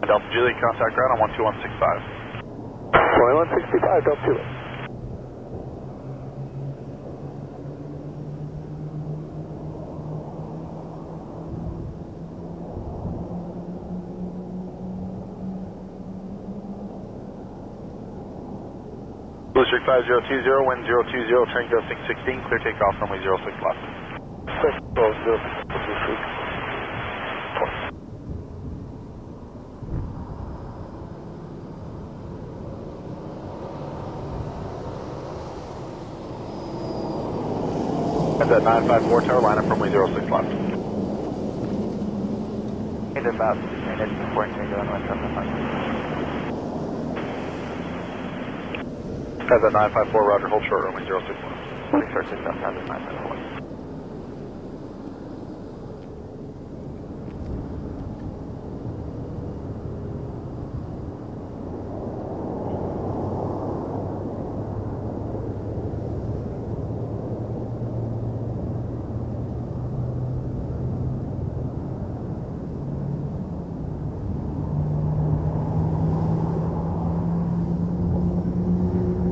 Delta Juliet, contact ground on 12165. 2165, Delta Juliet. Blue Streak 5020, wind 020, train gusting 16, clear takeoff, runway 06 left. First, Blue Streak. That's at 954 tower, line up runway 06 left. In about 6 minutes before change on 175. That's at 954, roger, hold short, runway 06 left. 21st is up, 954.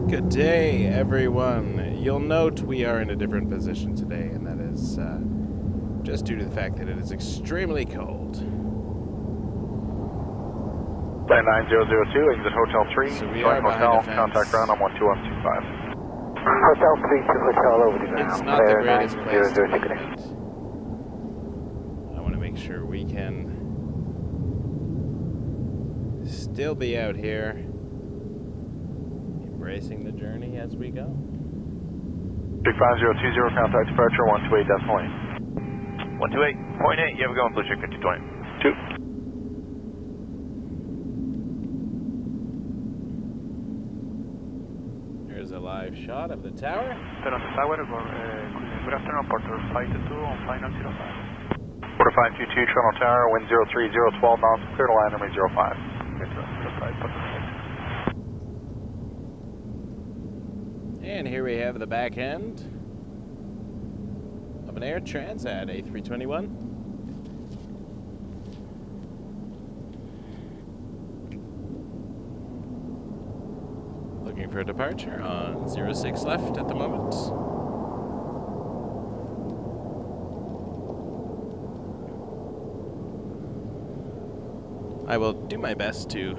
Good day, everyone. You'll note we are in a different position today, and that is just due to the fact that it is extremely cold. Plan 9002, exit Hotel 3, So we join are behind hotel, a fence. contact ground on 12125. Hotel 3 to Hotel over the ground. It's not the greatest place to 900 be, but I want to make sure we can still be out here, embracing the journey as we go. 5020, contact departure 128.8. 128.8, you have a going, Blue Streak 5020. 2. Here's a live shot of the tower. Toronto Tower, good afternoon, Porter 522 on final 05. Order 522, Toronto Tower, wind 030, 12 knots, clear to line runway 05. And here we have the back end of an Air Transat A321. Looking for a departure on 06 left at the moment. I will do my best to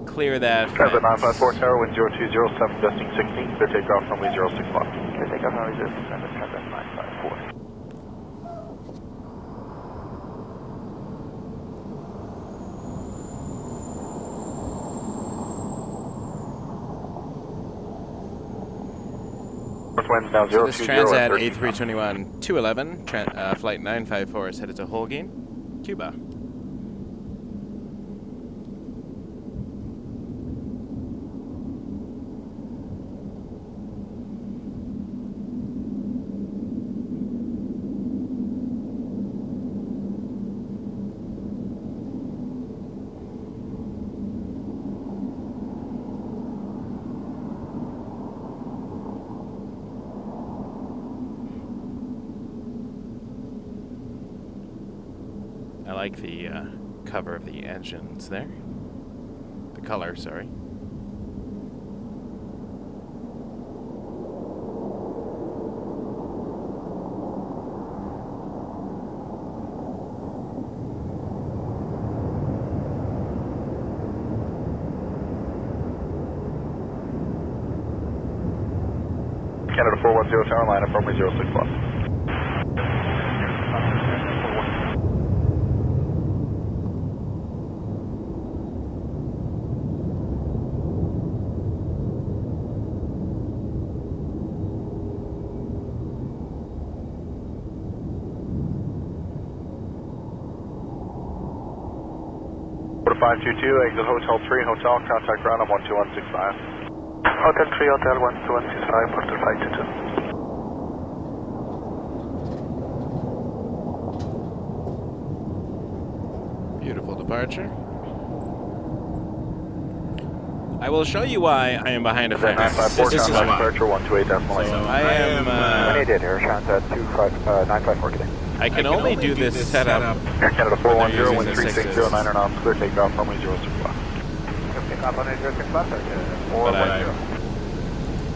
clear that fence. Transat 954 tower, wind 020, 7 gusting 16, clear takeoff runway 06 left. Clear takeoff runway 06 left, Transat 954. Wind now So 020 this Transat at A321 211, flight 954 is headed to Holguin, Cuba. I like the cover of the engines there. The color, sorry. Canada 410 tower, line up runway 06 left. Order 522, exit Hotel 3, hotel, contact ground on 12165. Hotel 3, Hotel 12165, Porter 522. Beautiful departure. I will show you why I am behind a fence. 954 This is contact why. departure 128.8. So I am... When he did, Air Transat 954 today. I can only do this setup. Air Canada 410, using wind the 3609 knots, clear takeoff, runway 06 left. Takeoff runway 06 left, But I'm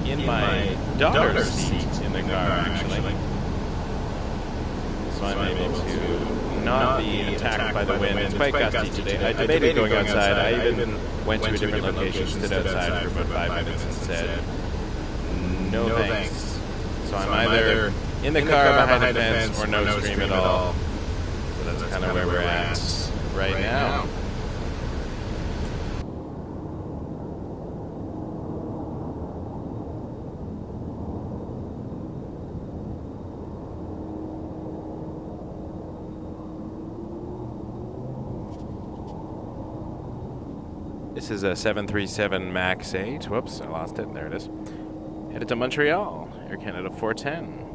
in my daughter's seat in the car, actually. So I'm able to not be attacked by the wind. It's quite gusty today. I debated going outside. I even went to a different location, stood outside for about 5 minutes and said, no thanks. So I'm either in the car behind the fence or no stream at all. So that's kind of where we're at right now. This is a 737 MAX 8. Whoops, I lost it. There it is. Headed to Montreal, Air Canada 410.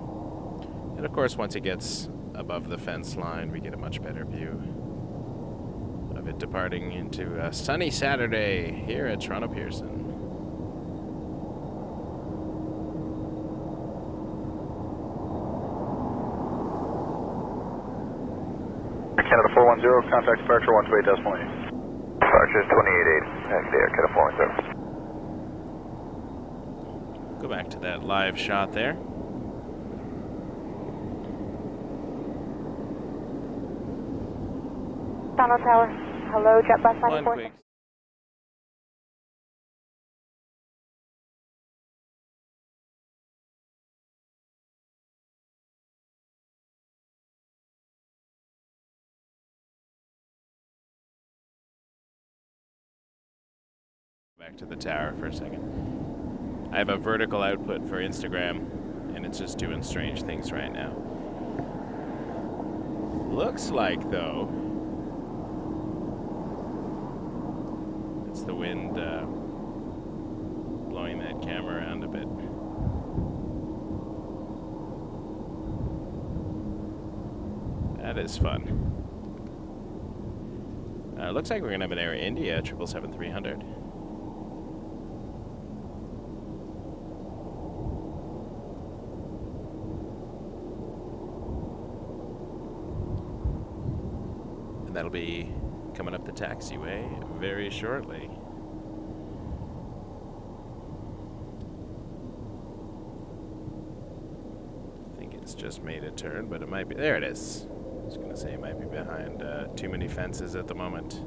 And of course, once it gets above the fence line, we get a much better view of it departing into a sunny Saturday here at Toronto Pearson. Air Canada 410, contact departure 128.8. Departure is 28.8, taxi Air Canada 410. Go back to that live shot there. Donald Tower. Hello, JetBus One 94. quick. Back to the tower for a second. I have a vertical output for Instagram, and it's just doing strange things right now. Looks like, though, it's the wind blowing that camera around a bit. That is fun. Looks like we're going to have an Air India 777-300. That'll be coming up the taxiway very shortly. I think it's just made a turn, but it might be. There it is. I was going to say it might be behind too many fences at the moment.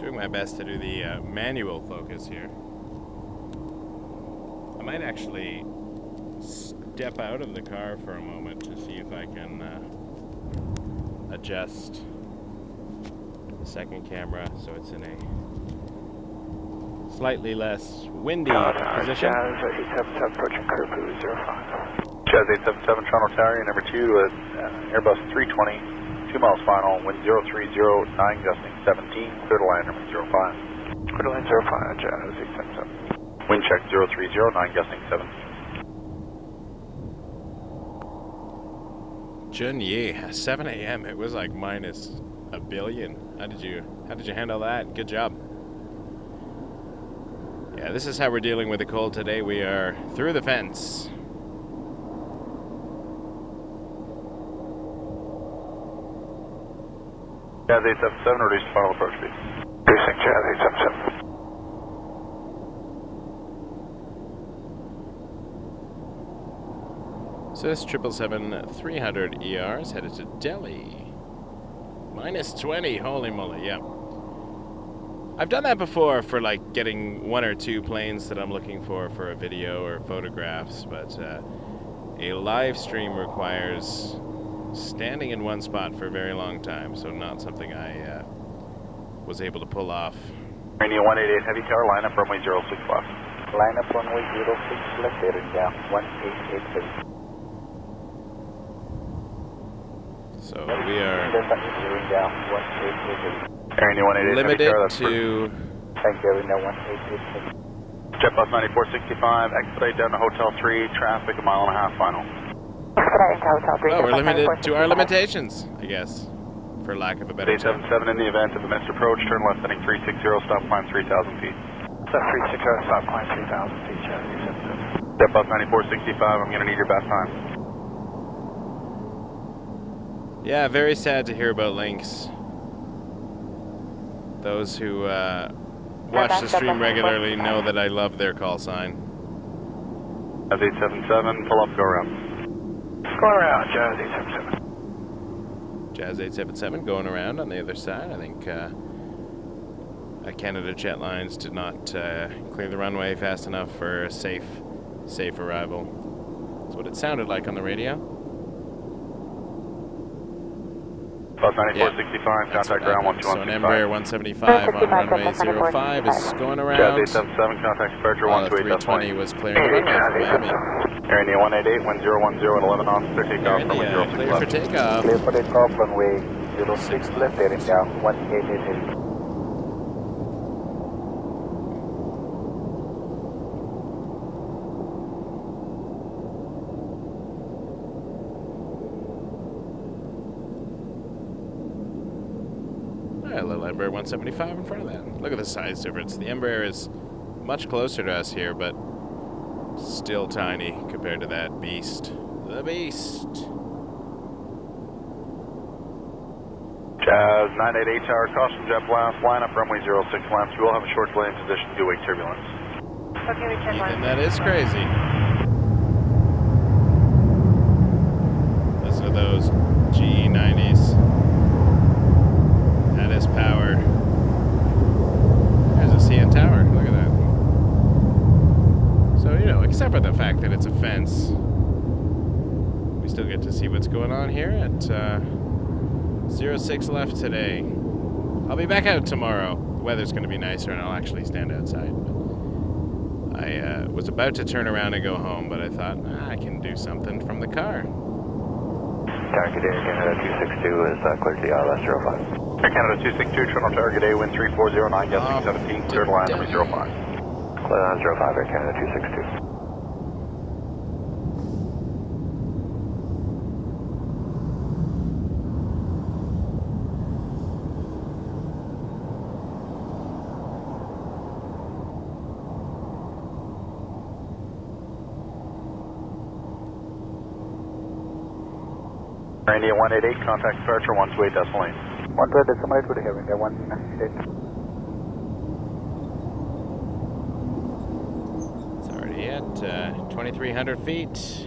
Doing my best to do the manual focus here. I might actually step out of the car for a moment to see if I can adjust the second camera so it's in a slightly less windy position. Jazz 877 approaching curfew 05. Jazz 877 Toronto Tower, number 2 with Airbus 320. 2 miles final, wind 0309, gusting 17, clear to line number 05. Clear to line 05, Jazz 877. Wind check 0309, gusting 17. Junye, 7 a.m. It was like minus a billion. How did you handle that? Good job. Yeah, this is how we're dealing with the cold today. We are through the fence. Jazz 877, reduce to final approach speed. Reducing Jazz 877. So this 777-300ER is headed to Delhi. Minus 20, holy moly, yeah. I've done that before for like getting 1 or 2 planes that I'm looking for a video or photographs, but a live stream requires standing in one spot for a very long time, so not something I was able to pull off. India 188 heavy tower, line up runway 06 left. Line up runway 06 left, Air India 1883. So we are Air India 188 limited heavy tower, to Thank you, Air India 1883. JetBus 9465, expedite down to Hotel 3, traffic 1.5 miles final. Expediting to Hotel 3. Well, we're JetBus limited to our 9465. limitations, I guess, for lack of a better term. B777 in the event of a missed approach, turn left heading 360, stop climb 3,000 feet. Step 360, stop climb 3,000 feet, Jazz 877. JetBus 9465, I'm going to need your best time. Yeah, very sad to hear about Lynx. Those who watch the stream regularly know that I love their call sign. Jazz 877, pull up, go around. Go around, Jazz 877. Jazz 877 going around on the other side. I think Canada Jet Lines did not clear the runway fast enough for a safe arrival. That's what it sounded like on the radio. Bus 9465, contact ground 12165. So an Embraer 175 on runway 05 is going around. Jazz 877, contact departure While the 128. 320 was clearing the runway from Miami. Air India 188, wind 010 at 11 knots, clear takeoff Air from India, 106 clear for left. takeoff. Clear for takeoff, runway 06 left, Air India 1888. A little Embraer 175 in front of that. Look at the size difference. The Embraer is much closer to us here, but still tiny compared to that beast. The beast. Jazz 988 caution jet blast, line up runway 06 left. You will have a short delay in position due to wake turbulence. Ethan, that is crazy. Listen to those GE90s. That is power. There's a CN Tower. Look at that. So, you know, except for the fact that it's a fence, we still get to see what's going on here at 06 left today. I'll be back out tomorrow. The weather's going to be nicer and I'll actually stand outside. But I was about to turn around and go home, but I thought, I can do something from the car. Target Air Canada 262 is clear to the ILS 05. Air Canada 262, Toronto target A, wind 3409, gusting 17, clear to line number 05. Clear line 05, Air Canada 262. India 188, contact departure 128 decimal 8. 128 decimal 8 would have India 188. It's already at 2,300 feet.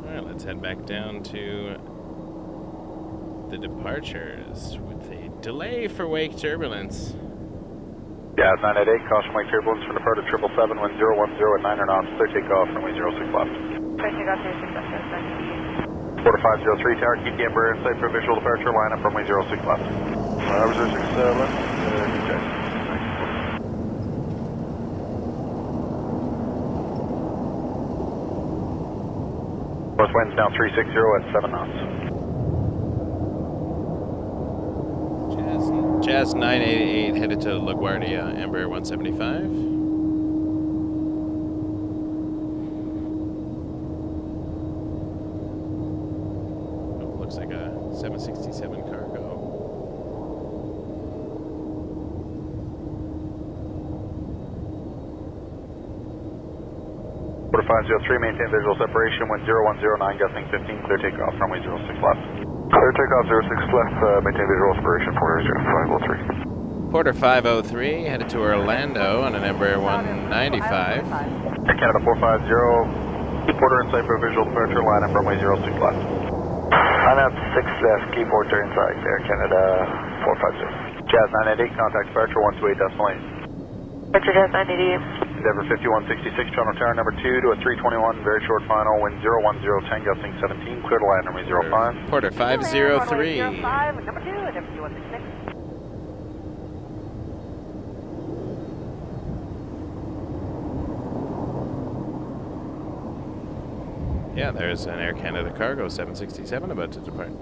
All right, let's head back down to the departures with a delay for wake turbulence. Jazz 988, caution wake turbulence from departure 777, wind 010 at 9 knots, clear takeoff runway 06 left. Clear takeoff 06 left, Quarter 503 tower, keep the Embraer in sight for visual departure, line up runway 06 left. 06 left, North wind's now 360 at 7 knots. Jazz 988 headed to LaGuardia, Embraer 175. Oh, looks like a 767 cargo. Quarter 503, maintain visual separation, wind 0109, gusting 15, clear takeoff runway 06 left. Clear takeoff 06 left, maintain visual separation, Porter 0503. Porter 503 headed to Orlando on an Embraer 195. Air Canada 450, Porter in sight for visual departure, line up runway 06 left. I'm at 6 left, keep Porter inside, Air Canada 450. Jazz 988, contact departure 128 decimal 8. Roger, Jazz 988. Endeavor 5166, Toronto Tower number 2 to a 321, very short final, wind 01010, gusting 17, clear to line number 05. Porter 503. 05, number 2, and number 5166. Yeah, there's an Air Canada cargo 767 about to depart.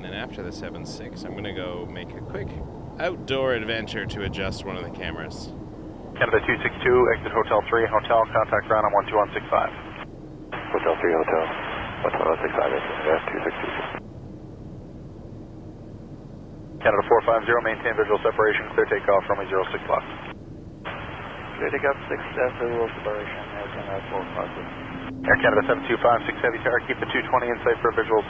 And then after the 7.6, I'm going to go make a quick outdoor adventure to adjust one of the cameras. Canada 262, exit Hotel 3, Hotel, contact ground on 12165. Hotel 3, Hotel, 12165, Canada 262. Canada 450, maintain visual separation, clear takeoff, runway 06 left. Clear takeoff 6 visual separation, Air Canada 450. Air Canada 7256 Heavy Tower, keep the 220 in sight for a visual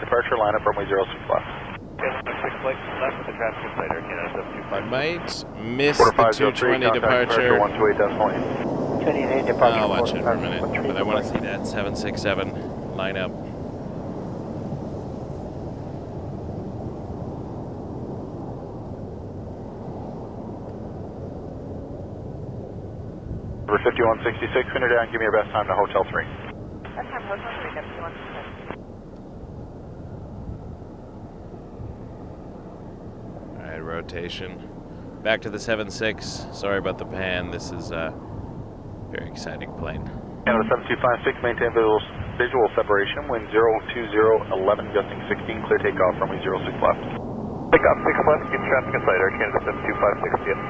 departure, line up runway 06 left. Canada 6 flight left with the traffic in sight, Air Canada 725. I might miss the 220 departure. 128.8. I'll watch it for a minute, but I want to see that 767 line up. Number 5166, when you're down, give me your best time to Hotel 3. Best time Hotel 3, 5166. Alright, rotation. Back to the 7.6. Sorry about the pan. This is a very exciting plane. Canada 7256, maintain visual separation, wind 02011, gusting 16, clear takeoff, runway 06 left. Takeoff 6 left, keep traffic in sight, Air Canada 7256, yes.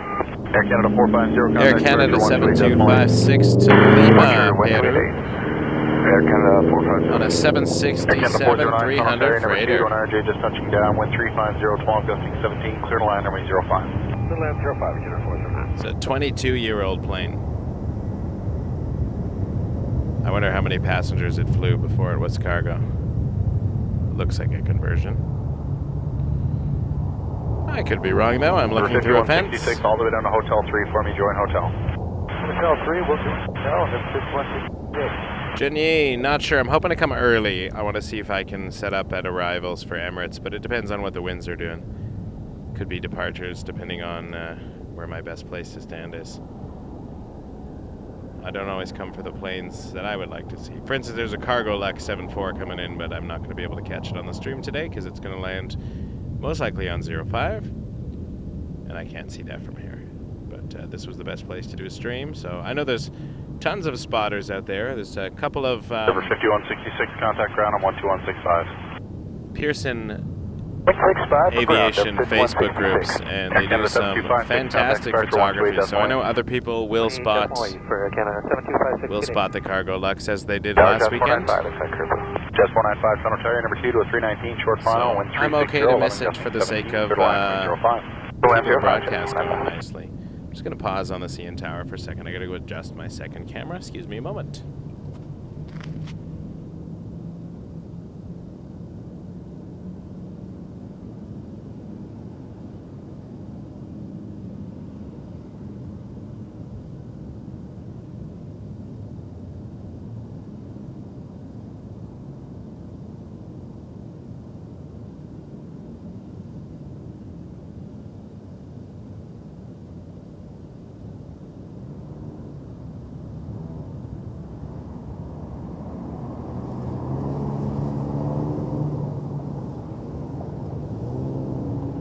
Air Canada 450, Air Canada 7256 to Lima, Peru. Air Canada 450. On a 767-300 freighter. RJ just touching down, wind 350, 12, gusting 17, clear to line, runway 05. Clear line 05, Canada 409. It's a 22-year-old plane. I wonder how many passengers it flew before it was cargo. It looks like a conversion. I could be wrong though, I'm looking through a fence. 5166 all the way down to Hotel 3 for me, join Hotel. Hotel 3, we'll do Hotel, that's 6166. Jenny, not sure. I'm hoping to come early. I want to see if I can set up at arrivals for Emirates, but it depends on what the winds are doing. Could be departures depending on where my best place to stand is. I don't always come for the planes that I would like to see. For instance, there's a Cargo Lux 74 coming in, but I'm not going to be able to catch it on the stream today because it's going to land most likely on 05, and I can't see that from here. But this was the best place to do a stream, so I know there's tons of spotters out there. There's a couple of Number 5166, contact ground on 12165. Pearson Aviation Facebook groups, and they do some fantastic photography. So I know other people will spot the Cargo Lux as they did last weekend. Just 195 Tunnel Tower, number 2 to a 319 short final. So I'm okay to miss it for the sake of keep the broadcast going nicely. I'm just going to pause on the CN Tower for a second. I got to go adjust my second camera. Excuse me a moment.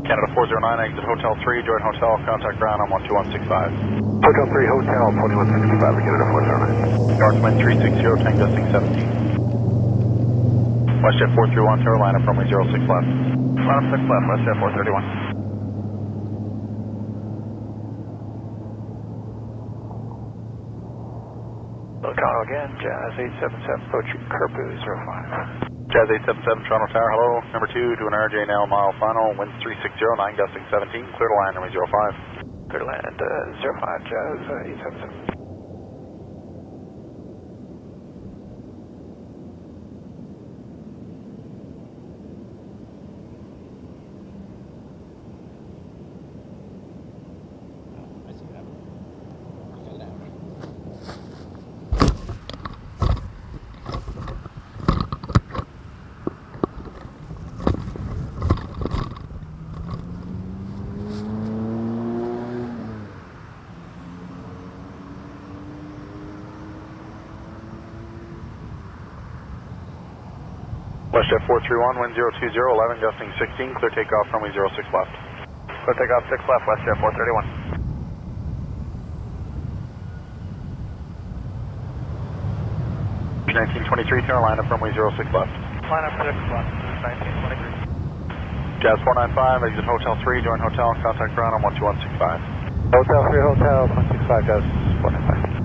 Canada 409, exit Hotel 3, join Hotel, contact ground on 12165. Hotel 3, Hotel 2165, Canada 409. North wind 360, 10 gusting 17. WestJet 431, tower line up runway 06 left. Line up 6 left, WestJet 431. Locano again, Jazz 877, approach Kerpu 05. Jazz 877, Toronto Tower, hello. Number 2 to an RJ now mile final, wind 360, 9 gusting 17, clear to land, runway 05. Clear to land 05, Jazz 877. WestJet 431, wind 020, 11 gusting 16, clear takeoff, runway 06 left. Clear takeoff 6 left, WestJet 431. 1923, turn line up runway 06 left. Line up 6 left, 1923. Jazz 495, exit Hotel 3, join Hotel, contact ground on 12165. Hotel 3, Hotel 165, Jazz 495.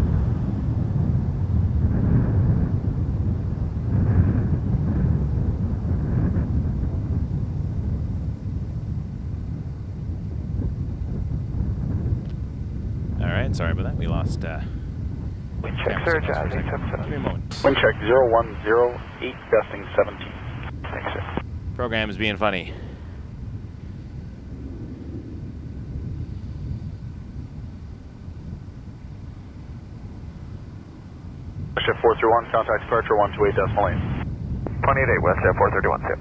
Alright, sorry about that. We lost Wind check, sir, Jazz Give me a 877. moment. Wind check 0108, gusting 17. Thanks, sir. Program's being funny. Shift 431, contact departure 128.8. 28 West Air 431, sir.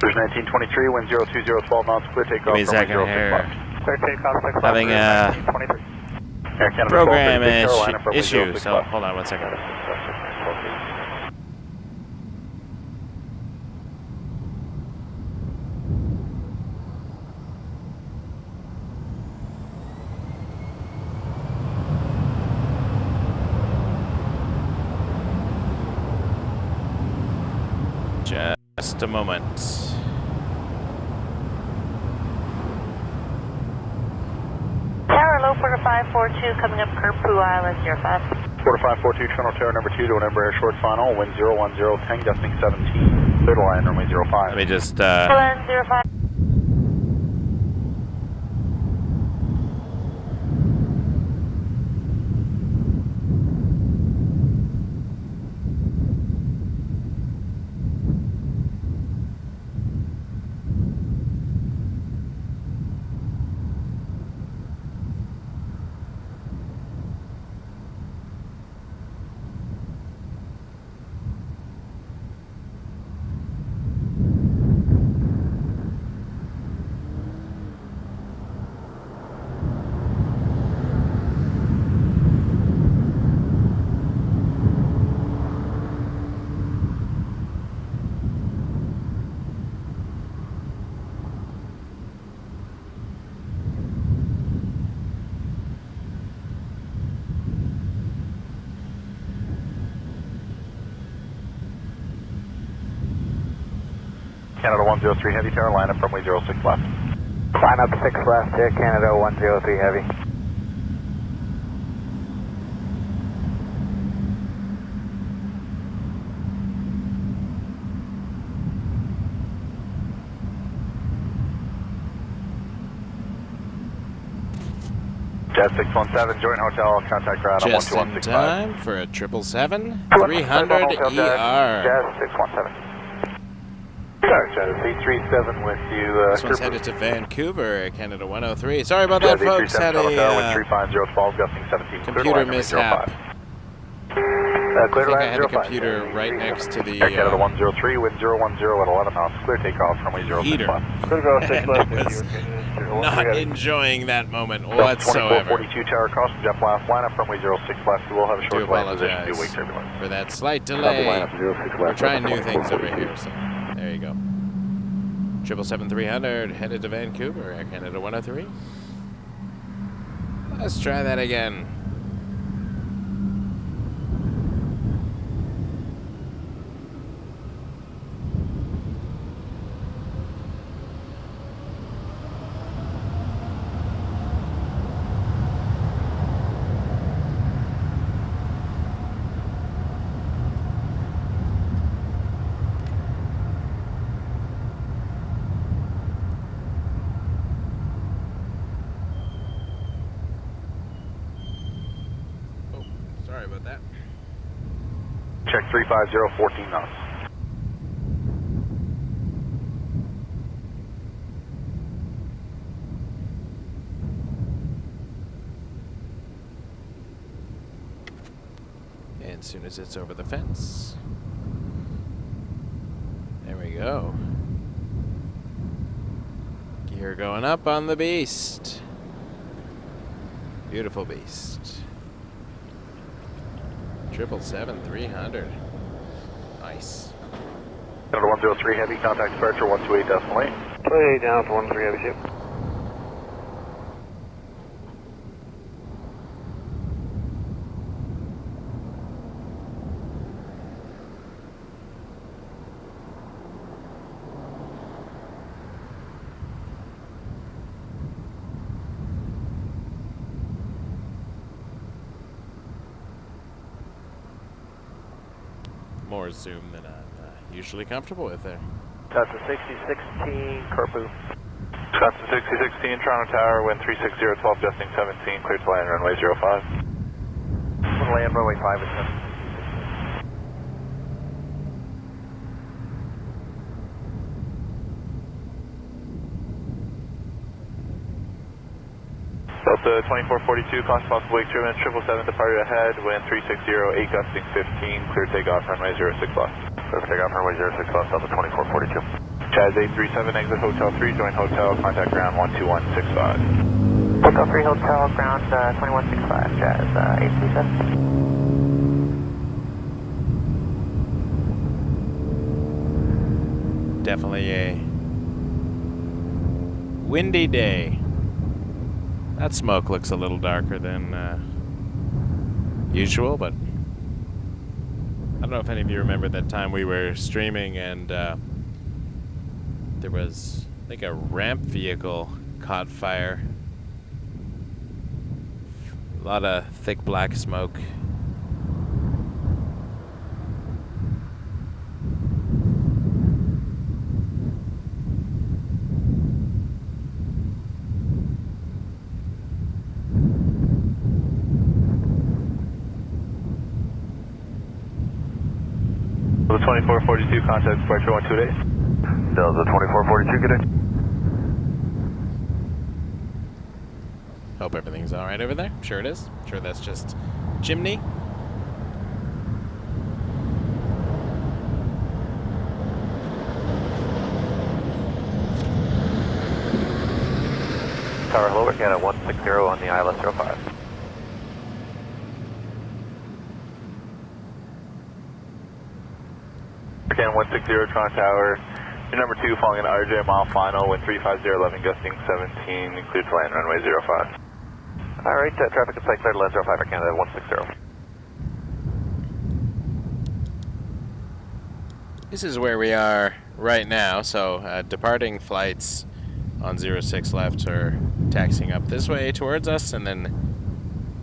There's 1923, wind 020, 12 knots, clear takeoff. Give me a second here. Clear takeoff, 6 left. Having a 1923. Air Canada program 12, Carolina from issue, 06 so left. hold on one second. Just a moment. Tower low for 542 coming up Kerpoo Island, 05. 4542, Toronto Terra number 2 to an Embraer short final, wind 010, gusting 17, clear to line runway 05. Let me just Land 05. Canada 103 Heavy, Carolina from 06 left. Climb up 6 left, Air Canada 103 Heavy. Jazz 617, join hotel, contact ground on just in 12165. time for a 777-300ER. Jazz 617. Sorry, Jazz 837 with you. This one's headed to Vancouver, Canada 103. Sorry about that, folks. Had a 35012, gusting 17. computer mishap. I Clear think I line had the 05. computer right next to the Air Canada 103, wind 010 at 11 knots, clear takeoff from 06 heater. left. Clear go 6 And left. I was not enjoying that moment 2442 whatsoever. Tower cross, jet blast lineup from 06 left. We will have a Do short flight position due apologize wake turbulence. for that slight delay. We're trying new things over here, so there you go. 777-300 headed to Vancouver, Air Canada 103. Let's try that again. Sorry about that. Check 350, 14 knots. And as soon as it's over the fence, there we go. Gear going up on the beast. Beautiful beast. 777-300. Nice. Canada 103 Heavy, contact departure 128.8. Play down for 13 Heavy ship. more zoom than I'm usually comfortable with there. That's a 6016, Corpu. That's a 6016, Toronto Tower, wind 360, 12, gusting 17, cleared to land runway 05. Land runway 5 at 7. Delta 2442, cost possible wake turbulence 777, departure ahead, wind 360, 8 gusting 15, clear takeoff, runway 06 left. Clear takeoff, runway 06 left, Delta 2442. Chaz 837, exit Hotel 3, join Hotel, contact ground 12165. Hotel 3, Hotel, ground 2165, Jazz 837. Definitely a windy day. That smoke looks a little darker than usual, but I don't know if any of you remember that time we were streaming and there was, I think, a ramp vehicle caught fire. A lot of thick black smoke. The 2442, contact departure 128. Delta 2442, good day. Hope everything's all right over there. Sure it is. Sure that's just chimney. Tower hello, we're Canada 160 on the ILS 05. Again, 160, Toronto Tower. Your number 2, following an RJ mile final, wind 350, 11, gusting 17, cleared to land, runway 05. Alright, traffic is cleared to land 05 for Canada 160. This is where we are right now, so departing flights on 06 left are taxiing up this way towards us and then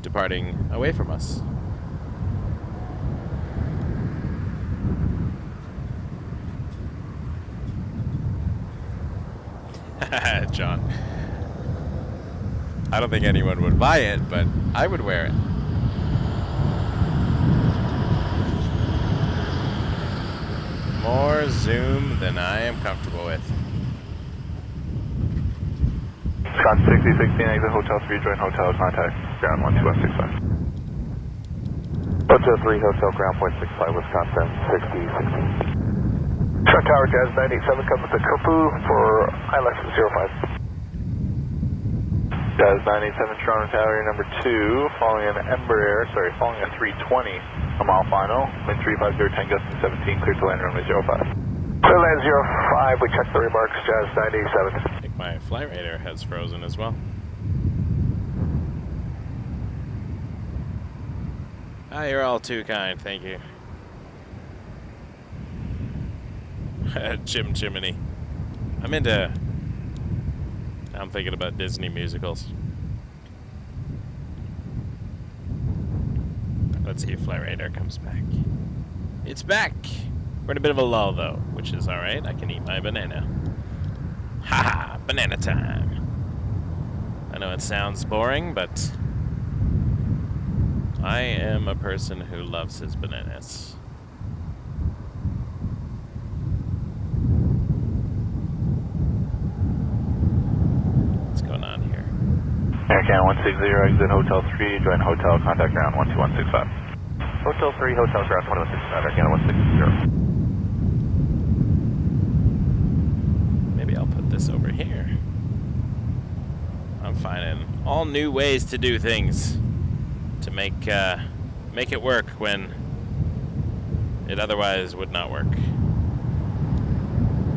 departing away from us. John. I don't think anyone would buy it, but I would wear it. More zoom than I am comfortable with. Scott 6016, exit Hotel 3, join Hotel, contact ground 12165. Hotel 3, Hotel ground point 65, Wisconsin 6016. Toronto Tower, Jazz 987, coming to Kupu for ILS 05. Jazz 987, Toronto Tower, your number 2, following an following a 320, a mile final, wind 350, 10 gusting 17, clear to land runway 05. Clear land 05, we checked the remarks, Jazz 987. I think my flight radar has frozen as well. Ah, you're all too kind, thank you. Chimney. I'm thinking about Disney musicals. Let's see if flight radar comes back. It's back! We're in a bit of a lull though, which is alright. I can eat my banana. Haha, banana time. I know it sounds boring, but I am a person who loves his bananas. Air Canada 160, exit Hotel 3, join Hotel, contact ground 12165. Hotel 3, Hotel ground 2165, Air Canada 160. Maybe I'll put this over here. I'm finding all new ways to do things to make it work when it otherwise would not work.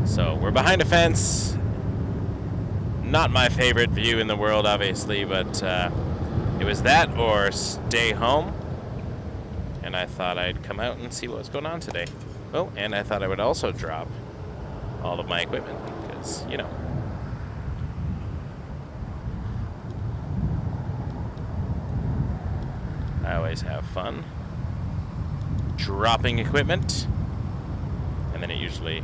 So we're behind a fence. Not my favorite view in the world, obviously, but it was that or stay home. And I thought I'd come out and see what's going on today. Oh, and I thought I would also drop all of my equipment because, you know. I always have fun dropping equipment. usually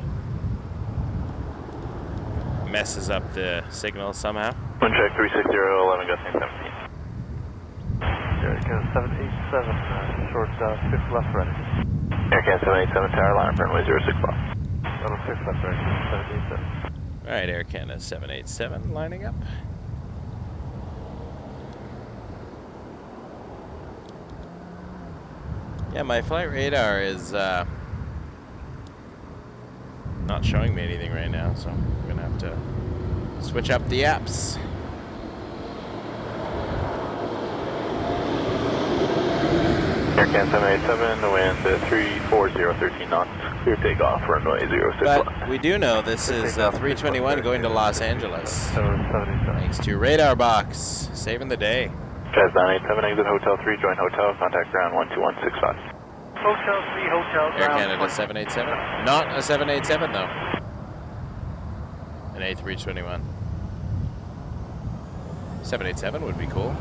messes up the signal somehow. One check 360, 11 gusting 17. Air Canada 787, short 6 left ready. Air Canada 787 tower line runway 06 left. Level 6 left ready, 787. Alright, Air Canada 787 lining up. Yeah, my flight radar is not showing me anything right now, so I'm gonna have to switch up the apps. Air Canada 787, wind 340, 13 knots, clear takeoff, runway 06 But left. we do know this is 321 going to Los Angeles. 787. Thanks to Radar Box, saving the day. Jazz 987, exit Hotel 3, join Hotel, contact ground 12165. Hotel 3, Hotel Air ground. Canada 787. Not a 787 though. An A321. 787 would be cool.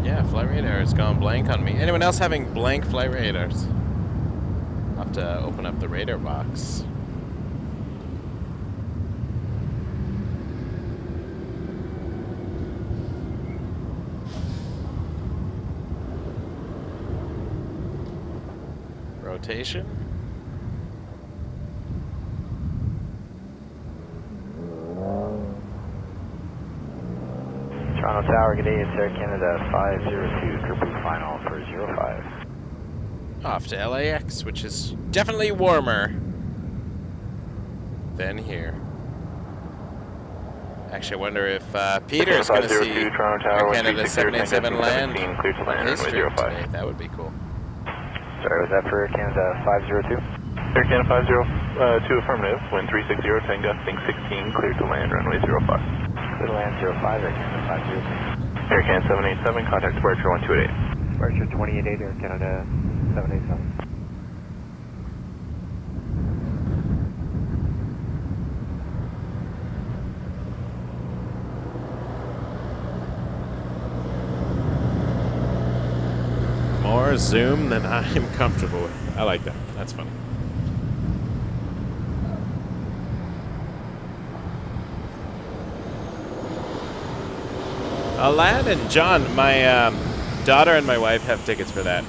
Yeah, flight radar has gone blank on me. Anyone else having blank flight radars? I'll have to open up the radar box. Rotation. Toronto Tower, good day, it's Air Canada 502, Kerpoo final for 05. Off to LAX, which is definitely warmer than here. Actually, I wonder if Peter's going to see Air Canada 787 land on his trip today. That would be cool. Sorry, was that for Air Canada 502? Air Canada 502 affirmative, wind 360, 10 gusting 16, clear to land, runway 05. Clear to land 05, Air Canada 502. Air Canada 787, contact departure 128. Departure 288, Air Canada 787. More zoom than I'm comfortable with. I like that. That's funny. Alain and John, my daughter and my wife have tickets for that.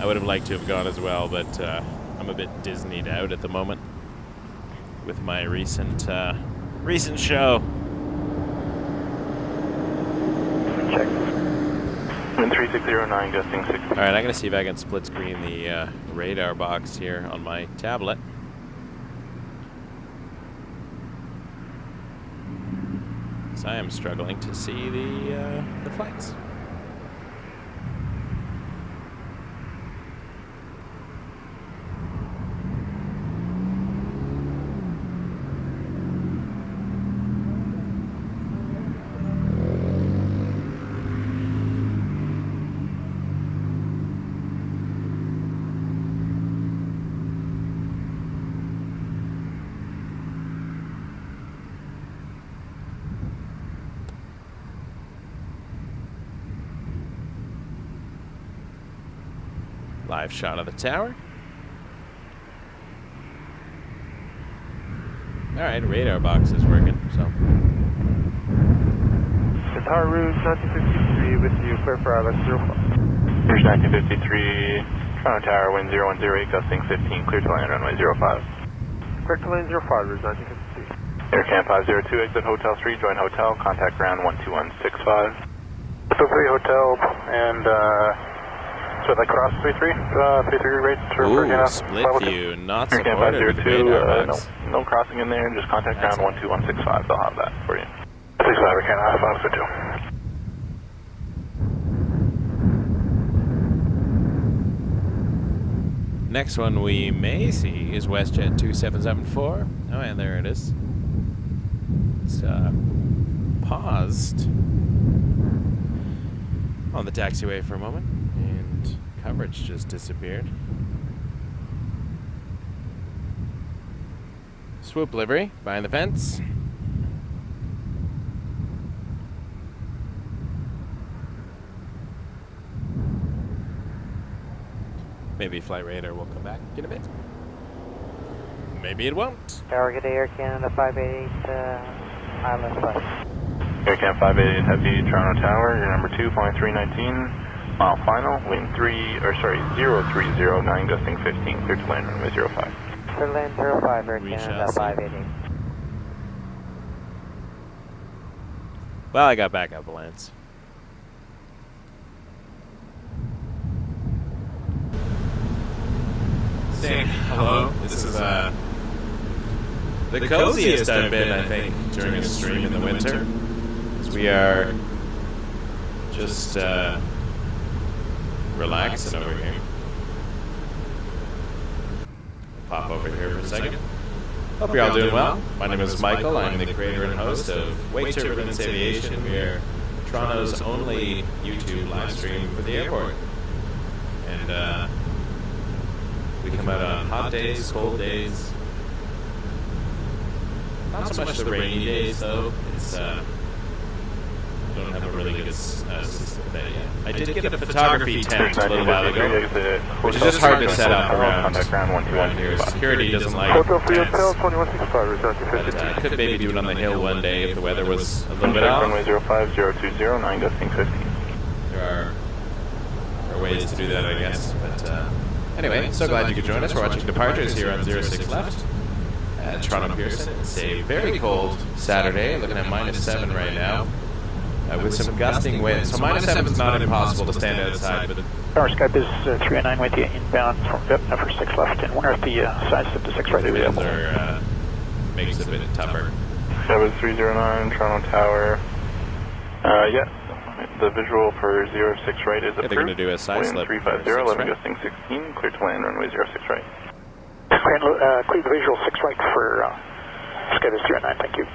I would have liked to have gone as well, but I'm a bit Disneyed out at the moment with my recent show. Check. Wind 3609, gusting 16. All right, I'm gonna see if I can split screen the radar box here on my tablet. So I am struggling to see the flights. Live shot of the tower. Alright, radar box is working, so. Qatar route 1953 with you, clear for ILS 05. Here's 1953, Toronto Tower, wind 0108, gusting 15, clear to land, runway 05. Clear to land 05, route 1953. Air Canada 502, exit Hotel 3, join Hotel, contact ground 12165. Hotel 3 Hotel, and so they cross 33 rates for Ooh, split view, not supported with radar box. No crossing in there, just contact ground 12165, they'll have that for you. 65 Air Canada 502. Next one we may see is WestJet 2774. Oh, and there it is. It's paused on the taxiway for a moment, and coverage just disappeared. This Swoop livery, behind the fence. Maybe Flight Radar will come back in a bit. Maybe it won't. Tower, good day, Air Canada 588, ILS left. Air Canada 588 Heavy, Toronto Tower, your number 2, flying 319, mile final, wind 0309, gusting 15, clear to land runway 05. Clear to land 05, Air We Canada shall see. 588. Well, I got backup plans. Saying hello. This is the coziest I've been, I think, during a stream in the winter. As we are just relaxing over here. Pop over here for a second. Hope you're all doing well. My name is Michael. I'm the creator and host of Turbulence Aviation. We are Toronto's only YouTube live stream for the airport. And we come out on hot days, cold days. Not so much the rainy days, though. It's I don't have a really good system for that yet. I did get a photography tent a little while ago, which is just hard to set up around here. Security doesn't like tents, but could maybe do it on the hill one day if the weather was a little bit off. Runway 05, 020, 9 gusting 15. There are ways to do that, I guess. But anyway, so glad you could join us. We're watching departures here on 06 left at Toronto Pearson. It's a very cold Saturday, looking at -7 right now. With some gusting winds. So -7 is not impossible to stand outside, but Tower Skype is 309 with you inbound from VIP number 6 left, and wonder if the size of the 6 right the is winds available. makes it a bit tougher. That was 309, Toronto Tower. Yeah, the visual for 06 right is approved. They're going to do a side slip. 350, 11 gusting 16, clear to land runway 06 right. Clear the visual 6 right for Skype is 309, thank you.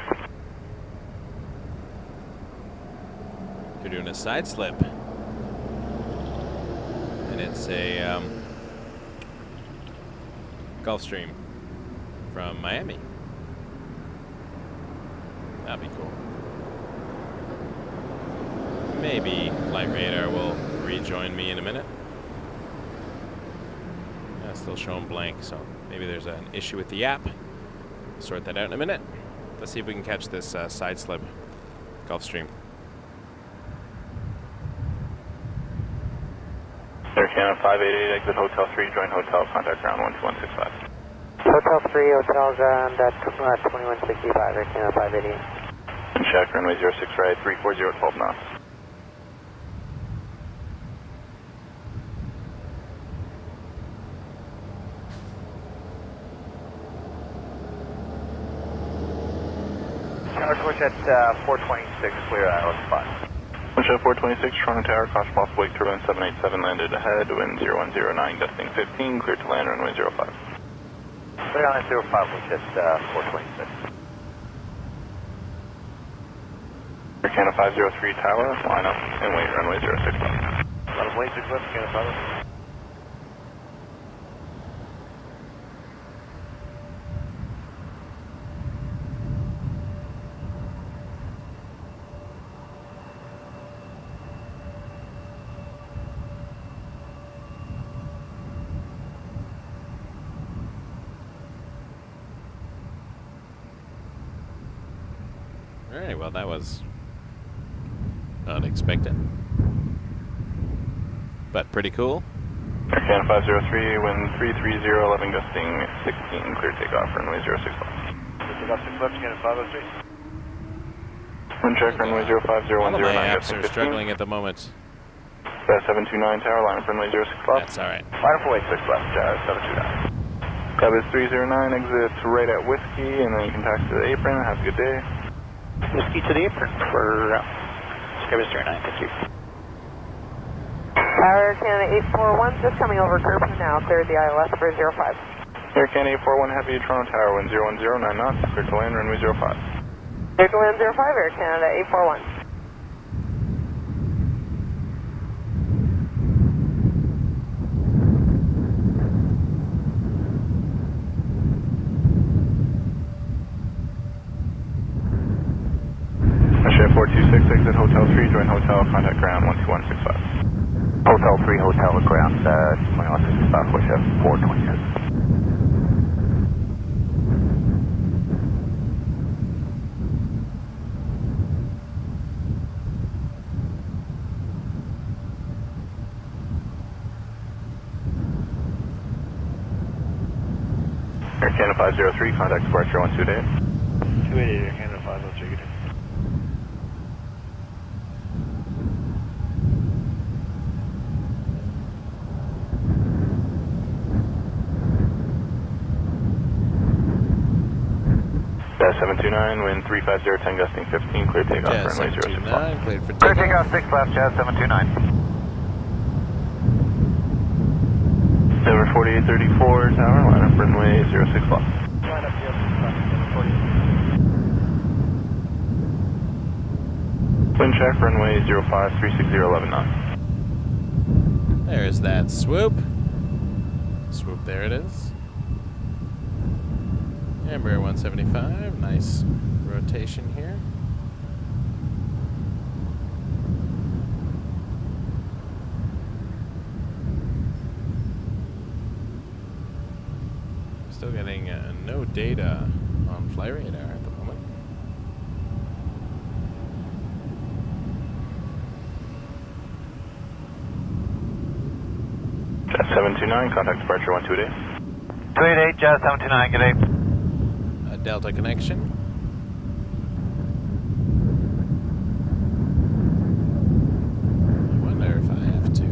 They're doing a side slip. And it's a Gulfstream from Miami. That'd be cool. Maybe Flight Radar will rejoin me in a minute. It's still showing blank, so maybe there's an issue with the app. We'll sort that out in a minute. Let's see if we can catch this side slip Gulfstream. Air Canada 588, exit Hotel 3, join Hotel, contact ground 12165. Hotel 3, Hotel Ground at 2165, Air Canada 588. And check runway 06 right, 340, 12 knots. Tower switch at 426, clear ILS spot. Switch at 426, Toronto Tower, caution possible wake turbulence 787 landed ahead, wind 0109, gusting 15, clear to land runway 05. Clear on 05, switch at 426. Air Canada 503 Tower, line up and wait runway 06 left. A lot of laser clips, Canada 503. Alright, well that was unexpected. But pretty cool. Air Canada 503, wind 330, 11 gusting 16, clear takeoff, runway 06 left. Takeoff 6 left, Canada 503. Wind check, runway 05, All of 0109, my apps gusting are 15. struggling at the moment. 729 Tower, line up runway 06 left. That's alright. Line up for wait 6 left, 729. Cab is 309, exit right at Whiskey, and then you can taxi to the apron. Have a good day. Whiskey to the apron for Skype is 309, thank you. Tower Canada 841, just coming over curve now, clear the ILS for 05. Air Canada 841 Heavy, Toronto Tower, wind 0109 knots, clear to land, runway 05. Clear to land 05, Air Canada 841. 426, exit Hotel 3, join Hotel, contact ground 12165. Hotel 3, Hotel ground, 2165, push up 426. Air Canada 503, contact departure 128. 288, Air Canada 503, good day. Jazz 729, wind 350, 10 gusting 15, clear takeoff, Jazz runway 06 left. 729, cleared for Clear takeoff. takeoff 6 left, Jazz 729. Over 4834, tower, line up runway 06 left. Line up here, 48. Wind check, runway 05, 360, 11 knots. There's that swoop. Swoop, there it is. Embraer 175, nice rotation here. Still getting no data on FlyRadar at the moment. Jazz 729, contact departure 128. 288, Jazz 729, good day. A Delta connection. I wonder if I have to.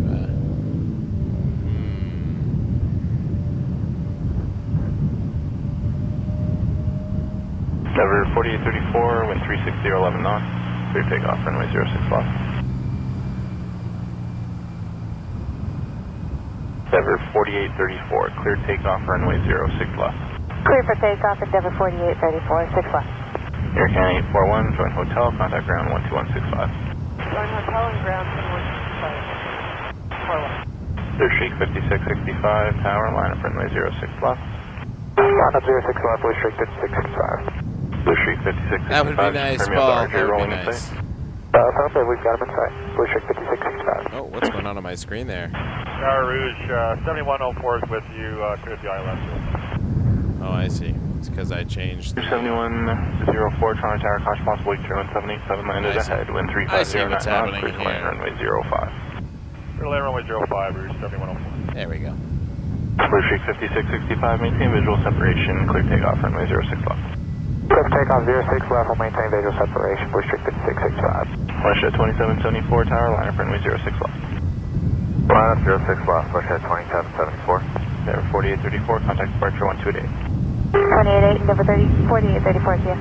Never 4834, wind 360, 11 knots. Clear takeoff, runway 06 left. Endeavour 4834, clear takeoff, runway 06 left. Clear for takeoff, Endeavour 4834, 6 left. Air Canada 841, join hotel, contact ground 12165. Join hotel and ground 12165. 4 left. Blue Streak 5665, tower, line up runway 06 left. Line up 06 left, restricted 665. Blue Streak 5665. That would be nice, Paul. That would be nice. Sounds like we've got him inside. Blue Streak 5665. Oh, what's going on my screen there? Tower Rouge 7104 is with you, clear the ILS. Oh, I see. It's because I changed. 7104, Toronto Tower, caution possible weak 787 landed I see. ahead, wind I see 350 what's knots, happening clear to land here. runway 05. Clear land runway 05, Rouge 7104. There we go. Blue Streak 5665, maintain visual separation, clear takeoff, runway 06 left. Clear for takeoff 06 left, will maintain visual separation, restricted 665. Westjet 2774, tower, line up runway 06 left. Line up 06 left, Westjet 2774. There, 4834, contact departure 128. 288, Endeavour 4834, yeah.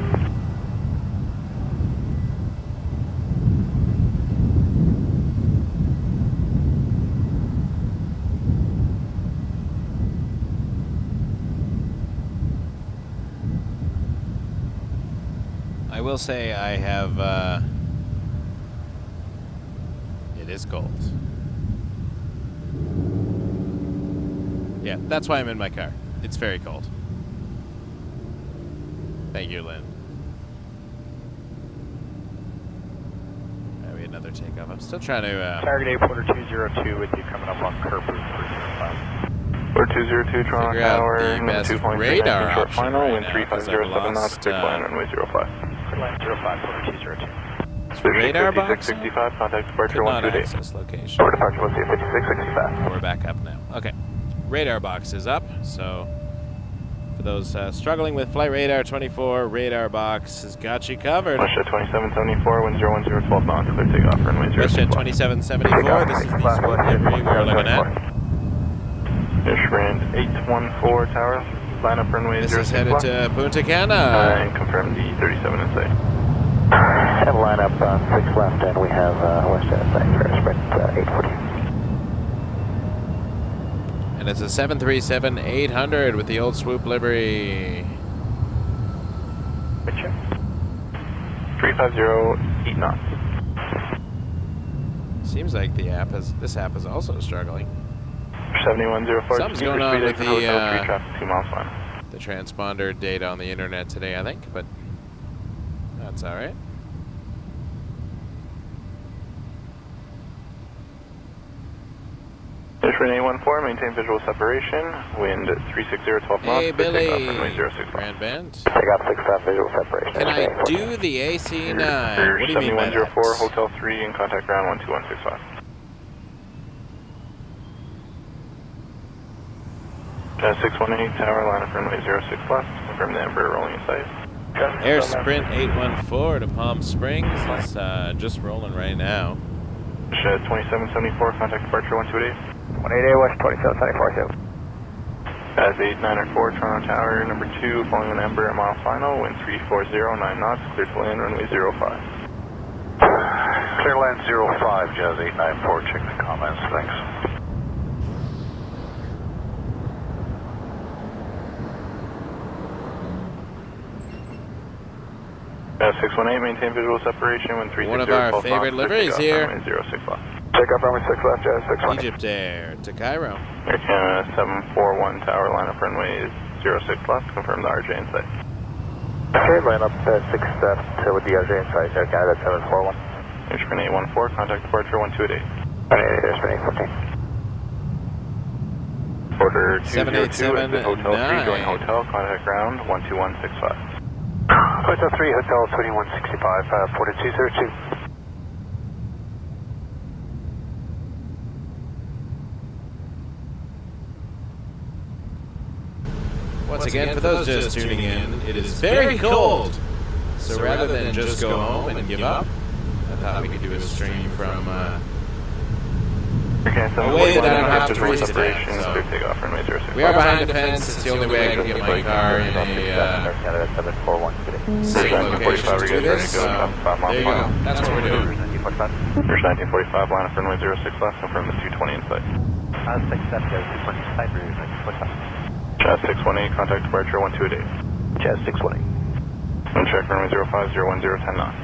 I will say I have. It is cold. Yeah, that's why I'm in my car. It's very cold. Thank you, Lynn. Maybe another takeoff. I'm still trying to. Target Airport 202 with you coming up on Kerpu 305. Or 202, Toronto Figure out Tower, the best 2.39 radar short option final, right wind now, 3507 knots, clear climb, runway 05. Clear line 05, Quarter 202. Is the radar box? 5665, contact departure Could not 128. access location. Or departure will see 5665. Oh, we're back up now. Okay. Radar box is up, so for those struggling with Flight Radar 24, radar box has got you covered. Westjet 2774, wind 010, 12 knots, clear takeoff, runway 06 Westjet left. 2774, this is the sport livery we are looking at. Ishran 814 tower, line up runway 06 This is headed left. to Punta Cana. And confirm the 37 in sight. And line up 6 left, and we have Westjet sight for sprint 840. And it's a 737-800 with the old swoop livery. Good check. 350, 8 knots. Seems like this app is also struggling. 7104. Something's going on with the traffic 2 miles line. the transponder data on the internet today, I think, but that's all right. Mission 814, maintain visual separation, wind 360, 12 knots. Hey, Billy. Runway 06. Grand Bend. Take off 6 visual separation. Can I do the AC9? What do you mean by that? 7104, Hotel 3, and contact ground 12165. Jazz 618, tower, line up runway 06 left. Confirm the Embraer rolling in sight. Air Sprint 814 to Palm Springs is just rolling right now. Jazz 2774, contact departure 128. 188 West 2774. Jazz 894, Toronto Tower, number 2, following an Embraer mile final, wind 340, 9 knots, clear to land, runway 05. Clear land 05, Jazz 894, check the comments, thanks. Jazz 618, maintain visual separation, wind 360, One of our 12 favorite knots, liveries here. runway 06 left. Take off runway 6 left, Jazz 618. Egypt Air to Cairo. Air Canada 741, tower, line up runway 06 left, confirm the RJ in sight. Okay, line up 6 left with the RJ in sight, Air Canada 741. Air Sprint 814, contact departure 1228. 188 Air Sprint 814. Order 202, exit Hotel 3, 7879. join hotel, contact ground 12165. Hotel 3, Hotel 2165, ported 202. Once again, for those just tuning in, it is very cold. So rather than just go home and give up, I thought we could do a stream from a way that I don't have to freeze to death. So we are behind the fence. It's the only way I can get my car in a safe location to do this. So there you go. That's what we're doing. First 1945, line up runway 06 left, confirm the 220 in sight. 6 left, Jazz 225, route 1945. Jazz 618, contact departure 128. Jazz 618. And check runway 05, 010, 10 knots.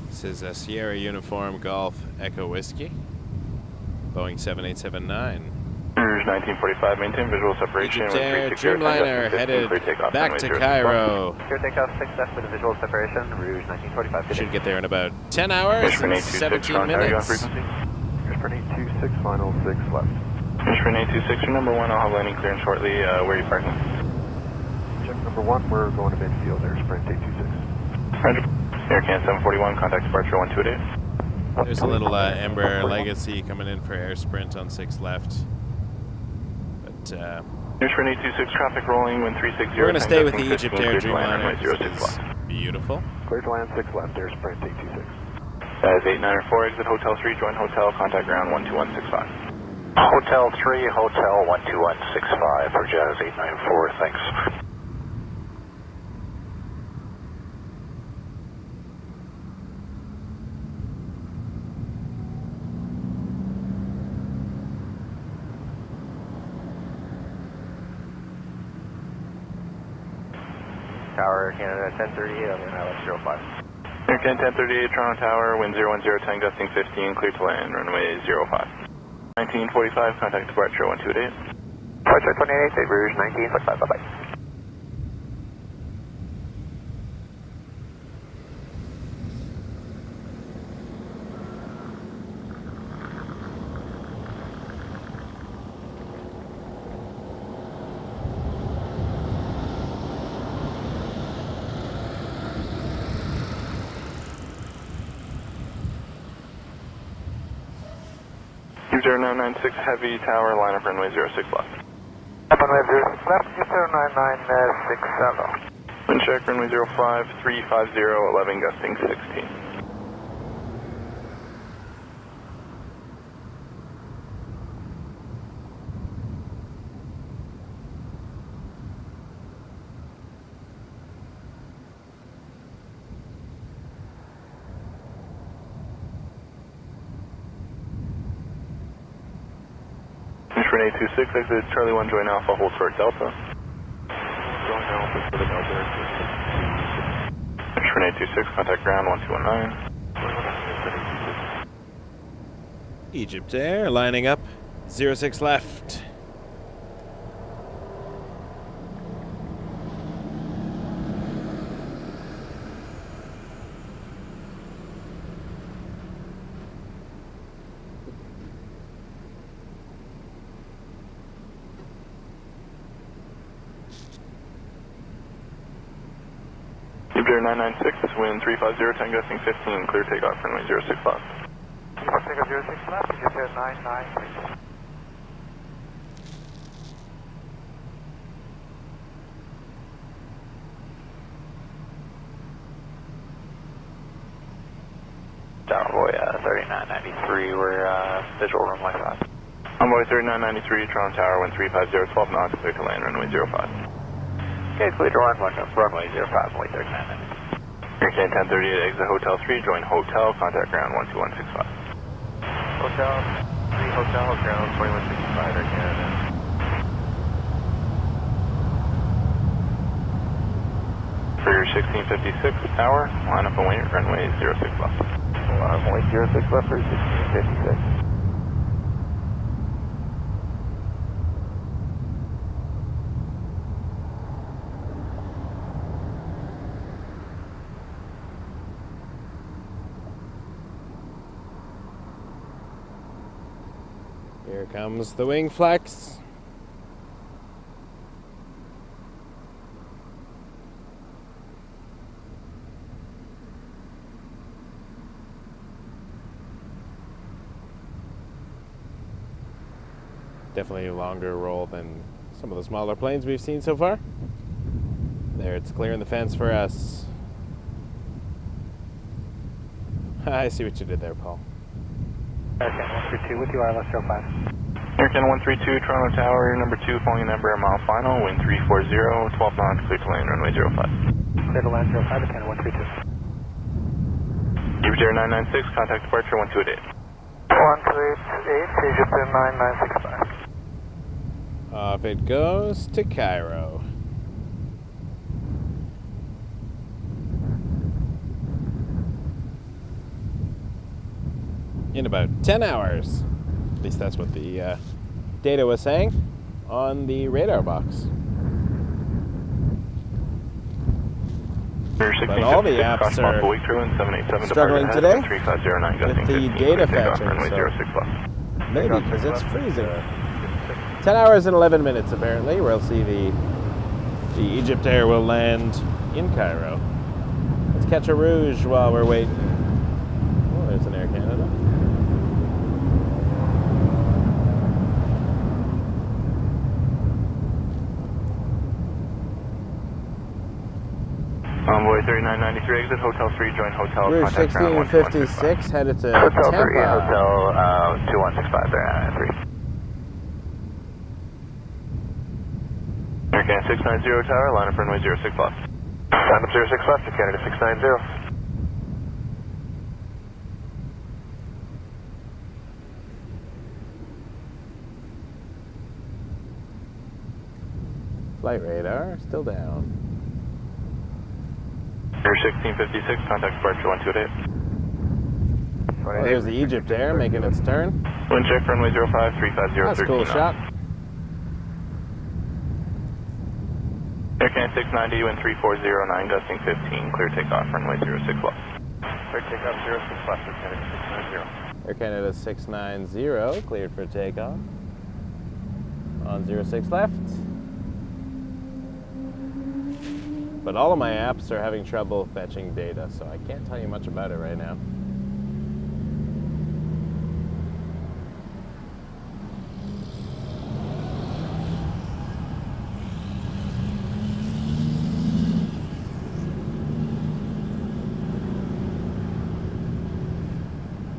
This is a Sierra Uniform Golf Echo Whiskey, Boeing 7879. 1945, maintain visual separation. Egypt Air Dreamliner headed back to Cairo. Clear takeoff 6 left with a visual separation, Rouge 1945. Should get there in about 10 hours and 17 minutes. Sprint 826, final 6 left. Sprint 826, you're number 1, I'll have landing clearance shortly. Where are you parking? Check number 1, we're going to midfield there, Sprint 826. Roger. Air Can 741, contact departure 128. There's a little Embraer Legacy coming in for Air Sprint on 6 left. But Here's Sprint 826, traffic rolling, wind 360. we're going to stay with the Egypt Air Dreamliner. It's beautiful. Clear to land 6 left, Air Sprint 826. That is 894, exit Hotel 3, join hotel, contact ground 12165. Hotel 3, Hotel 12165 for Jazz 894, thanks. Tower, Canada 1038, LHR 05. Air Can 1038, Toronto Tower, wind 010, gusting 15, clear to land, runway 05. 1945, contact departure 128. Departure 28, Rouge 1945, bye-bye. Use 0996, heavy tower, line up runway 06 left. Runway 06 left, use 09967. Wind check, runway 05, 350, 11, gusting 16. Sprint 826, exit Charlie 1, join Alpha, hold short Delta. Join Alpha for the Delta. for 826, contact ground 1219. Egypt Air lining up, 06 left. Jupiter 996, wind 350, 10 gusting 15, clear takeoff, runway 06 left. Takeoff 06 left, Jupiter 996. Envoy 3993, we're visual runway 5. Envoy 3993, Toronto Tower, wind 350, 12 knots, clear to land, runway 05. Okay, clear to runway 05, only 3993. Air Canada 1038, exit Hotel 3, join Hotel, contact ground 12165. Hotel 3, Hotel, ground 2165, Air Canada. For your 1656 tower, line up and wait, runway 06 left. Runway 06 left for 1656. Here comes the wing flex. Definitely a longer roll than some of the smaller planes we've seen so far. There, it's clearing the fence for us. I see what you did there, Paul. Air Canada 132 with you, ILS 05. Air Canada 132, Toronto Tower, number 2, following number mile final, wind 340, 12 knots, clear to land, runway 05. Clear to land 05, Air Canada 132. Jupiter 996, contact departure 1288. 1288, Jupiter 9965. Off it goes to Cairo. In about 10 hours. At least that's what the data was saying on the radar box. But all the apps are struggling today with the data fetching, so maybe because it's freezing. 10 hours and 11 minutes apparently. We'll see the Egypt Air will land in Cairo. Let's catch a Rouge while we're waiting. Oh, there's an Air Canada. Envoy 3993, exit Hotel 3, join Hotel, Rouge contact ground 1656, headed to Hotel 3, Tampa. Hotel 2165, there, 993. Air Canada 690 tower, line up runway 06 left. Line up 06 left, Air Canada 690. Flight radar still down. Air 1656, contact departure 1288. There's the Egypt Air making its turn. Wind check runway 05, 350, That's a cool shot. Air Canada 690, wind 3409, gusting 15, clear takeoff, runway 06 left. Clear takeoff 06 left, Air Canada 690. Air Canada 690, cleared for takeoff. On 06 left. But all of my apps are having trouble fetching data, so I can't tell you much about it right now.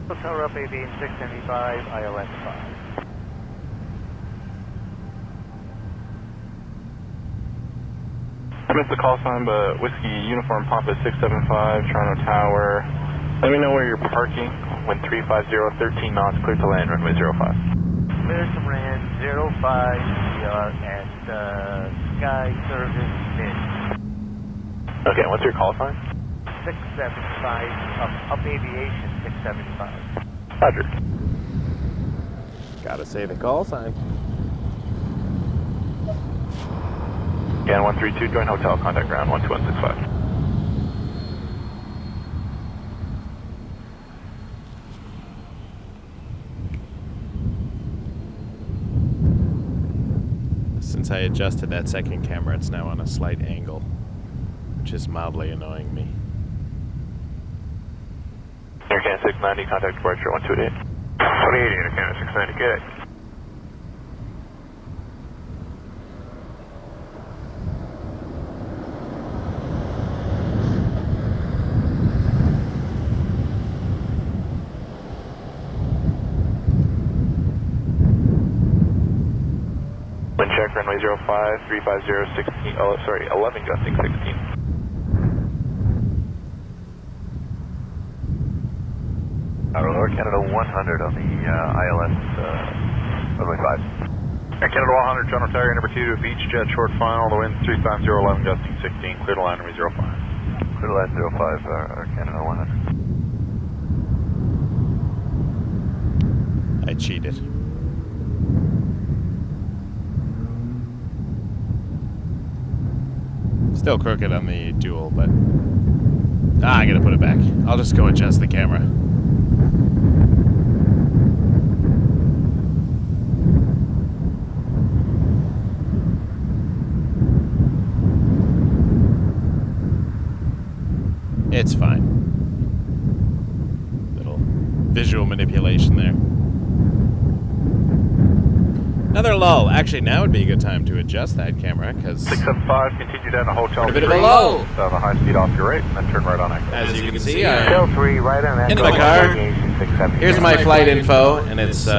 Hotel up Aviation 675, ILS 5. I missed the call sign, but Whiskey Uniform Papa 675, Toronto Tower. Let me know where you're parking. Wind 350, 13 knots, clear to land, runway 05. Clear to land 05, we are at Sky Service Mid. Okay, what's your call sign? 675, up Aviation 675. Roger. Gotta say the call sign. Again, 132, join hotel, contact ground 12165. Since I adjusted that second camera, it's now on a slight angle, which is mildly annoying me. Air Canada 690, contact departure 128. 28, Air Canada 690, good. Wind check, runway 05, 350, 16, oh sorry, 11 gusting 16. Lower Canada 100 on the ILS runway 5. Air Canada 100, John Ontario, number 2 to beach jet, short final, the wind 350, 11 gusting 16, clear to line runway 05. Clear to line 05, Air Canada 100. I cheated. Still crooked on the dual, but... I gotta put it back. I'll just go adjust the camera. It's fine. Little visual manipulation there. Another lull. Actually, now would be a good time to adjust that camera, because... 675, continue down to hotel a bit of a lull. Have a high speed off your right, and then turn right on exit. As you can see, I'm Hill 3, right on that. into my car. Here's my flight info, and it's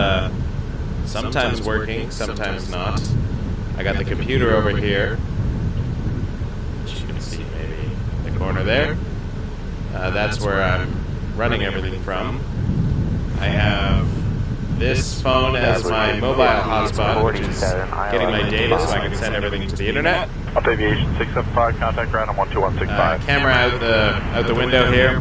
sometimes working, sometimes not. I got the computer over here, which you can see maybe in the corner there. That's where I'm running everything from. I have this phone as my mobile hotspot, which is getting my data so I can send everything to the internet. Up Aviation 675, contact ground on 12165. Camera out the window here,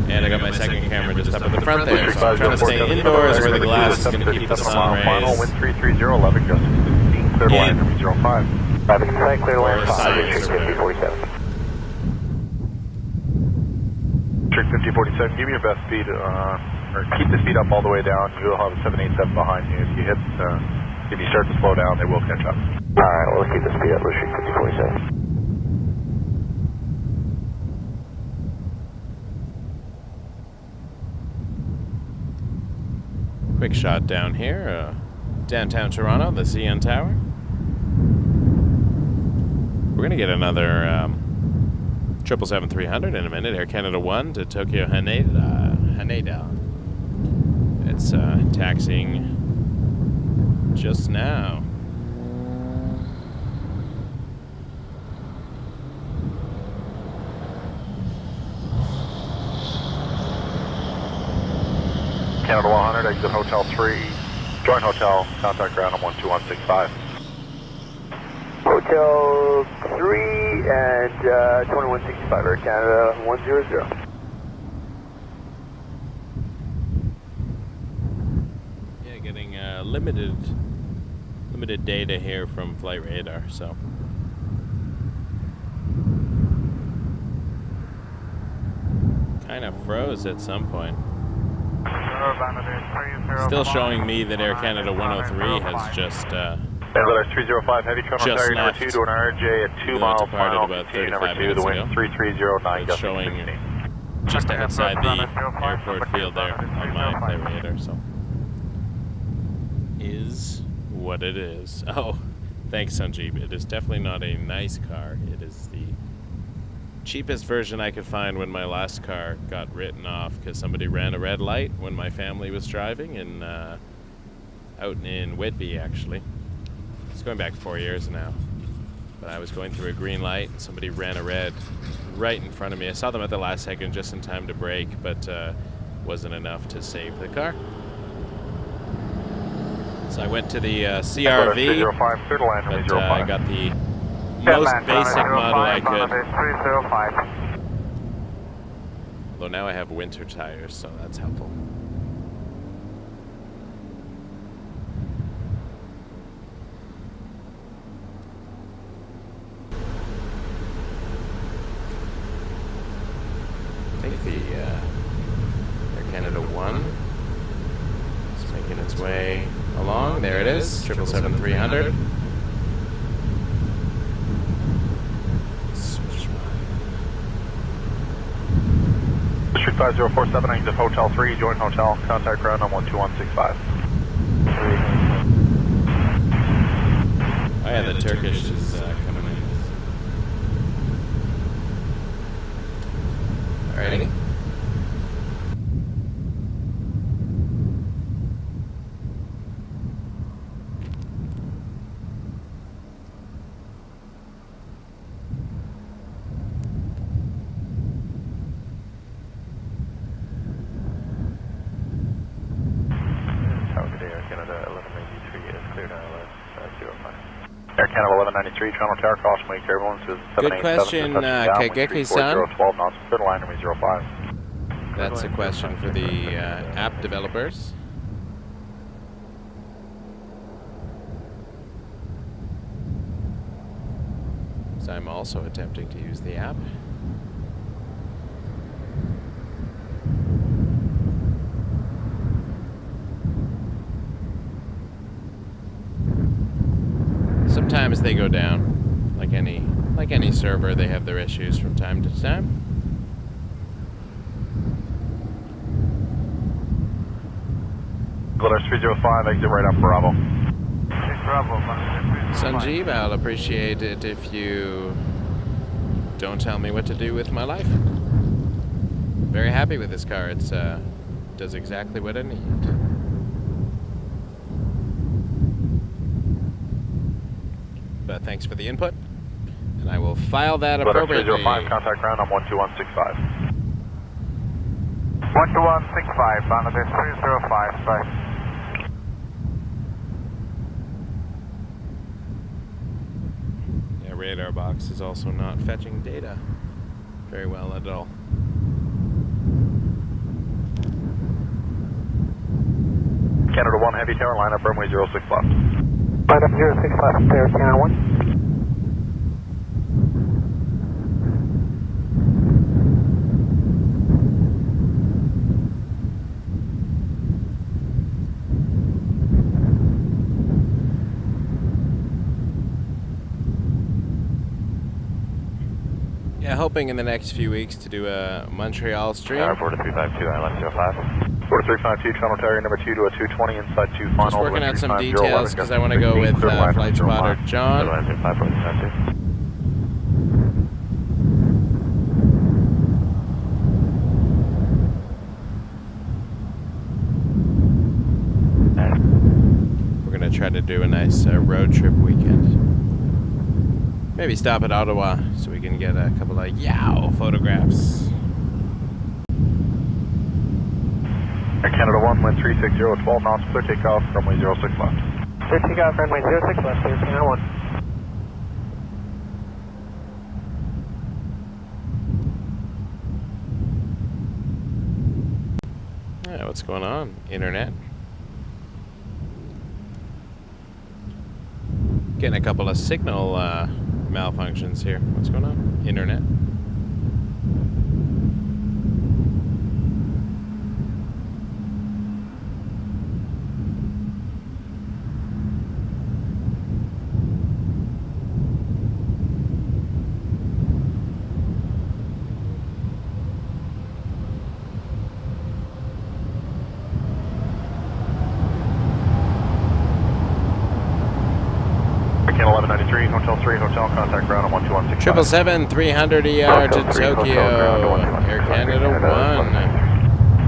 and I got my second camera just up at the front there. So I'm trying to stay indoors where the glass is going to keep the sun rays. Wind 330, 11 gusting 16, clear to line runway 05. Traffic inside, clear to line 5, Science, District 5047. District 5047, give me your best speed, or keep the speed up all the way down. You'll have a 787 behind you. If you hit, if you start to slow down, they will catch up. Alright, well, let's keep the speed up, District 5047. Quick shot down here, downtown Toronto, the CN Tower. We're going to get another 777-300 in a minute. Air Canada 1 to Tokyo Haneda. It's taxiing just now. Canada 100, exit Hotel 3, join hotel, contact ground on 12165. Hotel 3 and 2165, Air Canada 100. Yeah, getting limited data here from Flight Radar, so. Kind of froze at some point. Still showing me that Air Canada 103 has just Emirates 305, heavy Toronto Ontario number 2 to an RJ at 2 miles final, about continue 35 number 2, minutes the wind ago. 3309, It's gusting showing 16. just outside the airport field there on my Flight Radar, so. Is what it is. Oh, thanks, Sanjeev. It is definitely not a nice car. It is the cheapest version I could find when my last car got written off because somebody ran a red light when my family was driving in out in Whitby, actually. It's going back 4 years now. But I was going through a green light and somebody ran a red right in front of me. I saw them at the last second just in time to brake, but wasn't enough to save the car. So I went to the CRV, but I got the most basic model I could. Although now I have winter tires, so that's helpful. I think the Air Canada 1 is making its way along. There it is, 777-300. 5047, exit Hotel 3, join Hotel, contact ground on 12165. Oh yeah, the Turkish is coming in. Alrighty. Air Canada 1193, Toronto Tower, caution wake turbulence is 787. Good question, Kageki-san. 12 knots, clear to line number 05. That's a question for the app developers. So I'm also attempting to use the app. Sometimes they go down. Like any server, they have their issues from time to time. Glitter 305, exit right up Bravo. Sanjeev, I'll appreciate it if you don't tell me what to do with my life. Very happy with this car. It does exactly what I need. But thanks for the input, and I will file that appropriately. 305, contact ground on 12165. 12165, Bangladesh 305, bye. Yeah, radar box is also not fetching data very well at all. Canada 1, heavy tower, line up runway 06 left. Line up 06 left, there, Canada 1. Yeah, hoping in the next few weeks to do a Montreal stream. 4352, ILS 05. 4352, Toronto Tower, number 2 to a 220, inside 2 final. Just working out some details because I want to go with flight spotter John. We're going to try to do a nice road trip weekend. Maybe stop at Ottawa so we can get a couple of yow photographs. Air Canada 1, wind 360, 12 knots, clear takeoff, runway 06 left. Clear takeoff, runway 06 left, there, Canada 1. Yeah, what's going on? Internet. Getting a couple of signal malfunctions here. What's going on? Internet. Hotel 3, hotel, contact ground on 12165. 777-300ER to Tokyo. Air Canada 1.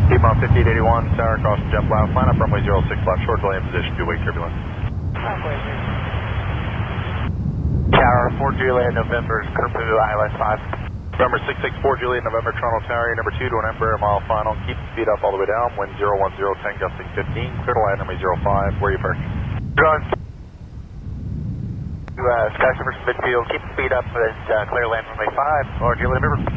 T-Bomb 5881, tower across jet blast, line up runway 06 left, short delay in position, 2-way turbulence. Tower 4 Juliet, November, Kerpu, ILS 5. November 664 Juliet, November, Toronto Tower, number 2 to an Embraer mile final, keep the speed up all the way down, wind 010, gusting 15, clear to line number 05, where are you parking? Drone. Skyscraper midfield, keep the speed up and clear land runway 5, or Juliet, November.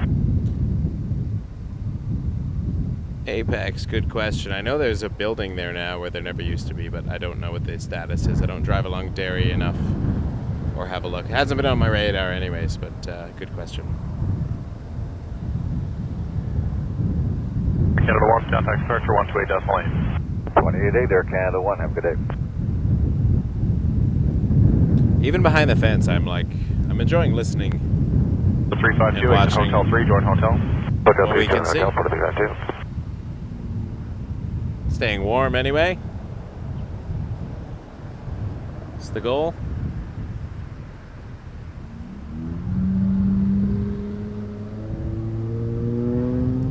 Apex, good question. I know there's a building there now where there never used to be, but I don't know what the status is. I don't drive along Derry enough or have a look. It hasn't been on my radar anyways, but good question. Canada 1, contact departure 128.8. 28.8 there, Canada 1. Have a good day. Even behind the fence, I'm enjoying listening. The 352 and exit Hotel 3, join hotel. Hotel What 3, we can join see. hotel, Puerto 392. Staying warm anyway. It's the goal.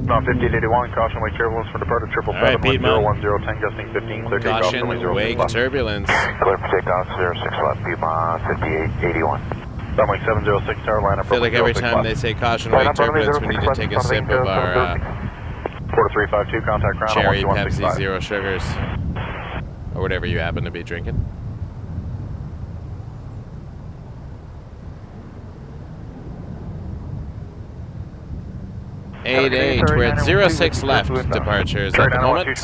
Not 5881, caution wake turbulence for departure 777 010 gusting 15, clear takeoff Caution, runway wake 06 left. turbulence. Clear for takeoff 06 left, Piedmont 5881. Runway 706 tower line up. I feel like every time they say caution, wake turbulence, we need to take a sip of our Porter 352, contact ground cherry on Pepsi 165. Zero Sugars. Or whatever you happen to be drinking. 88, we're at 06 left departures at the moment. And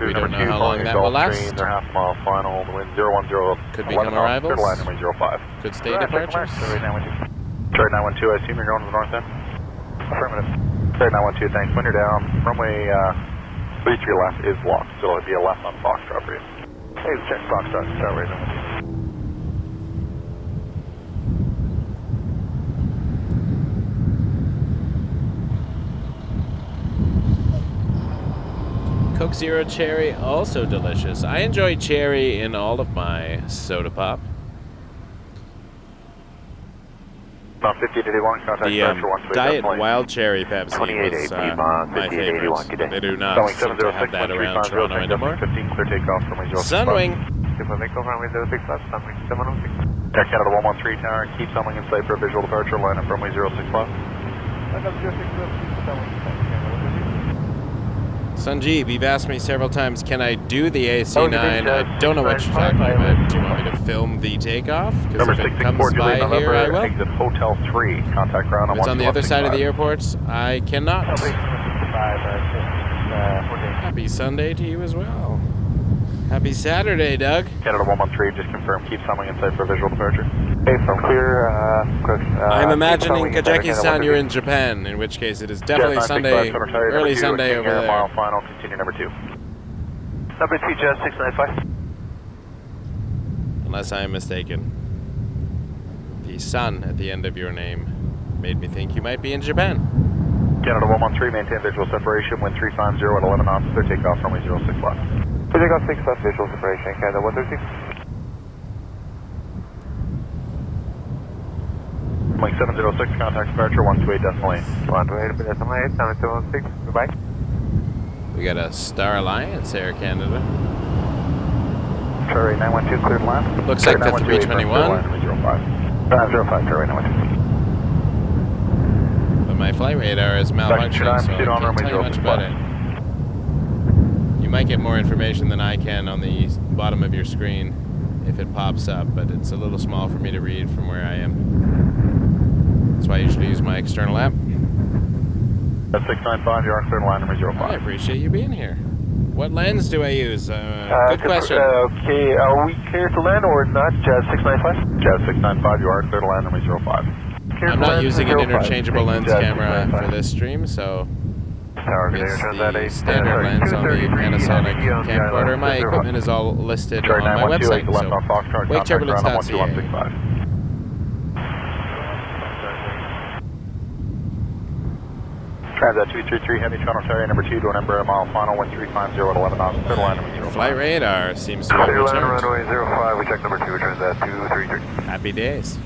we don't know how long that will last. They're half mile final, the wind 010. Could become arrivals. Could stay departures. Trade 912, I assume you're going to the north end? Affirmative. Trade 912, thanks. When you're down, runway 33 left is blocked, so it'll be a left on Foxtrot for you. Hey, check Foxtrot, start right now. Coke Zero Cherry, also delicious. I enjoy cherry in all of my soda pop. The Diet Wild Cherry Pepsi was my favorite. They do not seem to have that around Toronto anymore. Sunwing. Air Canada 113 tower, keep sunwing in sight for a visual departure, line up runway 06 left. Sanjeev, you've asked me several times, can I do the AC-9? I don't know what you're talking about. Do you want me to film the takeoff? Because if it comes by here, I will. Exit Hotel 3, contact ground on If it's on the other side of the airport, I cannot. Happy Sunday to you as well. Happy Saturday, Doug. Canada 113, just confirm, keep sunwing in sight for a visual departure. Hey, from clear, I'm imagining Kajaki-san, you're in Japan, in which case it is definitely Sunday, early Sunday over there. Mile final, continue number 2. Number 2, Jet 695. Unless I am mistaken. The sun at the end of your name made me think you might be in Japan. Canada 113, maintain visual separation, wind 350 at 11 knots, clear takeoff, runway 06 left. Clear takeoff 6 left, visual separation, Canada 113. Runway 706, contact departure 128.8. 128.8, 716, goodbye. We got a Star Alliance Air Canada. Charlie 912, cleared line. Looks like the 321. 505, Charlie 912. But my flight radar is malfunctioning, so I can't tell you much about it. You might get more information than I can on the bottom of your screen if it pops up, but it's a little small for me to read from where I am. That's why I usually use my external app. That's 695, your external line number 05. I appreciate you being here. What lens do I use? Good question. Okay, are we clear to land or not? Jazz 695? Jazz 695, you are clear to land number 05. I'm not using an interchangeable lens camera for this stream, so it's the standard lens on the Panasonic camcorder. My equipment is all listed on my website, so waketurbulence.ca. Transat 233, Heavy Toronto Ontario, number 2, door number, mile final, 1350 at 11 knots, clear line number 05. Flight radar seems to have returned. Runway 05, we check number 2, Transat 233. Happy days.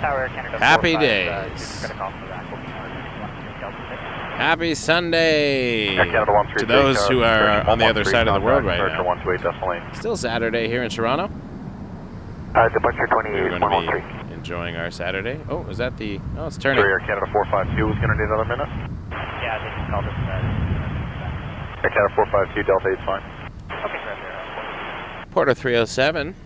Tower Canada Happy 45, days. Happy Sunday to those who are on the other side of the world right now. Still Saturday here in Toronto. Departure 28, We're going to be enjoying our Saturday. Oh, is that the... Oh, it's turning. Air Canada 452 is going to need another minute. Yeah, they just called us. Air Canada 452, Delta 8's fine. Okay, sir. Porter 307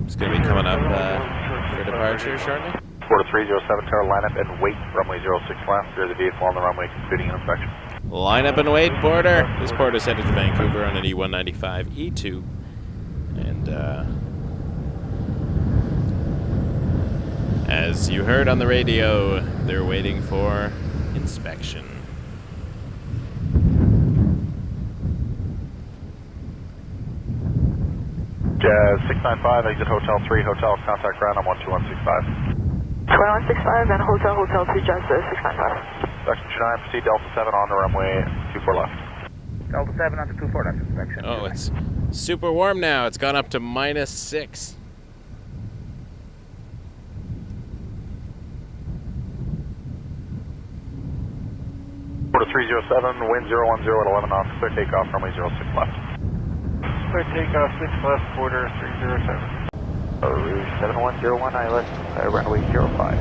is going to be coming up for departure shortly. Porter 307, tower line up and wait, runway 06 left. Clear the vehicle on the runway, completing inspection. Line up and wait, Porter. This Porter's headed to Vancouver on an E195 E2. And, as you heard on the radio, they're waiting for inspection. Jazz 695, exit Hotel 3, Hotel, contact ground on 12165. 2165 and Hotel 2, Jazz 695. Section 29, proceed Delta 7 on the runway 24 left. Delta 7 on to 24 left inspection. Oh, it's super warm now. It's gone up to -6. Porter 307, wind 010 at 11 knots, clear takeoff, runway 06 left. Clear takeoff 6 left, Porter 307. Rouge 7101, ILS, runway 05.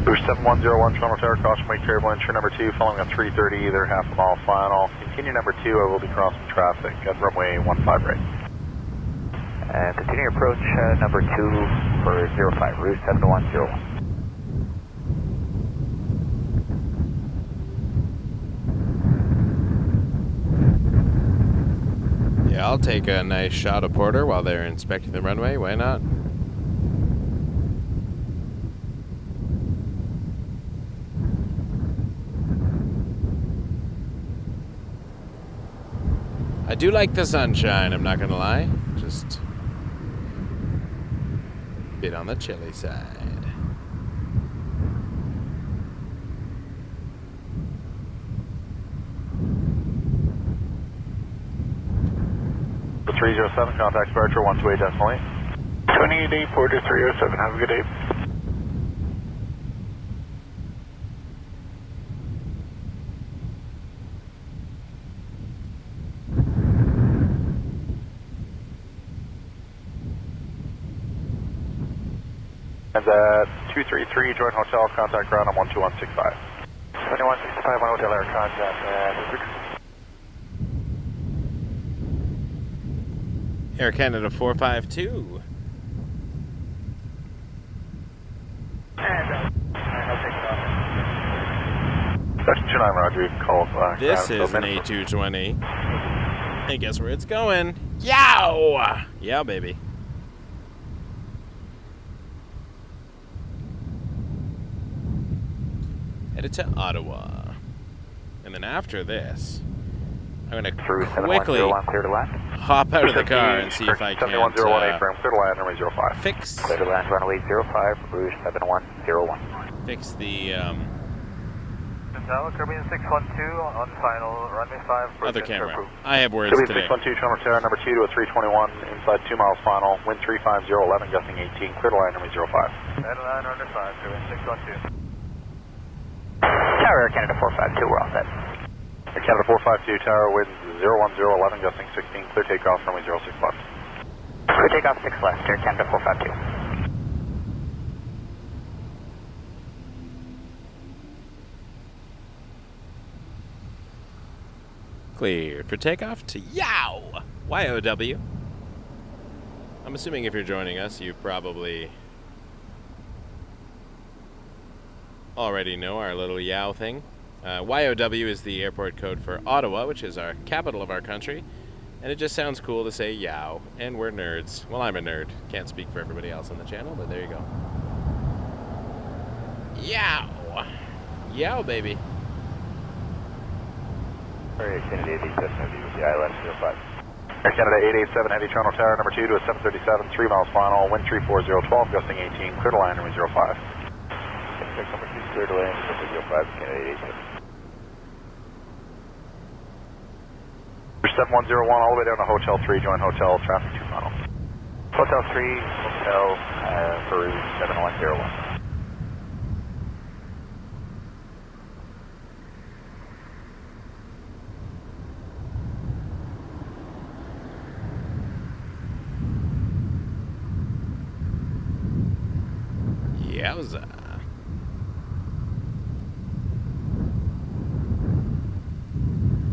Rouge 7101, Toronto Tower, caution wake variable entry number 2, following a 330, either half a mile final. Continue number 2, I will be crossing traffic at runway 15 right. And continue approach number 2 for 05, Rouge 7101. Yeah, I'll take a nice shot of Porter while they're inspecting the runway. Why not? I do like the sunshine, I'm not gonna lie. Just a bit on the chilly side. The 307, contact departure 128.8. 28 Porter 307, have a good day. And at 233, join hotel, contact ground on 12165. 2165 on Hotel Air, contact Air Canada 452. Section 29, Roger, you can call This is an A220. Hey, guess where it's going? Yow! Yeah, baby. Headed to Ottawa. And then after this, I'm going to quickly hop out of the car and see if I can clear to land, runway 05. fix Clear to land, runway 05, Rouge 7101. fix the Caribbean 612 on final, runway 5. other camera. I have words Caribbean today. 612, Toronto Tower, number 2 to a 321, inside 2 miles final, wind 35011, gusting 18, clear to land, runway 05. Clear to land, runway 5, Caribbean 612. Tower Air Canada 452, we're all set. Air Canada 452, tower, wind 01011, gusting 16, clear takeoff, runway 06 left. Clear takeoff 6 left, Air Canada 452. Cleared for takeoff to Yow! YOW. I'm assuming if you're joining us, you probably already know our little Yow thing. YOW is the airport code for Ottawa, which is our capital of our country. And it just sounds cool to say Yow. And we're nerds. Well, I'm a nerd. Can't speak for everybody else on the channel, but there you go. Yow! Yow, baby. Air Canada A330 with the ILS 05. Air Canada 887, heavy Toronto Tower, number 2 to a 737, 3 miles final, wind 34012, gusting 18, clear to land, runway 05. Number 2, clear to land, runway 05, Canada 887. 7101, all the way down to Hotel 3, join Hotel, traffic 2 final. Hotel 3, Hotel, for 7101. Yowza.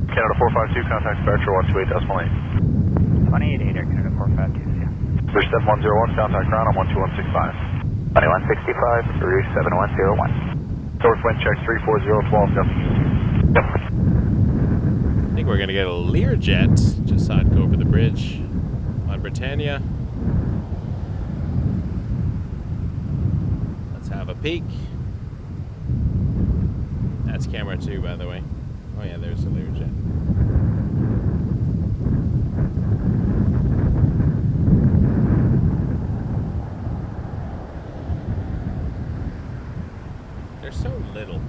Canada 452, contact departure 128.8. 28 Air Canada 452, yeah. Rouge 7101, contact ground on 12165. 2165, Rouge 7101. North wind check 34012, gusting 18. think we're going to get a Learjet. Just saw it go over the bridge on Britannia. Let's have a peek. That's camera 2, by the way. Oh yeah, there's a Learjet. They're so little.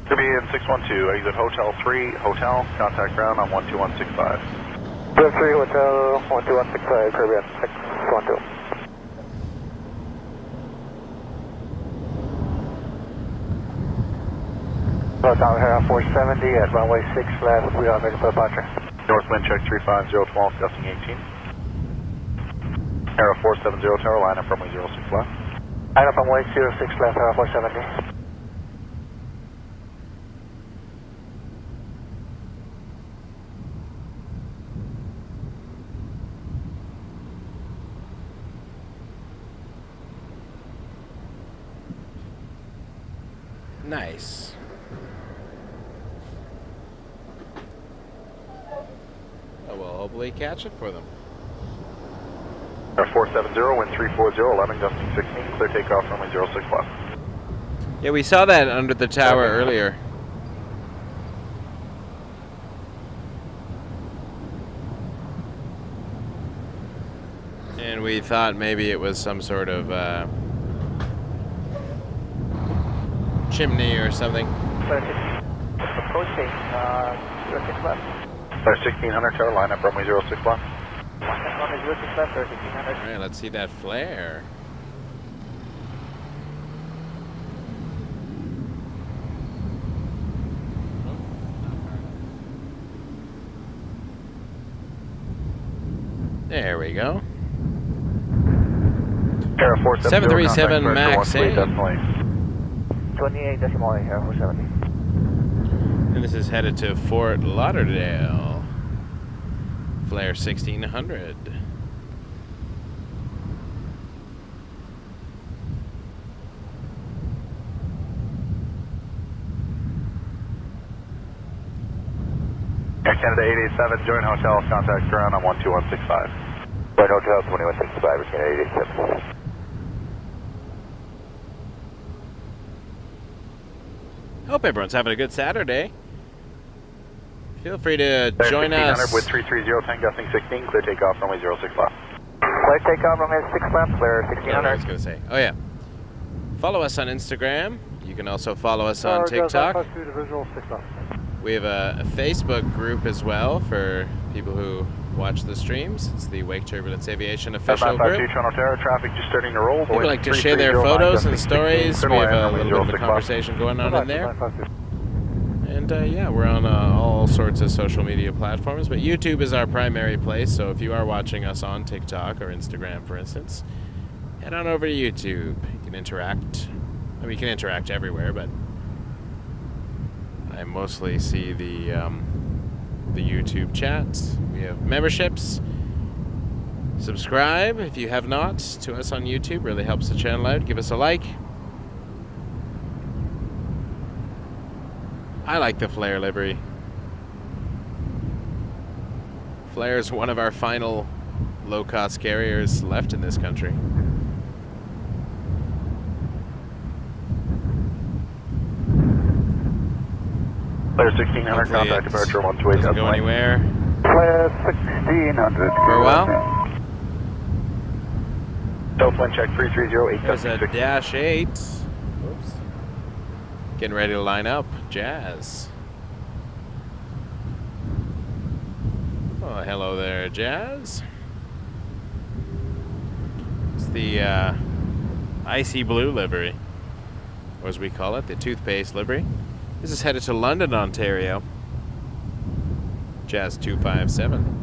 Caribbean 612, exit Hotel 3, Hotel, contact ground on 12165. 3 Hotel, 12165, Caribbean 612. Tower here 470 at runway 6 left, we are ready for departure. North wind check 35012, gusting 18. Arrow 470 tower, line up runway 06 left. Line up runway 06 left, Arrow 470. Nice. Oh, we'll hopefully catch it for them. Arrow 470, wind 340, 11, gusting 16, clear takeoff runway 06 left. Yeah, we saw that under the tower earlier. And we thought maybe it was some sort of chimney or something. Approaching 06 left. 1600 tower, line up runway 06 left. Runway 06 left, 1600. Alright, let's see that flare. There we go. Arrow 470, 737 Max 8. 28 decimal 8, Arrow 470. And this is headed to Fort Lauderdale. Flare 1600. Canada 887, join hotel, contact ground on 12165. Join hotel 2165, Canada 887. Hope everyone's having a good Saturday. Feel free to join us. With 330, 10 gusting 16, clear takeoff runway 06 left. Clear takeoff runway 6 left, clear 1600. I was going to say. Oh, yeah. Follow us on Instagram. You can also follow us on TikTok. We have a Facebook group as well for people who watch the streams. It's the Wake Turbulence Aviation official group. Toronto Terra, traffic just starting to roll. People like to share their photos and stories. We have a little bit of a conversation going on in there. And yeah, we're on all sorts of social media platforms, but YouTube is our primary place. So if you are watching us on TikTok or Instagram, for instance, head on over to YouTube. You can interact. I mean, you can interact everywhere, but I mostly see the YouTube chats. We have memberships. Subscribe if you have not to us on YouTube. Really helps the channel out. Give us a like. I like the Flare livery. Flare is one of our final low-cost carriers left in this country. Flare 1600, contact departure 128. Doesn't go anywhere. Flare 1600. For a while. Southwind check 330, 8 There's a Dash 8. Oops. Getting ready to line up. Jazz. Oh, hello there, Jazz. It's the icy blue livery, or as we call it, the toothpaste livery. This is headed to London, Ontario. Jazz 257.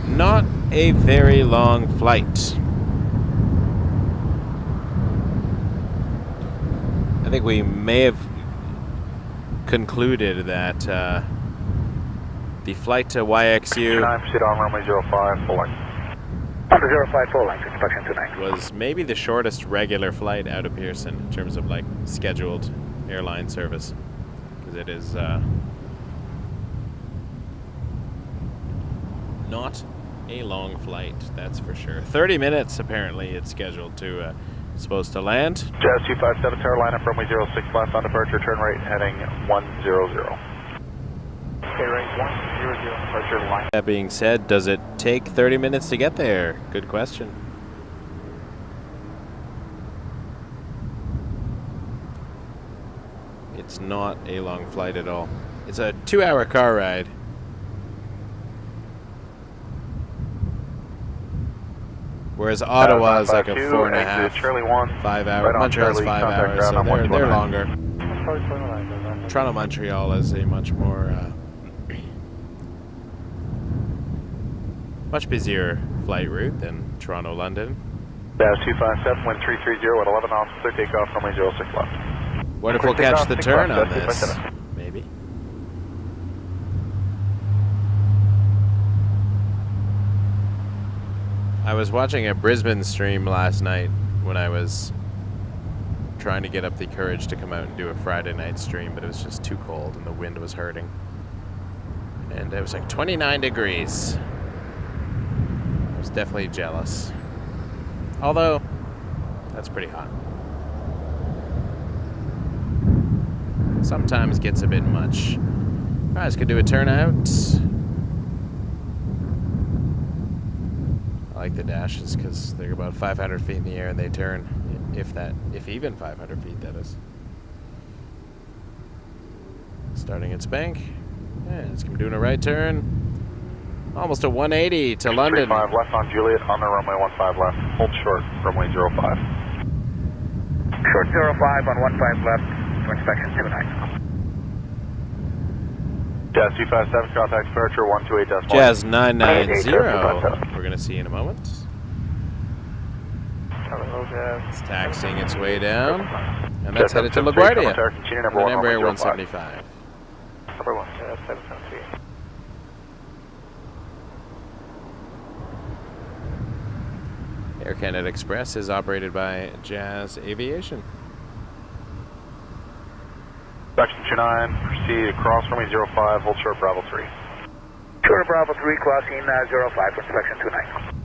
not a very long flight. I think we may have concluded that the flight to YXU 9, proceed on runway 05, full length. 05, full length, inspection 29. was maybe the shortest regular flight out of Pearson in terms of like scheduled airline service, because it is not a long flight, that's for sure. 30 minutes apparently it's scheduled to supposed to land. Jazz 257 Tower, line up runway 06 left on departure, turn right heading 100. Okay, right 100 departure line. That being said, does it take 30 minutes to get there? Good question. It's not a long flight at all. It's a 2-hour car ride. Whereas Ottawa is like a 4.5, 5 hour. Montreal's 5 hours, so they're longer. Toronto Montreal is a much more, much busier flight route than Toronto London. Jazz 257, wind 330 at 11 knots, clear takeoff, runway 06 left. What if we'll catch the turn on this? Maybe. I was watching a Brisbane stream last night when I was trying to get up the courage to come out and do a Friday night stream, but it was just too cold and the wind was hurting. And it was like 29 degrees. I was definitely jealous. Although, that's pretty hot. Sometimes gets a bit much. Alright, let's go do a turnout. I like the dashes because they're about 500 feet in the air and they turn, if even 500 feet, that is. Starting at Spank. Yeah, it's doing a right turn. Almost a 180 to London. 35 left on Juliet, on the runway 15 left. Hold short, runway 05. Short 05 on 15 left, for inspection 29. Jazz 257, contact departure 128.1. Jazz 990, we're going to see in a moment. It's taxiing its way down, and that's headed to LaGuardia on an Embraer 175. Number 1, Jazz 773. Air Canada Express is operated by Jazz Aviation. Section 29, proceed across runway 05, hold short Bravo 3. Short Bravo 3, crossing 05 for inspection 29.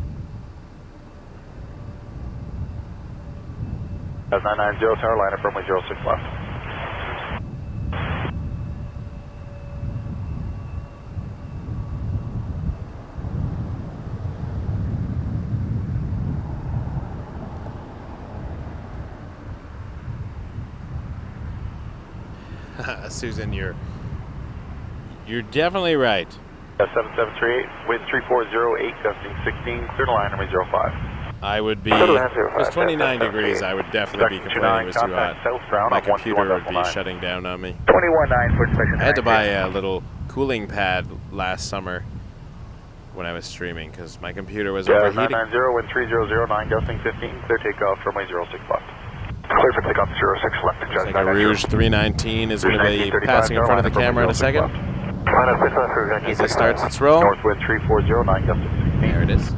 That's 990, tower line up runway 06 left. Susan, you're definitely right. 7738, wind 3408, gusting 16, clear to line runway 05. I would be, it's 29 degrees, I would definitely be complaining it was too hot. My computer would be shutting down on me. 21.9 for inspection. I had to buy a little cooling pad last summer when I was streaming because my computer was overheating. 990, wind 3009, gusting 15, clear takeoff, runway 06 left. Clear for takeoff 06 left. Looks like a Rouge 319 is going to be passing in front of the camera in a second. As it starts its roll. North wind 3409, gusting 16. There it is.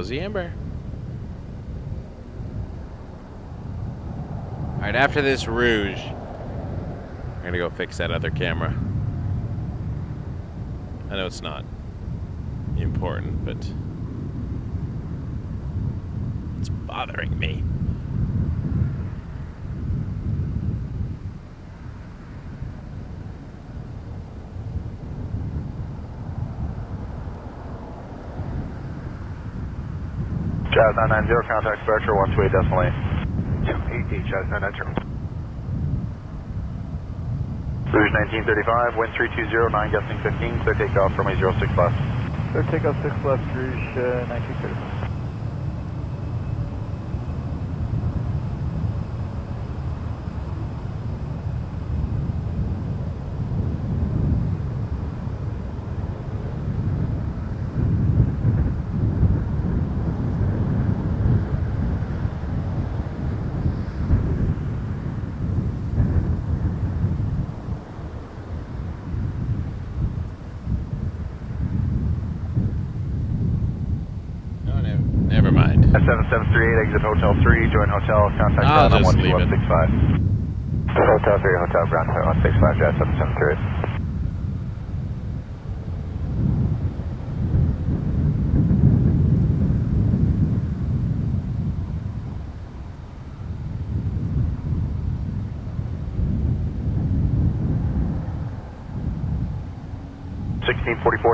The Ember. Alright, after this Rouge, I'm gonna go fix that other camera. I know it's not important, but it's bothering me. Jazz 990, contact departure 128.8. 288, Jazz 990. Rouge 1935, wind 3209, gusting 15, clear takeoff from a 06 left. Clear takeoff 6 left, Rouge 1935. Never mind. 7738, exit Hotel 3, join Hotel, contact I'll ground just leave it. 12165. Hotel 3, Hotel ground 165, Jazz 7738.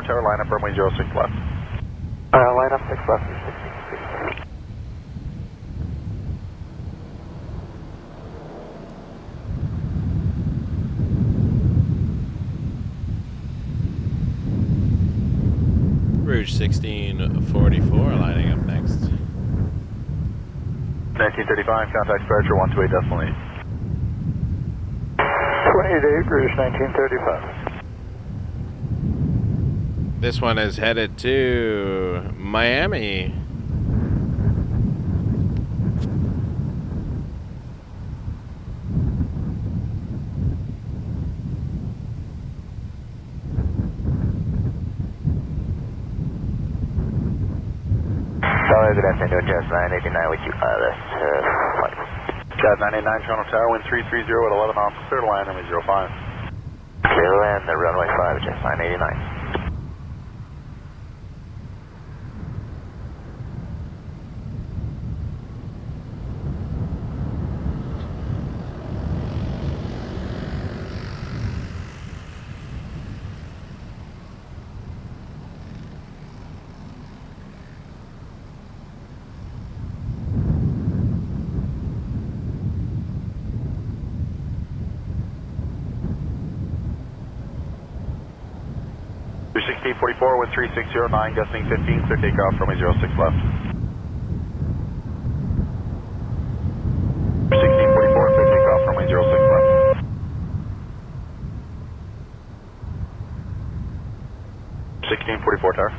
Tower, line up runway 06 left. Line up 6 left. Rouge 1644 lining up next. 1935, contact departure 128.8. 28, Rouge 1935. This one is headed to Miami. Good afternoon, Jazz 989 with you. That's flight. Jazz 989, Toronto Tower, wind 330 at 11 knots, clear to land, runway 05. Clear to land, the runway 5, Jazz 989. Rouge 1644, wind 3609, gusting 15, clear takeoff from a 06 left. Rouge 1644, clear takeoff from a 06 left. 1644 tower.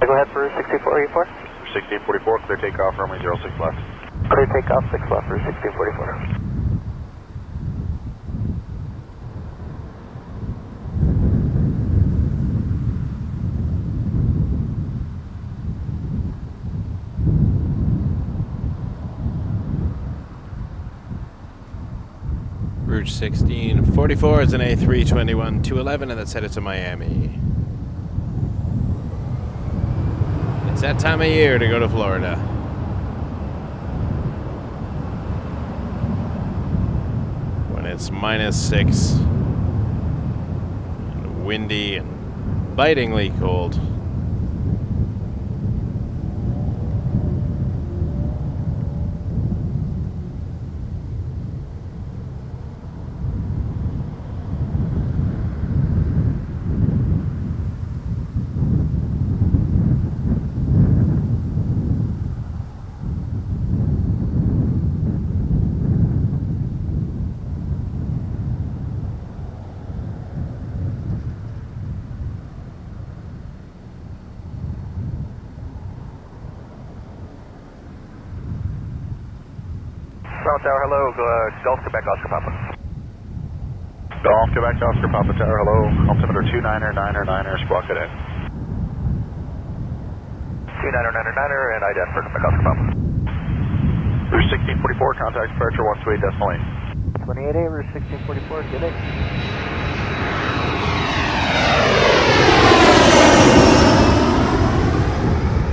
Go ahead for 6484. 1644, clear takeoff from a 06 left. Clear takeoff 6 left for 1644. Rouge 1644 is an A321-211, and that's headed to Miami. It's that time of year to go to Florida. When it's -6 and windy and bitingly cold. Tower, hello, Gulf Quebec Oscar Papa. Golf, Quebec, Oscar Papa Tower, hello. Altimeter 29er, squawk it in. 29er, and IDF for Quebec Oscar Papa. Rouge 1644, contact departure 128.8. 28A, Rouge 1644, good day.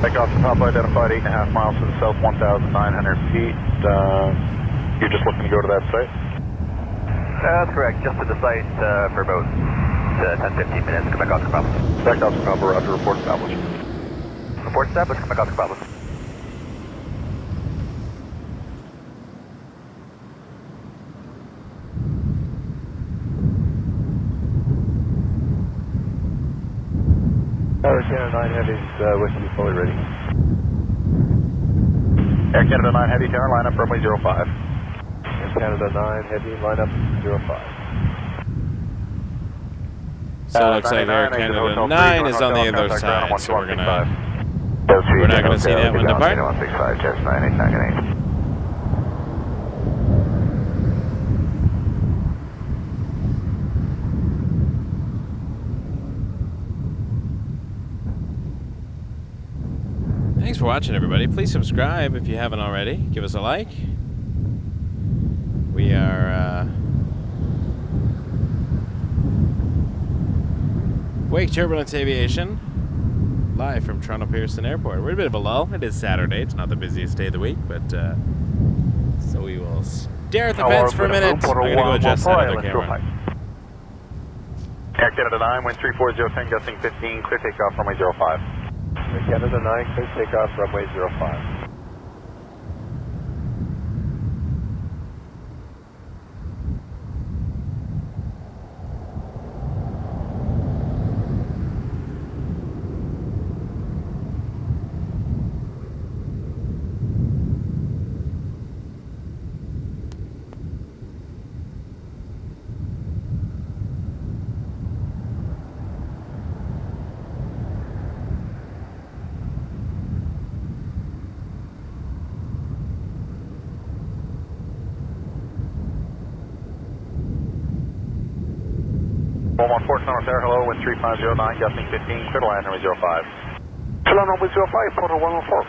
Quebec Oscar Papa identified 8.5 miles to the south, 1,900 feet. You're just looking to go to that site? That's correct, just to the site for about 10-15 minutes. Quebec Oscar Papa. Quebec Oscar Papa, roger, report established. Report established, Quebec Oscar Papa. Tower Canada 9 Heavy's Whiskey fully ready. Air Canada 9 Heavy Tower, line up runway 05. Air Canada 9 Heavy, line up 05. So it looks like Air Canada 9 is on the other side, so we're not going to see that one depart. 165, Jets 9898. Thanks for watching, everybody. Please subscribe if you haven't already. Give us a like. We are Wake Turbulence Aviation, live from Toronto Pearson Airport. We're in a bit of a lull. It is Saturday. It's not the busiest day of the week, but so we will stare at the fence for a minute. I'm going to go adjust that other camera. Air Canada 9, wind 34010, gusting 15, clear takeoff, runway 05. Air Canada 9, clear takeoff, runway 05. There, hello, wind 3509, gusting 15, clear to land, runway 05. Clear land, runway 05, Porter 114.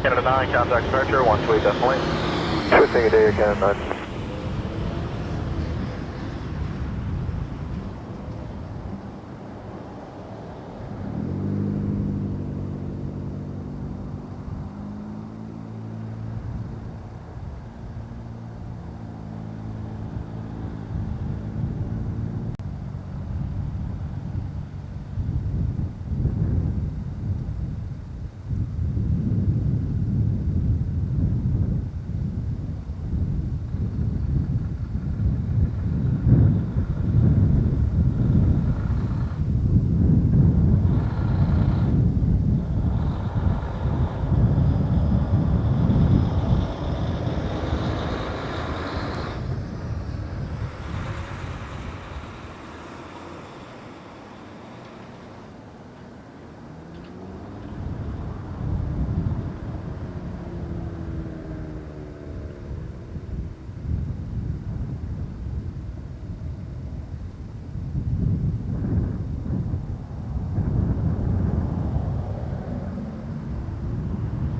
Canada 9, contact departure, 128 decimal 8. Sure thing, Air Canada 9.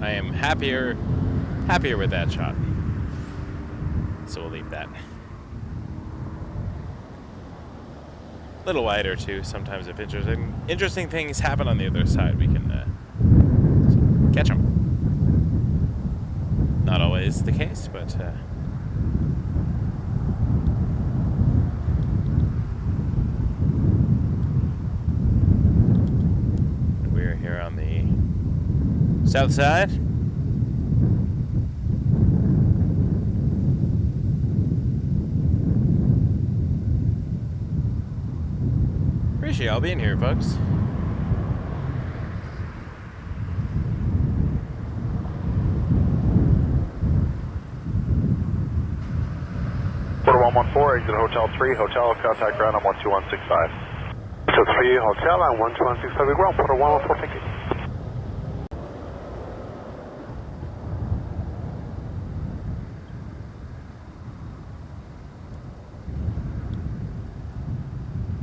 I am happier with that shot. So we'll leave that. A little wider too. Sometimes if interesting things happen on the other side, we can catch them. Not always the case, but we're here on the south side. Appreciate y'all being here, folks. Porter 114, exit Hotel 3, Hotel, contact ground on 12165. Hotel 3, Hotel, and 12165 ground, Porter 114, thank you.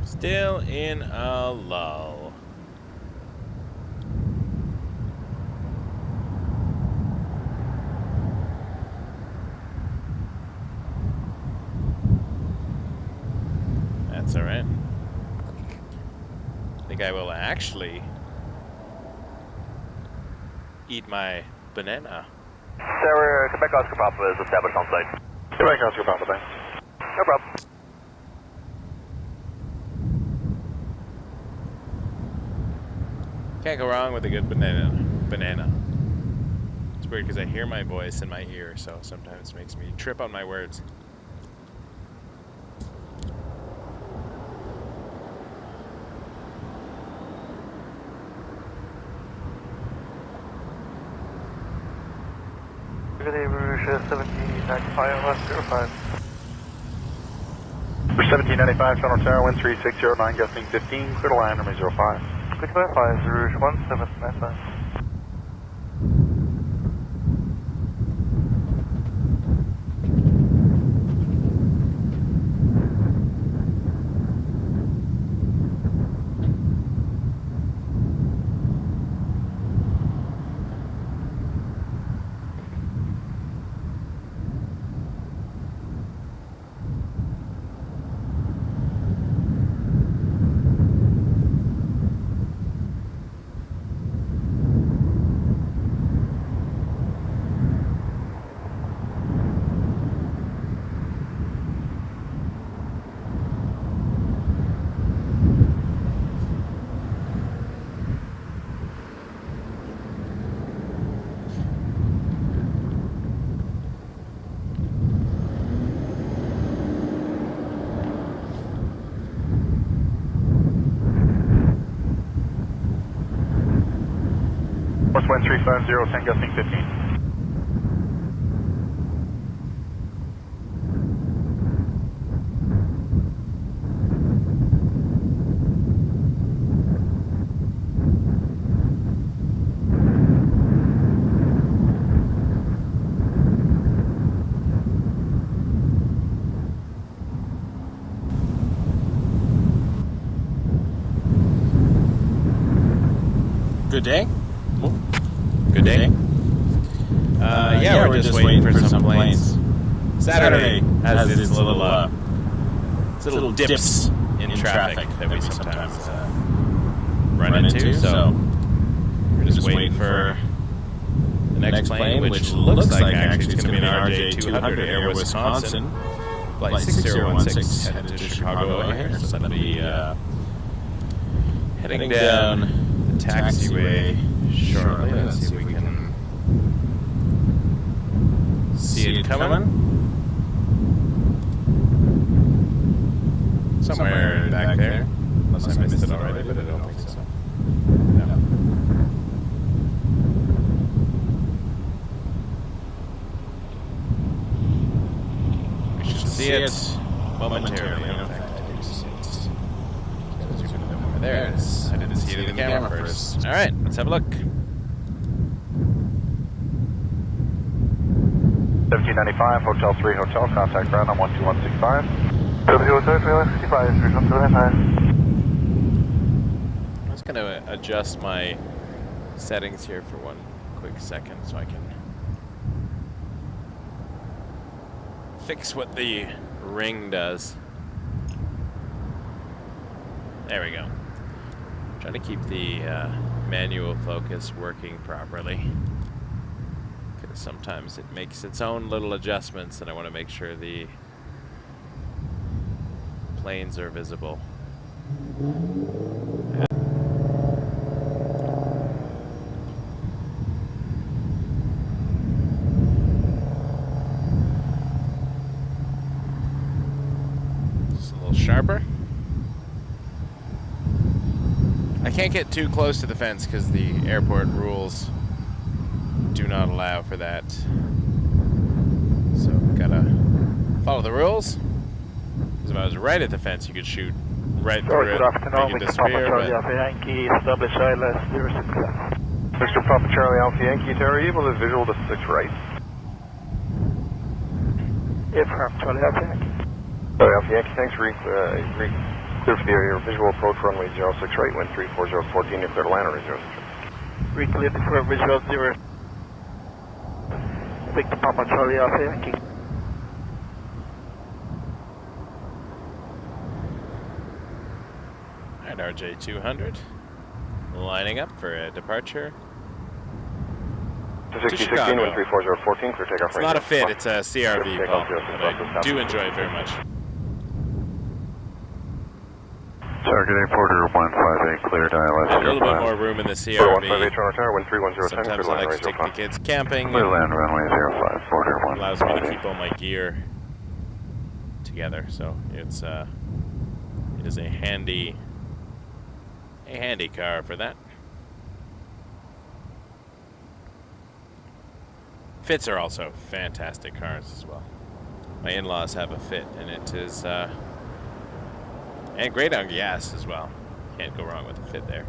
Still in a lull. That's all right. I think I will actually eat my banana. Sarah, Quebec Oscar Papa is established on site. Quebec Oscar Papa, thanks. No problem. Can't go wrong with a good banana. It's weird because I hear my voice in my ear, so sometimes it makes me trip on my words. Good day, Rouge 1795 left 05. For 1795, Toronto Tower, wind 3609, gusting 15, clear to land, runway 05. Clear to land 5, Rouge 1795. Wind 350, 10 gusting 15. Good day. Good day. Yeah, we're just waiting for some planes. Saturday has its little dips in traffic that we sometimes run into. So we're just waiting for the next plane, which looks like actually it's going to be an RJ200 Air Wisconsin, flight 6016 headed to Chicago O'Hare. So that'll be heading down the taxiway shortly. Let's see if we can see it coming. Somewhere back there. Unless I missed it already, but I don't think so. No. We should see it momentarily. In fact, I do see it. There it is. I didn't see it in the camera first. Alright, let's have a look. 1795, Hotel 3 Hotel, contact ground on 12165. Hotel 355, Rouge 1795. I'm just going to adjust my settings here for one quick second so I can fix what the ring does. There we go. Trying to keep the manual focus working properly. Because sometimes it makes its own little adjustments, and I want to make sure the planes are visible. Just a little sharper. I can't get too close to the fence because the airport rules do not allow for that. So gotta follow the rules. Because if I was right at the fence, you could shoot right through it, make it disappear. Yankee, establish ILS 06. Mr. Papa Charlie Alpha Yankee, are you able to visual to 6 right? Affirm, Charlie Alpha Yankee. Charlie Alpha Yankee, thanks. Clear for the area. Visual approach runway 06 right, wind 34014, you're clear to land runway 06. Reclear for visual 0. Victor Papa Charlie Alpha Yankee. Alright, RJ200 lining up for a departure. 6016, wind 34014, clear takeoff. It's not a fit, it's a CRV, Paul, but I do enjoy it very much. Target A Porter 158 cleared ILS A little bit more room in the CRV. 158 Toronto Tower, wind 31010, Sometimes I like to take the kids camping. Clear land runway 05, Porter 158. Allows me to keep all my gear together, so it is a handy car for that. Fits are also fantastic cars as well. My in-laws have a Fit, and it is and great on gas as well. Can't go wrong with a Fit there.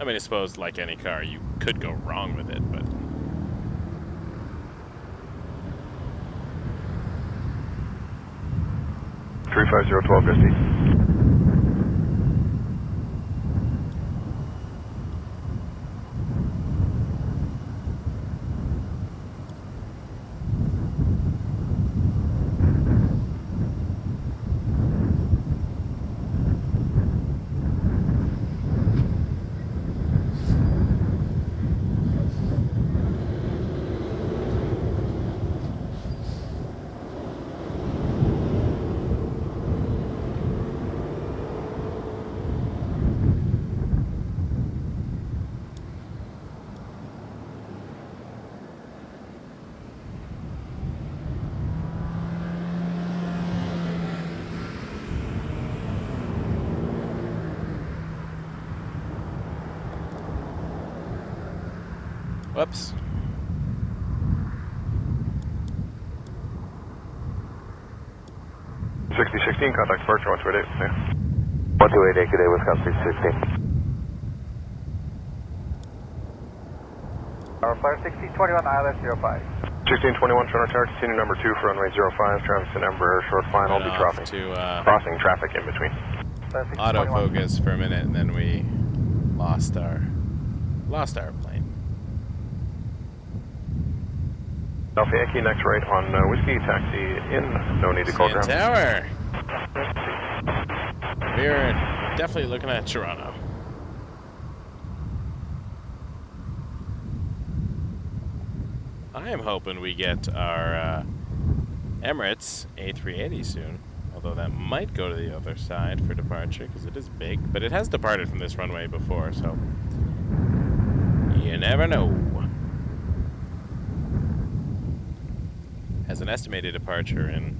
I mean, I suppose like any car, you could go wrong with it, but 35012 Misty. whoops. Contact departure 128. Yeah. 128, good day, Wisconsin 316. Our flyer 1621, ILS 05. 1621, Toronto Tower, continue number 2 for runway 05, Transat Embraer, short flying, I'll be crossing. Crossing traffic in between. Autofocus for a minute, and then we lost our plane. Alpha Yankee, next right on Whiskey, taxi in, no need to call ground. Tower! We're definitely looking at Toronto. I am hoping we get our Emirates A380 soon, although that might go to the other side for departure because it is big, but it has departed from this runway before, so you never know. Has an estimated departure in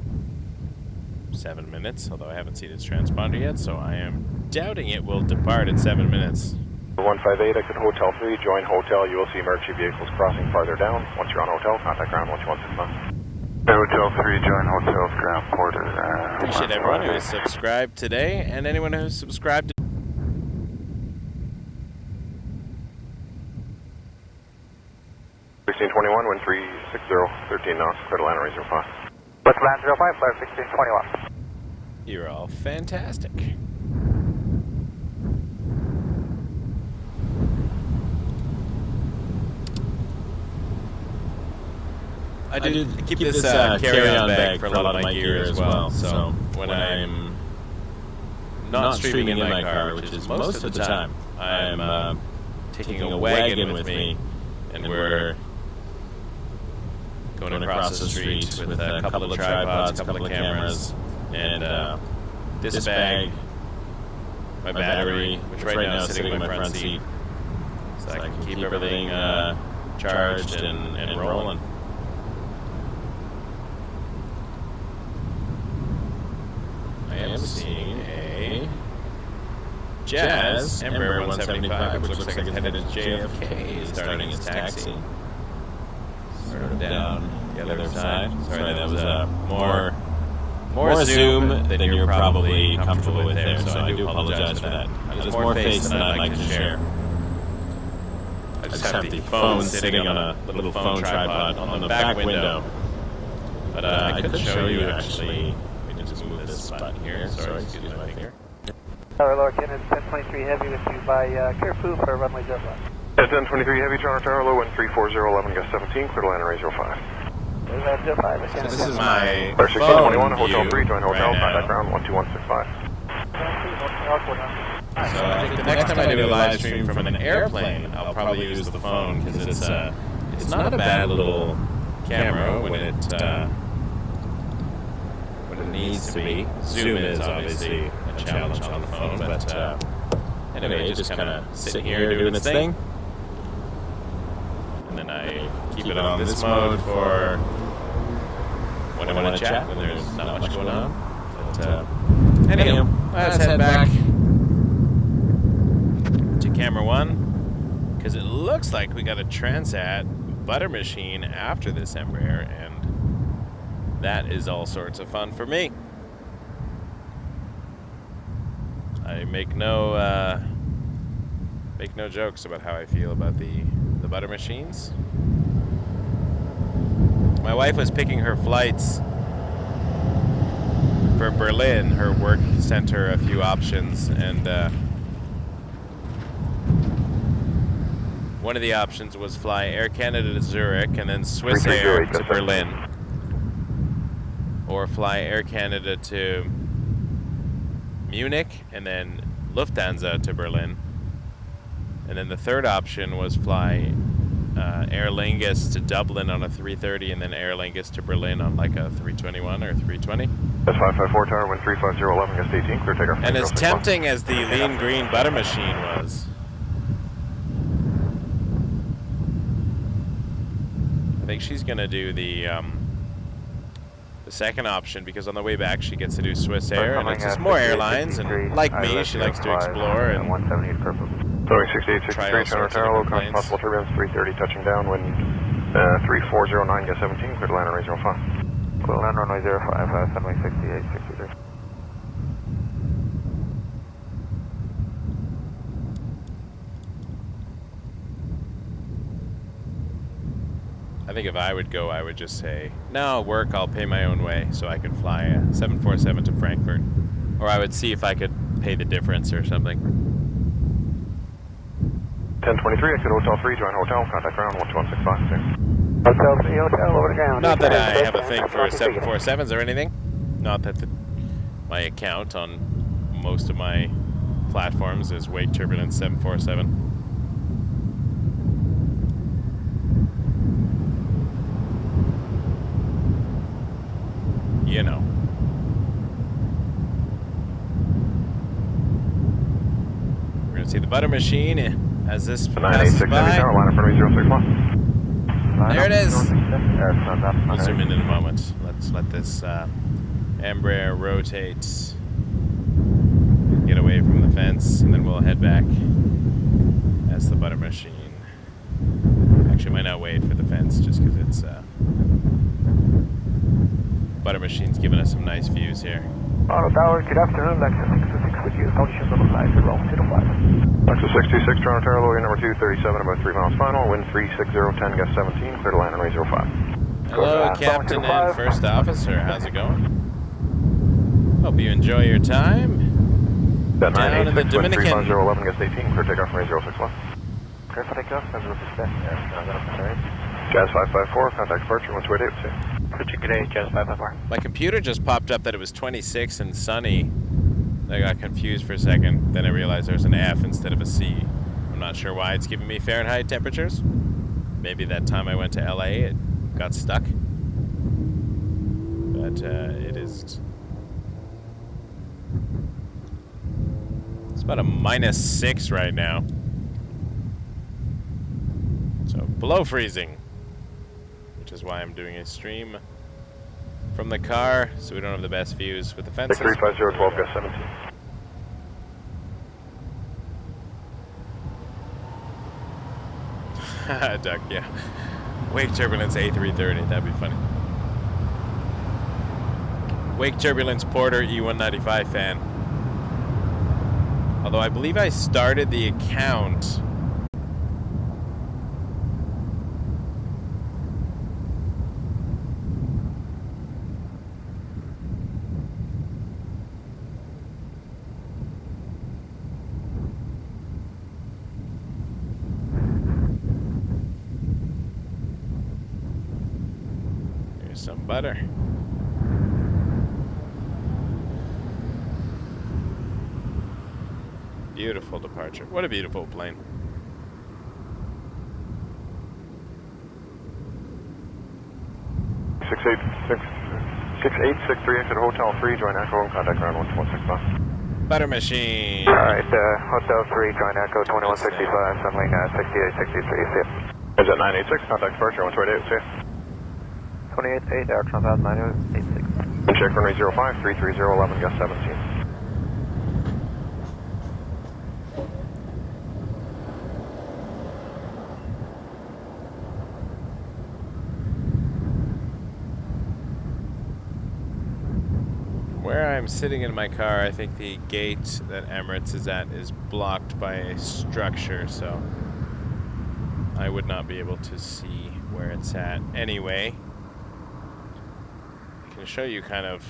7 minutes, although I haven't seen its transponder yet, so I am doubting it will depart in 7 minutes. 158, exit Hotel 3, join Hotel. You will see emergency vehicles crossing farther down. Once you're on Hotel, contact ground 12169. Hotel 3, join Hotel's ground porter. Appreciate everyone who has subscribed today, and anyone who has subscribed. 1621, wind 360, 13 knots, clear to land, range 05. West land 05, flyer 1621. You're all fantastic. I do keep this carry-on bag for a lot of my gear as well, so when I'm not streaming in my car, which is most of the time, I'm taking a wagon with me, and we're going across the street with a couple of tripods, a couple of cameras, and this bag, my battery, which right now is sitting in my front seat, so I can keep everything charged and rolling. I am seeing a Jazz Embraer 175, which looks like it's headed to JFK, starting its taxi. Sort of down the other side. Sorry, that was more zoom than you're probably comfortable with there, so I do apologize for that. There's more face than I'd like to share. I just have the phone sitting on a little phone tripod on the back window. But I could show you actually. Just move this button here. Sorry, excuse my finger. Tower lower Canada 1023 heavy with you by Carrefour for runway 05. 1023 heavy, Toronto Tower, low wind 34011, gust 17, clear to land, range 05. This is my Flare 1621, phone Hotel view 3, join Hotel, right contact now. ground 12165. So I think the next time I do a live stream from an airplane, I'll probably use the phone because it's not a bad little camera when it needs to be. Zoom is obviously a challenge on the phone, but anyway, just kind of sitting here doing its thing. And then I keep it on this mode for when I want to chat, when there's not much going on. But anyhow, let's head back to camera 1, because it looks like we got a Transat butter machine after this Embraer, and that is all sorts of fun for me. I make no jokes about how I feel about the butter machines. My wife was picking her flights for Berlin. Her work sent her a few options, and one of the options was fly Air Canada to Zurich and then Swiss Air to Berlin, or fly Air Canada to Munich and then Lufthansa to Berlin. And then the third option was fly Air Lingus to Dublin on a 330 and then Air Lingus to Berlin on like a 321 or 320. That's 554 tower, wind 350, 11 gust 18, clear takeoff. And as tempting as the lean green butter machine was, I think she's gonna do the second option, because on the way back she gets to do Swiss Air, and it's just more airlines, and like me, she likes to explore and 178 purple. Boeing 6863, Toronto Tower, low cost possible turbulence, 330 touching down, wind 3409, gust 17, clear to land runway 05. Clear to land runway 05, runway 6863. I think if I would go, I would just say, no, work, I'll pay my own way so I can fly a 747 to Frankfurt. Or I would see if I could pay the difference or something. 1023, exit Hotel 3, join Hotel, contact ground 12165. Hotel 3, Hotel, over the ground. Not that I have a thing for 747s or anything. Not that my account on most of my platforms is Wake Turbulence 747. You know. We're going to see the butter machine as this passes by. There it is. We'll zoom in a moment. Let's let this Embraer rotate, get away from the fence, and then we'll head back as the butter machine. Actually, might not wait for the fence just because it's butter machine's giving us some nice views here. Toronto Tower, good afternoon, Lexus 626 with you. Conditions on the flight, Rome 205. Lexus 626, Toronto Tower, low number 237, about 3 miles final, wind 36010, gust 17, clear to land runway 05. Hello, Captain and First Officer, how's it going? Hope you enjoy your time down in the Dominican. 350, 11, gust 18, clear takeoff runway 061. Clear for takeoff, as well as Jazz 554, contact departure 1288. Good day, Jazz 554. My computer just popped up that it was 26 and sunny. I got confused for a second. Then I realized there's an F instead of a C. I'm not sure why it's giving me Fahrenheit temperatures. Maybe that time I went to LA, it got stuck. But it is... It's about a -6 right now. So below freezing. Which is why I'm doing a stream from the car, so we don't have the best views with the fences. 350, 12, gust 17. Duck, yeah. Wake Turbulence A330, that'd be funny. Wake Turbulence Porter E195 fan. Although I believe I started the account... Some butter. Beautiful departure. What a beautiful plane. I 6863, exit Hotel 3, join Echo, contact ground 12165. Butter machine. Alright, Hotel 3, join Echo 2165, sunling 6863, see ya. Is that 986, contact departure 128, see ya. 28-8, Air Transat 986. Check runway 05, 330, 11, gust 17. Where I'm sitting in my car, I think the gate that Emirates is at is blocked by a structure, so I would not be able to see where it's at. Anyway, I can show you kind of,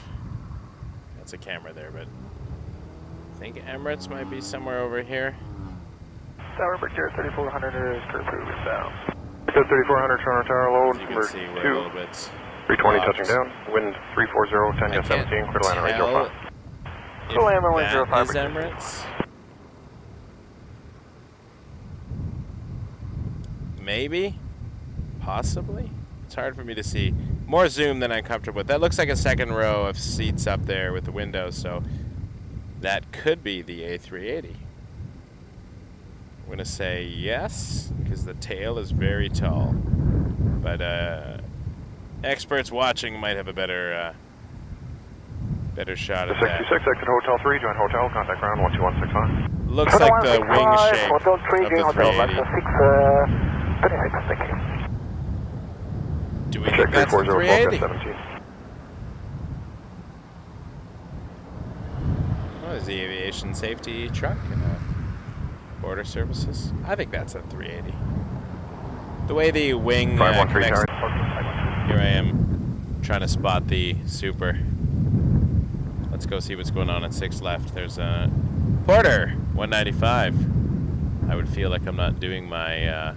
that's a camera there, but I think Emirates might be somewhere over here. Tower Brigade 3400 is Curfew inbound. 3400, Toronto Tower, load, You can number see 2. we're a little bit 320 blocked. touching down, wind 340, 10 gust 17, clear to land runway 05. If Land runway that 05. is Emirates. Maybe, possibly. It's hard for me to see. More zoom than I'm comfortable with. That looks like a second row of seats up there with the windows, so that could be the A380. I'm gonna say yes, because the tail is very tall. But experts watching might have a better shot at that. 66, exit Hotel 3, join Hotel, contact ground 12165. Looks like the wing shape Hotel 3, of the Hotel 380. 626, thank you. Do we think that's the 380? 17. Oh, is the aviation safety truck and border services? I think that's a 380. The way the wing 513 connects. tower. Here I am trying to spot the super. Let's go see what's going on at 6 left. There's a Porter 195. I would feel like I'm not doing my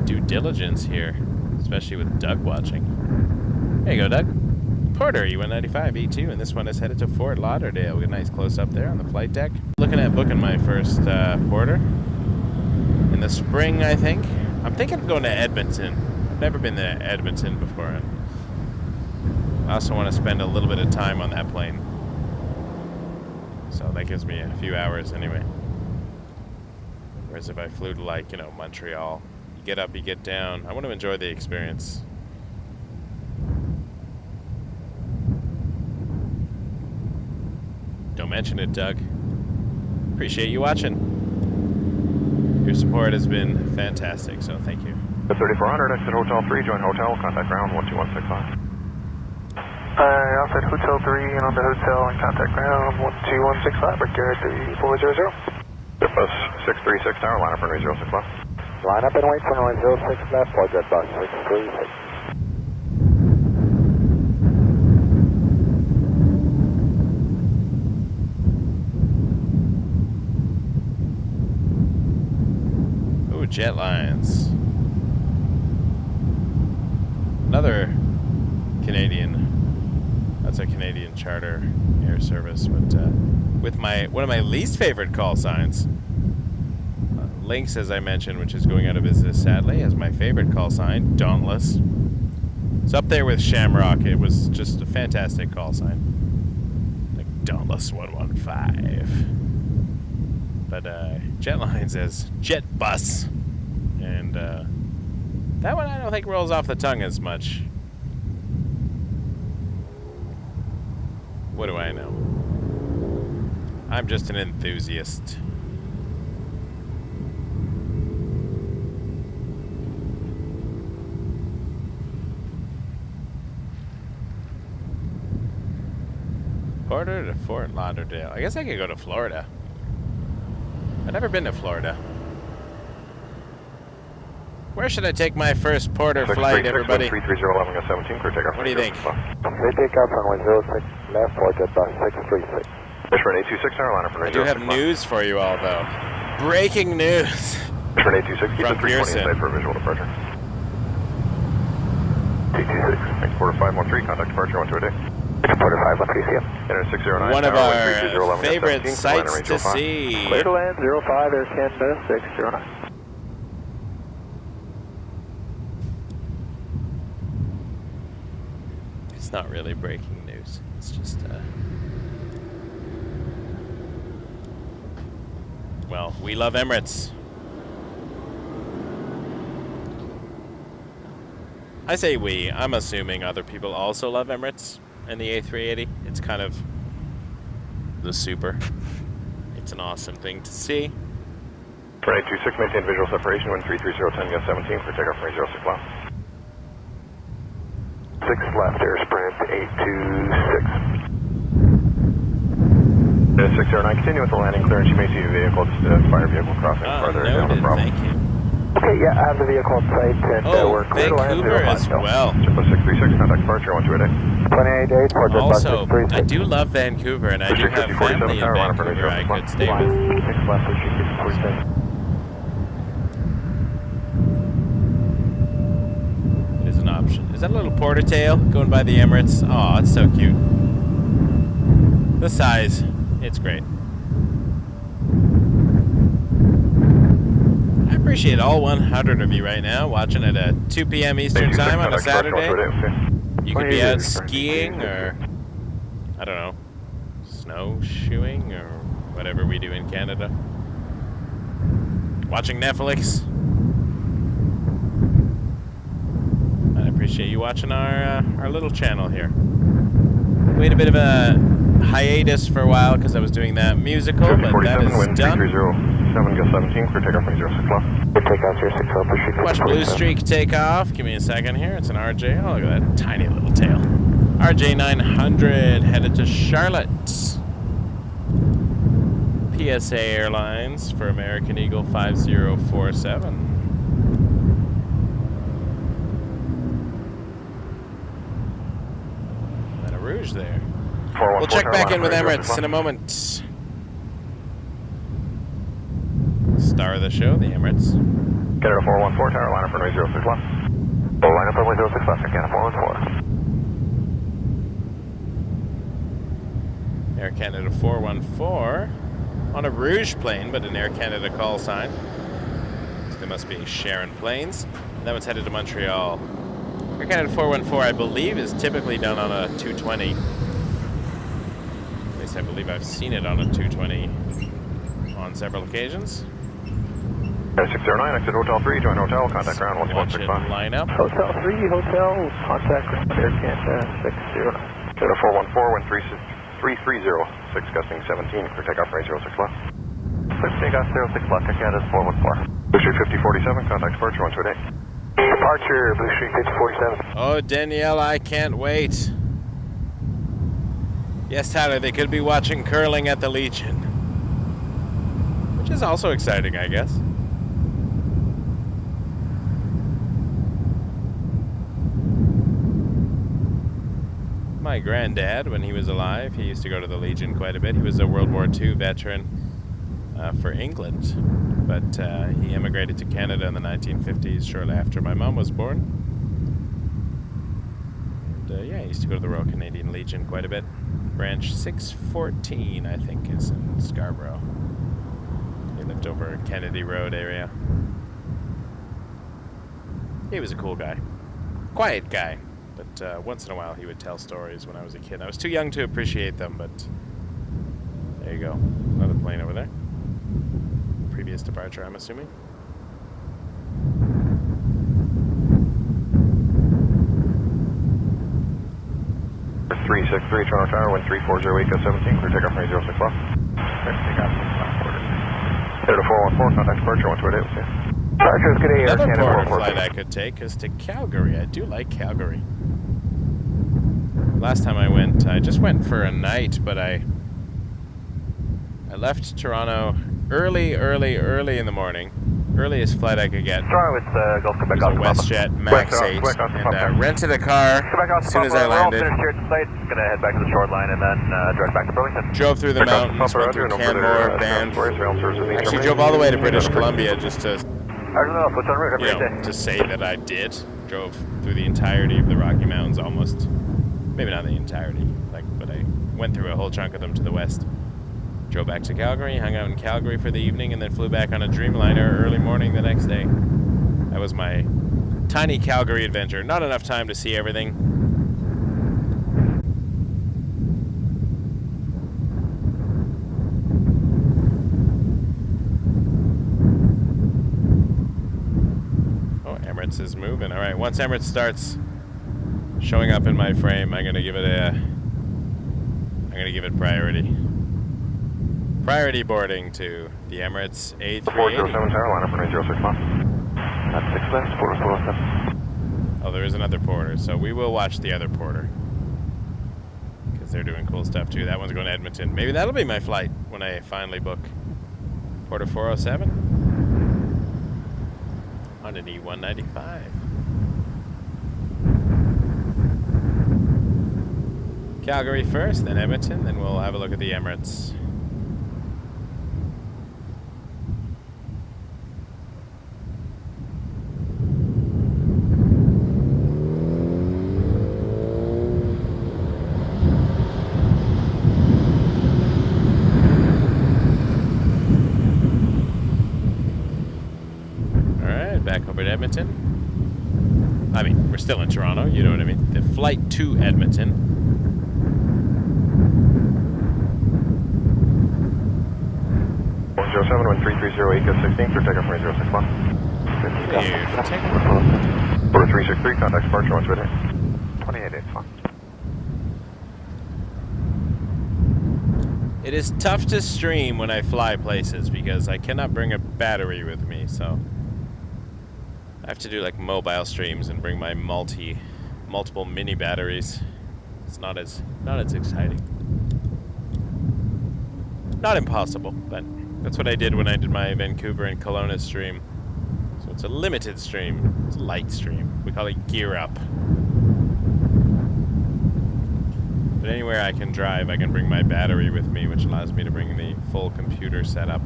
due diligence here, especially with Doug watching. There you go, Doug. Porter E195 E2, and this one is headed to Fort Lauderdale. We got a nice close up there on the flight deck. Looking at booking my first Porter in the spring, I think. I'm thinking of going to Edmonton. I've never been to Edmonton before. And I also want to spend a little bit of time on that plane. So that gives me a few hours anyway. Whereas if I flew to, like, you know, Montreal, you get up, you get down. I want to enjoy the experience. Don't mention it, Doug. Appreciate you watching. Your support has been fantastic, so thank you. 3400, exit Hotel 3, join Hotel, contact ground 12165. Outside Hotel 3 and on the hotel and contact ground 12165, Brigade 3400. Bus 636 tower, line up runway 06 left. Line up and wait for runway 06 left, for jet bus 636. Ooh, jet lines. Another Canadian. That's a Canadian charter air service, but with one of my least favorite call signs. Lingus, as I mentioned, which is going out of business sadly, as my favorite call sign, Dauntless. It's up there with Shamrock. It was just a fantastic call sign. Like Dauntless 115. But Jetlines as Jet Bus. And that one I don't think rolls off the tongue as much. What do I know? I'm just an enthusiast. Porter to Fort Lauderdale. I guess I could go to Florida. I've never been to Florida. Where should I take my first Porter flight, everybody? 33011 got 17, clear takeoff. What do you think? Clear takeoff runway 06 left, for jet bus 636. Mission 826 tower, line up runway 06 I do have news for you all, though. Breaking news. Mission 826, keep From the 320 Pearson. inside for a visual departure. 826, thanks, Porter 513, contact departure 12 a day. Porter 513, see ya. Enter 609 One of tower, our 33011 got favorite 17, sights line to range 05. see. Clear to land 05, Air Canada 609. It's not really breaking news. It's just, well, we love Emirates. I say we. I'm assuming other people also love Emirates and the A380. It's kind of the super. It's an awesome thing to see. 2826, maintain visual separation, wind 330, 10, gust 17, for takeoff from 06 left. 6 left, air sprint 826. 609, continue with the landing clearance. You may see a vehicle, just a fire vehicle crossing further. Noted, No problem. thank you. Okay, yeah, I have the vehicle in sight, and we're clear to land Vancouver as well. 636, contact departure, 128. 28 Also, I do love Vancouver, and I do have family in Vancouver I could stay with. 6 left, 46. It is an option. Is that a little porter tail going by the Emirates? Oh, it's so cute. The size, it's great. I appreciate all 100 of you right now watching it at 2 p.m. Eastern Time on a Saturday. You could be out skiing or, I don't know, snowshoeing or whatever we do in Canada. Watching Netflix. I appreciate you watching our little channel here. We had a bit of a hiatus for a while because I was doing that musical, but that is done. 7 gust 17, clear takeoff from 06 left. Takeoff 06 left. Watch Blue Streak take off. Give me a second here. It's an RJ. Oh, look at that tiny little tail. RJ 900 headed to Charlotte. PSA Airlines for American Eagle 5047. Rouge there. We'll check back in with Emirates in a moment. Star of the show, the Emirates. Canada 414, tower line up runway 06 left. Line up runway 06 left, Canada 414. Air Canada 414 on a Rouge plane, but an Air Canada call sign. So they must be Sharon planes. That one's headed to Montreal. Air Canada 414, I believe, is typically done on a 220. At least I believe I've seen it on a 220 on several occasions. 609, exit Hotel 3, join Hotel, contact ground 1165. Line up. Hotel 3, Hotel, contact ground, Air Canada 609. Canada 414, wind 330, 6 gusting 17, clear takeoff from 06 left. 6 takeoff 06 left, Air Canada 414. Blue Street 5047, contact departure 128. Departure, Blue Street 5047. Oh, Danielle, I can't wait. Yes, Tyler, they could be watching curling at the Legion. Which is also exciting, I guess. My granddad, when he was alive, he used to go to the Legion quite a bit. He was a World War II veteran for England. But he immigrated to Canada in the 1950s, shortly after my mom was born. And yeah, he used to go to the Royal Canadian Legion quite a bit. Branch 614, I think, is in Scarborough. He lived over Kennedy Road area. He was a cool guy. Quiet guy. But once in a while he would tell stories when I was a kid. I was too young to appreciate them, but there you go. Another plane over there. Previous departure, I'm assuming. Three 363, Toronto Tower, wind 340, gust 17, clear takeoff from 06 left. Canada 414, contact departure 128, we'll see you. Departure is good day, Air Another Canada border 414. flight I could take is to Calgary. I do like Calgary. Last time I went, I just went for a night, but I left Toronto early in the morning. Earliest flight I could get. Sorry, with Gulf Quebec It was a WestJet Max 8, and rented a car as soon as I landed. Going to head back to the shoreline and then direct back to Burlington. Drove through the mountains, went through Canmore, Banff. Actually drove all the way to British Columbia just to, to say that I did. Drove through the entirety of the Rocky Mountains almost. Maybe not the entirety, but I went through a whole chunk of them to the west. Drove back to Calgary, hung out in Calgary for the evening, and then flew back on a Dreamliner early morning the next day. That was my tiny Calgary adventure. Not enough time to see everything. Emirates is moving. All right, once Emirates starts showing up in my frame, I'm gonna give it priority. Priority boarding to the Emirates A330. 407 Tower, line up for 906 That's 6 left, 407. Oh, there is another porter, so we will watch the other porter. Because they're doing cool stuff too. That one's going to Edmonton. Maybe that'll be my flight when I finally book Porter 407 on an E195. Calgary first, then Edmonton, then we'll have a look at the Emirates. Edmonton. I mean, we're still in Toronto, you know what I mean. The flight to Edmonton. Zero 7 1 3308 get 16 for takeoff from 061. Porter 363 contact departure once ready. 2885. It is tough to stream when I fly places because I cannot bring a battery with me, so I have to do like mobile streams and bring my multiple mini batteries. It's not as exciting. Not impossible, but that's what I did when I did my Vancouver and Kelowna stream. So it's a limited stream. It's a light stream. We call it gear up. But anywhere I can drive, I can bring my battery with me, which allows me to bring the full computer setup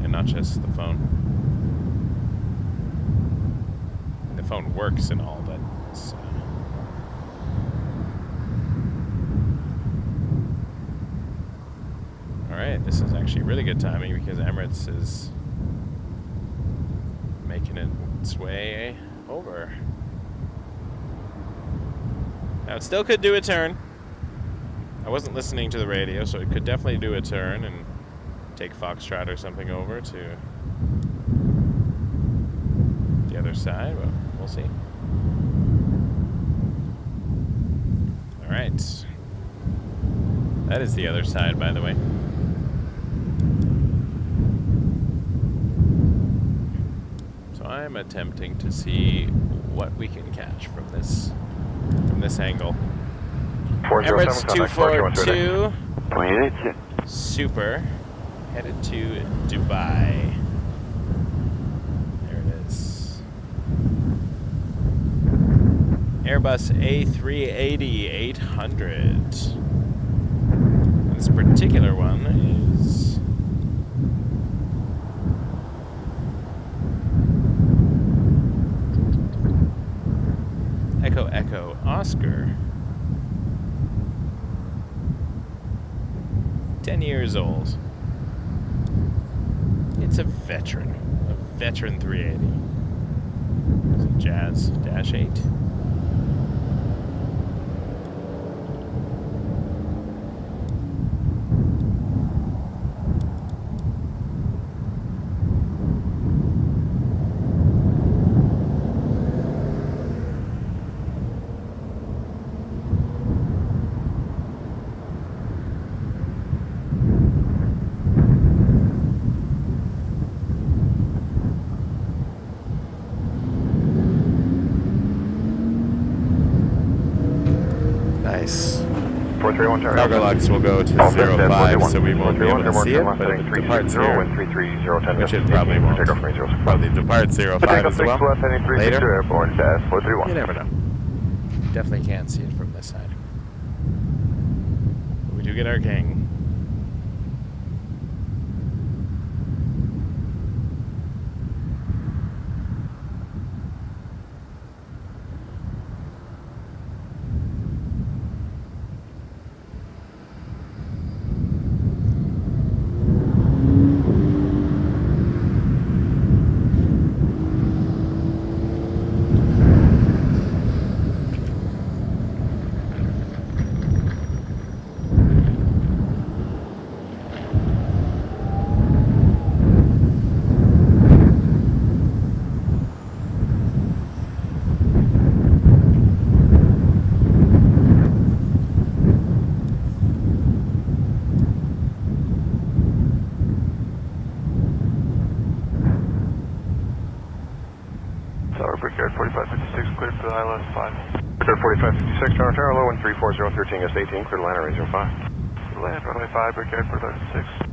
and not just the phone. The phone works and all, but it's, Alright, this is actually really good timing because Emirates is making its way over. Now it still could do a turn. I wasn't listening to the radio, so it could definitely do a turn and take Foxtrot or something over to the other side, but we'll see. Alright. That is the other side, by the way. So I'm attempting to see what we can catch from this angle. Emirates 242 Super headed to Dubai. There it is. Airbus A380-800. This particular one is Echo Echo Oscar. 10 years old. It's a veteran 380. It's a Jazz Dash 8. Cargo logs will go to 05, so we won't be able to see it, but if it departs here, which it probably won't. Probably departs 05 as well. Later, you never know. Definitely can't see it from this side. But we do get our king. Tower, Brickyard 4556, cleared to ILS 5. Brickyard 4556, Toronto Tower, low 134013, gust 18, cleared to line runway 05. Land runway 5, Brickyard 4556.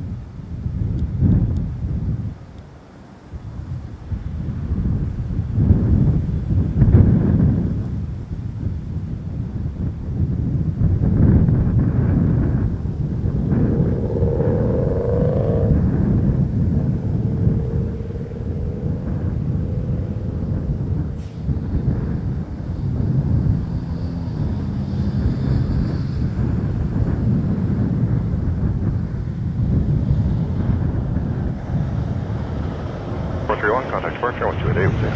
Contact departure, 128 with you.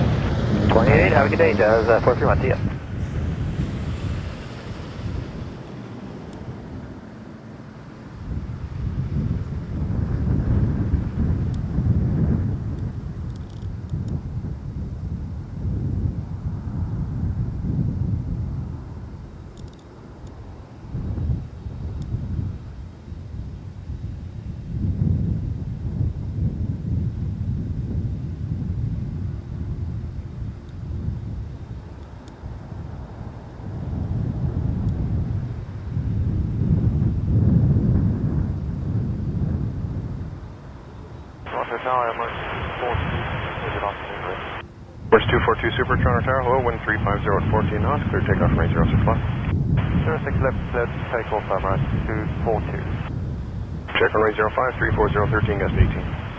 28, have a good day, Jazz. 431, see ya. Where's 242 Super, Toronto Tower, hello, wind 350 at 14 knots, clear takeoff from 06 left. 06 left, clear takeoff, Emirates 242. Check runway 05, 34013, gust 18.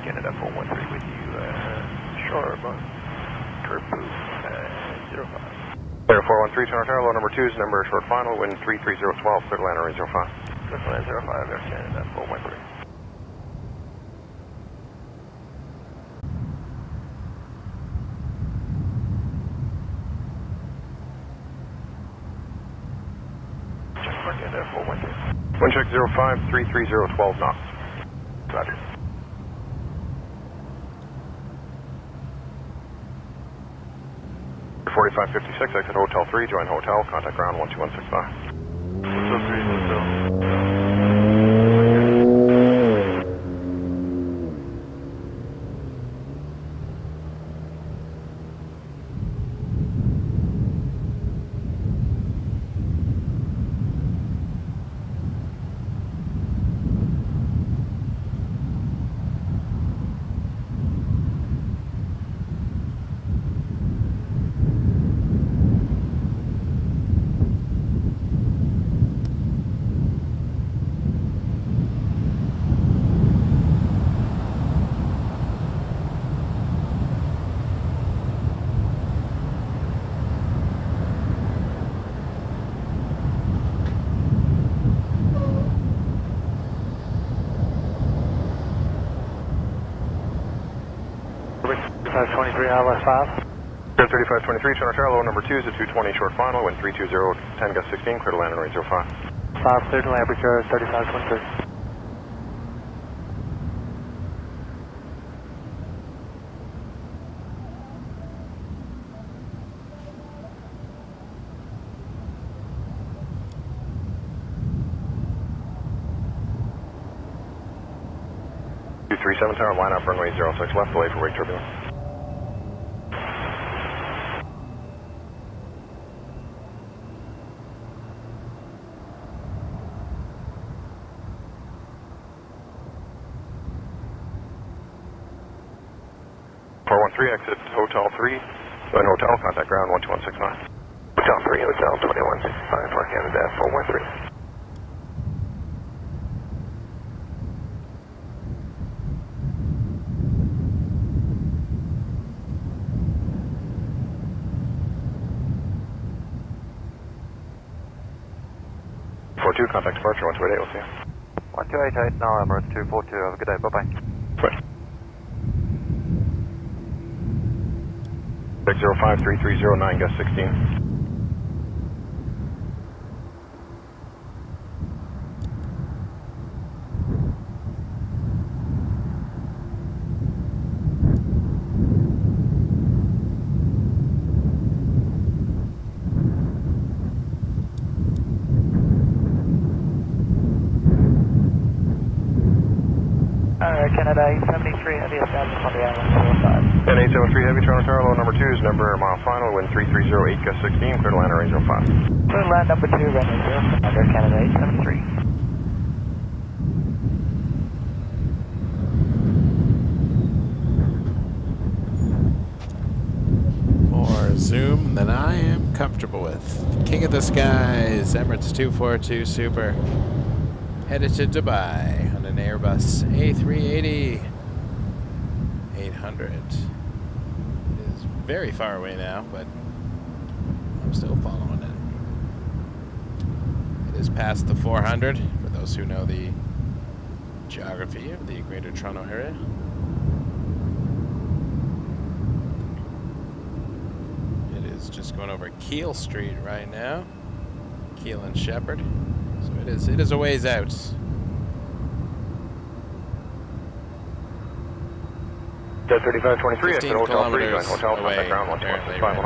Canada 413 with you, short bus, curve boost, 05. Clear 413, Toronto Tower, low number 2 is number short final, wind 33012, clear to land runway 05. Clear to land 05, Air Canada 413. Check mark Canada 413. Wind check 05, 33012 knots. Roger. Clear 4556, exit Hotel 3, join Hotel, contact ground 12165. Hotel 3, Hotel. ILS 5. Clear 3523, Toronto Tower, low number 2 is a 220 short final, wind 320, 10 gust 16, clear to land runway 05. 5 clear to land, Brickyard 3523. Tower, line up runway 06 left, delay for wake turbulence. Exit Hotel 3, join Hotel, contact ground 12169. Hotel 3, Hotel 2165 for Canada 413. 2, contact departure, 1288, we'll see you. 1288, now Emirates 242, have a good day, bye-bye. Right. 605-3309, gust 16. Canada A73 Heavy established on the island 05. And 873 Heavy, Toronto Tower, low number 2 is number mile final, wind 3308, gust 16, clear to land range 05. Clear land number 2, runway 0, under Canada A73. More zoom than I am comfortable with. King of the skies, Emirates 242 Super. Headed to Dubai on an Airbus A380 800. It is very far away now, but I'm still following it. It is past the 400, for those who know the geography of the Greater Toronto area. It is just going over Keele Street right now. Keele and Shepherd. So it is a ways out. Dead 3523, exit 15 Hotel 3, join kilometers Hotel, away, contact ground, apparently, 12165, right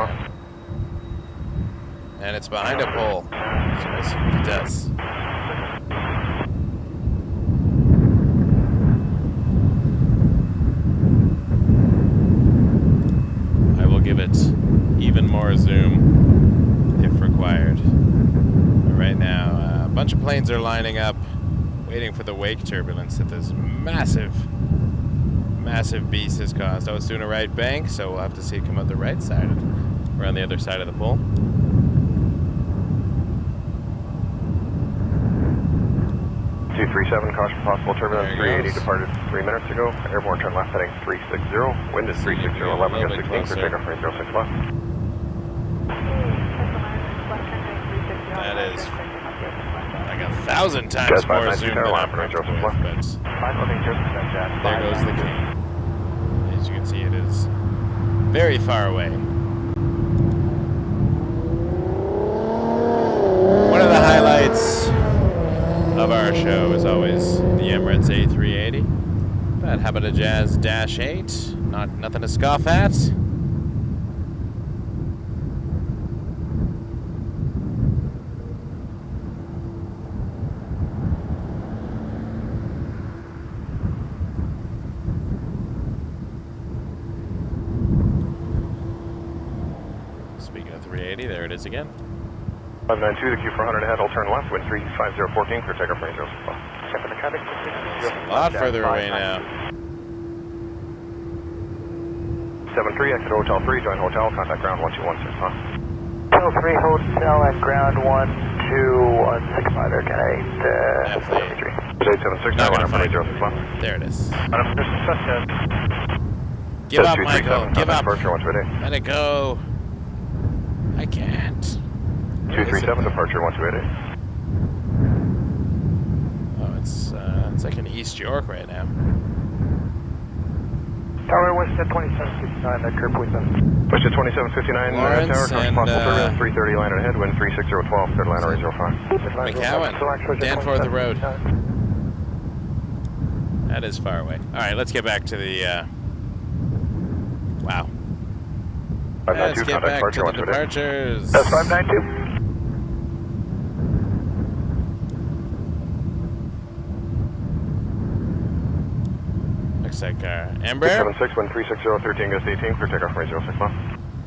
now. And it's behind a pole, so we'll see what it does. I will give it even more zoom if required. But right now, a bunch of planes are lining up, waiting for the wake turbulence that this massive beast has caused. I was doing a right bank, so we'll have to see it come out the right side, or on the other side of the pole. Caution possible turbulence, 380 departed 3 minutes ago. Airborne turn left heading 360. Wind is 360, 11, gust 16, clear takeoff range 06 left. That is like 1,000 times more zoom than I'm comfortable with, but there goes the king. As you can see, it is very far away. One of the highlights of our show is always the Emirates A380. But how about a Jazz Dash 8? Nothing to scoff at. Speaking of 380, there it is again. 592, the Q400 ahead, I'll turn left, wind 35014, clear takeoff range 06 left. A lot further away now. 73, exit Hotel 3, join Hotel, contact ground 1216, Hotel 3, Hotel and ground 1265, there, Canada 873. 876, now line up range 06 left. There it is. Give up, Michael, give up. Let it go. I can't. 237, departure 1288. Oh, it's like in East York right now. Tower Westjet 2759, that curb with us. Westjet 2759, Lawrence tower, and, possible turbulence, 330 liner ahead, wind 36012, clear liner range 05. McCowan, Danforth the road. That is far away. Alright, let's get back to the, wow. Let's get back to the departures. That's 592. Looks like Embraer. 76, wind 360, 13, gust 18, clear takeoff range 06 left.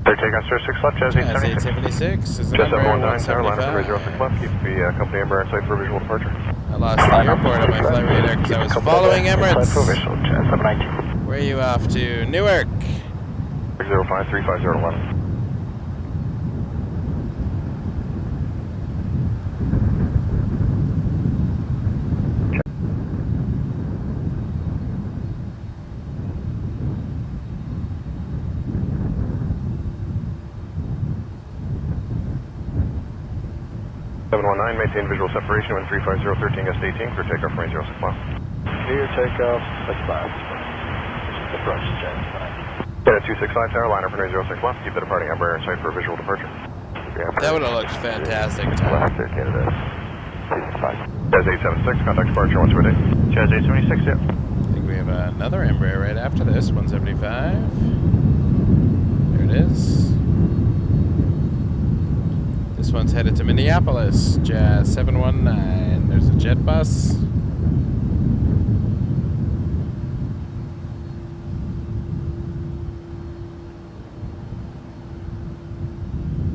Clear takeoff 06 left, Jazz 876. 876 is the Jazz number 719, tower, line up range 06 175. left. Keep the company Embraer in sight for visual departure. I lost the airport on my flight radar because I was following Emirates. Jazz 719. Where are you off to? Newark. 605, 35011. maintain visual separation when 350 gets 18, clear takeoff range 06 left. Clear takeoff, 6 left. Approach jet. Canada 265 tower, line up runway 06 left, keep the departing Embraer in sight for a visual departure. That would have looked fantastic. Left there, Canada 265. Jazz 876, contact departure 128. Jazz 876, yeah. I think we have another Embraer right after this, 175. There it is. This one's headed to Minneapolis, Jazz 719. There's a jet bus.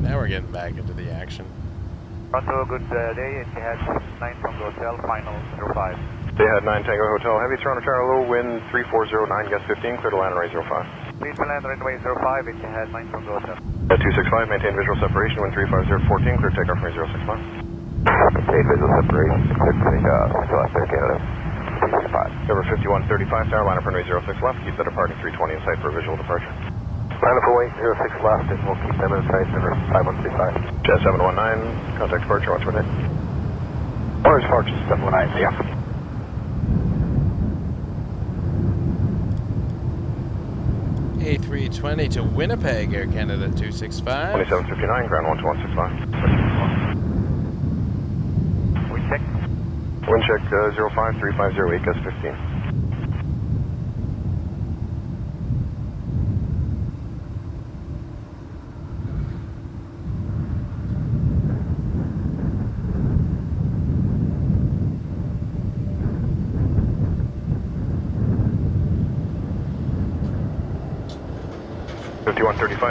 Now we're getting back into the action. Toronto, good day. It has 9 from the hotel, final 05. They had 9 Tango Hotel, heavy Toronto Tower, low wind 3409, gust 15, clear to land runway 05. Please land runway 05, it has 9 from the hotel. At 265, maintain visual separation when 35014, clear takeoff runway 06 left. Maintain visual separation, clear takeoff, there, Canada 265. Cover 5135 tower, line up runway 06 left, keep the departing 320 in sight for a visual departure. Line up runway 06 left, and we'll keep them in sight for 5135. Jazz 719, contact departure 128. Orange departure 719, yeah. A320 to Winnipeg, Air Canada 265. 2759, ground 12165. Wind check. Wind check 053508, gust 15.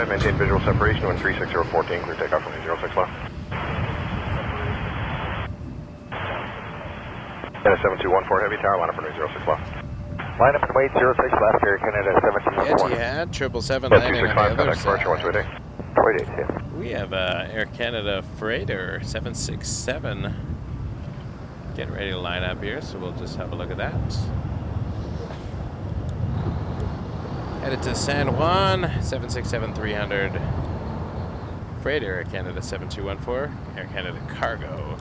Maintain visual separation when 36014, clear takeoff from 06 left. Canada 7214, heavy tower, line up from 06 left. Line up and wait, 06 left, Air Canada 7214. Etihad, 777 landing on the other side. We have Air Canada Freighter 767 getting ready to line up here, so we'll just have a look at that. Headed to San Juan, 767-300. Freighter, Air Canada 7214, Air Canada Cargo.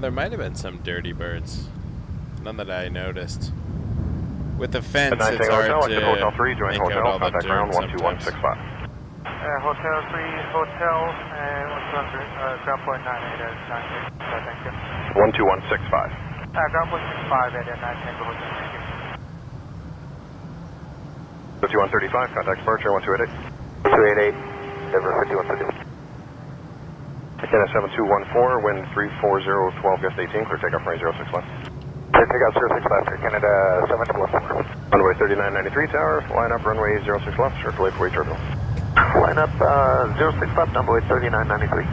There might have been some dirty birds. None that I noticed. With the fence, it's hard to Hotel 3, join make Hotel, out all the contact ground dirt sometimes. 12165. Hotel 3, Hotel, and ground point 98 at 9, thank you. 12165. Ground point 65 at 9, Tango Hotel, thank you. 5135, contact departure 1288. 288, Denver 5135. Canada 7214, wind 34012, gust 18, clear takeoff range 06 left. Clear takeoff 06 left, Canada 7214. Runway 3993 tower, line up runway 06 left, circulate for Turbulence. Line up 06 left, runway 3993.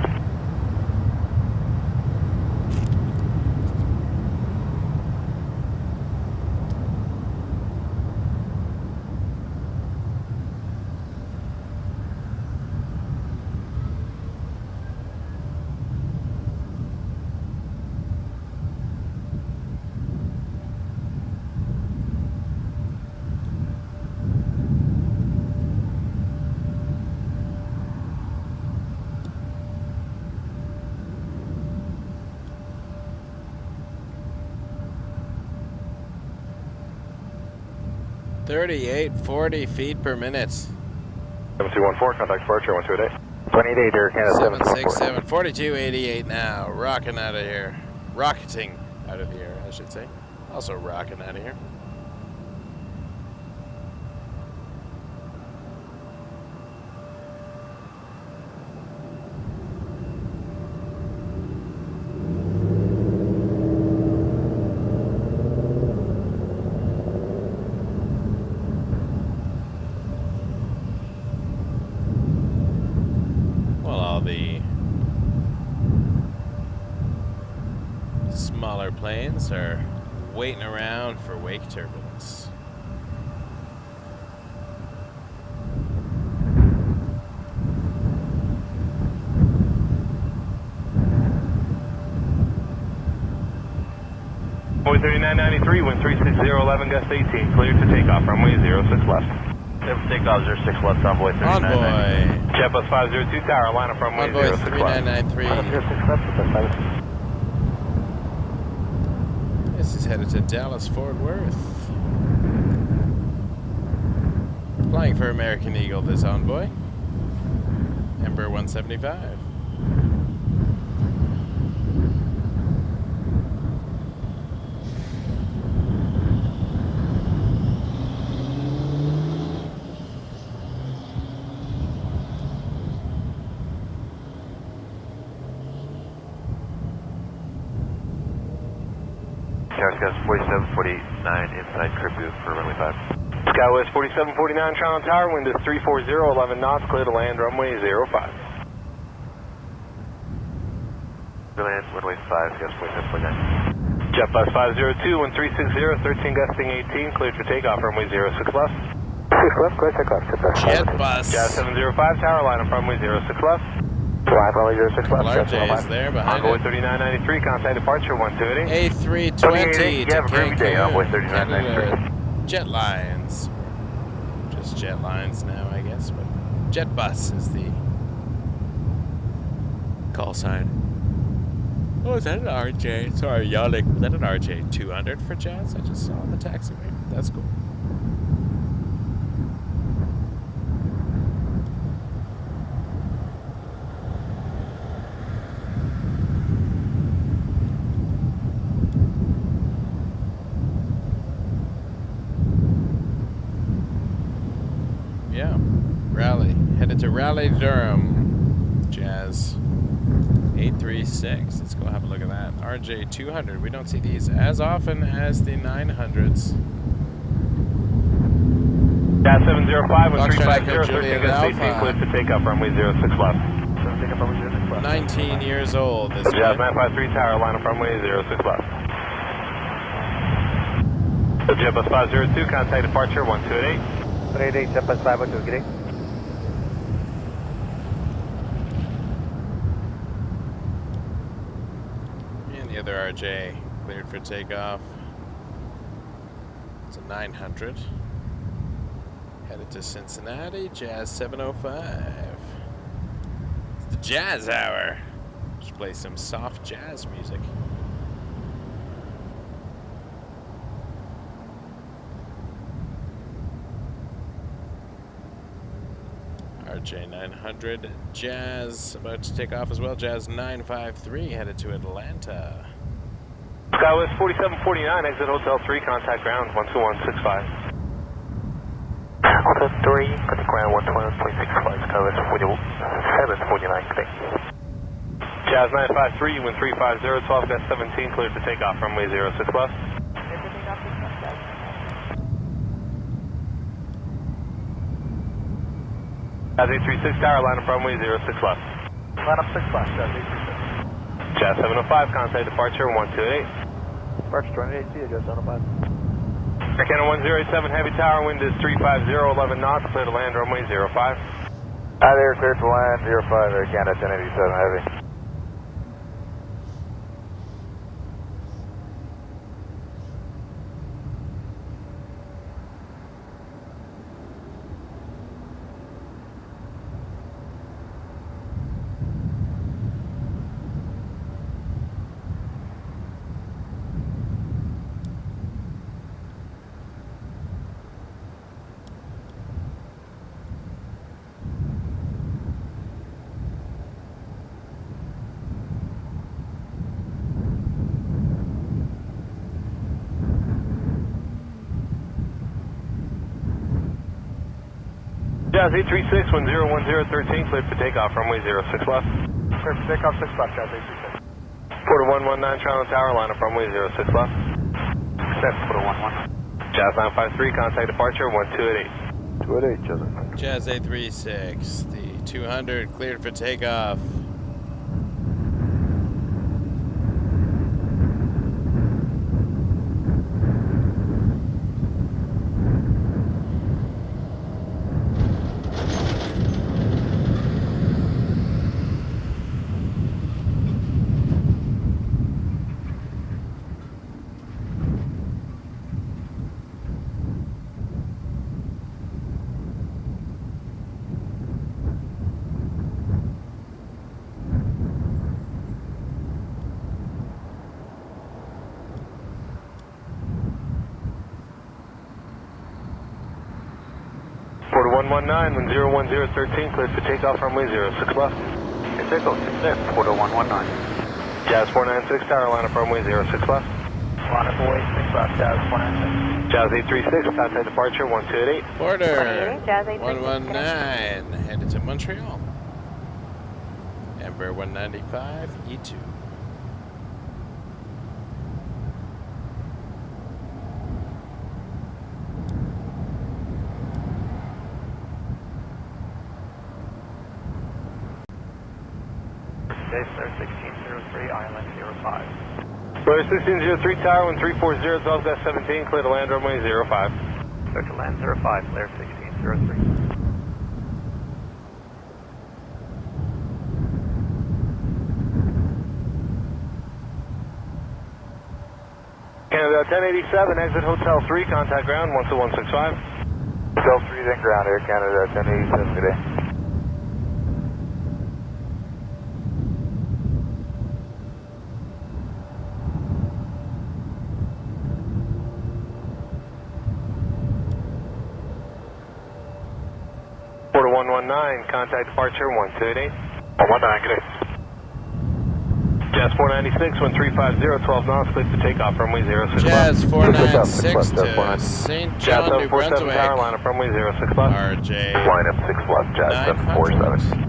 .38, 40 feet per minute. 7214, contact departure 1288. 28 Air Canada 767, 4288 now. Rocking out of here. Rocketing out of the air, I should say. Also rocking out of here. Planes are waiting around for wake turbulence. Boy 3993, wind 36011, gust 18, cleared to takeoff, runway 06 left. Takeoff 06 left, Envoy 3993. Envoy. JetBus 502 tower, line up runway Envoy 06 left. 3993. This is headed to Dallas Fort Worth. Flying for American Eagle, this Envoy. Ember 175. Skywest 4749 inside Curfew for runway 5. Skywest 4749, Toronto Tower, wind is 340, 11 knots, clear to land, runway 05. Land, runway 5, Skywest 4749. JetBus 502, wind 360, 13 gusting 18, cleared for takeoff, runway 06 left. 6 left, clear takeoff, JetBus. Jazz 705, tower, line up runway 06 left. Live, runway 06 left. RJ is there behind Envoy it. 3993, contact departure 1288. A320 to have a perfect day, Envoy Cancun. 3993. Canada Jet Lines. Just Jet Lines now, I guess, but JetBus is the call sign. Oh, is that an RJ? Sorry, yawning. Is that an RJ 200 for Jazz? I just saw on the taxiway. That's cool. Yeah, Raleigh. Headed to Raleigh, Durham. Jazz 836. Let's go have a look at that. RJ 200. We don't see these as often as the 900s. Jazz 705, wind 350, Juliet 13 gust 18, Alpha. cleared to takeoff, runway 06 left. 19 years old. This Jazz man. 953, tower, line up runway 06 left. So JetBus 502, contact departure 1288. 188, JetBus 502, good day. And the other RJ cleared for takeoff. It's a 900. Headed to Cincinnati, Jazz 705. It's the Jazz Hour. Just play some soft jazz music. RJ 900, Jazz about to take off as well. Jazz 953 headed to Atlanta. Skywest 4749, exit Hotel 3, contact ground 12165. Hotel 3, contact ground 121.65, Skywest 4749, good day. Jazz 953, wind 350, 12 gust 17, cleared for takeoff, runway 06 left. Jazz 836, tower, line up runway 06 left. Line up 6 left, Jazz 836. Jazz 705, contact departure 1288. Departure 28, Jazz 705. Air Canada 1087, heavy tower, wind is 350, 11 knots, clear to land, runway 05. Hi there, clear to land 05, Air Canada 1087 heavy. Jazz 836, wind 01013, cleared for takeoff, runway 06 left. Clear for takeoff 6 left, Jazz 836. Porter 119, Toronto Tower, line up runway 06 left. Accept, Porter 11. Jazz 953, contact departure 1288. 288, Jazz 836, the 200 cleared for takeoff. 4119, when 01013, cleared for takeoff, runway 06 left. Takeoff 6 left, 4119. Jazz 496, tower, line up runway 06 left. Line up away, 6 left, Jazz 496. Jazz 836, outside departure, 1288. Border, Jazz 836. 119, headed to Montreal. Ember 195, E2. Clear 1603, Island 05. Clear 1603, tower, 1340, 12 gas 17, clear to land runway 05. Clear to land 05, clear 1603. Canada 1087, exit Hotel 3, contact ground 12165. Hotel 3 is in ground, Air Canada 1087 today. Porter 119, contact departure 1288. 119, good day. Jazz 496, 1350, 12 knots, clear for takeoff, runway 06 left. Jazz 496 to St. Jazz John, New 747, Brunswick. tower, line up runway 06 left. RJ. Line up 6 left, Jazz 747.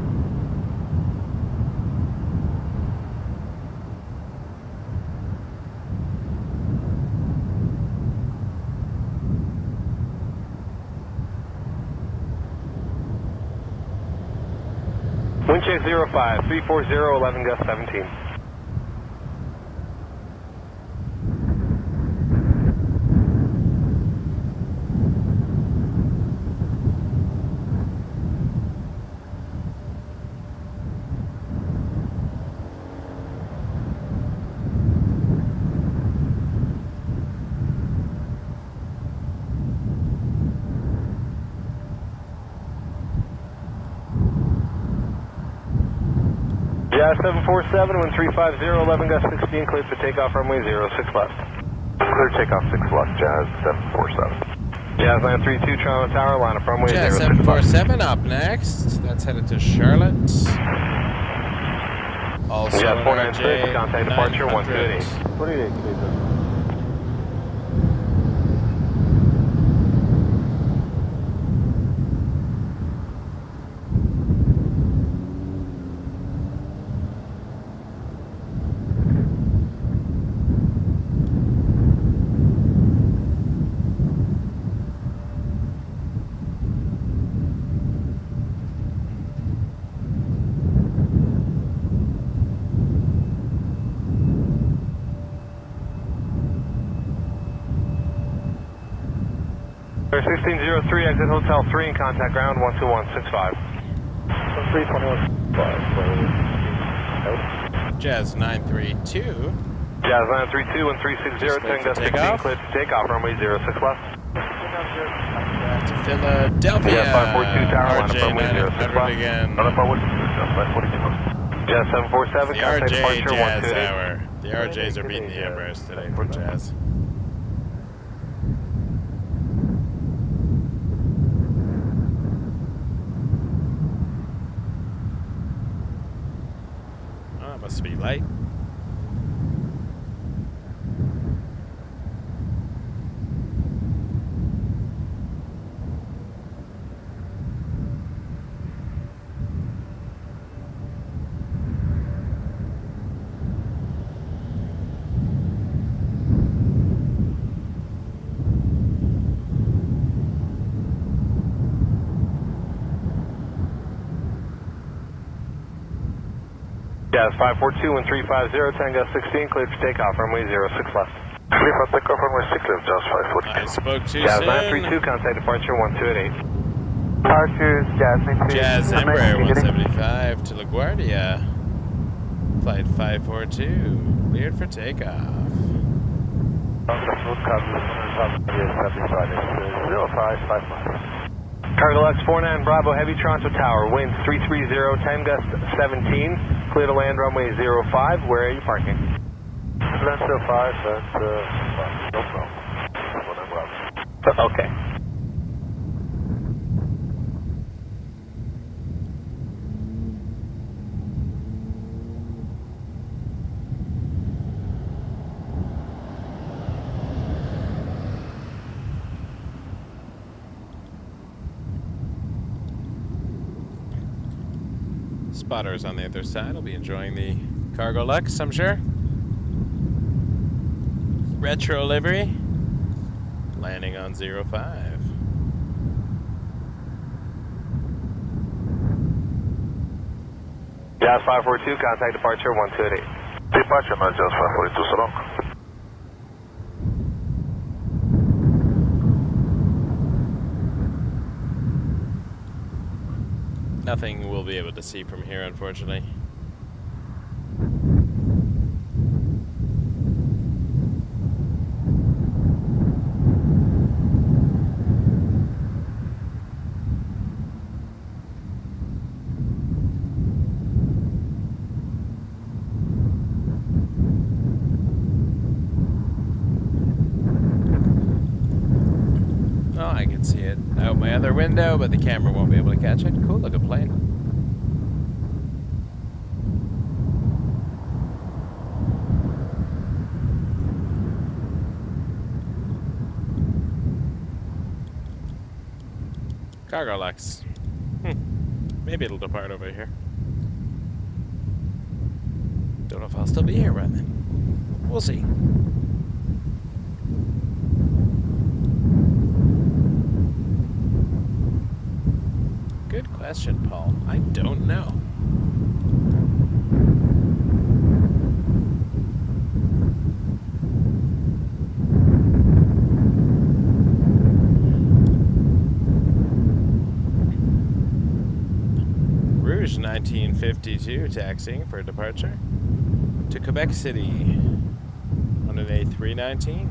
Wind check 05, 340, 11 gust 17. Jazz 747, 1350, 11 gust 16, cleared for takeoff, runway 06 left. Clear takeoff 6 left, Jazz 747. Jazz 932, Toronto Tower, line up runway Jazz 06 left. 747 up next. That's headed to Charlotte. Also Jazz RJ 496, contact departure 900. 128. Air 1603, exit Hotel 3 and contact ground 12165. 321. Jazz 932. Jazz 932, 1360, 10 gust 16, cleared to takeoff, runway 06 left. To Philadelphia. Jazz 542, tower, line up RJ runway 06 900 left. again. Jazz 747, The contact RJ departure Jazz 128. hour. The RJs are beating the Emirates today for Jazz. Oh, it must be light. Jazz 542, 1350, 10 gust 16, cleared for takeoff, runway 06 left. Clear for takeoff, runway 6 left, Jazz 542. I spoke too Jazz soon. 932, contact departure 128. Departures, Jazz 92. Jazz Ember 175 to LaGuardia. Flight 542, cleared for takeoff. 0555. Cargo X49, Bravo Heavy, Toronto Tower, winds 330, 10 gust 17, clear to land runway 05, where are you parking? Land 05, that's no problem. Okay. Spotters on the other side will be enjoying the cargo Lux, I'm sure. Retro livery. Landing on 05. Jazz 542, contact departure 1288. Departure, not Jazz 542, so long. Nothing we'll be able to see from here, unfortunately. Oh, I can see it out my other window, but the camera won't be able to catch it. Cool looking plane. Cargo Lux. Maybe it'll depart over here. Don't know if I'll still be here by then. We'll see. Good question, Paul. I don't know. Rouge 1952 taxiing for departure to Quebec City on an A319.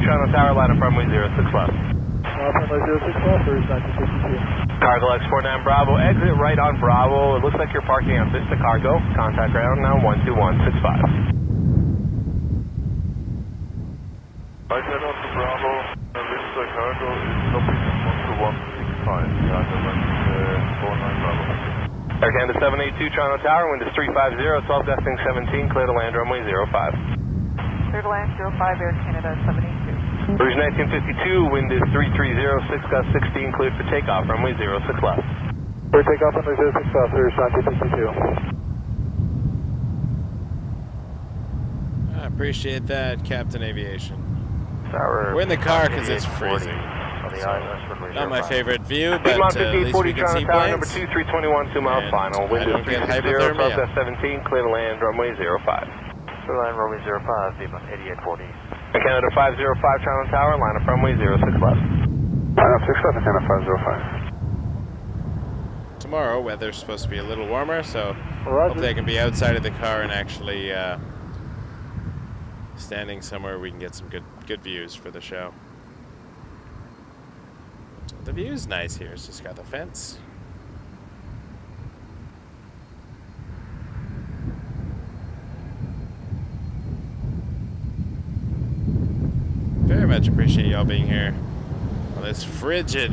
Toronto Tower, line of runway 06 left. Runway 06 left, or is 1952? Cargo X49 Bravo, exit right on Bravo. It looks like you're parking on Vista Cargo. Contact ground now 12165. Right head on to Bravo, Vista Cargo is stopping on 12165. Cargo X 49 Bravo. Air Canada 782 Toronto Tower, wind is 350, 12 gusting 17, clear to land runway 05. Clear to land 05, Air Canada 782. Rouge 1952, wind is 330, 6 gust 16, cleared for takeoff, runway 06 left. Clear takeoff, runway 06 left, Rouge 1952. I appreciate that, Captain Aviation. Tower, we're in the car because it's freezing. Not my favorite view, but at least we can see planes. Number 2, 321, 2 miles final. Wind is 330, 12 gust 17, clear to land runway 05. Clear line runway 05, Lima 8840. Canada 505 Toronto Tower, line up runway 06 left. Line up 6 left, Canada 505. Tomorrow, weather's supposed to be a little warmer, so hopefully I can be outside of the car and actually standing somewhere we can get some good views for the show. The view's nice here, it's just got the fence. Very much appreciate y'all being here on this frigid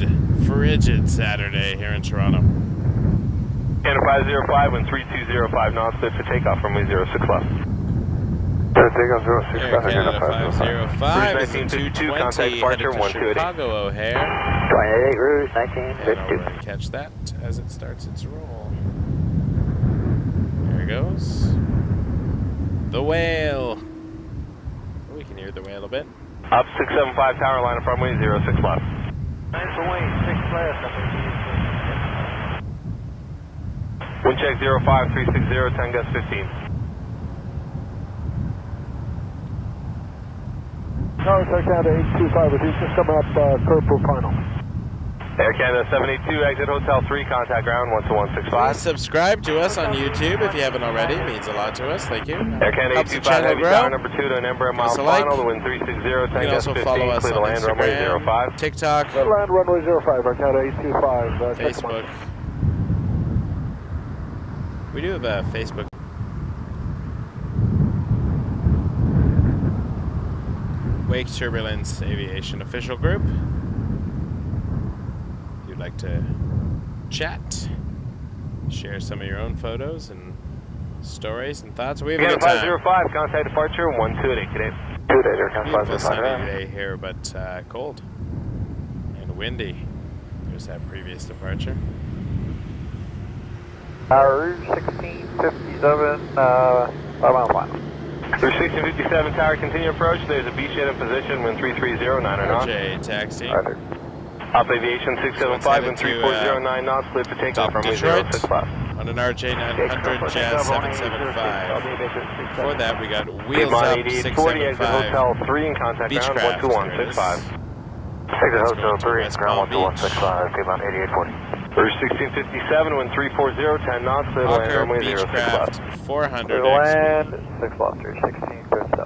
Saturday here in Toronto. Canada 505, wind 3205 knots, clear for takeoff, runway 06 left. Takeoff 06 Air left, Canada 505. 505 is in 220 headed to Chicago O'Hare. 28 Rouge And I'll 1952. catch that as it starts its roll. There it goes. The whale. Oh, we can hear the whale a bit. Up 675 tower, line up runway 06 left. Nice away, 6 left. Wind check 05, 360, 10 gust 15. No, it's Air Canada 825, but he's just coming up Purple final. Air Canada 782, exit Hotel 3, contact ground 12165. Please subscribe to us on YouTube if you haven't already. It means a lot to us. Thank you. Air Canada Helps the 825, channel heavy grow. tower number 2 to an Embraer mile final, the wind 360, 10 You can gust also 15, follow us clear to on land runway Instagram, 05. TikTok, Clear land runway 05, Air Canada 825. Facebook. We do have a Facebook. Wake Turbulence Aviation official group. If you'd like to chat, share some of your own photos, and stories and thoughts. We have a Canada good time. 505, contact departure 1288 today. 2 days, Air Canada Beautiful sunny 505. day here, but cold and windy. There's that previous departure. Rouge 1657, 5 mile final. Rouge 1657 tower, continue approach. There's a beachhead in position, wind 330, 9 knots. RJ taxi. Up Aviation 675, wind 3409 knots, cleared for takeoff, runway 06 left. On an RJ 900 Jazz 775. Before that, we got Wheels Up 675. Hotel 3 in contact Beechcraft. ground 12165. Exit Hotel 3, ground 12165, P-Mount 8840. Rouge 1657, wind 340, 10 knots, clear to land, runway 06 left. Beechcraft 400. Clear to land, 6 left, Rouge 1657.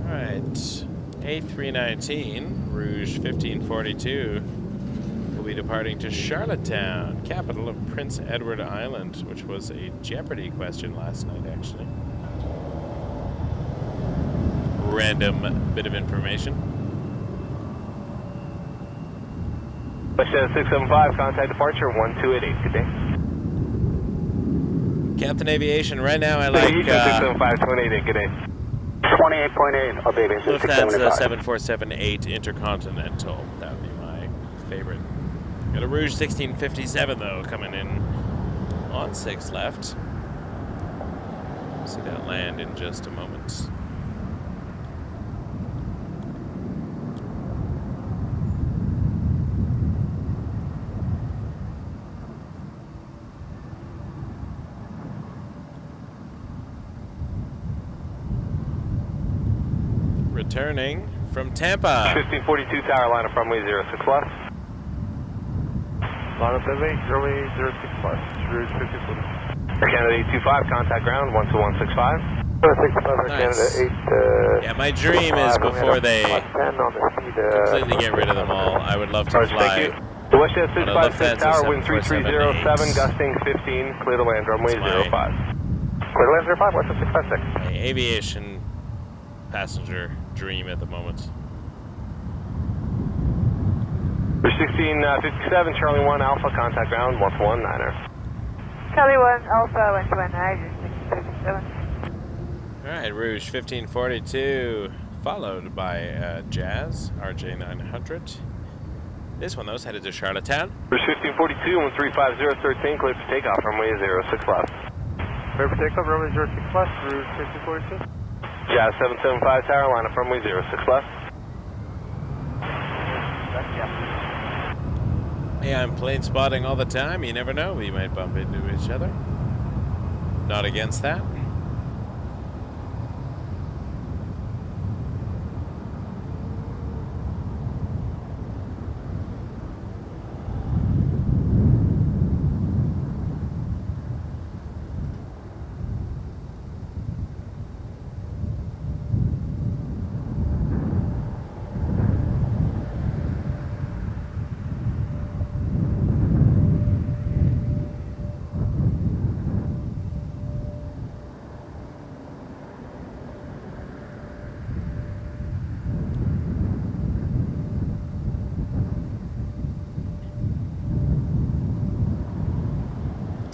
Alright, A319, Rouge 1542, will be departing to Charlottetown, capital of Prince Edward Island, which was a Jeopardy question last night, actually. Random bit of information. Westjet 675, contact departure 1288, good day. Captain Aviation, right now I like 675, 288, good day. 28.8, up Aviation Lufthansa 675. 747-8 Intercontinental. That would be my favorite. Got a Rouge 1657 though coming in on 6 left. See that land in just a moment. Returning from Tampa. 1542 tower, line up runway 06 left. Line up runway 06 left, Rouge 1542. Canada A25, contact ground 12165. 65 Canada 8. Yeah, my dream is before they completely get rid of them all, I would love to fly. The Westjet 656 tower, wind 3307, gusting 15, clear to land, runway 05. Clear to land 05, Westjet 656. My aviation passenger dream at the moment. Rouge 1657, Charlie 1 Alpha, contact ground 119er. Charlie 1 Alpha, 119, 657. Alright, Rouge 1542, followed by Jazz, RJ 900. This one, though, is headed to Charlottetown. Rouge 1542, 135013, clear for takeoff, runway 06 left. Clear for takeoff, runway 06 left, Rouge 1542. Jazz 775 tower, line up runway 06 left. Yeah, I'm plane spotting all the time. You never know. We might bump into each other. Not against that.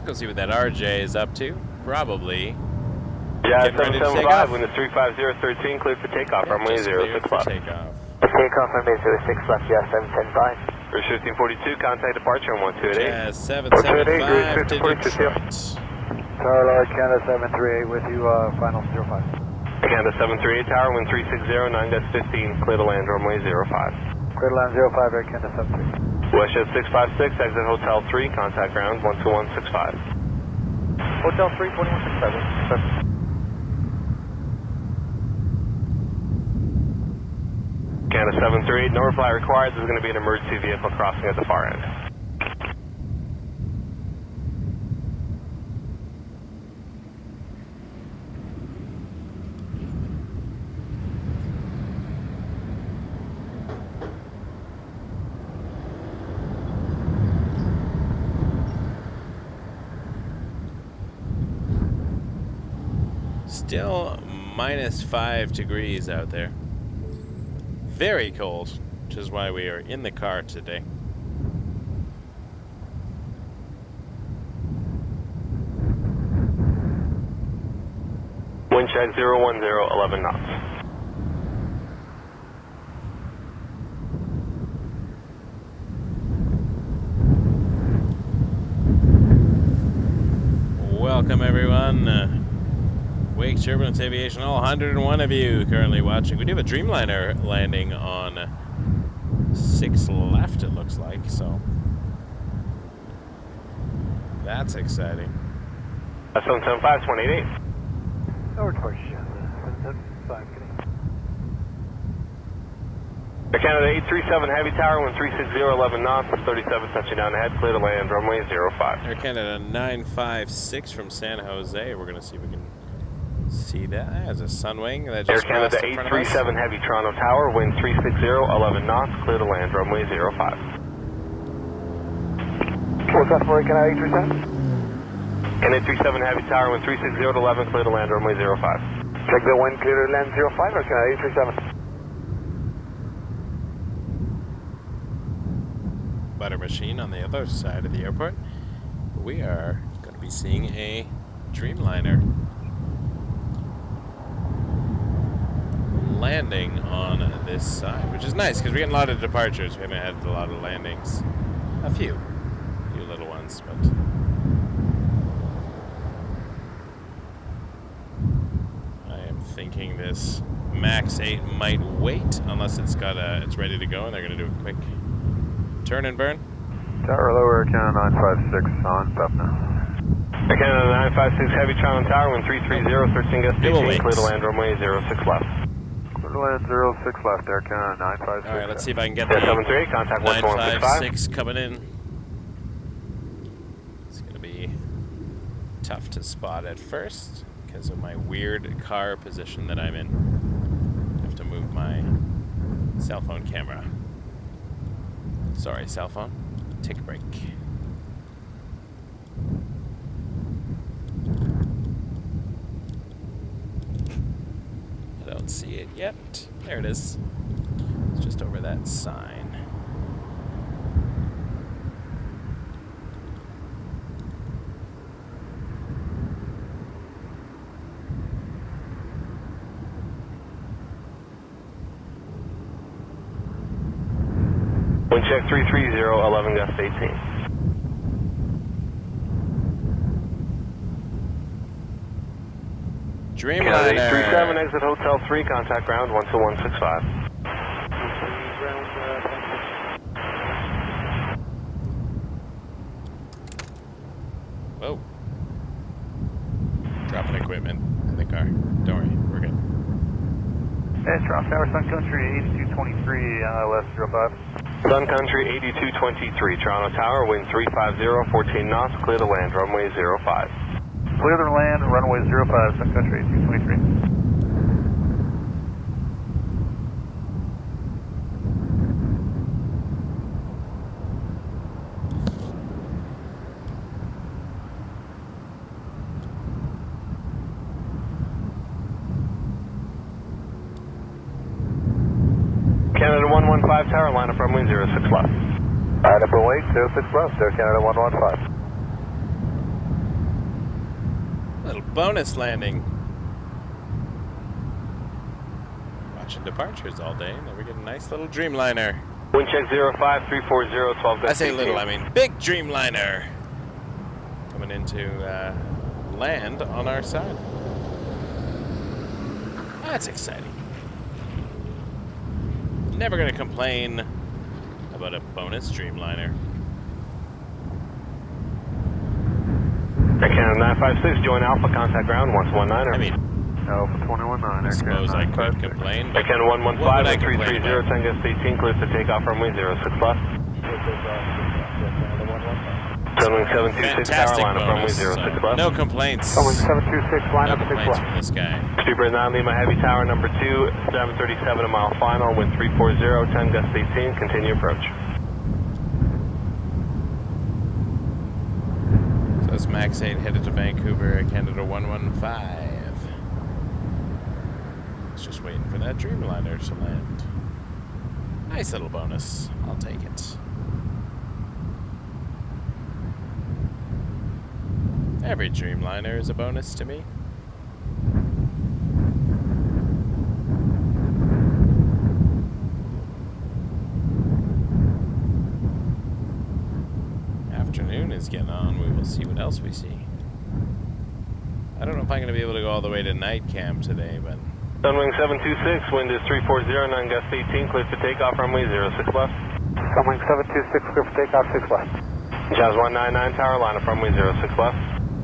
Go see what that RJ is up to. Probably. Yeah, getting ready to take 775, off. wind is 35013, cleared for takeoff, runway 06 left. Takeoff. Takeoff runway 06 left, Jazz 775. Rouge 1542, contact departure on 1288. Yeah, 775 to Detroit. Tower Large, Canada 738 with you, final 05. Canada 738 tower, wind 360, 9 gust 15, clear to land, runway 05. Clear to land 05, Air Canada 73. Westjet 656, exit Hotel 3, contact ground 12165. Hotel 3, 2167. Canada 738, no reply required. There's going to be an emergency vehicle crossing at the far end. Still minus 5 degrees out there. Very cold, which is why we are in the car today. Wind check 010, 11 knots. Welcome everyone. Wake Turbulence Aviation, all 101 of you currently watching. We do have a Dreamliner landing on 6 left, it looks like, so that's exciting. 775, 188. Over towards 775, getting. Canada A330 Heavy Tower, wind 360, 11 knots, 37 touching down ahead, clear to land, runway 05. Air Canada 956 from San Jose. We're going to see if we can see that as a Sunwing that just Air Canada A330 Heavy Toronto Tower, wind 360, 11 knots, clear to land, runway 05. What's that for Canada A330? Canada A330 Heavy Tower, wind 360 to 11, clear to land, runway 05. Check the wind clear to land 05 or Canada A330? Butter machine on the other side of the airport. We are going to be seeing a Dreamliner landing on this side, which is nice because we're getting a lot of departures. We haven't had a lot of landings. A few little ones, but I am thinking this Max 8 might wait unless it's ready to go and they're going to do a quick turn and burn. Tower lower, Canada 956 on Punta. Canada 956 Heavy Toronto Tower, wind 330, 13 gust 18, clear to land, runway 06 left. Clear to land 06 left, Air Canada 956. Alright, let's see if I can get the 738, contact 956 coming in. It's going to be tough to spot at first because of my weird car position that I'm in. I have to move my cell phone camera. Sorry, cell phone. Take a break. I don't see it yet. There it is. It's just over that sign. Wind check 330, 11 gust 18. Dreamliner. Canada 837, exit Hotel 3, contact ground 12165. Whoa. Dropping equipment in the car. Don't worry, we're good. Hey, Toronto Tower, Sun Country 8223, left 05. Sun Country 8223, Toronto Tower, wind 350, 14 knots, clear to land, runway 05. Clear to land, runway 05, Sun Country 8223. Canada 115 Tower, line up runway 06 left. Line up runway 06 left, Air Canada 115. Little bonus landing. Watching departures all day, and then we get a nice little Dreamliner. Wind check 05, 340, 12 gust I say 18. little, I mean big Dreamliner. Coming into land on our side. That's exciting. Never gonna complain about a bonus Dreamliner. Canada 956, join Alpha, contact ground 119er. I mean, Alpha 219, I suppose I could complain, but Canada 115 I and 330, 10 gust 18, clear to takeoff runway 06 left. Sunwing 726 Tower, fantastic line up runway bonus. 06 So left. no complaints. Sunwing 726, line No up 6 complaints left. from this guy. Speedbird 9 Lima Heavy Tower, number 2, 737 a mile final, wind 340, 10 gust 18, continue approach. So it's Max 8 headed to Vancouver, Canada 115. It's just waiting for that Dreamliner to land. Nice little bonus. I'll take it. Every Dreamliner is a bonus to me. is getting on, we will see what else we see. I don't know if I'm going to be able to go all the way to night camp today, but... Sunwing 726, wind is 340, 9 gust 18, clear for takeoff, runway 06 left. Sunwing 726, clear for takeoff, 6 left. Jazz 199, tower, line up runway 06 left.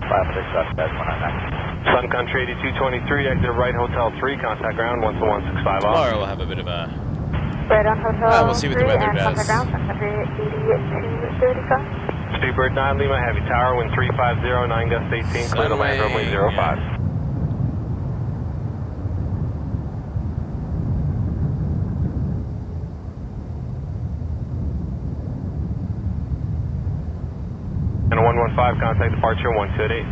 56 left, Jazz 199. Sun Country 8223, exit right, Hotel 3, contact ground, 12165 off. Tomorrow we'll have a bit of a... Right on Hotel we'll see what the weather does. Contact ground, Sun Country 8235. Speedbird 9, Lima, heavy tower, wind 350, 9 gust 18, clear to land, runway 05. Yeah. And 115, contact departure 1288.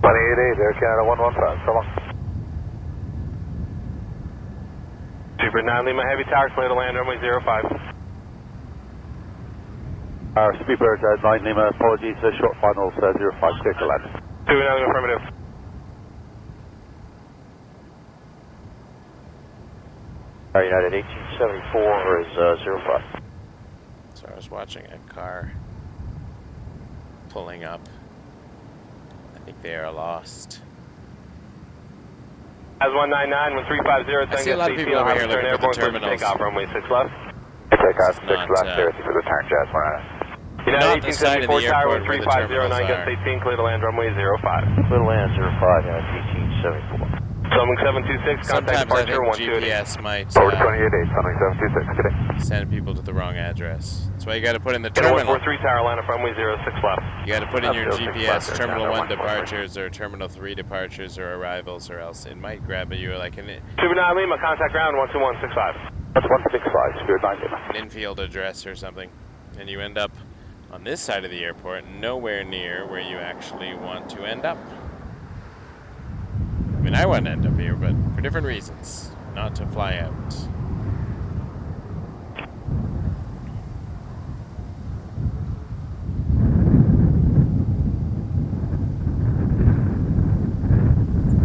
188, Air Canada 115, so long. Speedbird 9, Lima, heavy tower, clear to land, runway 05. Speedbird 9 Lima, apologies, short finals 05, clear to land. 2 Lima, affirmative. United 1874 is 05. So I was watching a car pulling up. I think they are lost. As 199, when 350, I see a lot of people over here looking for the terminals. Takeoff, runway 6 left. Takeoff 6 not, left, clear for the turn, Jazz 199. Not the side of the 1874 tower, airport where the 350, terminals 9 gust are. 18, clear to land, runway 05. Clear to land 05, United 1874. Sunwing 726, contact Sometimes I departure think 128. GPS might Over 288, Sunwing 726, today. send people to the wrong address. That's why you got to put in the Canada terminal. 143 tower, line up runway 06 left. You got to put in your 06 GPS left, Terminal Canada 1 143. departures or Terminal 3 departures or arrivals, or else it might grab you like an 2 Lima, contact ground 12165. That's 165, Spirit 9 Lima. infield address or something, and you end up on this side of the airport, nowhere near where you actually want to end up. I mean, I want to end up here, but for different reasons, not to fly out.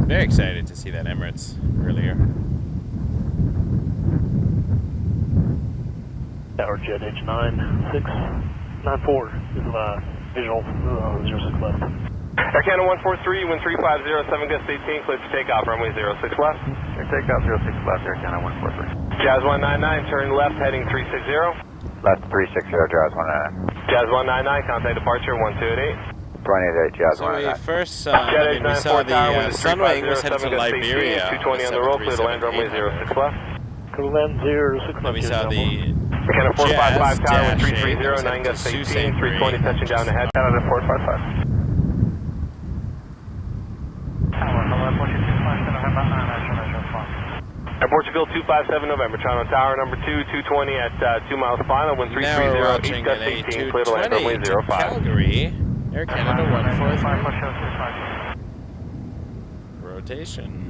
Very excited to see that Emirates earlier. Tower Jet H9694 is visual 06 left. Air Canada 143, wind 350, 7 gust 18, clear to takeoff, runway 06 left. Air takeoff 06 left, Air Canada 143. Jazz 199, turn left, heading 360. Left 360, Jazz 199. Jazz 199, contact departure 1288. 288, Jazz So we 199. first saw, I mean, we saw the Sunwing was headed to Liberia. 220 on the roll, clear to land, runway 06 left. Clear to land 06 left. Then we saw the Canada 455 tower, Jazz 330, 9 gust 18, 320 touching down ahead. Canada 455. Air Portugal 257 November, Toronto Tower number 2, 220 at 2 miles final, wind now we're 330, watching 8 gust an 18, clear to land, runway A220 to 05. Calgary, Air Canada 143. Rotation.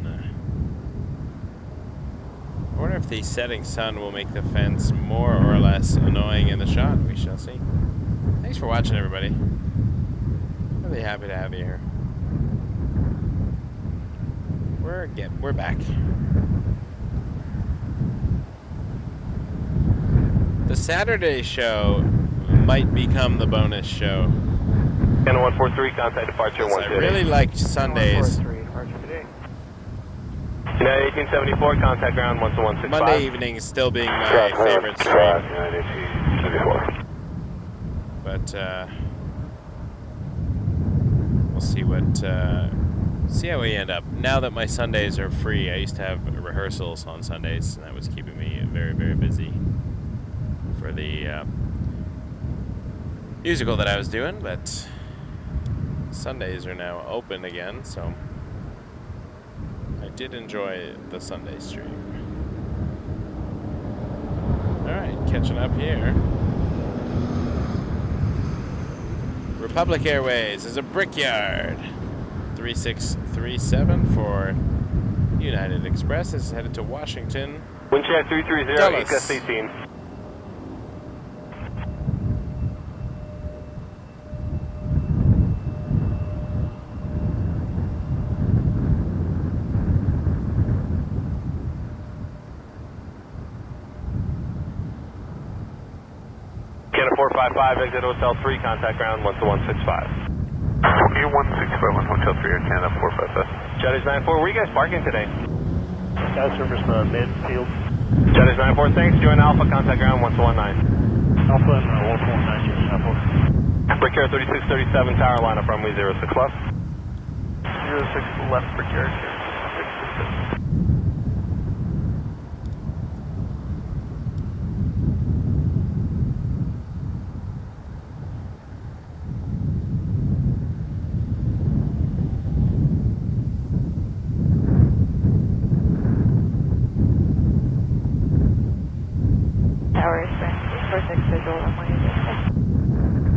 I wonder if the setting sun will make the fence more or less annoying in the shot. We shall see. Thanks for watching, everybody. Really happy to have you here. We're back. The Saturday show might become the bonus show. Canada 143, contact departure 128. I really liked Sundays. United 1874, contact ground 12165. Monday evening still being my favorite stream. But we'll see see how we end up. Now that my Sundays are free, I used to have rehearsals on Sundays, and that was keeping me very, very busy for the musical that I was doing, but Sundays are now open again, so I did enjoy the Sunday stream. Alright, catching up here. Republic Airways is a brickyard. 3637 for United Express is headed to Washington. Wind check 330, 8 gust 18. 455, exit Hotel 3, contact ground 12165. You 165 on Hotel 3 at Canada 455. Jetties 94, where are you guys parking today? Sky Service midfield. Jetties 94, thanks. Join Alpha, contact ground 119. Alpha and 119 is Alpha. Brickyard 3637, tower line up runway 06 left. 06 left, Brickyard 3637.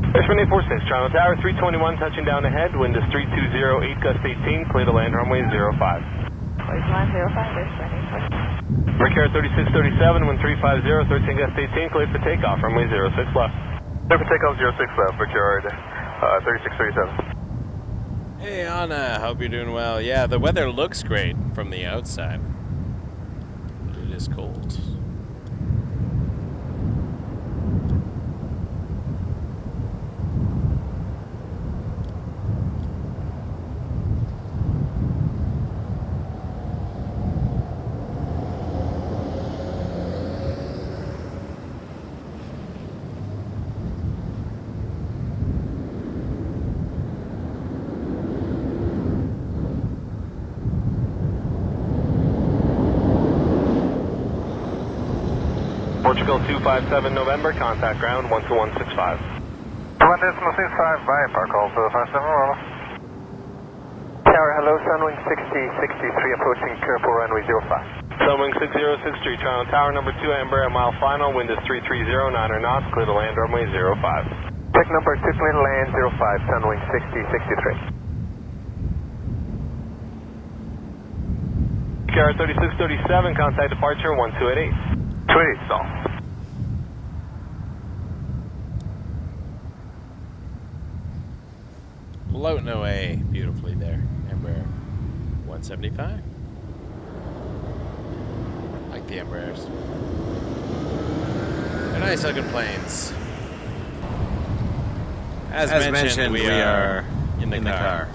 Freshman 846, Toronto Tower 321, touching down ahead, wind is 3208, gust 18, clear to land runway 05. Clear to land 05, there's Brickyard 3637, wind 350, 13 gust 18, clear for takeoff, runway 06 left. Clear for takeoff 06 left, Brickyard 3637. Hey Anna, hope you're doing well. Yeah, the weather looks great from the outside, but it is cold. Portugal 257 November, contact ground 12165. 1.65 by park call for the 57, over. Tower, hello, Sunwing 6063 approaching Careful runway 05. Sunwing 6063, Toronto Tower number 2, Amber at mile final, wind is 3309 or knots, clear to land runway 05. Check number 2, clear to land 05, Sunwing 6063. KR 3637, contact departure 1288. 28 stall. Floating away beautifully there. Embraer 175. Like the Embraers. They're nice looking planes. As mentioned, we are in the car.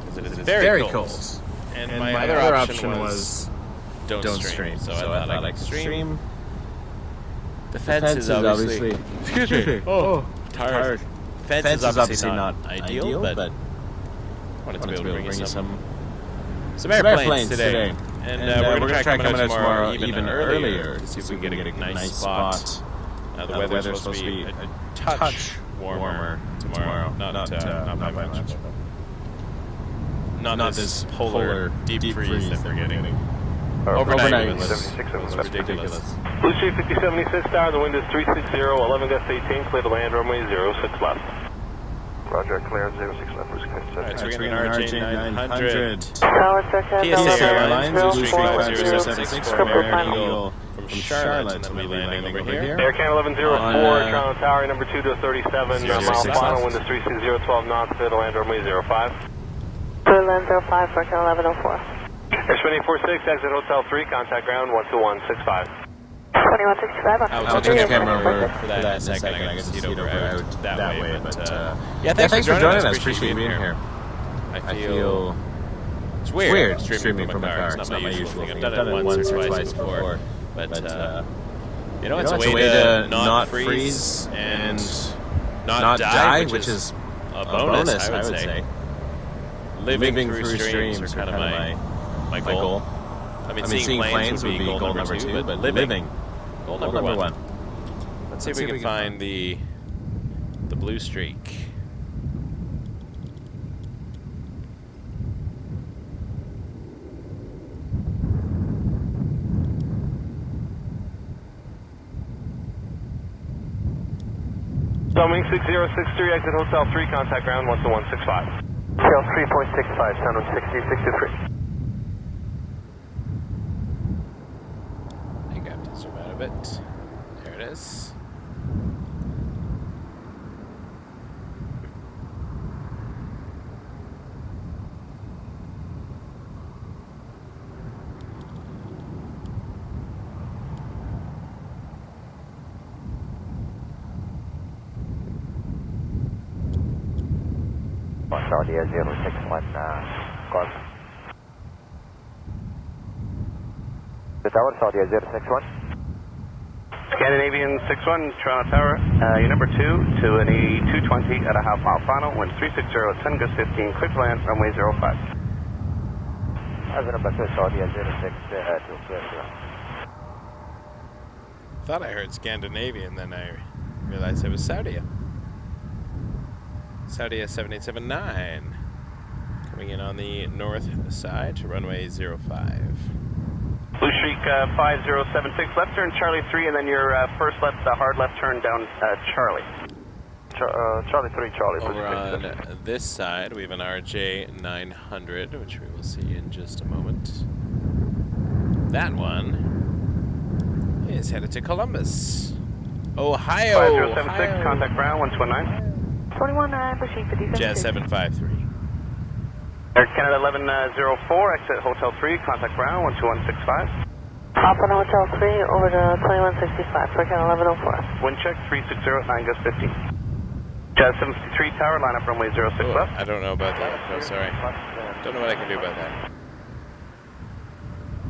Because it is very cold. And my other option was don't stream. So I thought I'd stream. The fence is obviously excuse me. Oh, tired. Fence is obviously not ideal, but I wanted to be able to bring you some airplanes today. And we're going to try coming out tomorrow even earlier to see if we can get a nice spot. The weather's supposed to be a touch warmer tomorrow. Not by much. Not this polar deep freeze that we're getting. Overnight was ridiculous. Blue Street 5076 Tower, the wind is 360, 11 gust 18, clear to land runway 06 left. Roger, clear 06 left. Alright, so we're getting an RJ900. PSA Airlines, Blue Street 5076 from American Eagle from Charlotte, and then we'll be landing over here. Air Canada 1104, Toronto Tower, number 2 to 37, mile final, wind is 360, 12 knots, clear to land runway 05. Clear land 05 for Canada 1104. Airspan 846, exit Hotel 3, contact ground 12165. 2165 on I'll turn the camera over for that in a second. I can see it over out that way. But yeah, thanks for joining us. Appreciate you being here. I feel it's weird streaming from a car. It's not my usual thing. I've done it once or twice before. But you know, it's a way to not freeze and not die, which is a bonus, I would say. Living through streams are kind of my goal. I mean, seeing planes would be goal number 2, but living, goal number 1. Let's see if we can find the blue streak. Sunwing 6063, exit Hotel 3, contact ground 12165. Tail 3.65, Sunwing 6063. I think I have to zoom out a bit. There it is. Saudi 061 Golf. The tower, Saudi 061. Scandinavian 61, Toronto Tower, your number 2 to an E220 at a half mile final, wind 360 at 10 gust 15, clear to land, runway 05. As number 2, Saudi 062. Thought I heard Scandinavian, then I realized it was Saudi. Saudi A787-9 coming in on the north side to runway 05. Blue Streak 5076, left turn Charlie 3, and then your first left, hard left turn down Charlie. Charlie 3, Charlie. Over on this side, we have an RJ900, which we will see in just a moment. That one is headed to Columbus, Ohio. 5076, contact ground 1219. 41 pushing 57. Jet 753. Air Canada 1104, exit Hotel 3, contact ground 12165. Hop on Hotel 3 over to 2165 for Canada 1104. Wind check 360 at 9 gust 15. Jet 753 tower, line up runway 06 left. I don't know about that. Oh, sorry. Don't know what I can do about that.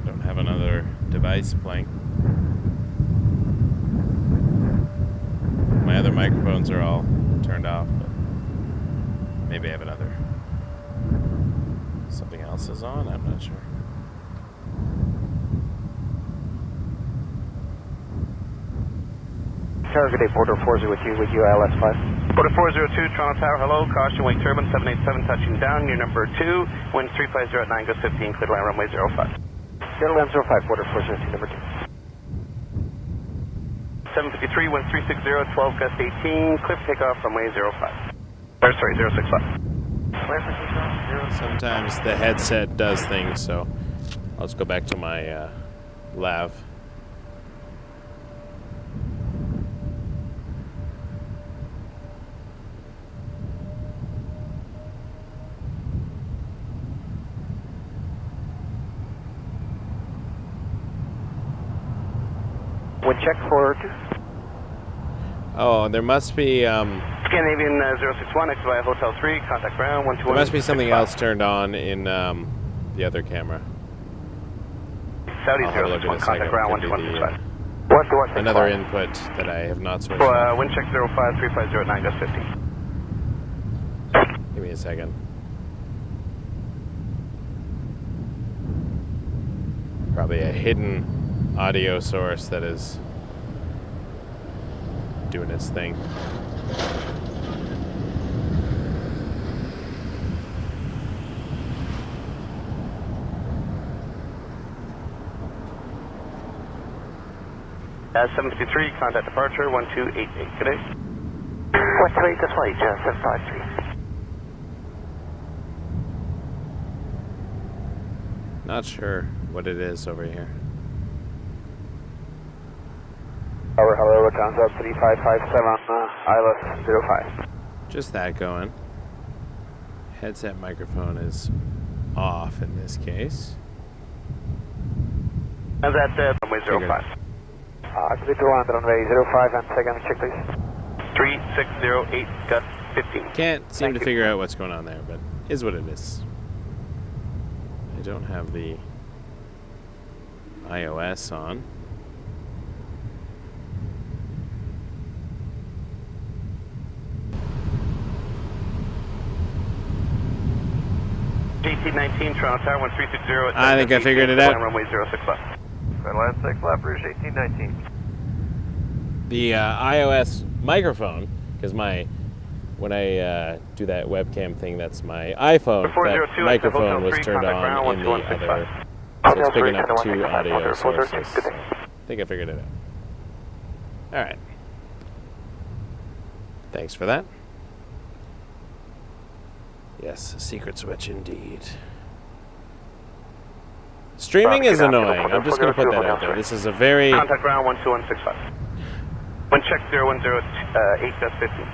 Don't have another device playing. My other microphones are all turned off, but maybe I have another. Something else is on? I'm not sure. Good day, Porter 40 with you, ILS 5. Porter 402, Toronto Tower, hello, caution, wing turbine 787 touching down, your number 2, wind 350 at 9 gust 15, clear to land runway 05. Clear to land 05, Porter 402, number 2. 753, wind 360, 12 gust 18, clear for takeoff, runway 05. Sorry, 06 left. Sometimes the headset does things, so I'll just go back to my lav. Wind check 402. Oh, there must be Scandinavian 061, exit via Hotel 3, contact ground 121. there must be something else turned on in the other camera. Saudi I'll have a look in 061, a second. contact ground Could be 12165. another input that I have not switched on. Wind check 05, 350 at 9 gust 15. Give me a second. Probably a hidden audio source that is doing its thing. As 753, contact departure 1288. Good day. 128, that's flight, 753. Not sure what it is over here. Hello, Transat 3557, ILS 05. Just that going. Headset microphone is off in this case. And that's runway 05. Clear to land runway 05 and second check please. 3608 gust 15. Can't seem to figure out what's going on there, but is what it is. I don't have the iOS on. JT19, Toronto Tower 1360. I think I figured it out. Runway 06 left. Land 6 left, Rouge 1819. The iOS microphone, because when I do that webcam thing, that's my iPhone. That microphone was turned on in the other, so it's picking up two audio sources. I think I figured it out. All right. Thanks for that. Yes, secret switch indeed. Streaming is annoying. I'm just going to put that out there. This is a very... Contact ground 12165. Wind check 0108 gust 15.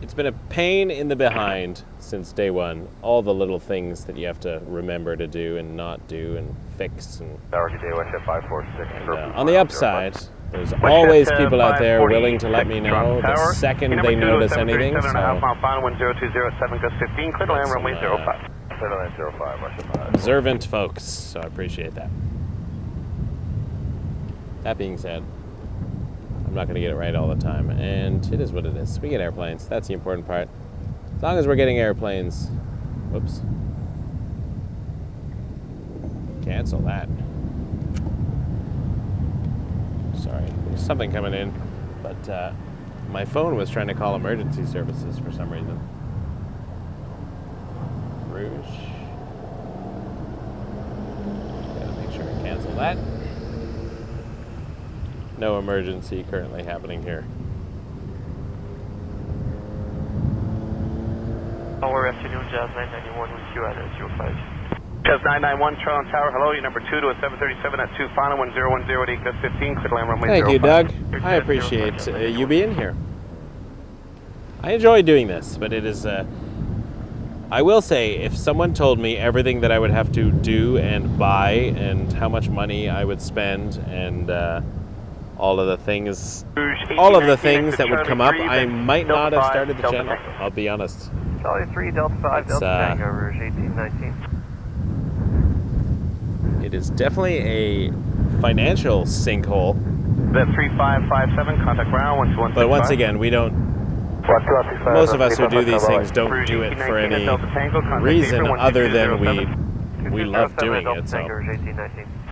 It's been a pain in the behind since day one. All the little things that you have to remember to do and not do and fix. And Tower today, West 546. on the upside, There's always people out there willing to let me know the second they notice anything. So, observant folks, so I appreciate that. That being said, I'm not going to get it right all the time, and it is what it is. We get airplanes. That's the important part. As long as we're getting airplanes. Whoops. Cancel that. Sorry, there's something coming in, but my phone was trying to call emergency services for some reason. Rouge. Gotta make sure I cancel that. No emergency currently happening here. Our afternoon, Jazz 991 with you at 05. Jazz 991, Toronto Tower, hello, your number 2 to a 737 at 2, final 1010 at Egress 15, clear to land runway 05. Thank you, Doug. I appreciate you being here. I enjoy doing this, but it is, I will say, if someone told me everything that I would have to do and buy and how much money I would spend and all of the things that would come up, I might not have started the channel. I'll be honest. Charlie 3, Delta 5, Delta Tango, Rouge 1819. It is definitely a financial sinkhole. That 3557, contact ground 12165. But once again, we don't. Most of us who do these things don't do it for any reason other than we love doing it. So Canada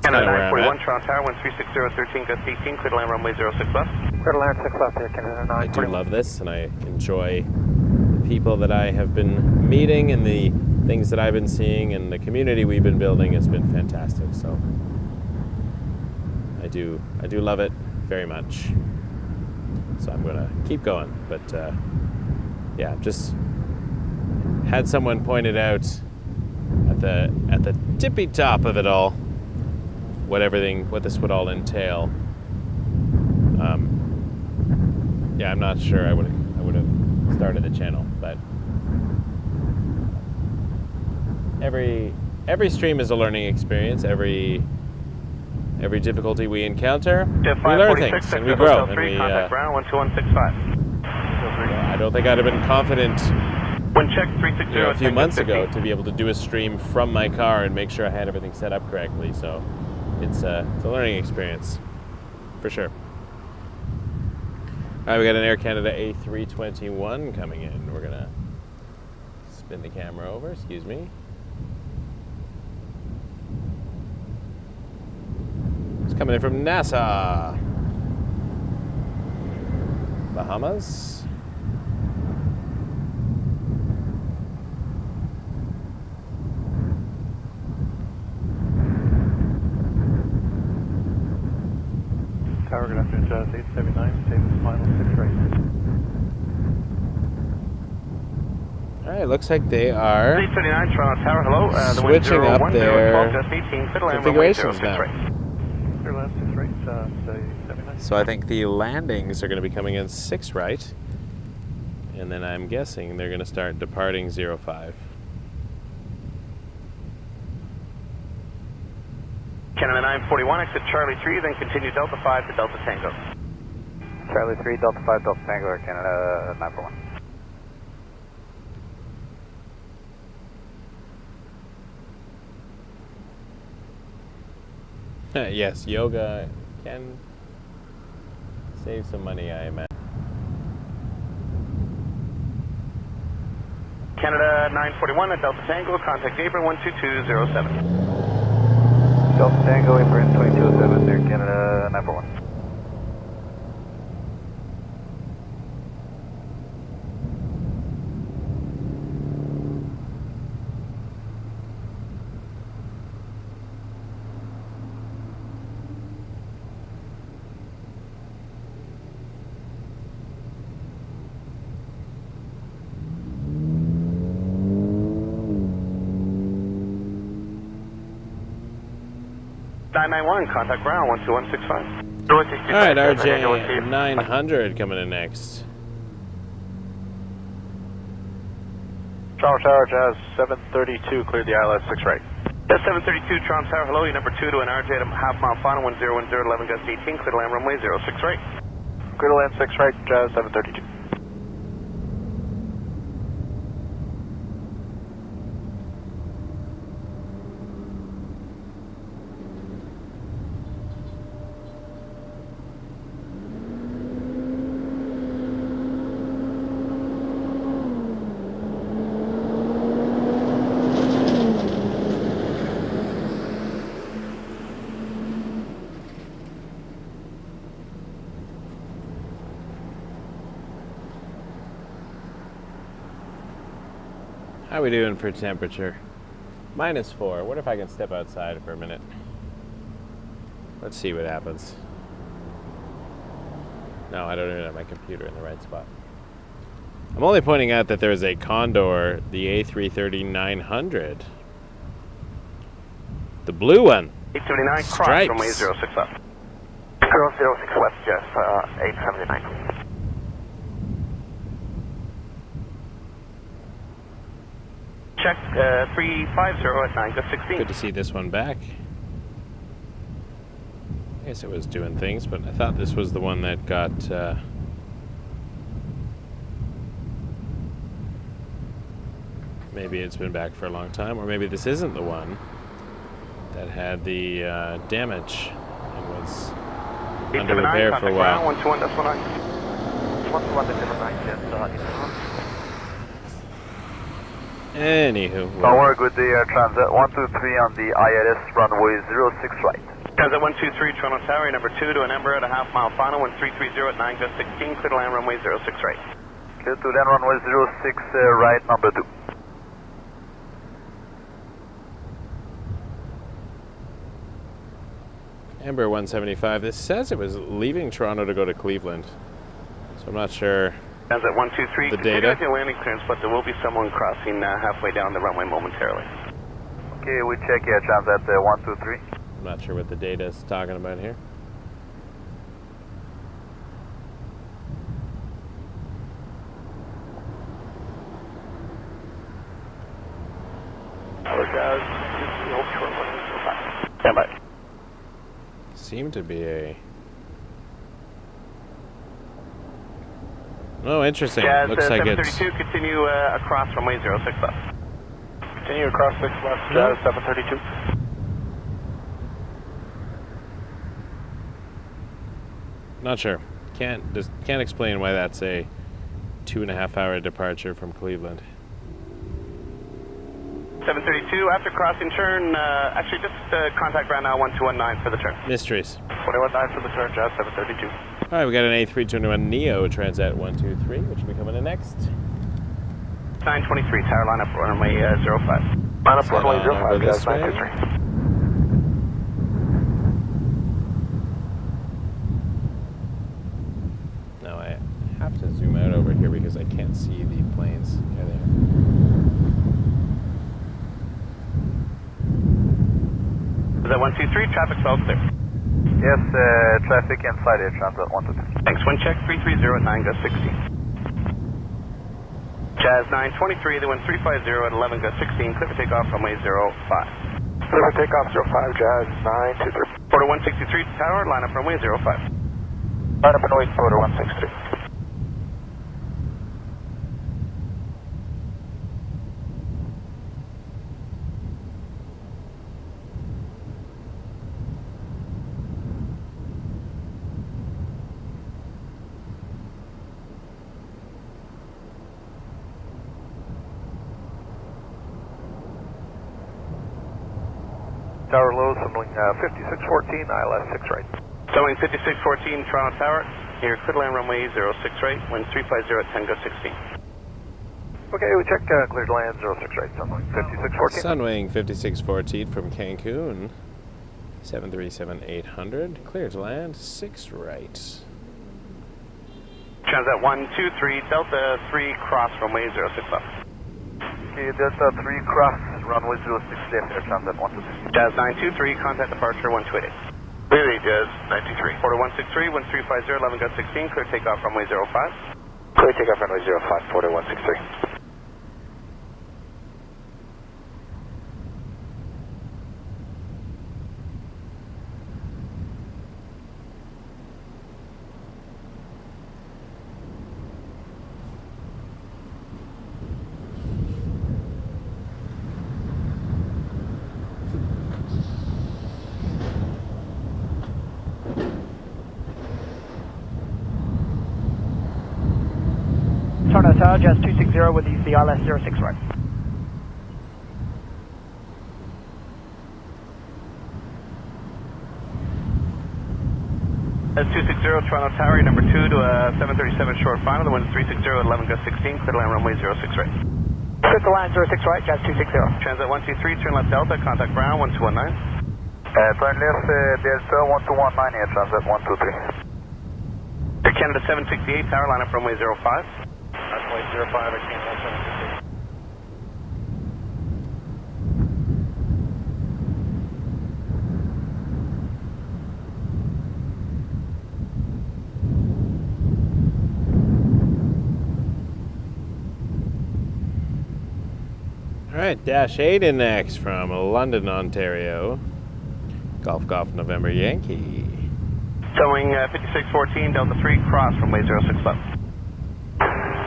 941, Toronto Tower, 136013, gust 18, clear to land runway 06 left. Clear to land 6 left here, Canada 941. I do love this, and I enjoy the people that I have been meeting and the things that I've been seeing, and the community we've been building has been fantastic. So I do love it very much. So I'm gonna keep going, but yeah, just had someone pointed out at the tippy top of it all what this would all entail. Yeah, I'm not sure I would have started the channel, but every stream is a learning experience. Every difficulty we encounter, we learn things and we grow. And we, I don't think I'd have been confident a few months ago to be able to do a stream from my car and make sure I had everything set up correctly. So it's a learning experience, for sure. All right, we got an Air Canada A321 coming in. We're gonna spin the camera over. Excuse me. It's coming in from Nassau, Bahamas. Tower, good afternoon, Jazz 879, status final 6 right. Alright, looks like they are 879, Toronto Tower, hello. Switching up their configurations now. So I think the landings are going to be coming in 6 right, and then I'm guessing they're going to start departing 05. Canada 941, exit Charlie 3, then continue Delta 5 to Delta Tango. Charlie 3, Delta 5, Delta Tango, Air Canada 941. Yes, yoga can save some money, I imagine. Canada 941 at Delta Tango, contact Apron 12207. Delta Tango, Apron 2207, Air Canada 941. Contact ground 12165. Alright, RJ 900 coming in next. Tower Tower, Jazz 732, clear the ILS 6 right. That's 732 Toronto Tower, hello, your number 2 to an RJ at a half mile final, 1010, 11 gust 18, clear to land runway 06 right. Clear to land 6 right, Jazz 732. How are we doing for temperature? -4. What if I can step outside for a minute? Let's see what happens. No, I don't even have my computer in the right spot. I'm only pointing out that there's a Condor, the A330-900. The blue one. 879, cross Stripes. runway 06 left. 06 left, Jazz 879. Check 350 at 9 gust 16. Good to see this one back. I guess it was doing things, but I thought this was the one that got maybe it's been back for a long time, or maybe this isn't the one that had the damage and was under repair for a while. 121.9, Anywho. Tower, good day, Transat 123 on the ILS runway 06 right. Transat 123 Toronto Tower, number 2 to an Emirates at a half mile final, 1330 at 9 gust 16, clear to land runway 06 right. Clear to land runway 06 right, number 2. Ember 175. This says it was leaving Toronto to go to Cleveland, so I'm not sure. Transat 123, the data. your landing clearance, but there will be someone crossing halfway down the runway momentarily. Okay, we check here, Transat 123. I'm not sure what the data is talking about here. Stand by. Seemed to be a... Oh, interesting. Jazz, Looks like it's... 732, continue across runway 06 left. Continue across 6 left, Jazz 732. Not sure. Can't explain why that's a 2.5 hour departure from Cleveland. 732, after crossing turn, actually just contact ground now 1219 for the turn. Mysteries. 219 for the turn, Jazz 732. All right, we got an A321neo Transat 123, which will be coming in next. 923, tower line up runway 05. Line up runway 05, Jazz 923. Now I have to zoom out over here because I can't see the planes. There they are. Is that 123, traffic well clear? Yes, traffic inside here, Transat 123. Thanks, wind check 330 at 9 gust 16. Jazz 923, the wind 350 at 11 gust 16, clear for takeoff runway 05. Clear for takeoff 05, Jazz 923. Porter 163 tower, line up runway 05. Line up and wait, Porter 163. Tower low, assembling 5614, ILS 6 right. Assembling 5614 Toronto Tower, here clear to land runway 06 right, wind 350 at 10 gust 16. Okay, we check clear to land 06 right, Sunwing 5614. Sunwing 5614 from Cancun, 737-800, clear to land 6 right. Transat 123, Delta 3 cross runway 06 left. Okay, Delta 3 cross runway 06 left here, Transat 123. Jazz 923, contact departure 128. Really, Jazz 923. Porter 163, wind 350, 11 gust 16, clear takeoff runway 05. Clear takeoff runway 05, Porter 163. Tower, Jazz 260 with the ILS 06 right. That's 260 Toronto Tower, number 2 to a 737 short final. The wind is 360 at 11 gust 16, clear to land runway 06 right. Clear to land 06 right, Jazz 260. Transat 123, turn left Delta, contact ground 1219. Turn left Delta 1219 here, Transat 123. Canada 768, tower line up runway 05. Runway 05 at Canada 768. Alright, Dash 8 in next from London, Ontario. Golf Golf November Yankee. Showing 5614, Delta 3, cross runway 06 left.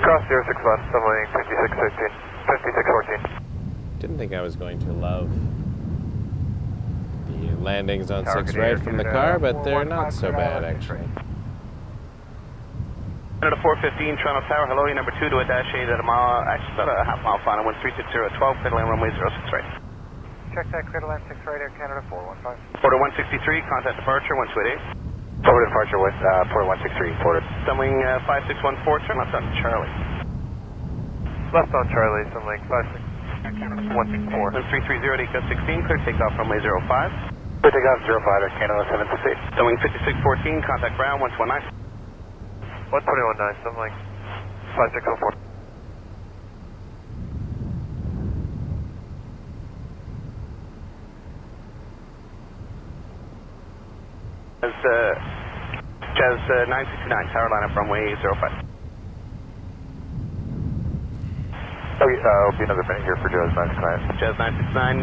Cross 06 left, runway 5614. Didn't think I was going to love the landings on Tower 6 right from the car, but they're not so bad actually. Canada 415, Toronto Tower, hello, your number 2 to a dash 8 at a mile, actually about a half mile final, wind 360 at 12, clear to land runway 06 right. Check that, clear to land 6 right here, Canada 415. Order 163, contact departure 1288. Forward departure with port 163, forward. Sunwing 5614, turn left on Charlie. Left on Charlie, sunwing 5614. Wind 330 at gust 16, clear takeoff runway 05. Clear takeoff 05 at Canada 768. Sunwing 5614, contact ground 119. 1219, sunwing 5604. Jazz 969, tower line up runway 05. Okay, it'll be another minute here for Jazz 969. Jazz 969,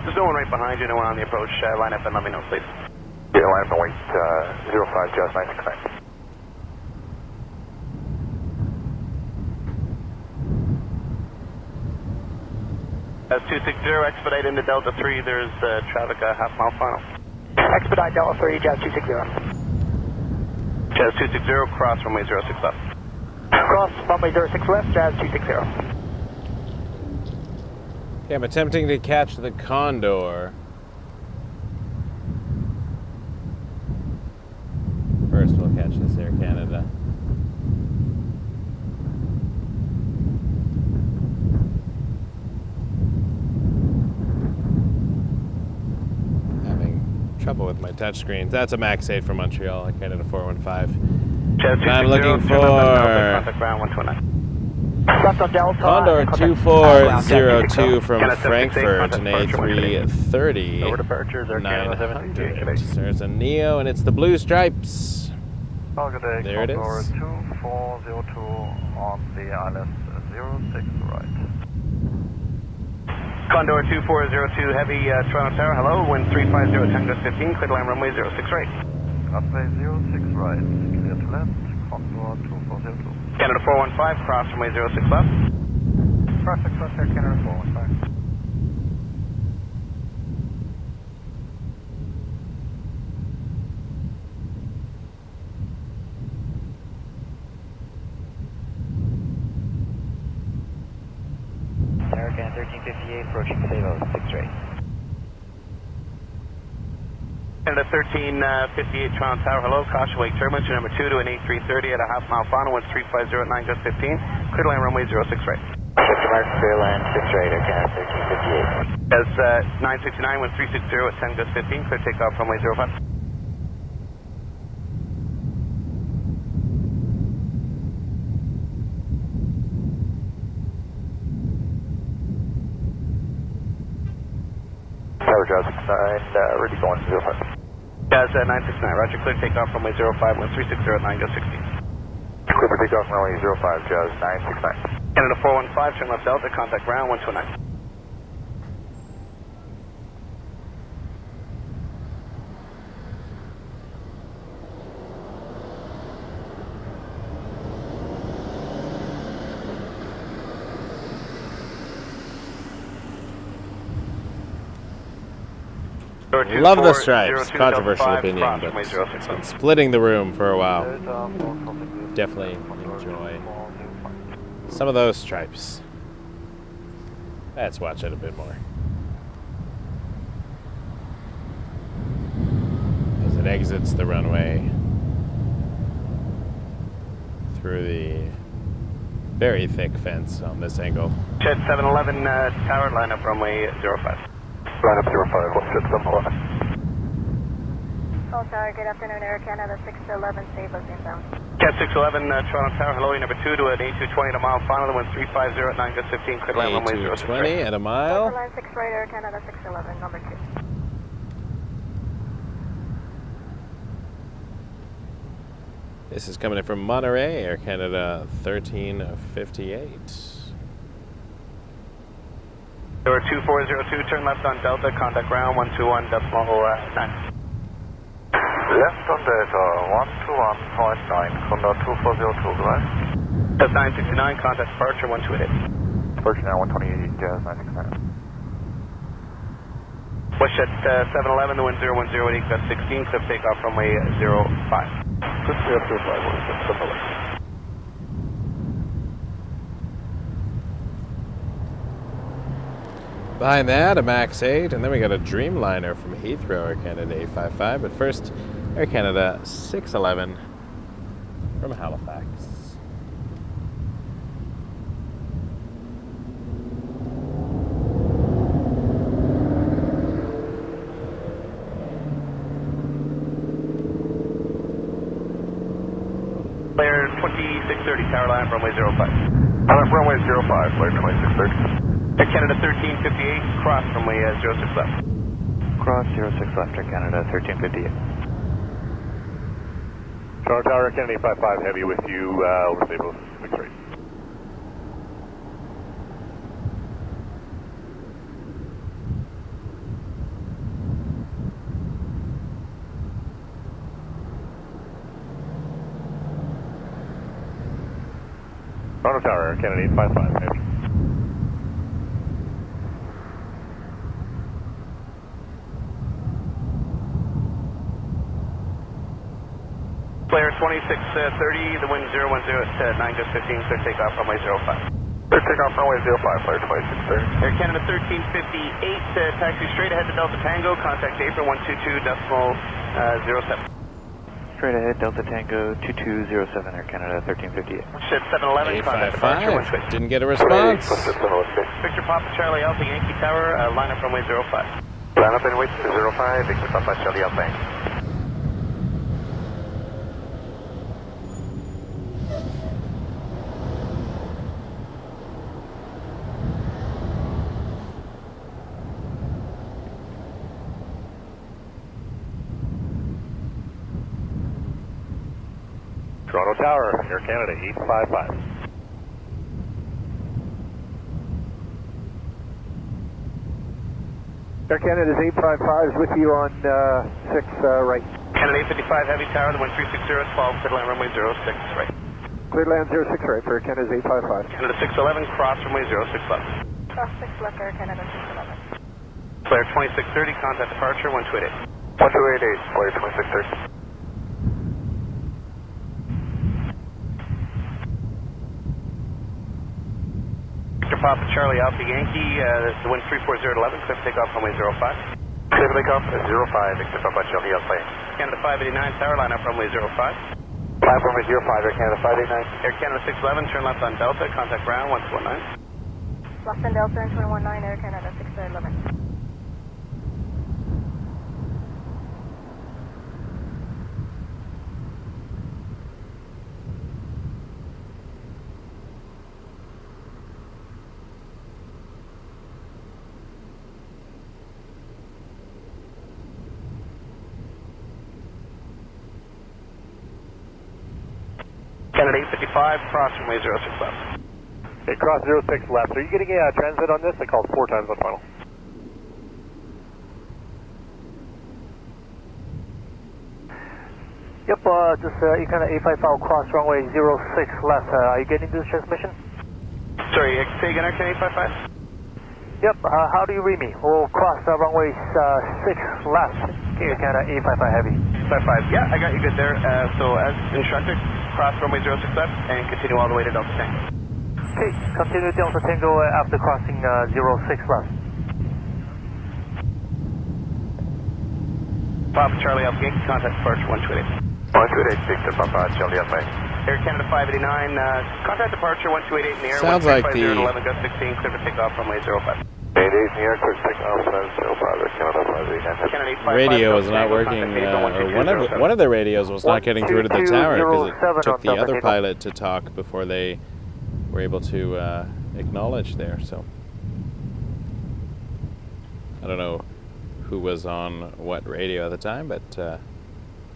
there's no one right behind you, no one on the approach. Line up and let me know, please. Yeah, line up and wait 05, Jazz 969. As 260, expedite into Delta 3, there's traffic half mile final. Expedite Delta 3, Jazz 260. Jazz 260, cross runway 06 left. Cross runway 06 left, Jazz 260. Okay, I'm attempting to catch the Condor. First we'll catch this Air Canada. Trouble with my touchscreens. That's a Max 8 from Montreal, a Canada 415. I'm looking for Left on Delta. Condor 2402 from Frankfurt, an A330. Over departure, there Canada 778. There's a Neo, and it's the blue stripes. There it is. Condor 2402 on the ILS 06 right. Condor 2402, heavy Toronto Tower, hello, wind 350 at 10 gust 15, clear to land runway 06 right. Runway 06 right, clear to land, Condor 2402. Canada 415, cross runway 06 left. Cross 6 left there, Canada 415. American 1358, approaching Savo, 6 right. Canada 1358, Toronto Tower, hello, caution wake turbulence, your number 2 to an A330 at a half mile final, wind 350 at 9 gust 15, clear to land runway 06 right. Check the mark, clear land 6 right, Air Canada 1358. As 969, wind 360 at 10 gust 15, clear takeoff runway 05. Tower Jazz 69, ready going 05. Jazz 969, roger, clear takeoff runway 05, wind 360 at 9 gust 16. Clear for takeoff runway 05, Jazz 969. Canada 415, turn left Delta, contact ground 129. Love the stripes. Controversial opinion, but it's been splitting the room for a while. Definitely enjoy Some of those stripes. Let's watch it a bit more. As it exits the runway through the very thick fence on this angle. Jet 711 tower, line up runway 05. Line up 05, what's Jet 711? All tower, good afternoon, Air Canada 611, save us inbound. Jet 611, Toronto Tower, hello, number 2 to an A220 at a mile, final, the wind 350 at 9 just 15, clear line runway 06 right. A220 at a mile. Line 6 right, Air Canada 611, number 2. This is coming in from Monterey, Air Canada 1358. Door 2402, turn left on Delta, contact ground 121.9. Left on Delta, 121.9, Condor 2402, right? That's 969, contact departure 128. Departure now 128, 969. Westjet 711, the wind 010 at egress 16, clip takeoff runway 05. Behind that, a MAX 8, and then we got a Dreamliner from Heathrow, Air Canada A55. But first, Air Canada 611 from Halifax. Player 2630, tower line, runway 05. Runway 05, player 2630. Air Canada 1358, cross runway 06 left. Cross 06 left, Air Canada 1358. Toronto Tower, Air Canada 855, heavy with you, over stable, 6 right. Toronto Tower, Air Canada 855, heavy. Player 2630, the wind 010 at 9 just 15, clear takeoff runway 05. Clear takeoff runway 05, player 2630. Air Canada 1358, taxi straight ahead to Delta Tango, contact apron 122.07. Straight ahead, Delta Tango 2207, Air Canada 1358. Ship 711, contact departure 120. Didn't get a response. Victor Papa Charlie Alpha Yankee Tower, line up runway 05. Line up and wait to 05, Victor Papa Charlie Alpha. Toronto Tower, Air Canada 855. Air Canada's 855 is with you on 6 right. Canada 855 Heavy Tower, the wind 360 at 12, clear line runway 06 right. Clear land 06 right for Air Canada's 855. Canada 611, cross runway 06 left. Cross 6 left, Air Canada 611. Player 2630, contact departure 1288. 1288, player 2630. Victor Papa Charlie Alpha Yankee, the wind 340 at 11, clear takeoff runway 05. Clear takeoff at 05, Victor Papa Charlie Alpha. Canada 589, tower line up runway 05. Line runway 05, Air Canada 589. Air Canada 611, turn left on Delta, contact ground 1219. Left on Delta and 219, Air Canada 611. Canada 855, cross runway 06 left. Okay, cross 06 left. Are you getting a Transat on this? I called 4 times on final. Yep, just Canada 855 cross runway 06 left. Are you getting this transmission? Sorry, say again, Air Canada 855? Yep, how do you read me? We'll cross runway 6 left. Okay, Canada 855 heavy. 55, yeah, I got you good there. So as instructed, cross runway 06 left and continue all the way to Delta Tango. Okay, continue Delta Tango after crossing 06 left. Papa Charlie Alpha Yankee, contact departure 128. 128, speak to Papa Charlie Alpha. Air Canada 589, contact departure 1288 in the air. Sounds like the 11 gust 16, clear for takeoff runway 05. 88 in the air, clear takeoff 05, Canada 589. Radio was not working, or one of the radios was not getting through to the tower because it took the other pilot to talk before they were able to acknowledge there. So I don't know who was on what radio at the time, but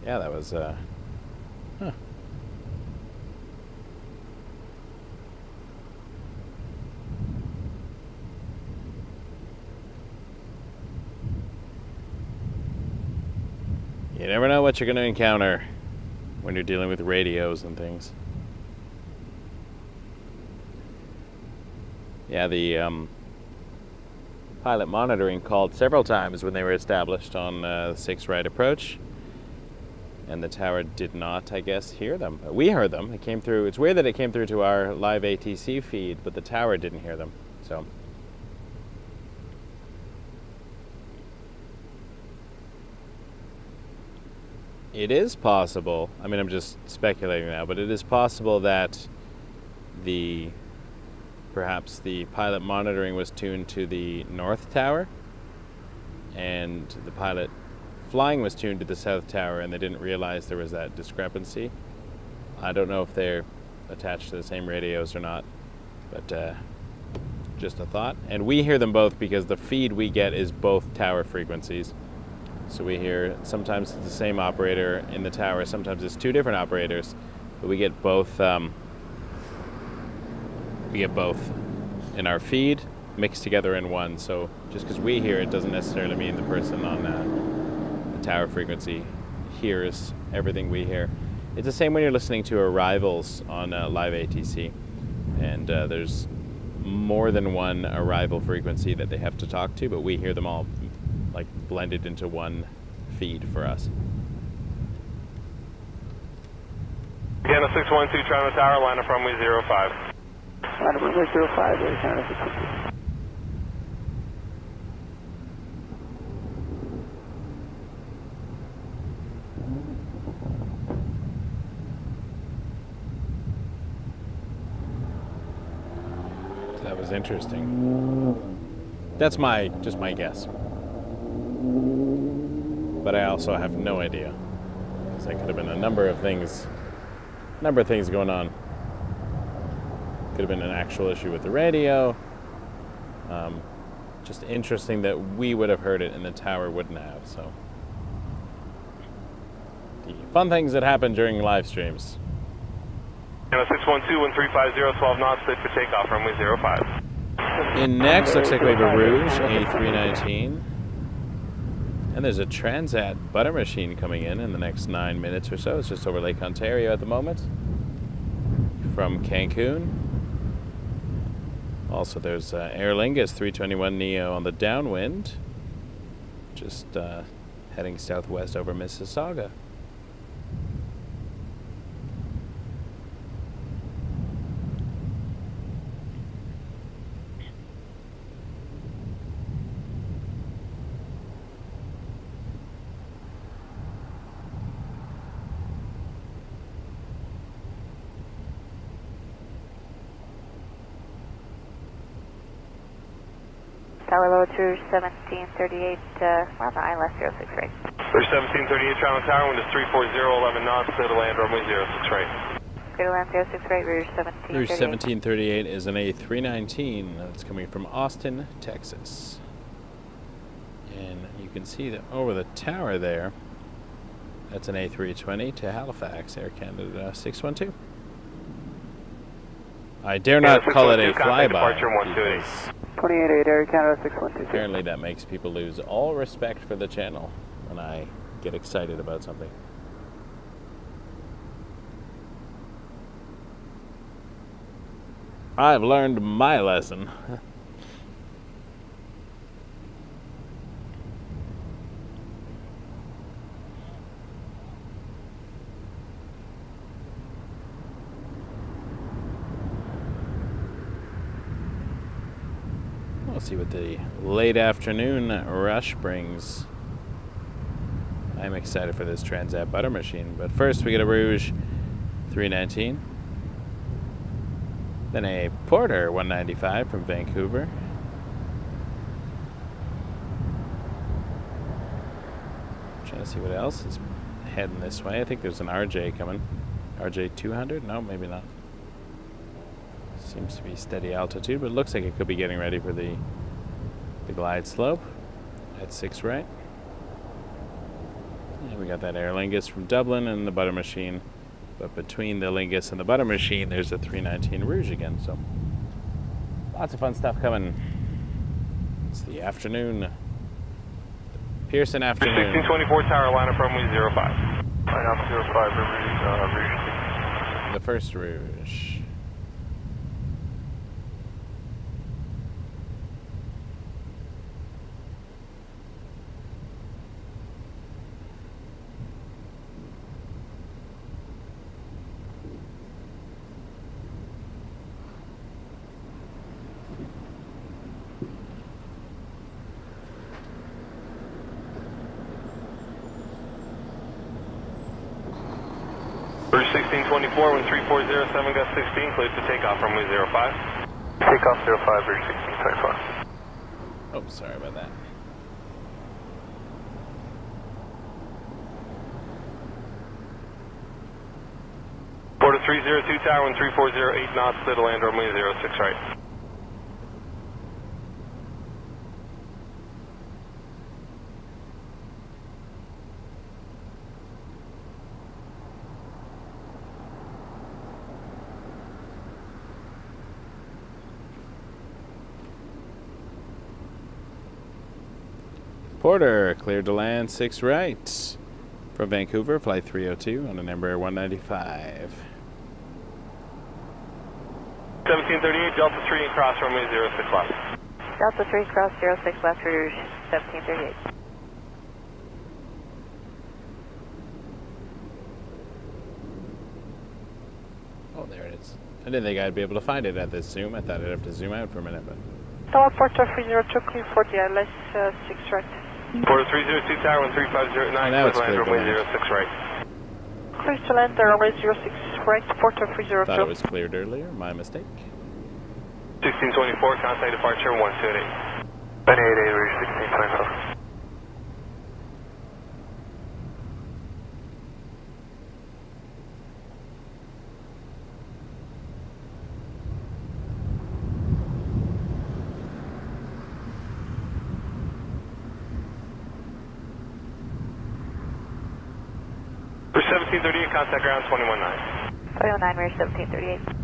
yeah, that was huh. You never know what you're going to encounter when you're dealing with radios and things. Yeah, the pilot monitoring called several times when they were established on the 6 right approach, and the tower did not, I guess, hear them. We heard them. It came through. It's weird that it came through to our live ATC feed, but the tower didn't hear them. So it is possible, I mean, I'm just speculating now, but it is possible that perhaps the pilot monitoring was tuned to the north tower and the pilot flying was tuned to the south tower and they didn't realize there was that discrepancy. I don't know if they're attached to the same radios or not, but just a thought. And we hear them both because the feed we get is both tower frequencies. So we hear, sometimes it's the same operator in the tower, sometimes it's 2 different operators, but we get both in our feed mixed together in one. So just because we hear it doesn't necessarily mean the person on the tower frequency hears everything we hear. It's the same when you're listening to arrivals on live ATC, and there's more than one arrival frequency that they have to talk to, but we hear them all like blended into one feed for us. Canada 612, Toronto Tower, line up runway 05. Line up runway 05, Air Canada 612. That was interesting. That's just my guess. But I also have no idea. Because there could have been a number of things going on. Could have been an actual issue with the radio. Just interesting that we would have heard it and the tower wouldn't have. So the fun things that happen during live streams. Canada 612-1350, 12 knots, cleared for takeoff, runway 05. In next, looks like we have a Rouge A319. And there's a Transat butter machine coming in the next 9 minutes or so. It's just over Lake Ontario at the moment from Cancun. Also, there's Aer Lingus 321 Neo on the downwind, just heading southwest over Mississauga. Tower low to 1738, we're on the ILS 06 right. 1738 Toronto Tower, wind is 340, 11 knots, clear to land, runway 06 right. Clear to land 06 right, Rouge 1738. Rouge 1738 is an A319 that's coming from Austin, Texas. And you can see that over the tower there, that's an A320 to Halifax, Air Canada 612. I dare not call it a flyby. 28 Air Canada 612. Apparently that makes people lose all respect for the channel when I get excited about something. I've learned my lesson. see what the late afternoon rush brings. I'm excited for this Transat butter machine, but first we get a Rouge 319, then a Porter 195 from Vancouver, trying to see what else is heading this way. I think there's an RJ coming. RJ 200? No, maybe not. Seems to be steady altitude, but it looks like it could be getting ready for the glide slope at 6 right. And we got that Air Lingus from Dublin and the butter machine. But between the Lingus and the butter machine, there's a 319 Rouge again. So lots of fun stuff coming. It's the afternoon. Pearson afternoon. 1624 tower, line up runway 05. Line up 05, Rouge. The first Rouge. Rouge 1624, when 3407 got 16, cleared to takeoff runway 05. Takeoff 05, Rouge 1624. Oh, sorry about that. Porter 302 tower, when 3408 knots, clear to land runway 06 right. Porter cleared to land 6 right from Vancouver, flight 302 on an Embraer 195. 1738, Delta 3 and cross runway 06 left. Delta 3 cross 06 left, Rouge 1738. Oh, there it is. I didn't think I'd be able to find it at this zoom. I thought I'd have to zoom out for a minute, but... Tower Porter 302, clear for the ILS 6 right. Porter 302 tower, when 3509, now it's clear to land clear runway to 06 right. Clear to land runway 06 right, Porter 302. Thought it was cleared earlier. My mistake. 1624, contact departure 128. 188, Rouge 1624. For 1738, contact ground 219. 219, Rouge 1738.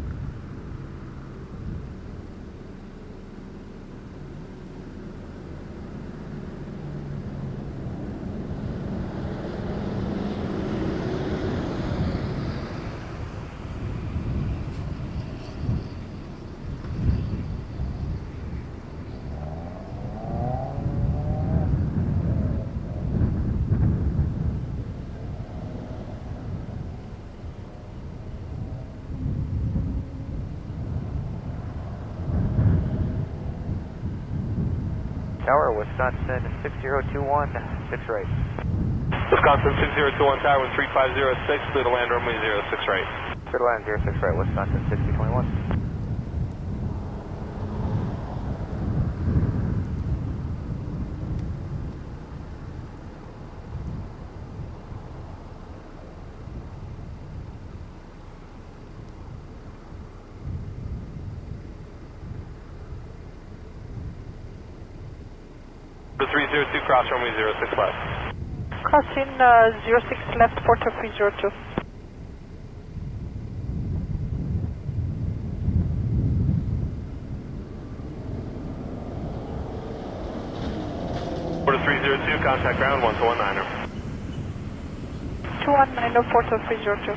Tower, Wisconsin 6021, 6 right. Wisconsin 6021 tower, when 3506, clear to land runway 06 right. Clear to land 06 right, Wisconsin 6021. For 302, cross runway 06 left. Crossing 06 left, Porter 302. Porter 302, contact ground 1219er. 219, Porter 302.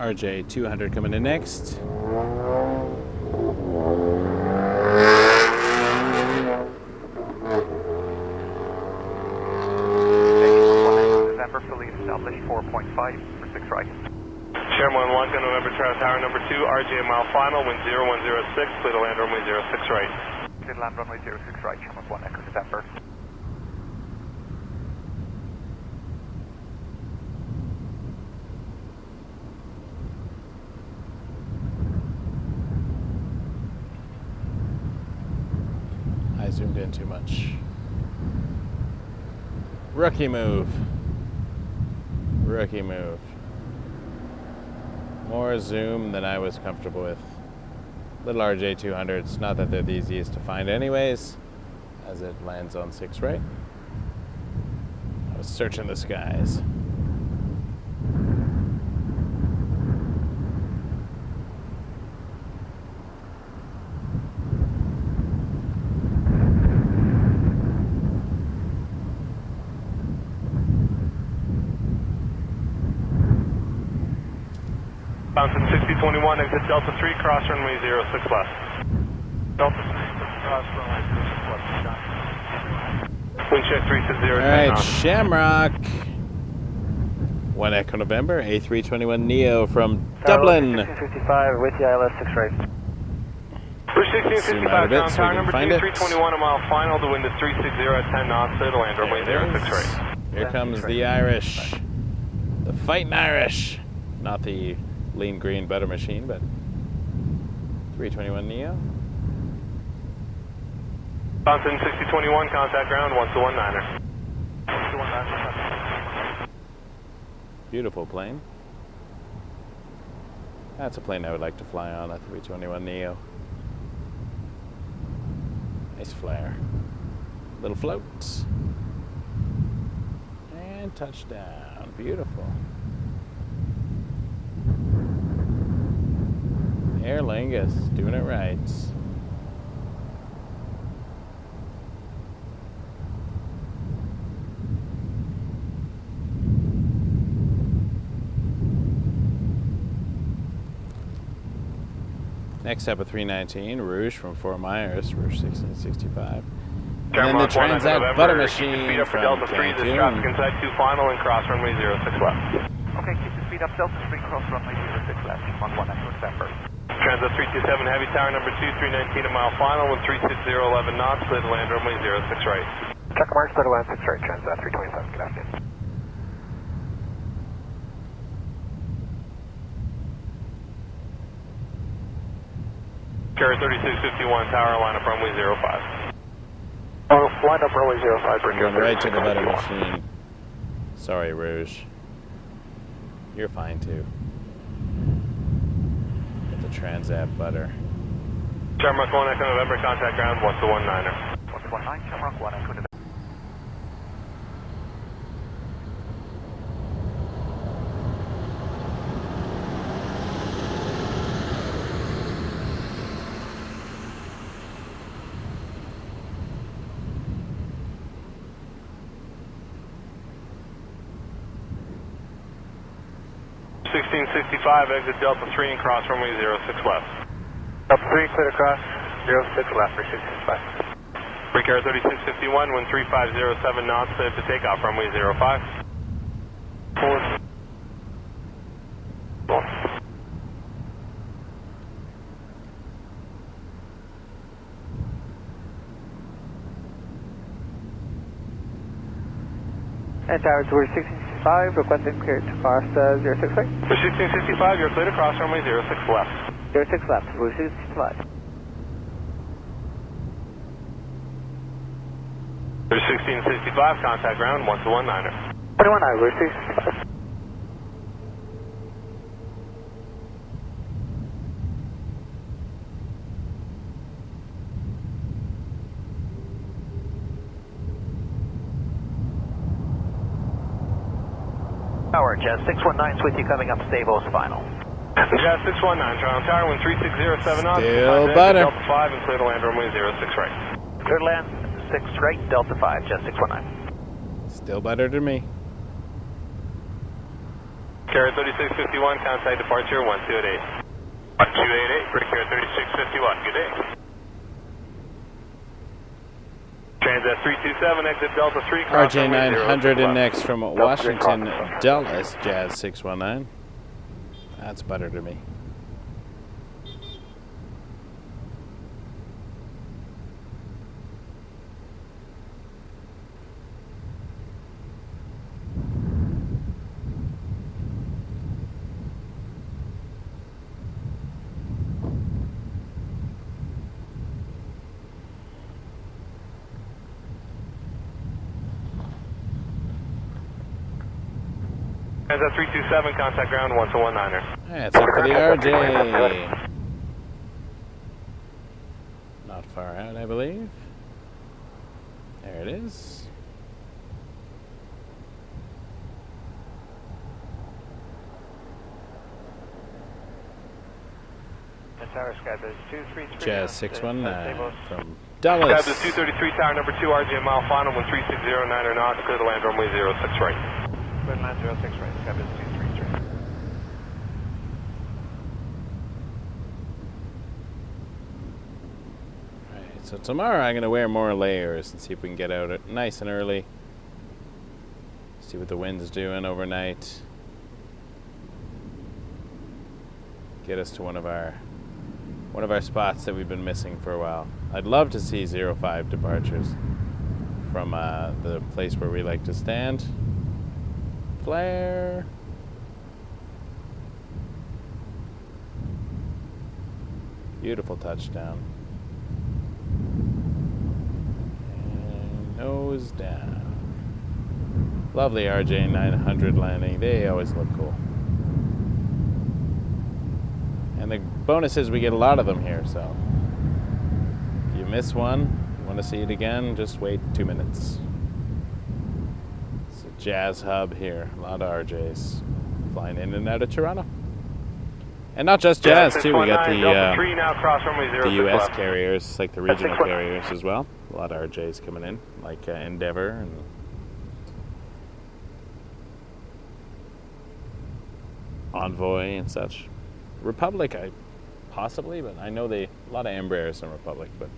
RJ 200 coming in next. November, fully established 4.5 for 6 right. Sherman 1, November, Tower number 2, RJ mile final, wind 0106, clear to land runway 06 right. Clear to land runway 06 right, Sherman 1, Echo November. I zoomed in too much. Rookie move. Rookie move. More zoom than I was comfortable with. Little RJ 200s, not that they're the easiest to find anyways, as it lands on 6 right. I was searching the skies. Mountain 6021, exit Delta 3, cross runway 06 left. Delta 3, cross runway 06 left. Wind check 360. Alright, Shamrock. 1 Echo November, A321neo from Dublin. 1655 with the ILS 6 right. Bridge 1655, bit so tower we can number 2, find it. 321, a mile final, the wind is 360 at 10 knots, clear to land runway 06 right. Here comes the Irish. The fighting Irish. Not the lean green butter machine, but 321neo. Mountain 6021, contact ground 1219er. Beautiful plane. That's a plane I would like to fly on, a 321neo. Nice flare. Little floats. And touchdown. Beautiful. Air Lingus, doing it right. Next up a 319, Rouge from Fort Myers, Rouge 1665. And then the Transat butter machine from Delta 3, this traffic inside 2 final and cross runway 06 left. Okay, keep the speed up, Delta 3, cross runway 06 left, 11 Echo November. Transat 327, heavy tower number 2, 319, a mile final, with 360, 11 knots, clear to land runway 06 right. Check mark, clear to land 6 right, Transat 327, good afternoon. Carrier 3651, tower line up runway 05. Oh, line up runway 05, bring Going right to the butter machine. Sorry, Rouge. You're fine too. Get the Transat butter. Shamrock 1 Echo November, contact ground 1219er. 1219, Shamrock 1 Echo November. exit Delta 3 and cross runway 06 left. Delta 3, clear to cross, 06 left for 665. Breaker 3651, wind 3507 knots, clear to takeoff, runway 05. Forward. And tower towards 1665, requesting clear to cross 06 right. For 1665, you're clear to cross runway 06 left. 06 left, route 65. For 1665, contact ground 1219er. 21 route 65. Tower, Jazz 619's with you coming up, Stables final. Jazz 619, Toronto Tower, wind 3607 knots. Still butter. Delta 5 and clear to land runway 06 right. Clear to land 6 right, Delta 5, Jazz 619. Still better to me. Carrier 3651, contact departure 1288. 1288, for Carrier 3651, good day. Transat 327, exit Delta 3, RJ 900 and next from Washington Dulles, Jazz 619. That's butter to me. Transat 327, contact ground 1219er. Yeah, it's up for the RJ. Not far out, I believe. There it is. Tower Skybus 233. Jazz 619 from Dulles. Skybus 233, tower number 2, RJ mile final, 13609 knots, clear to land runway 06 right. Clear to land 06 right, Skybus 233. Alright, so tomorrow I'm going to wear more layers and see if we can get out nice and early. See what the wind's doing overnight. Get us to one of our spots that we've been missing for a while. I'd love to see 05 departures from the place where we like to stand. Flare. Beautiful touchdown. And nose down. Lovely RJ 900 landing. They always look cool. And the bonus is we get a lot of them here, so if you miss one, you want to see it again, just wait 2 minutes. It's a jazz hub here. A lot of RJs flying in and out of Toronto. And not just jazz, too. We got the US carriers, like the regional carriers as well. A lot of RJs coming in, like Endeavour and Envoy and such. Republic, possibly, but I know a lot of Embraers in Republic, but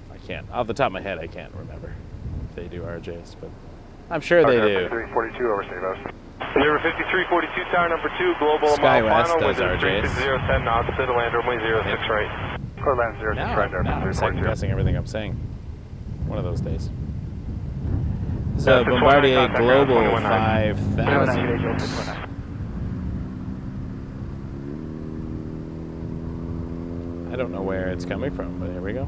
I can't. Off the top of my head, I can't remember if they do RJs, but I'm sure they do. 5342 over St. Number 5342, tower number 2, global SkyWest final, does RJs. 3010 knots, clear to land runway 06 right. Clear land 06 right there. Now I'm second guessing everything I'm saying. One of those days. So Bombardier Global 5000. I don't know where it's coming from, but here we go.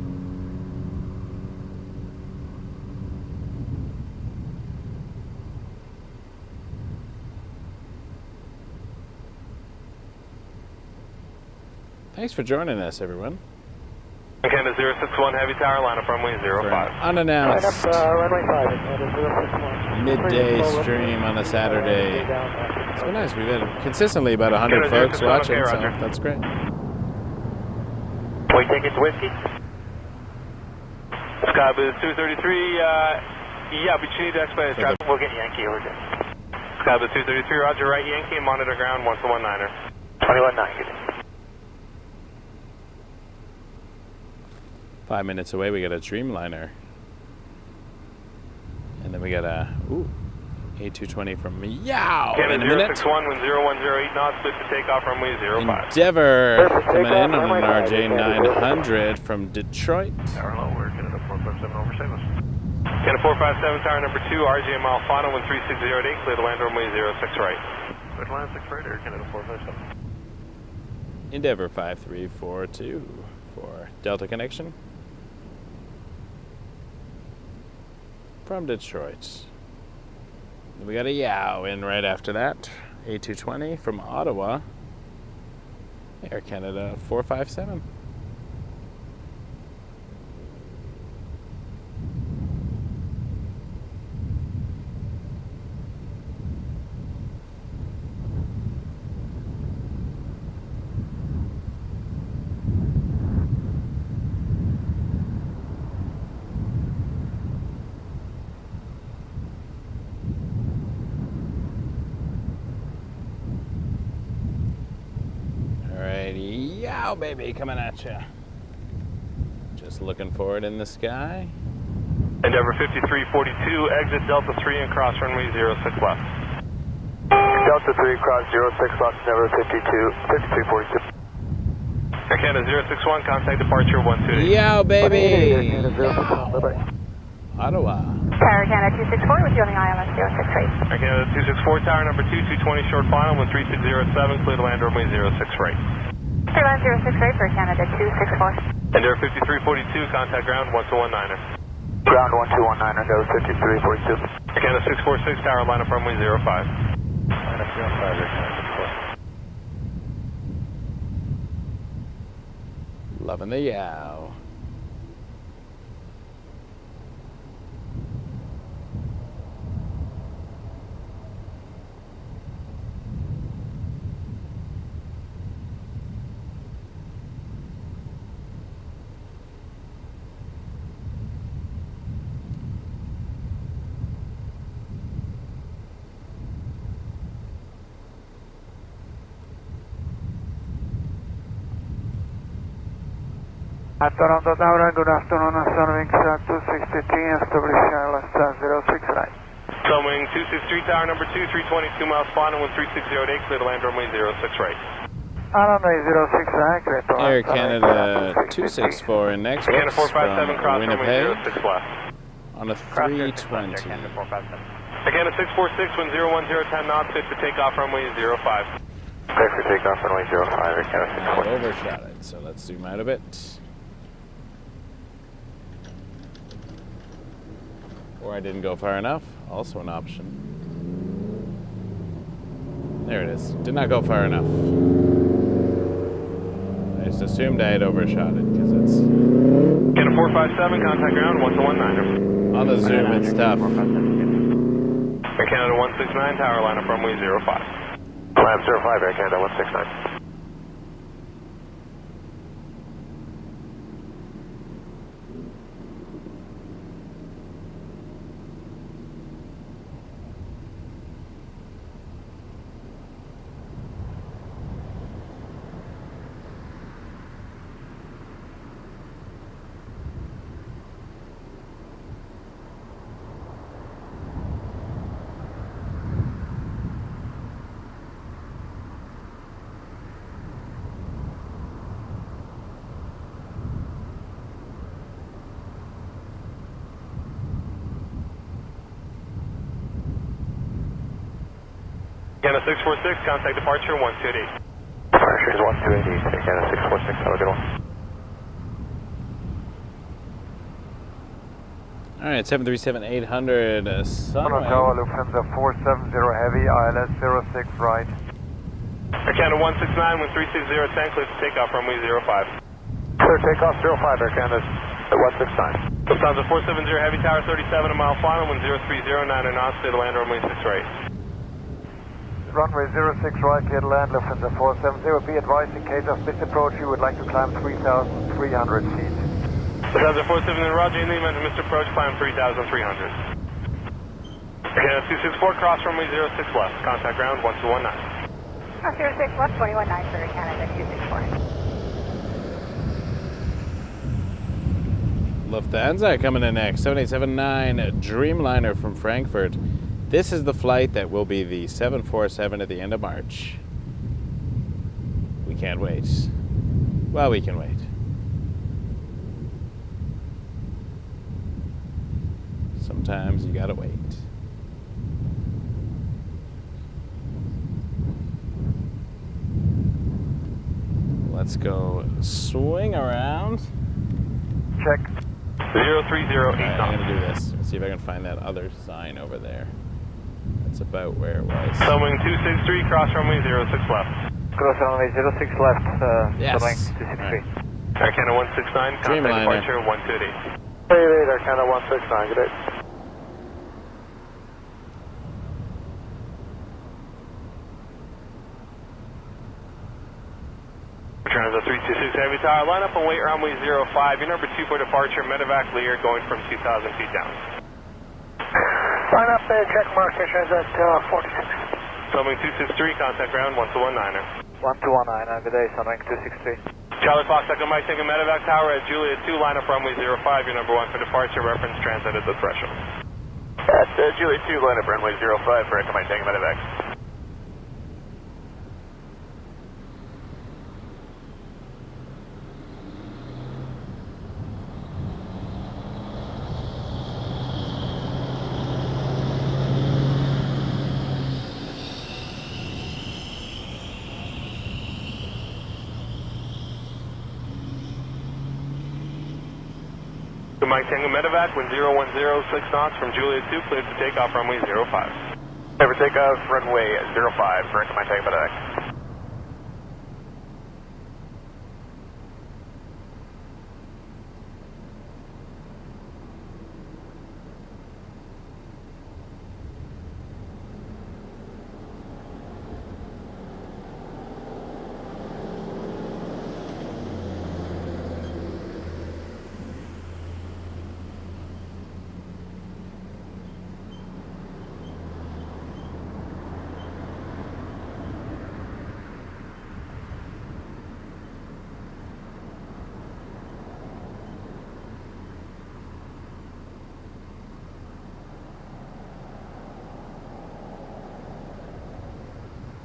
Thanks for joining us, everyone. Canada 061, heavy tower, line up runway 05. Unannounced runway 5. midday stream on a Saturday. It's been nice. We've had consistently about 100 folks watching, so that's great. Wait tickets, whiskey. Skybus 233, yeah, but you need to expedite traffic. We'll get Yankee over there. Skybus 233, roger, right Yankee, monitor ground 1219er. 219. 5 minutes away, we got a Dreamliner. And then we got a, A220 from Yow in a minute. 061 when 0108 knots, clear to takeoff runway 05. Endeavour coming in on an RJ 900 from Detroit. Tower low, we're Canada 457 over St. Louis. Canada 457, tower number 2, RJ mile final, 13608, clear to land runway 06 right. Clear to land 6 right, Air Canada 457. Endeavour 5342 for Delta connection. From Detroit. Then we got a Yow in right after that. A220 from Ottawa. Air Canada 457. Yow, baby, coming at you. Just looking for it in the sky. Endeavour 5342, exit Delta 3 and cross runway 06 left. Delta 3, cross 06 left, Endeavour 5342. Air Canada 061, contact departure 128. Yow, baby! Bye-bye. Ottawa. Air Canada 264 with you on the ILS 063. Air Canada 264, tower number 2, 220 short final, 13607, clear to land runway 06 right. Clear land 06 right for Canada 264. Endeavour 5342, contact ground 1219er. Ground 1219er, Endeavour 5342. Air Canada 646, tower line up runway 05. Minus 05, Air Canada 64. Loving the yow. Toronto Tower, good afternoon, Sunwing 263, establish ILS 06 right. Sunwing 263, tower number 2, 322 miles final, 13608, clear to land runway 06 right. Runway 06 right, clear to land. Air Canada 264 in next Canada from 457, cross runway Winnipeg 06 left. on a 320. Canada 646, wind 010, 10 knots, fit for takeoff runway 05. Clear for takeoff runway 05, Air Canada 646. Overshot it, so let's zoom out a bit. Or I didn't go far enough, also an option. There it is, did not go far enough. I just assumed I had overshot it, because it's... Canada 457, contact ground 1219er. On the zoom, it's tough. Air Canada 169, tower line up runway 05. Land 05, Air Canada 169. Canada 646, contact departure 1288. Departure is 1288, Canada 646, have a good one. Alright, 737-800 Sunwing. Tower, Lufthansa 470 Heavy, ILS 06 right. Air Canada 169, wind 36010, clear to takeoff runway 05. Clear takeoff 05, Air Canada 169. Lufthansa 470 Heavy, tower 37, a mile final, wind 0309 knots, clear to land runway 6 right. Runway 06 right, clear to land, Lufthansa 470. Be advised, in case of misapproach, you would like to climb 3,300 feet. Lufthansa 470, roger, in the event of misapproach, climb 3,300. Canada 264, cross runway 06 left, contact ground 1219. 06 left, 219 for Canada 264. Lufthansa coming in next, 7879 Dreamliner from Frankfurt. This is the flight that will be the 747 at the end of March. We can't wait. Well, we can wait. Sometimes you gotta wait. Let's go swing around. Check. 0308 Right, I'm gonna do this. Let's see if I can find that other sign over there. That's about where it was. Sunwing 263, cross runway 06 left. Cross runway 06 left, Yes. Sunwing 263. Air Canada 169, contact Dreamliner. departure 128. Hey, Air Canada 169, good day. Transat 326 Heavy Tower, line up and wait runway 05. Your number 2 for departure, medevac Lear going from 2,000 feet down. Line up, check mark, Transat 46. Sunwing 263, contact ground 1219er. 1219, good day, Sunwing 263. Charlie Fox, Echo Mike, taking medevac tower at Juliet 2, line up runway 05, your number 1 for departure, reference Transat at the threshold. At Juliet 2, line up runway 05 for Echo Mike, taking medevac. Mike Tango Medevac, wind 0106 knots from Juliet 2, cleared to takeoff runway 05. Clear for takeoff runway 05 for Mike Tango Medevac.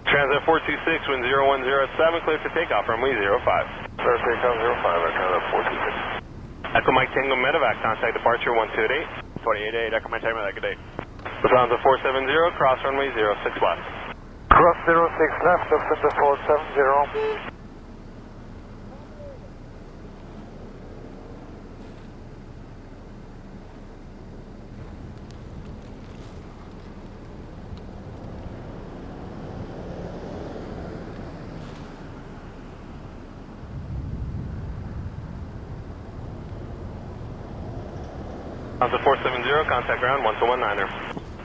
Transat 426, wind 0107, cleared to takeoff runway 05. Clear for takeoff 05, Canada 426. Echo Mike Tango Medevac, contact departure 128. 288, Echo Mike Tango Medevac, good day. Lufthansa 470, cross runway 06 left. Cross 06 left, Lufthansa 470. Lufthansa 470, contact ground 1219er.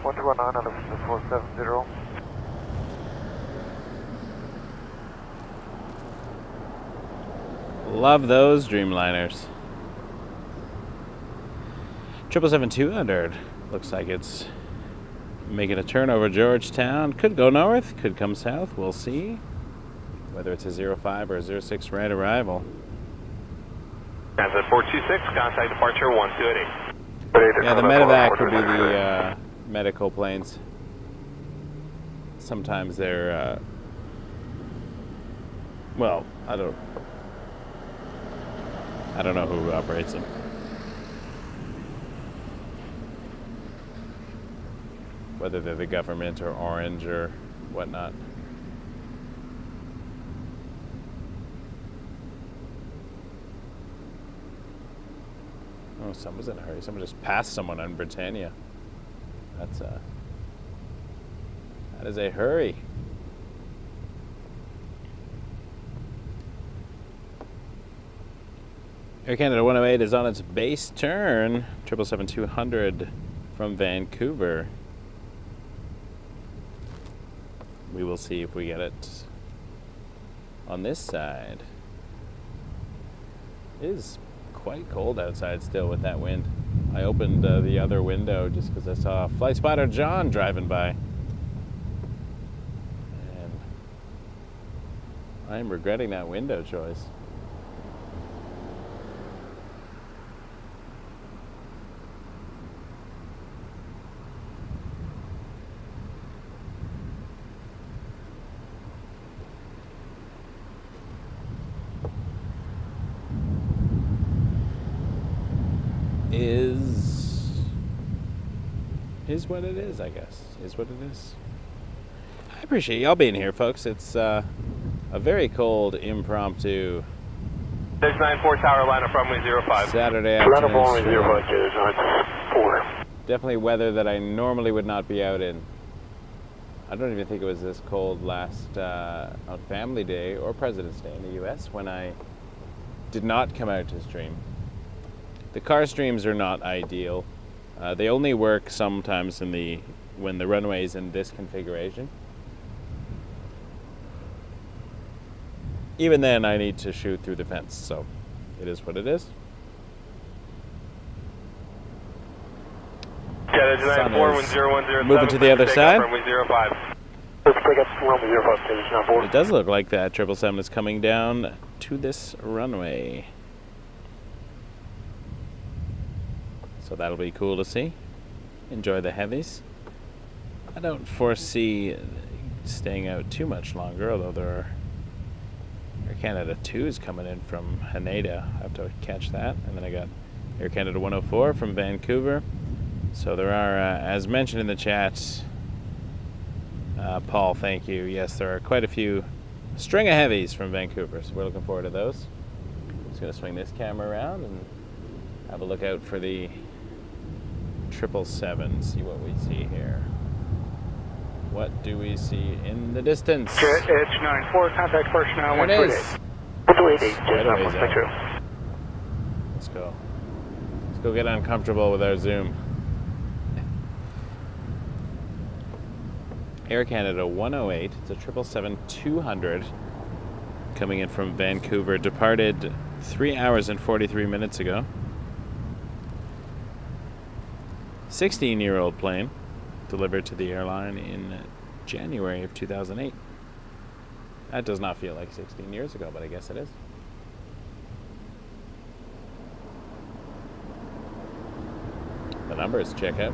1219er, Lufthansa 470. Love those Dreamliners. 777-200. Looks like it's making a turn over Georgetown. Could go north, could come south. We'll see whether it's a 05 or a 06 right arrival. Transat 426, contact departure 128. Yeah, the medevac would be the medical planes. Sometimes they're, well, I don't know who operates them. Whether they're the government or Orange or whatnot. Oh, someone's in a hurry. Someone just passed someone on Britannia. That is a hurry. Air Canada 108 is on its base turn. 777-200 from Vancouver. We will see if we get it on this side. It is quite cold outside still with that wind. I opened the other window just because I saw Flight Spotter John driving by. And I am regretting that window choice. Is what it is, I guess. Is what it is. I appreciate y'all being here, folks. It's a very cold impromptu 694 tower, line up runway 05. Saturday afternoon. Line up runway 05, Definitely weather that I normally would not be out in. I don't even think it was this cold last on Family Day or President's Day in the U.S. when I did not come out to stream. The car streams are not ideal. They only work sometimes when the runway's in this configuration. Even then, I need to shoot through the fence, so it is what it is. Canada 94, 1010. Moving to the other side. Runway 05. Let's take up runway 05, position on board. It does look like that 777 is coming down to this runway. So that'll be cool to see. Enjoy the heavies. I don't foresee staying out too much longer, although there are Air Canada 2s coming in from Haneda. I have to catch that. And then I got Air Canada 104 from Vancouver. So there are, as mentioned in the chat, Paul, thank you. Yes, there are quite a few string of heavies from Vancouver, so we're looking forward to those. Just going to swing this camera around and have a look out for the 777, see what we see here. What do we see in the distance? Jet Edge 94, contact person now 128. Let's go. Let's go get uncomfortable with our zoom. Air Canada 108, it's a 777-200 coming in from Vancouver, departed 3 hours and 43 minutes ago. 16-year-old plane, delivered to the airline in January of 2008. That does not feel like 16 years ago, but I guess it is. The numbers, check out.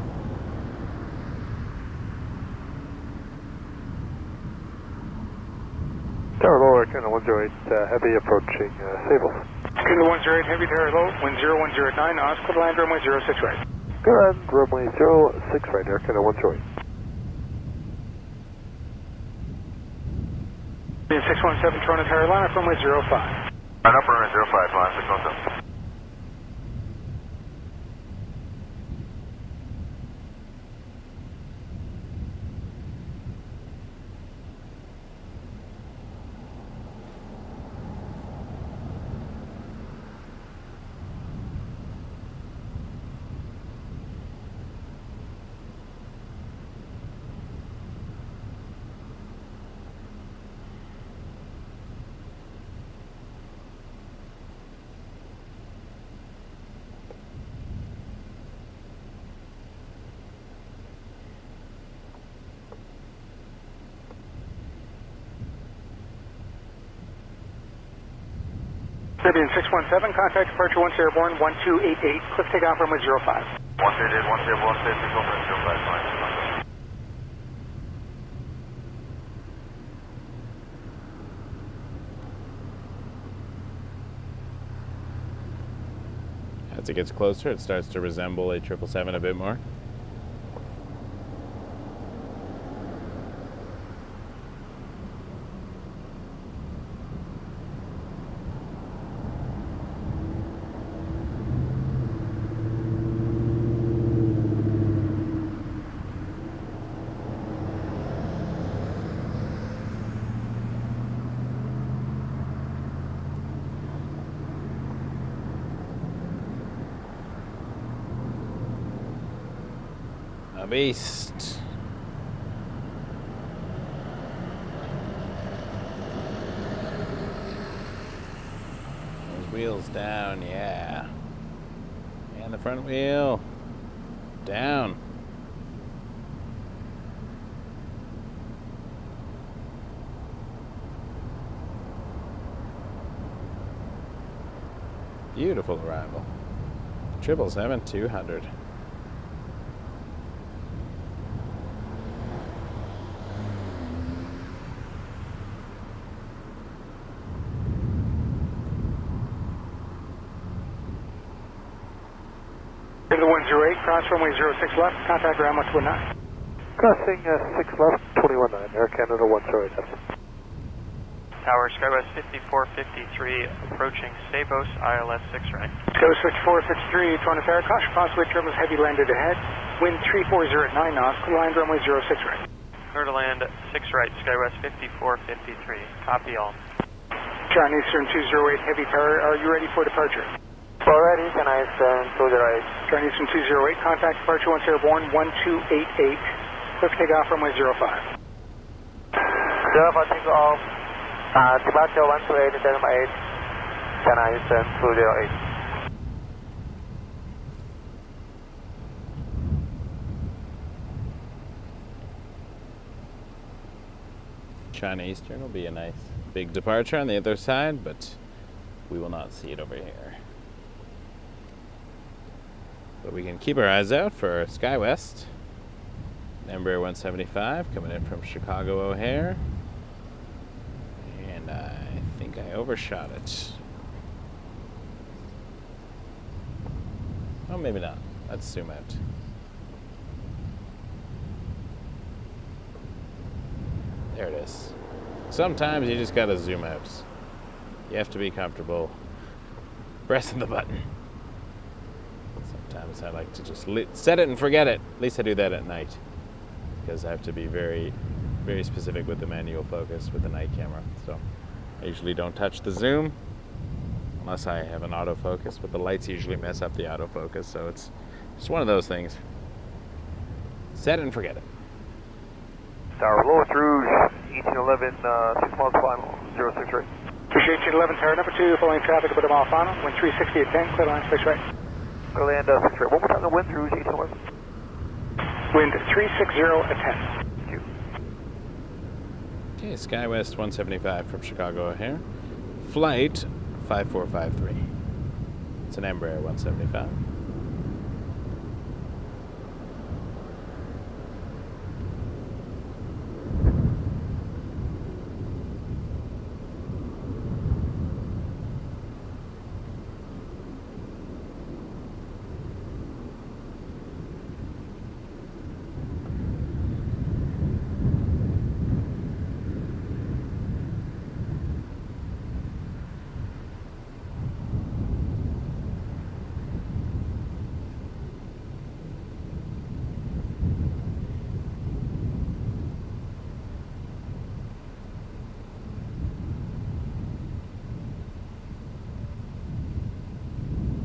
Tower low, Air Canada 108, heavy approaching Sable. Canada 108, heavy tower low, wind 0109, Oscar land runway 06 right. Go ahead, runway 06 right, Air Canada 108. 617 Toronto Tower, line up runway 05. Line up runway 05, line 617. Caribbean 617, contact departure 1 airborne 1288, cliff takeoff runway 05. 188, 1 airborne, safety contact 05, fine. As it gets closer, it starts to resemble a 777 a bit more. Beast. Those wheels down, yeah. And the front wheel down. Beautiful arrival. 777-200. The 108, cross runway 06 left, contact ground 119. Crossing 6 left, 219, Air Canada 108. Tower SkyWest 5453, approaching Sabos, ILS 6 right. SkyWest 5453, Toronto Tower, caution possibly turbulence heavy landed ahead, wind 3409 knots, land runway 06 right. Clear to land 6 right, SkyWest 5453, copy all. John Eastern 208, heavy tower, are you ready for departure? Already, can I send to the right? John Eastern 208, contact departure 1 airborne 1288, cliff takeoff runway 05. 05, take off. Departure 128, Delta 8. Can I send 208? China Eastern will be a nice big departure on the other side, but we will not see it over here. But we can keep our eyes out for SkyWest. Embraer 175 coming in from Chicago O'Hare. And I think I overshot it. Oh, maybe not. Let's zoom out. There it is. Sometimes you just gotta zoom out. You have to be comfortable pressing the button. Sometimes I like to just set it and forget it. At least I do that at night, because I have to be very, very specific with the manual focus with the night camera. So I usually don't touch the zoom unless I have an autofocus, but the lights usually mess up the autofocus, so it's just one of those things. Set it and forget it. Tower Lowest Rouge, 1811, 6 miles final, 06 right. 1811, tower number 2, following traffic about a mile final, wind 360 at 10, clear line, 6 right. Clear land, 6 right. One more time, the wind through 1811. Wind 360 at 10. Thank you. Okay, SkyWest 175 from Chicago O'Hare. Flight 5453. It's an Embraer 175.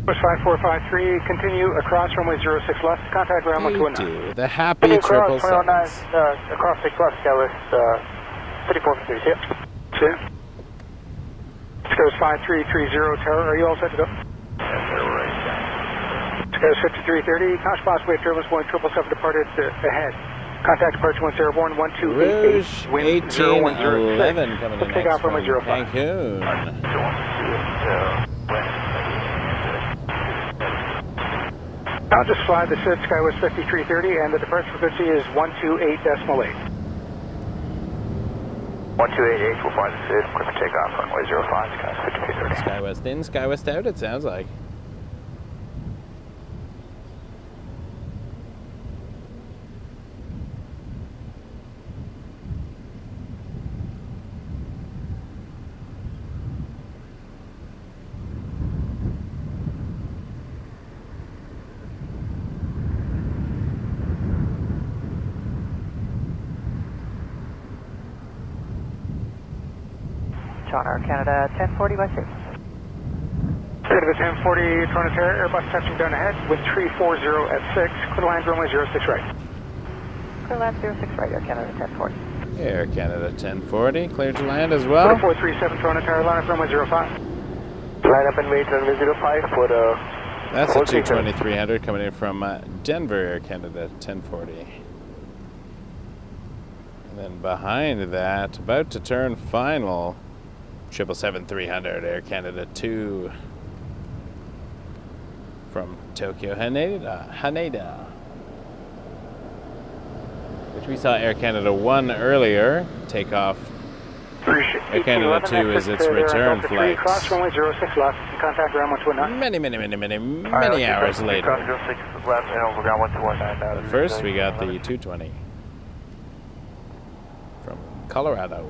Course 5453, continue across runway 06 left, contact ground 129. The happy 777. Across 6 left, SkyWest 5453, yep. See? SkyWest 5330, tower, are you all set to go? SkyWest 5330, conscious possibly turbulence, Boeing 777 departed ahead. Contact departure 10 1288, wind 0106. Coming in Let's take off runway 05. Cancun. I'll just fly the SID SkyWest 5330 and the departure frequency is 128.8. 1288, we'll fly the SID, quick takeoff, runway 05, SkyWest 5330. SkyWest in, SkyWest out, it sounds like. Canada 1040 by 6. Canada 1040, Toronto Airbus touching down ahead with 340 at 6, clear line runway 06 right. Clear line 06 right, Air Canada 1040. Air Canada 1040, cleared to land as well. 437 Toronto Tower, line up runway 05. Line up and wait runway 05 for the... That's a 220-300 coming in from Denver, Air Canada 1040. And then behind that, about to turn final, 777-300 Air Canada 2 from Tokyo Haneda, which we saw Air Canada 1 earlier take off. Air Canada 2 is its return flight. Cross runway 06 left, contact ground 129. Many hours later. 06 left and over ground 129. But first we got the 220 from Colorado.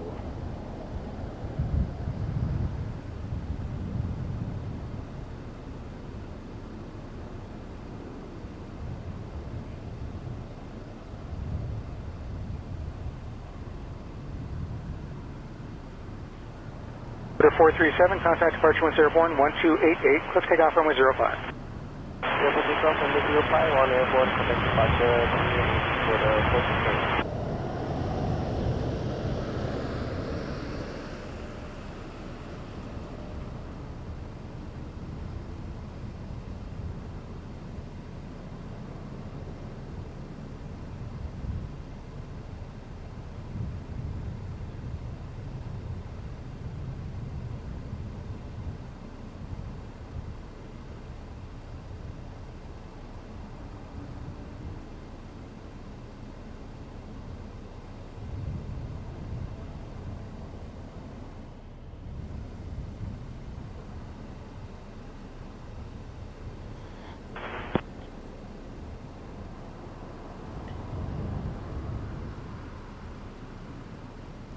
Order 437, contact departure once airborne 1288, cliff takeoff runway 05. Airport takeoff runway 05, all airborne, contact departure for the first.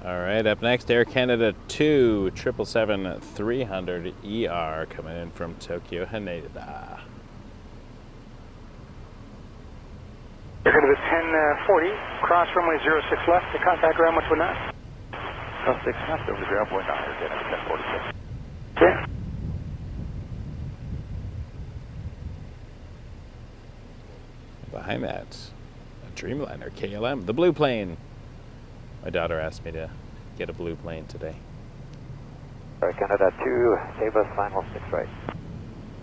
All right, up next, Air Canada 2 777-300ER coming in from Tokyo Haneda. Air Canada 1040, cross runway 06 left, to contact ground 129. 6 left over the ground, point 9, Air Canada 1046. Yeah. Behind that, a Dreamliner KLM, the blue plane. My daughter asked me to get a blue plane today. Air Canada 2, save us final 6 right.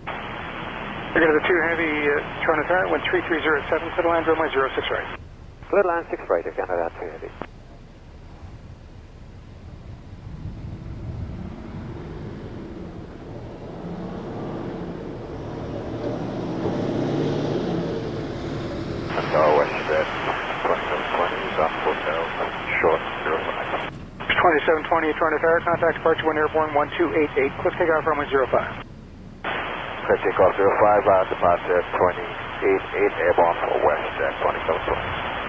Air Canada 2 Heavy, Toronto Tower, wind 3307, clear to land runway 06 right. Clear to land 6 right, Air Canada 2 Heavy. Westjet 2720 is off hotel, short 05. 2720 Toronto Tower, contact departure wind airborne 1288, clear takeoff runway 05. Clear takeoff 05, departure 288, airborne for Westjet 2720.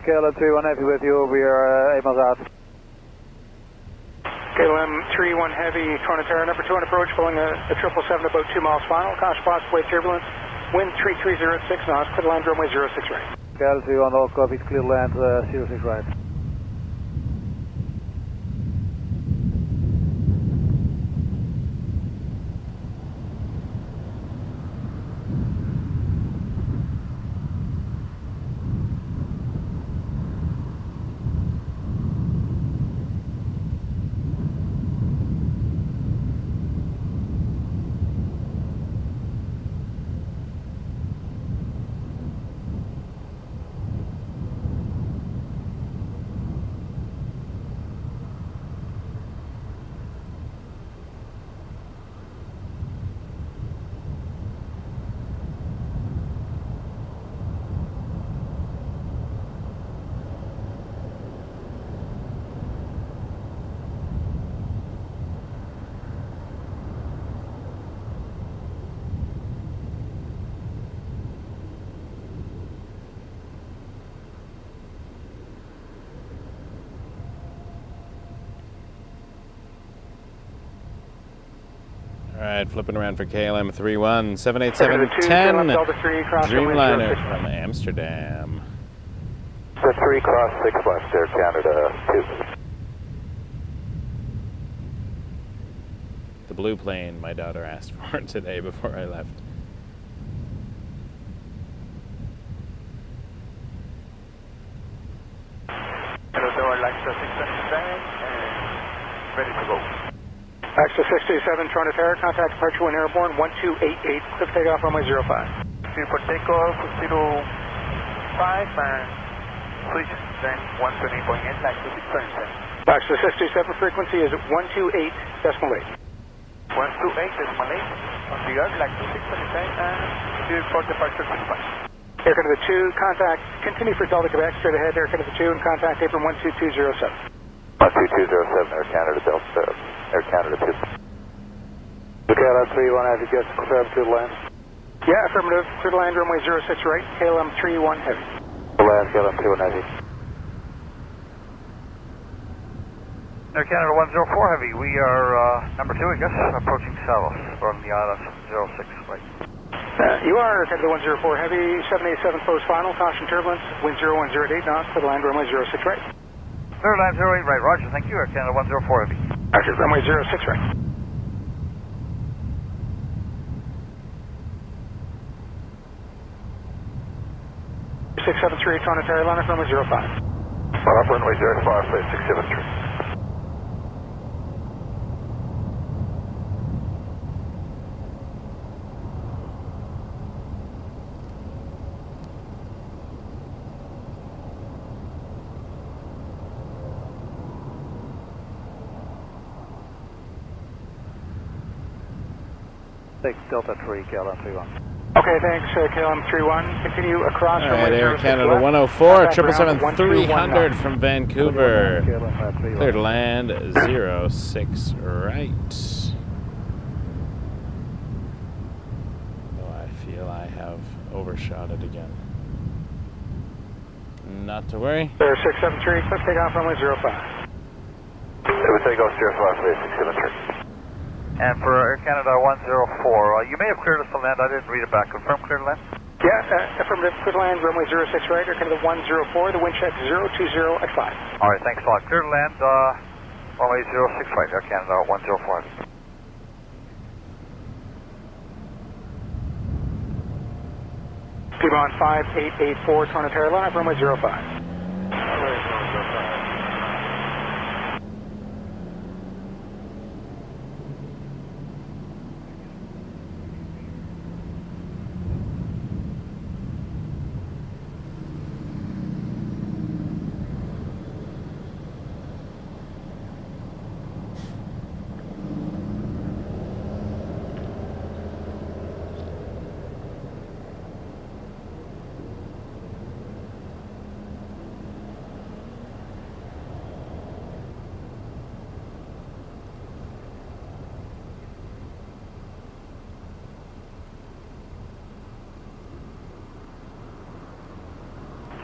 KLM 31 Heavy with you, we are Amos out. KLM 31 Heavy, Toronto Tower, number 2 on approach, following a 777 about 2 miles final, caution possible wave turbulence, wind 3306 knots, clear to land runway 06 right. KLM 31 all copies, clear to land 06 right. All right, flipping around for KLM 31 787-10 Dreamliner from Amsterdam. The 3 cross 6 left, Air Canada 2. The blue plane my daughter asked for today before I left. Ready to go. Access 627 Toronto Tower, contact departure wind airborne 1288, clear takeoff runway 05. Clear for takeoff 05 and switch then 120.8 like to 677. Access 627 frequency is 128.8. 128.8 on the yard like to 677 and clear for departure 25. Air Canada 2, contact, continue for Delta Quebec, straight ahead, Air Canada 2, and contact apron 12207. 12207, Air Canada Delta, Air Canada 2. KLM 31, have you just confirmed to land? Yeah, affirmative, clear to land runway 06 right, KLM 31 Heavy. Land, KLM 31 Heavy. Air Canada 104 Heavy, we are number 2, I guess, approaching south from the island 06 right. You are Air Canada 104 Heavy, 787 close final, caution turbulence, wind 0108 knots, clear to land runway 06 right. Clear to land 08 right, roger, thank you, Air Canada 104 Heavy. Roger, runway 06 right. .673 Toronto Tower, line up runway 05. Line up runway 05, flight 673. Delta 3, KLM 31. Okay, thanks, KLM 31. Continue across All right, Air Canada 104, 777-300 from Vancouver. Clear to land 06 right. have overshot it again. Not to worry. There, 673, click takeoff runway 05. It would take off 05 for 673. And for Air Canada 104, you may have cleared us to land. I didn't read it back. Confirm clear to land? Yeah, affirmative, clear to land, runway 06 right, Air Canada 104, the wind check 020 at 5. All right, thanks a lot. Clear to land, runway 06 right, Air Canada 104. Piedmont 5884, Toronto Pearson, runway 05.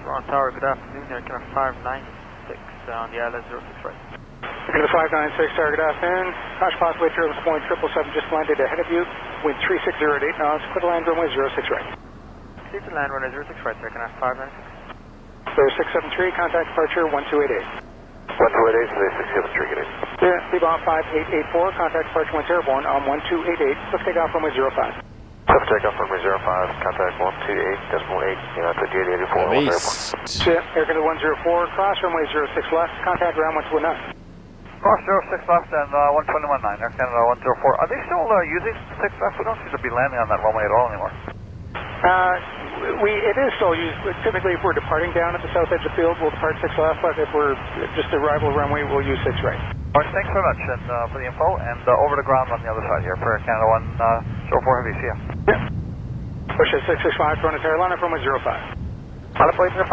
Toronto Tower, good afternoon. Air Canada 596 on the island 06 right. Air Canada 596, Tower, good afternoon. Caution possibly Turbulence Point 777 just landed ahead of you. Wind 3608 knots, clear to land runway 06 right. Clear to land runway 06 right, Air Canada 596. There, 673, contact departure 1288. 1288, so 673, get in. Yeah, Piedmont 5884, contact departure once airborne on 1288, click takeoff runway 05. Cliff takeoff runway 05, contact 128.8, United 5884, airborne. Air Canada 104, cross runway 06 left, contact ground 1219. Cross 06 left and 121.9, Air Canada 104. Are they still using 6 left? We don't seem to be landing on that runway at all anymore. It is still used. Typically, if we're departing down at the south edge of the field, we'll depart 6 left, but if we're just arrival runway, we'll use 6 right. All right, thanks very much and, for the info, and over the ground on the other side here for Air Canada 104 Heavy, see ya. Yeah. Push at 665, Toronto Carolina, from 05. Pilot plane 05,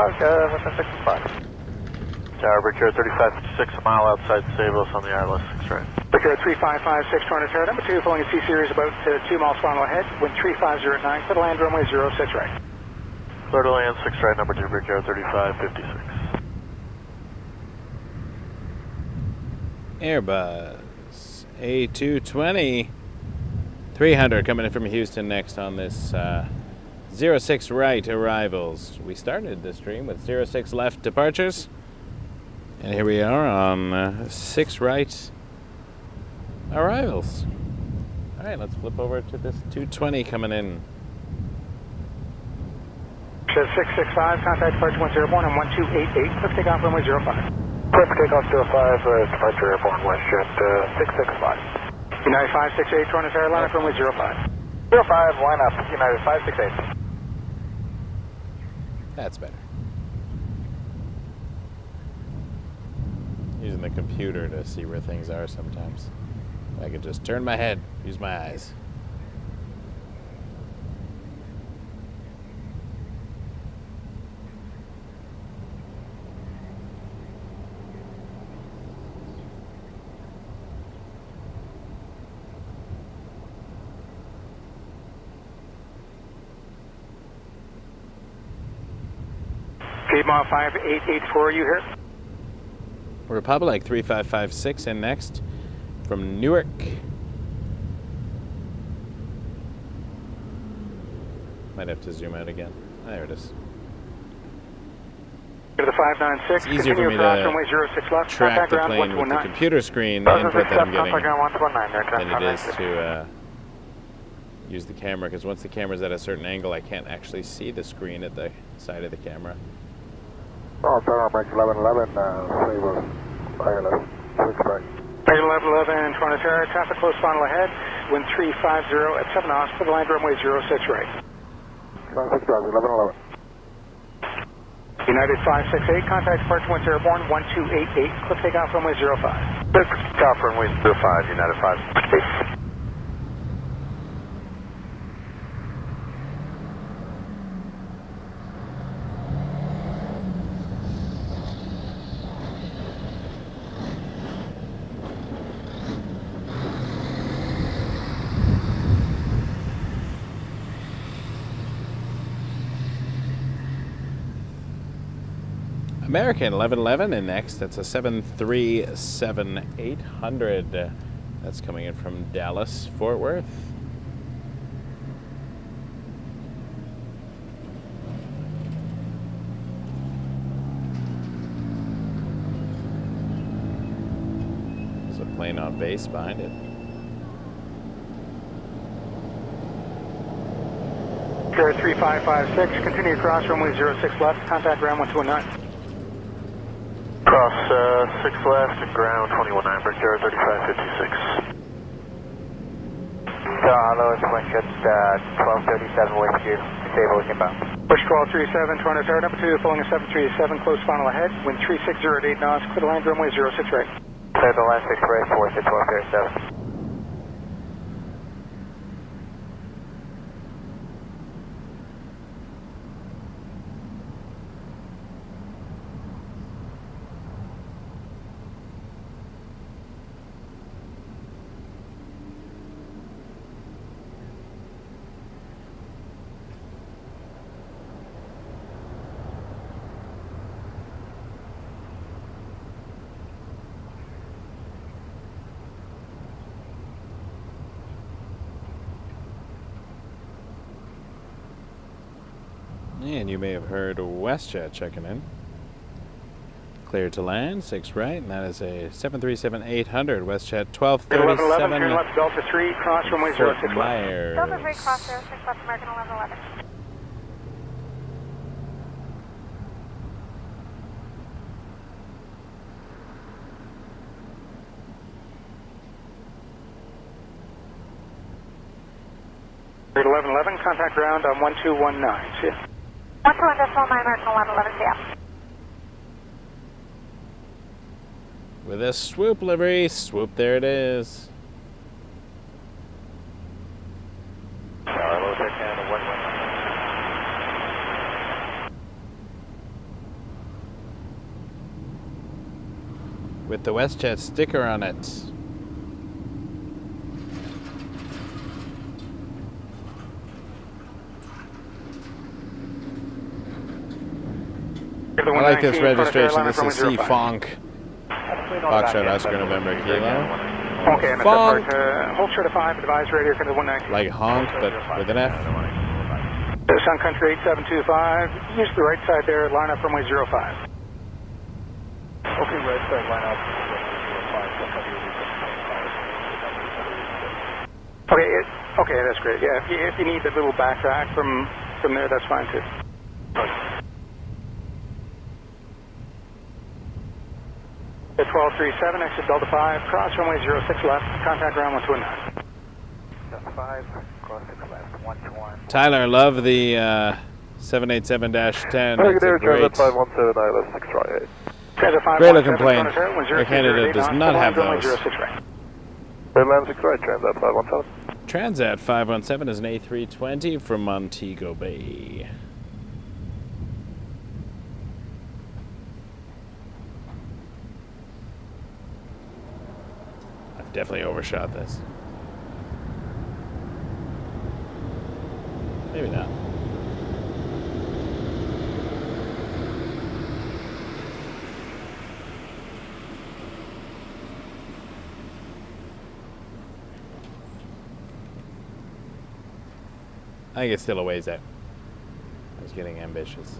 within 665. Tower, Brickyard 3556, a mile outside Sable on the ILS 6 right. Brickyard 3556, Toronto Tower, number 2, following a C-Series about 2 miles final ahead, wind 3509, clear to land runway 06 right. Clear to land 6 right, number 2, Brickyard 3556. Airbus A220 300 coming in from Houston next on this 06 right arrivals. We started the stream with 06 left departures, and here we are on 6 right arrivals. All right, let's flip over to this 220 coming in. 665, contact departure 10 airborne on 1288, cliff takeoff runway 05. Cliff takeoff 05, departure airborne WestJet 665. United 568, Toronto Carolina, runway 05. 05, line up, United 568. That's better. Using the computer to see where things are sometimes. I could just turn my head, use my eyes. Piedmont 5884, you here? Republic 3556 in next from Newark. Might have to zoom out again. There it is. To the 596. It's easier for me to 06 left, track the plane with the computer screen input that I'm getting than it is to use the camera, because once the camera's at a certain angle, I can't actually see the screen at the side of the camera. Oh, Tower, Mike 1111, Sable, ILS 6 right. Mike 1111, Toronto Terra, traffic close final ahead, wind 350 at 7 knots, for the line runway 06 right. 6 1111. United 568, contact departure once airborne, 1288, cliff takeoff runway 05. Takeoff runway 05, United 568. American 1111 and next, that's a 737-800. That's coming in from Dallas, Fort Worth. There's a plane on base behind it. Sierra 3556, continue across runway 06 left, contact ground 1219. Cross 6 left, ground 219, Bridge Sierra 3556. Hello, it's Lingus, 1237 with you, disable inbound. Push 1237, Toronto Tower number 2, pulling a 737, close final ahead, wind 3608 knots, clear to land runway 06 right. Clear to land 6 right, 4 to 1237. And you may have heard WestJet checking in. Clear to land, 6 right, and that is a 737-800 WestJet 1237. Turn left, Delta 3, cross runway 06 left. Myers. Delta 3, cross 06 left, American 1111. Clear to 1111, contact ground on 1219, see ya. 1219, American 1111, see ya. With a swoop livery, swoop, there it is. With the WestJet sticker on it. I like this registration. This is C Fonk. Foxtrot Oscar November Kilo. Okay, Fonk. Hold short of 5, advise radio, Canada 19. Like honk, but with an F. Sun Country 8725, use the right side there, line up runway 05. Okay, right side, line up. Okay, that's great. Yeah, if you need a little backtrack from there, that's fine too. At 1237, exit Delta 5, cross runway 06 left, contact ground 129. Delta 5, cross 6 left, 121. Tyler, love the 787-10. It's a great. 517, ILS 6 right 8. Great looking plane. Air Canada does not have those. Land 6 right, Transat 517. Transat 517 is an A320 from Montego Bay. I've definitely overshot this. Maybe not. I think it's still a ways out. I was getting ambitious.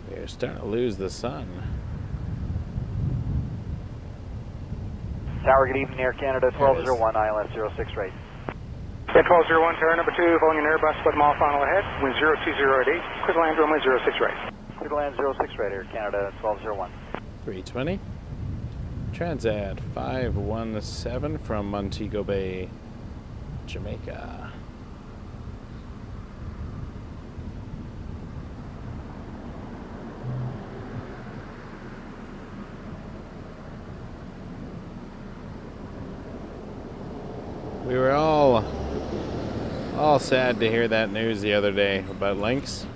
We're starting to lose the sun. Tower, good evening, Air Canada 1201, ILS 06 right. Yeah, 1201, tower number 2, following an Airbus, split mile final ahead, wind 02088, clear to land runway 06 right. Clear to land 06 right, Air Canada 1201. 320. Transat 517 from Montego Bay, Jamaica. We were all sad to hear that news the other day about Lynx.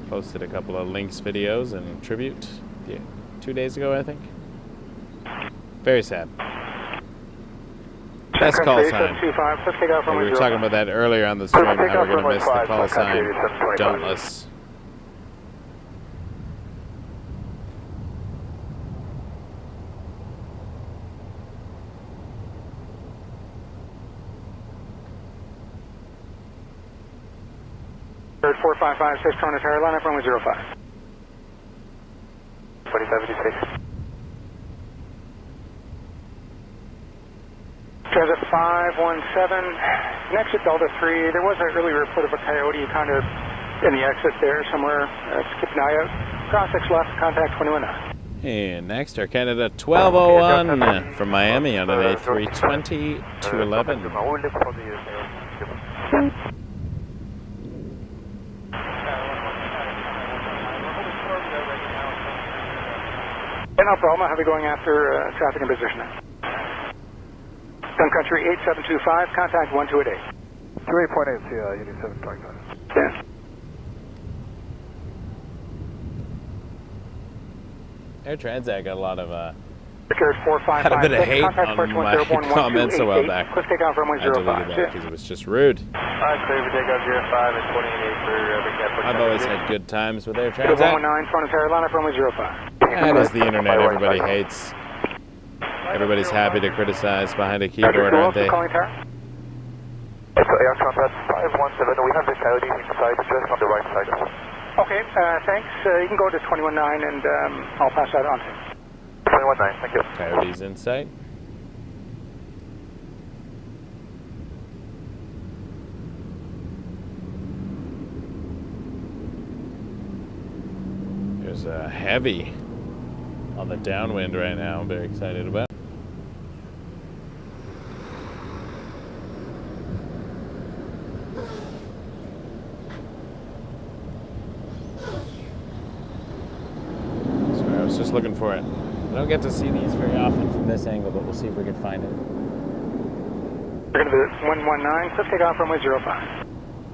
Posted a couple of Lynx videos in tribute 2 days ago, I think. Very sad. Best call sign. Let's take off We were talking about that earlier on the stream, how we're going to miss the call sign. Dauntless. Bird 4556, Toronto Tower, line up runway 05. 2076. Transat 517, next at Delta 3. There was an early report of a coyote kind of in the exit there somewhere. Keep an eye out. Cross 6 left, contact 21. And next, Air Canada 1201 from Miami on an A320 211. No problem. I'll have you going after traffic and positioning. Sun Country 8725, contact 1288. 3.8, Unit 725. Yeah. Air Transat got a lot of had a bit of hate on my comments a while back. Let's take off runway 05. Because it was just rude. Alright, clear for takeoff 05 and 28 for I've always had good times with Air Transat. 119, front of Terra, line up runway 05. That is the internet everybody hates. Everybody's happy to criticize behind a keyboard, aren't they? Air Transat 517, we have the coyote inside, just on the right side. Okay, thanks. You can go to 219 and I'll pass that on to you. 219, thank you. Coyote's in sight. There's a heavy on the downwind right now. I'm very excited about. Sorry, I was just looking for it. I don't get to see these very often from this angle, but we'll see if we can find it. We're going to be 119, let's take off runway 05.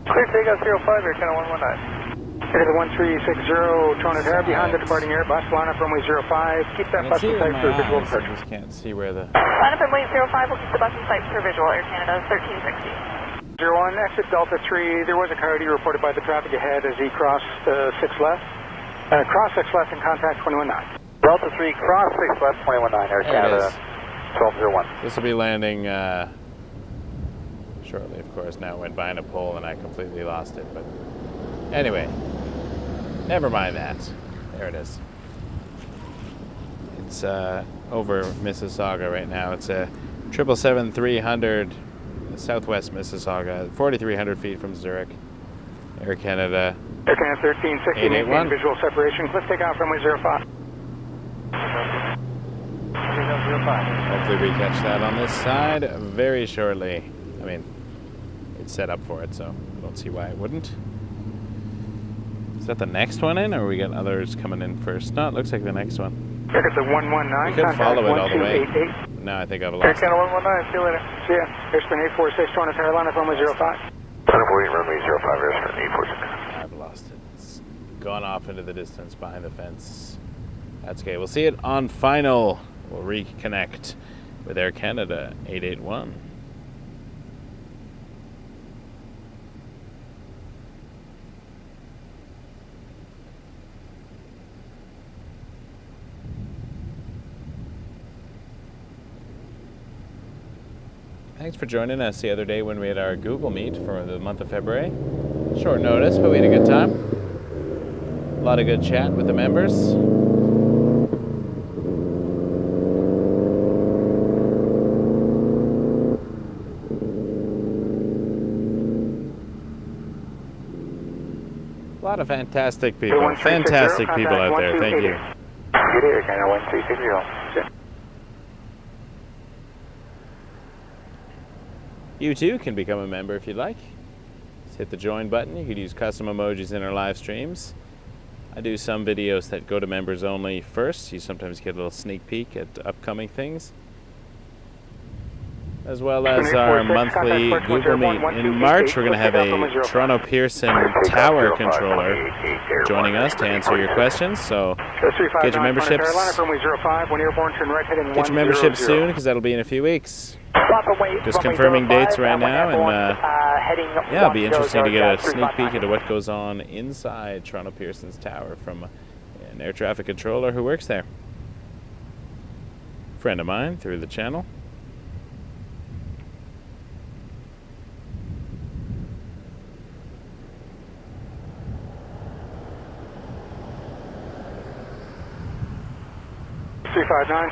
Clear takeoff 05, Air Canada 119. Headed to 1360, Toronto Tower, behind the departing Airbus, line up runway 05. Keep that bus in sight for visual departure. I just can't see where the... Line up runway 05, we'll keep the bus in sight for visual, Air Canada 1360. 01, exit Delta 3. There was a coyote reported by the traffic ahead as he crossed 6 left. Cross 6 left and contact 219. Delta 3, cross 6 left, 219, Air Canada 1201. This will be landing shortly, of course. Now it went behind a pole and I completely lost it, but anyway. Never mind that. There it is. It's over Mississauga right now. It's a 777-300 Southwest Mississauga, 4,300 feet from Zurich. Air Canada. Air Canada 1360, maintain visual separation. Let's take off runway 05. Hopefully we catch that on this side very shortly. I mean, it's set up for it, so I don't see why it wouldn't. Is that the next one in, or we got others coming in first? No, it looks like the next one. Look at the 119. We could follow it all the way. No, I think I've lost it. Air Canada 119, see you later. See ya. Airspan 846, Toronto Tower, line up runway 05. Runway 05, Airspan 846. I've lost it. It's gone off into the distance behind the fence. That's okay. We'll see it on final. We'll reconnect with Air Canada 881. Thanks for joining us the other day when we had our Google Meet for the month of February. Short notice, but we had a good time. A lot of good chat with the members. A lot of fantastic people. Fantastic people out there. Thank you. Good Air Canada 1360. You too can become a member if you'd like. Just hit the join button. You could use custom emojis in our live streams. I do some videos that go to members only first. You sometimes get a little sneak peek at upcoming things. as well as our monthly Google Meet. In March, we're going to have a Toronto Pearson Tower controller joining us to answer your questions. So get your memberships. Get your membership soon, because that'll be in a few weeks. Just confirming dates right now, and yeah, it'll be interesting to get a sneak peek into what goes on inside Toronto Pearson's tower from an air traffic controller who works there. Friend of mine through the channel.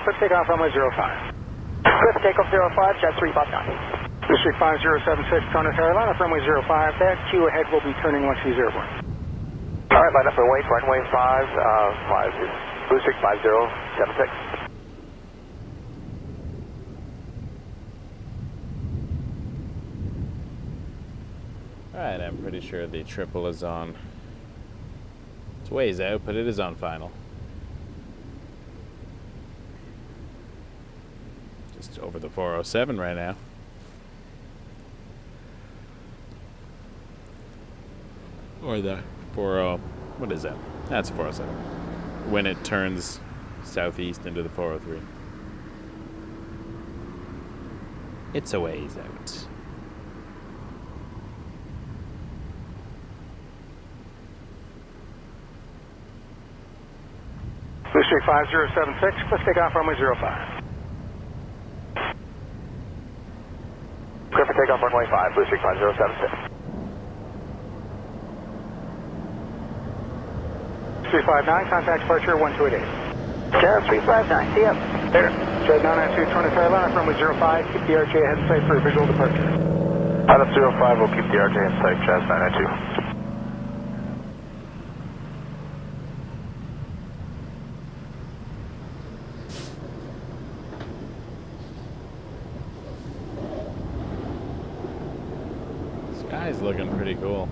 Swift takeoff runway 05. Swift takeoff 05, jet 359. District 5076, Condor Carolina, runway 05. That queue ahead will be turning once he's airborne. All right, line up and wait, runway 5, 5, District 5076. Alright, I'm pretty sure the triple is on. It's ways out, but it is on final. Just over the 407 right now. Or the 40... What is that? That's 407. When it turns southeast into the 403. It's a ways out. District 5076, let's take off runway 05. Clear for takeoff runway 5, District 5076. 359, contact departure 1288. Jet 359, see ya. There. Jet 992, Toronto Carolina, runway 05, keep the RJ ahead in sight for a visual departure. Out of 05, we'll keep the RJ in sight, Jet 992. Sky's looking pretty cool.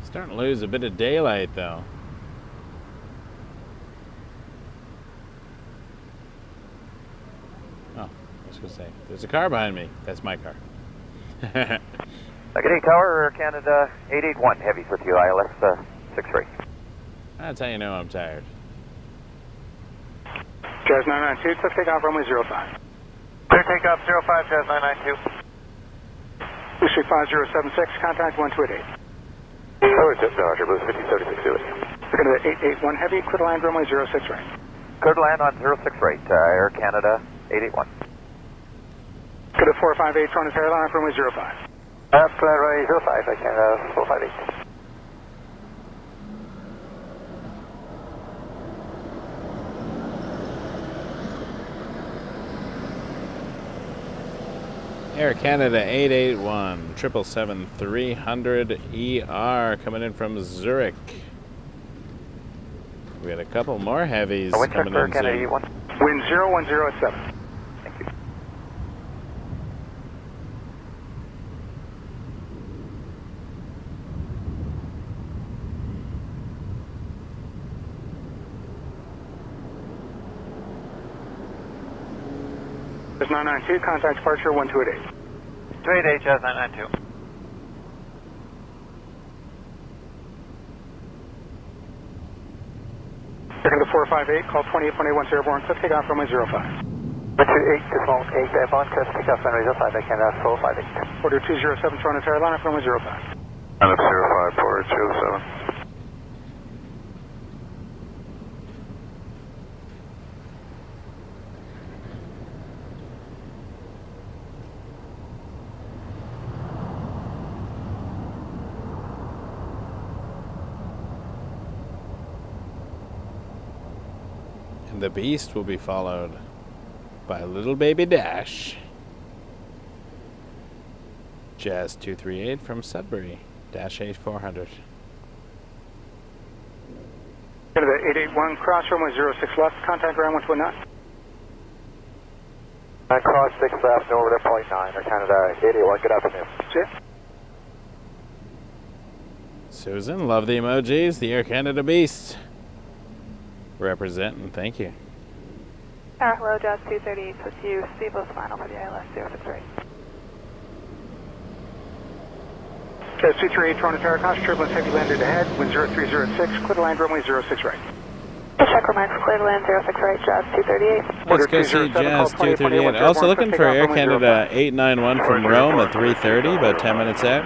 Starting to lose a bit of daylight though. Oh, I was going to say, there's a car behind me. That's my car. Good Tower, Canada 881, heavies with you, ILS 63. That's how you know I'm tired. Jazz 992, cliff takeoff runway 05. Clear takeoff 05, Jazz 992. District 5076, contact 1288. Oh, it's just departure, Blue 5036 Zurich. We're going to 881 heavy, clear to land runway 06 right. Clear to land on 06 right, Air Canada 881. Go to 458 Toronto Carolina, runway 05. Clear runway 05, I can 458. Air Canada 881, 777-300ER coming in from Zurich. We got a couple more heavies coming in Canada soon. 81. Wind 010 at 7. Thank you. Jazz 992, contact departure 1288. 288, Jazz 992. Second to 458, call 28.81 airborne, cliff takeoff runway 05. 28 to small 8 airborne, cliff takeoff runway 05, I can 458. Order 207 Toronto Carolina, runway 05. Out of 05, order 207. The Beast will be followed by Little Baby Dash. Jazz 238 from Sudbury, Dash 8400. Canada 881, cross runway 06 left, contact ground 129. Cross 6 left, over to 0.9, or Canada 81, good afternoon. Cheers. Susan, love the emojis. The Air Canada Beast. Representing, thank you. Hello, Jazz 238 with you. Stevo's final for the ILS 068. Jazz 238, Toronto Tower, constant turbulence, heavy landed ahead, wind 0306, clear to land, runway 06 right. Check remind for clear to land 06 right, Jazz 238. Let's go see Jazz 238. Also looking for Air Canada 891 from Rome at 3:30, about 10 minutes out.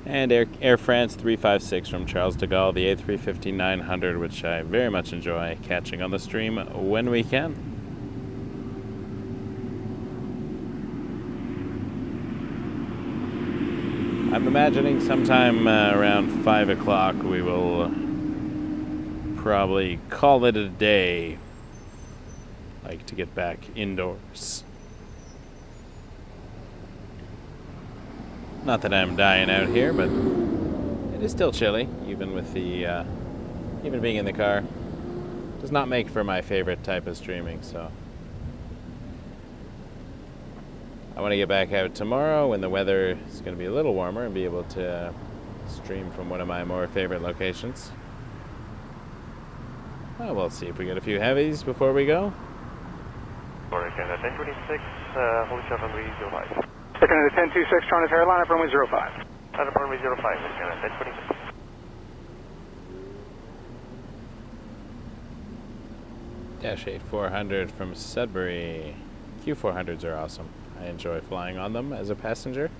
And Air France 356 from Charles de Gaulle, the A350-900, which I very much enjoy catching on the stream when we can. I'm imagining sometime around 5 o'clock we will probably call it a day. Like to get back indoors. Not that I'm dying out here, but it is still chilly, even with the even being in the car. Does not make for my favorite type of streaming, so I want to get back out tomorrow when the weather is going to be a little warmer and be able to stream from one of my more favorite locations. Well, we'll see if we get a few heavies before we go. Sorry, Canada 1026, hold short on runway 05. Canada 1026, Toronto Tower, line up runway 05. Line up runway 05, Canada 1026. Dash 8400 from Sudbury. Q400s are awesome. I enjoy flying on them as a passenger.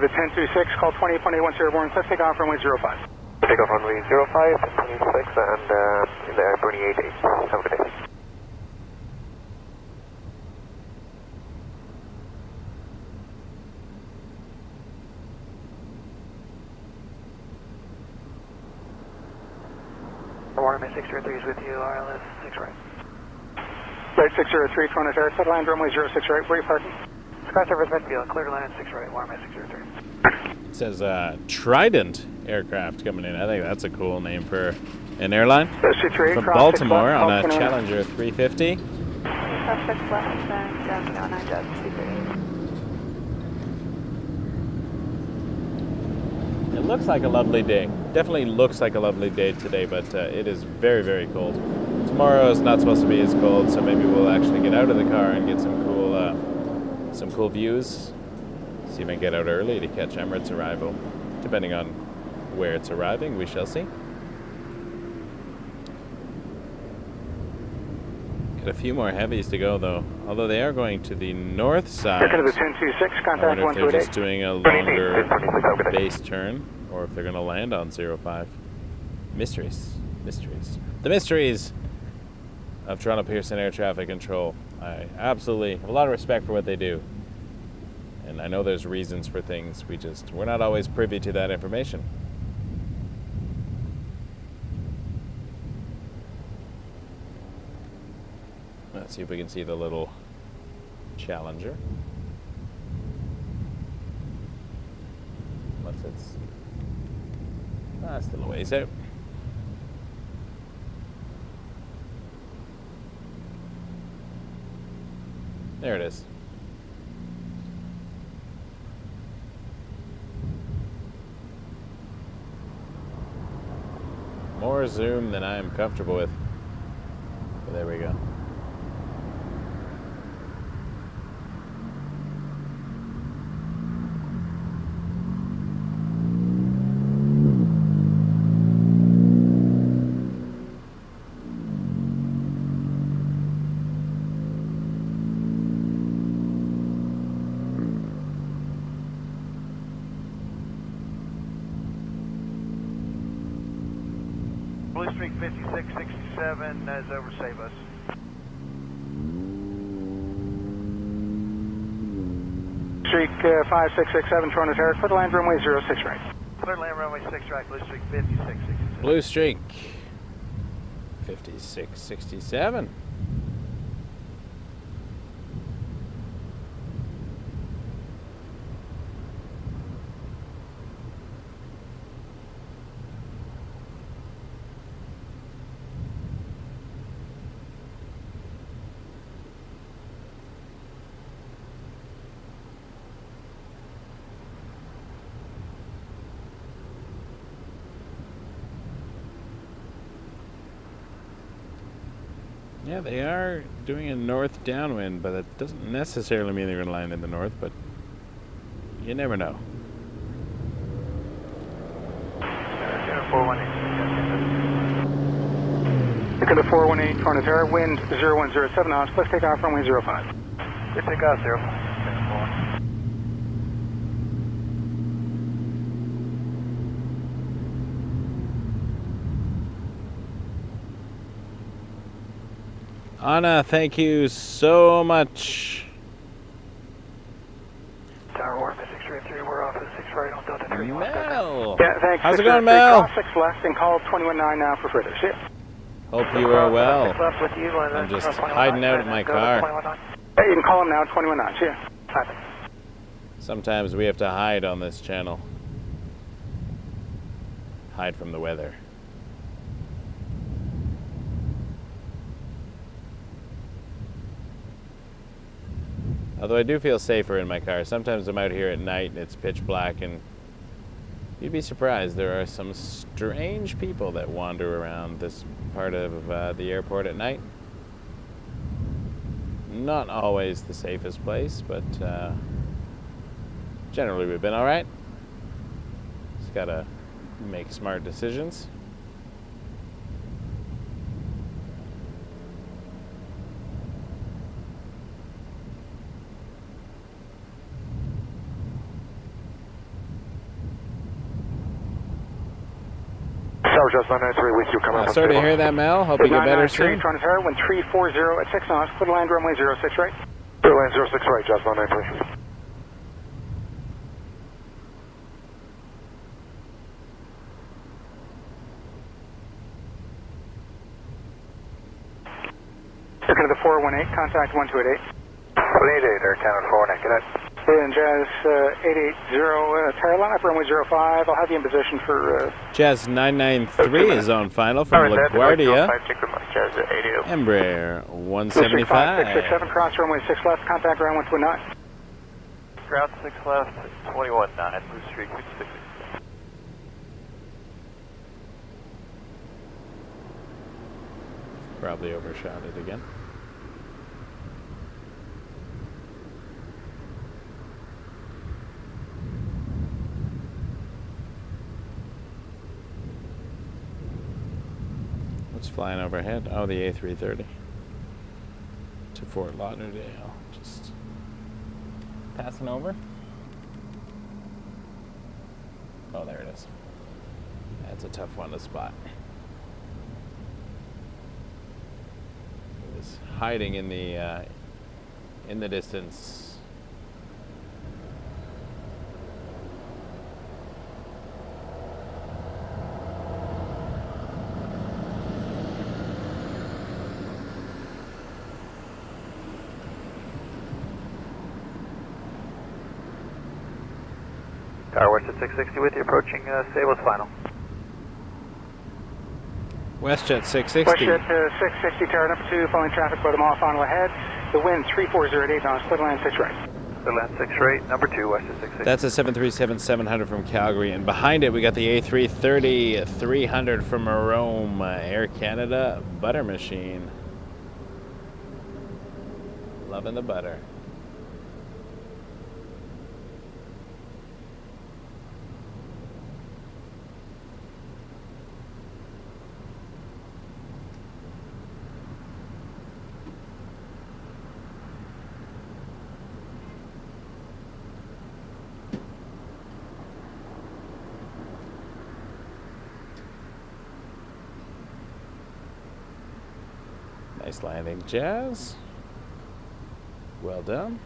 The 1026, call 28.810 Warren, cliff takeoff runway 05. Takeoff runway 05, 26, and in the air 28.8. Have a good day. Warren 603 is with you, RLS 6 right. Flight 603, Toronto Tower, set line runway 06 right, where are you parking? Sky Service Midfield, clear to land 6 right, Warren 603. It says Trident aircraft coming in. I think that's a cool name for an airline. From Baltimore on a Challenger 350. Suspect left, then Jazz 9 Jazz 238. It looks like a lovely day. Definitely looks like a lovely day today, but it is very, very cold. Tomorrow is not supposed to be as cold, so maybe we'll actually get out of the car and get some cool views. See if I can get out early to catch Emirates arrival. Depending on where it's arriving, we shall see. Got a few more heavies to go, though. Although they are going to the north side. Canada 1026, contact I wonder if they're 128. just doing a longer base turn, or if they're going to land on 05. Mysteries. Mysteries. The mysteries of Toronto Pearson Air Traffic Control. I absolutely have a lot of respect for what they do. And I know there's reasons for things. We're not always privy to that information. Let's see if we can see the little Challenger. Unless it's still a ways out. There it is. More zoom than I am comfortable with. But there we go. Streak 5667 is over, save us. Streak 5667, Toronto Tower, clear to land runway 06 right. Clear to land runway 6 right, Blue Streak 5667. Blue Streak 5667. Yeah, they are doing a north downwind, but that doesn't necessarily mean they're going to land in the north, but you never know. Canada 418. Canada 418, Toronto Tower, wind 0107 knots, plus takeoff runway 05. Good takeoff, 05. Anna, thank you so much. Tower Wharf at 633, we're off at 6 right on Delta 3. Mel! Yeah, thanks. How's it going, Mel? Cross 6 left and call 21-9 now for further. See ya. Hope you are well. Left with you, I'm just hiding out in my car. Hey, you can call him now, 21-9. See ya. Sometimes we have to hide on this channel. Hide from the weather. Although I do feel safer in my car. Sometimes I'm out here at night and it's pitch black, and you'd be surprised. There are some strange people that wander around this part of the airport at night. Not always the safest place, but generally we've been all right. Just gotta make smart decisions. Just 993 with you coming up. Sorry to hear that, Mel. Hope you get better soon. Toronto Tower, wind 340 at 6 knots, clear to land runway 06 right. Clear land 06 right, just 993. Canada 418, contact 1288. 188, Air Canada 418, good night. And Jazz 880, tower line up runway 05. I'll have you in position for... Jazz 993 is on final from LaGuardia. Embraer 175. 5667, cross runway 6 left, contact ground 129. Ground 6 left, 21-9, Blue Streak 56. Probably overshot it again. What's flying overhead? Oh, the A330 to Fort Lauderdale. Just passing over. Oh, there it is. That's a tough one to spot. It was hiding in the distance. Tower West at 660 with you, approaching Sable's final. WestJet 660. WestJet 660, tower number 2, following traffic by the mall final ahead. The wind 340 at 8 knots, clear to land 6 right. Clear land 6 right, number 2, WestJet 660. That's a 737-700 from Calgary, and behind it we got the A330 300 from Rome, Air Canada butter machine. Loving the butter. Nice landing, Jazz. Well done.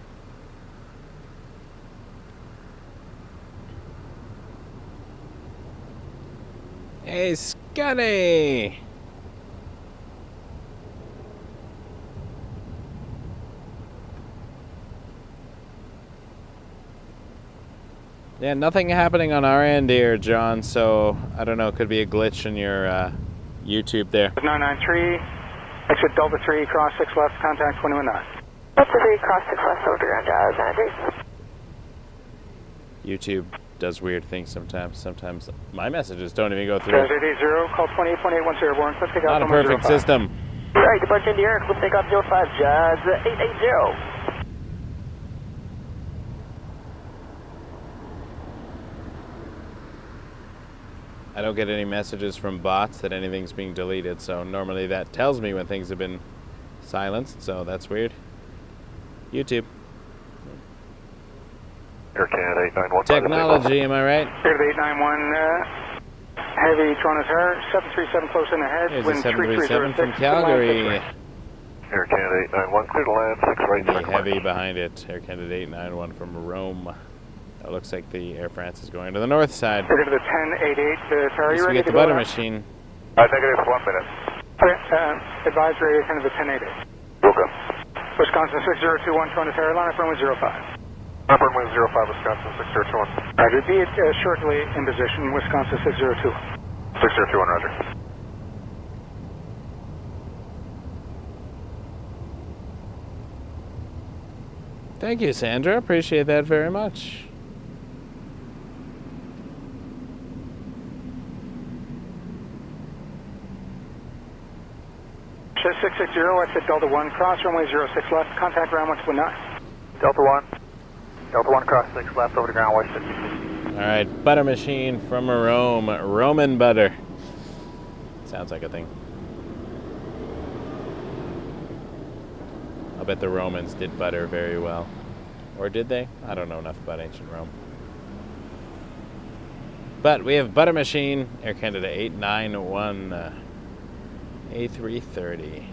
Hey, Scunny! Yeah, nothing happening on our end here, John, so I don't know, could be a glitch in your YouTube there. 993, exit Delta 3, cross 6 left, contact 219. Delta 3, cross 6 left, over ground, 93. YouTube does weird things sometimes. Sometimes my messages don't even go through. Transat 80, call 28.810, Warren, clip takeoff. Not a perfect system. Alright, departure in the air, clip takeoff 05, Jazz 880. I don't get any messages from bots that anything's being deleted, so normally that tells me when things have been silenced, so that's weird. YouTube. Air Canada 891. Technology, am I right? Air 891, heavy Toronto Tower, 737 close in ahead. Here's wind a 737 from 3306, Calgary. Air Canada 891, clear to land, 6 right. The heavy behind it. Air Canada 891 from Rome. It looks like the Air France is going to the north side. We're going to the 1088, Tower, you We ready get to the go butter now? machine. Negative, 1 minute. Okay, advise radio 10 to the 1088. Will go. Wisconsin 6021, Toronto Tower, line up runway 05. Runway 05, Wisconsin 6021. I repeat, shortly in position, Wisconsin 602. 6021, roger. Thank you, Sandra. Appreciate that very much. 660, exit Delta 1, cross runway 06 left, contact ground 119. Delta 1, cross 6 left, over to ground, west 50. All right, butter machine from Rome. Roman butter. Sounds like a thing. I'll bet the Romans did butter very well. Or did they? I don't know enough about ancient Rome. But we have butter machine, Air Canada 891, A330.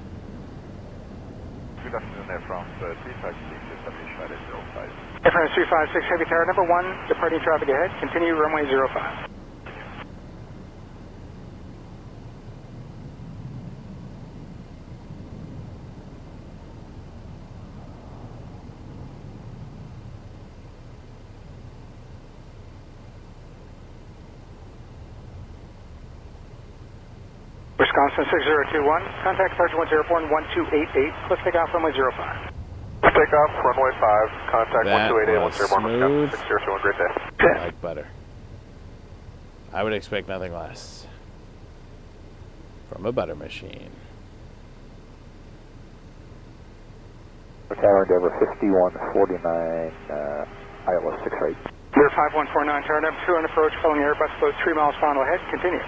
Good afternoon, Air France 356, established at 05. Air France 356, heavy tower number 1, departing traffic ahead, continue runway 05. Wisconsin 6021, contact departure 1041 1288, cliff takeoff runway 05. Takeoff, runway 5, contact That 1288, was 101, smooth. 601, great day. Like butter. I would expect nothing less from a butter machine. Tower Endeavor 5149, ILS 6 right. Clear 5149, tower number 2 on approach, following Airbus float 3 miles final ahead, continue.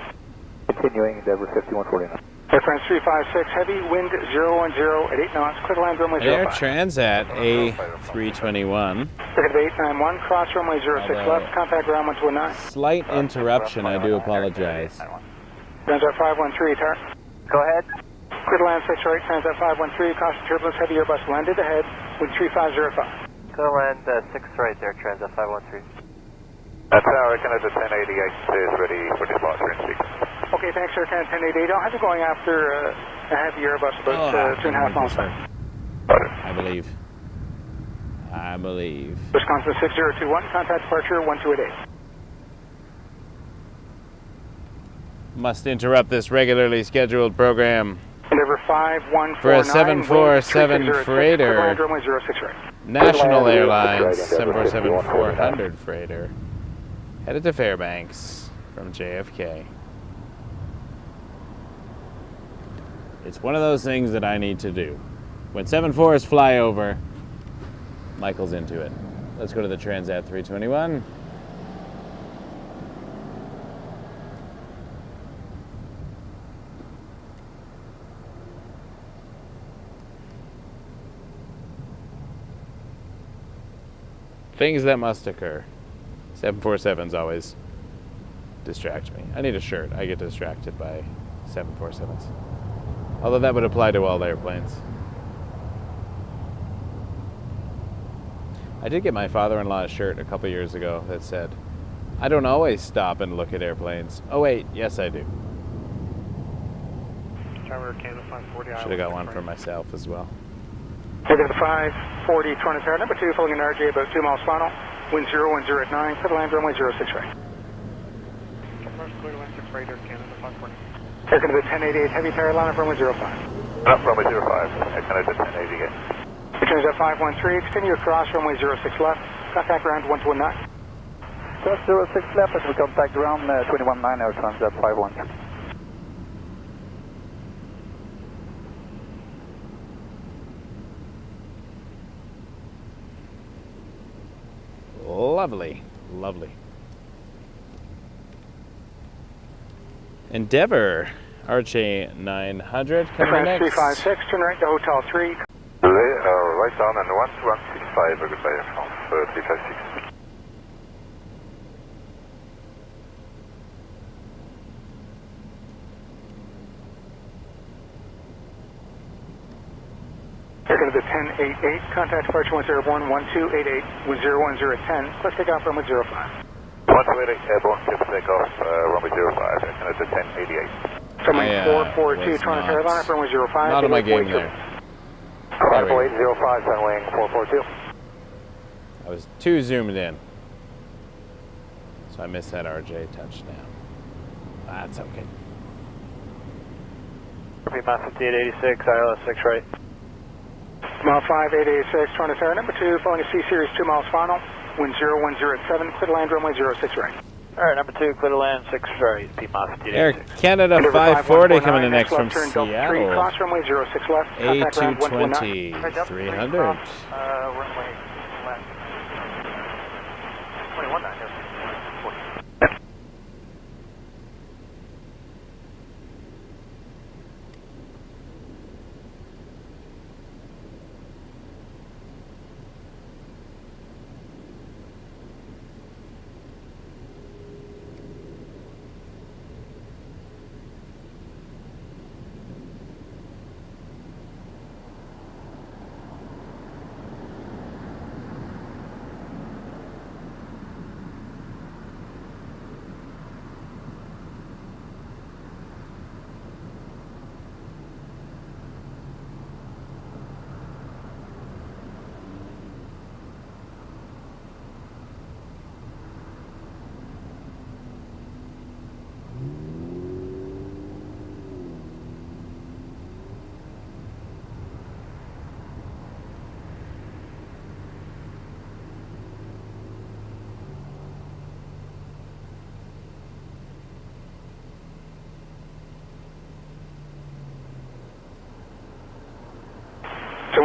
Continuing Endeavor 5149. Air France 356, heavy wind 010 at 8 knots, clear to land runway 05. Air Transat A321. Ticket 891, cross runway 06 left, contact ground 119. Slight interruption, I do apologize. Transat 513, tower. Go ahead. Clear to land 6 right, Transat 513, caution turbulence, heavy Airbus landed ahead, wind 3505. Go land 6 right there, Transat 513. Tower, Canada 1088 is ready for departure in sequence. Okay, thanks, Air Canada 1088. I'll have you going after a heavy Airbus about 2.5 miles back. I believe. I believe. Wisconsin 6021, contact departure 1288. Must interrupt this regularly scheduled program. Endeavor 5149. For a 747 freighter. Runway 06 right. National Airlines 747-400 freighter. Headed to Fairbanks from JFK. It's one of those things that I need to do. When 7-4s fly over, Michael's into it. Let's go to the Transat 321. Things that must occur. 747s always distract me. I need a shirt. I get distracted by 747s. Although that would apply to all airplanes. I did get my father-in-law a shirt a couple years ago that said, I don't always stop and look at airplanes. Oh wait, yes I do. Tower Canada 540. Should have got one for myself as well. Negative 540 Toronto Tower, number 2, filling in RJ about 2 miles final. Wind 0109, clear to land runway 06 right. Clear to land 6 right, Air Canada 540. Air Canada 1088, heavy tower, line up runway 05. Up runway 05, Air Canada 1088. Returns at 513, continue across runway 06 left, contact ground 1219. Just 06 left as we contact ground 219, Air Transat 513. Lovely, lovely. Endeavour, RJ 900, coming next. 356, turn right to Hotel 3. Right down and 1165, goodbye from 356. Air Canada 1088, contact departure 101 1288 with 01010, click take off runway 05. 128, airborne, clear for takeoff, runway 05, Air Canada 1088. Runway 442, Toronto Carolina, runway 05. Not on my game there. 54805, runway 442. I was too zoomed in. So I missed that RJ touchdown. That's okay. Mass 5886, ILS 6 right. Mile 5886, Toronto Tower, number 2, following a C-Series 2 miles final. Wind 0107, clear to land runway 06 right. Alright, number 2, clear to land 6 right, Mass 5886. Air Canada 540 coming in next from turn Seattle. Cross runway 06 left, contact ground 119. A220 300. Runway left. 219, yes.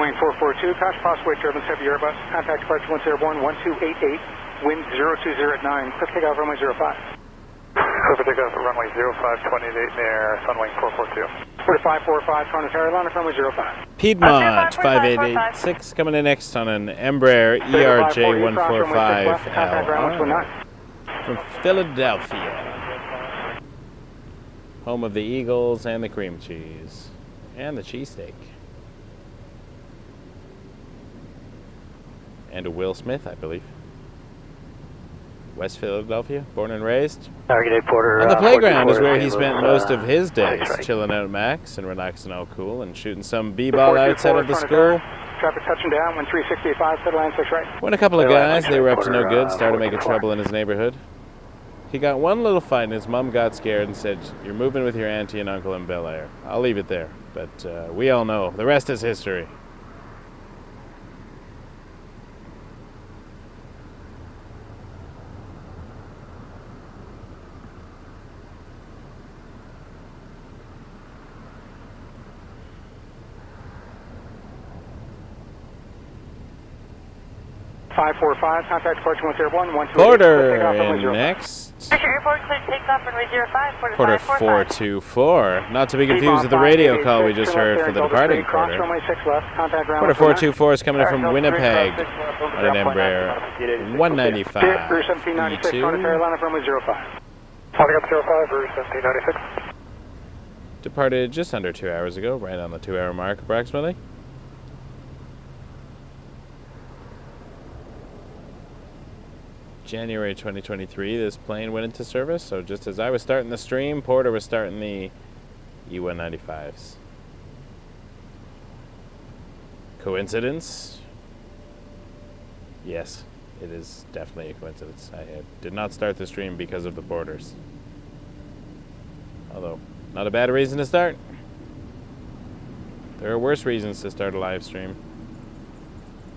Wing 442, crash possible turbulence heavy Airbus, contact departure 101 1288, wind 0209, click takeoff runway 05. Clear for takeoff at runway 0528 near Sunwing 442. 4545, Toronto Carolina, runway 05. Piedmont 5886 coming in next on an Embraer ERJ 145LR from Philadelphia. Home of the Eagles and the cream cheese. And the cheesesteak. And a Will Smith, I believe. West Philadelphia, born and raised. Target Porter. And the playground is where he spent most of his days, chilling out at Max and relaxing all cool and shooting some b-ball outside of the school. Traffic touching down, wind 365, clear to land 6 right. When a couple of guys, they were up to no good, started making trouble in his neighborhood. He got one little fight and his mom got scared and said, "You're moving with your auntie and uncle in Bel Air." I'll leave it there, but we all know. The rest is history. Contact departure 101 Porter in next. Airport clear takeoff runway 05. Porter 424. Not to be confused with the radio call we just heard for the departing Porter. Porter 424 is coming in from Winnipeg on an Embraer 195 E2. Departed just under 2 hours ago, right on the 2-hour mark approximately. January 2023, this plane went into service. So just as I was starting the stream, Porter was starting the E195s. Coincidence? Yes, it is definitely a coincidence. I did not start the stream because of the Porters. Although, not a bad reason to start. There are worse reasons to start a live stream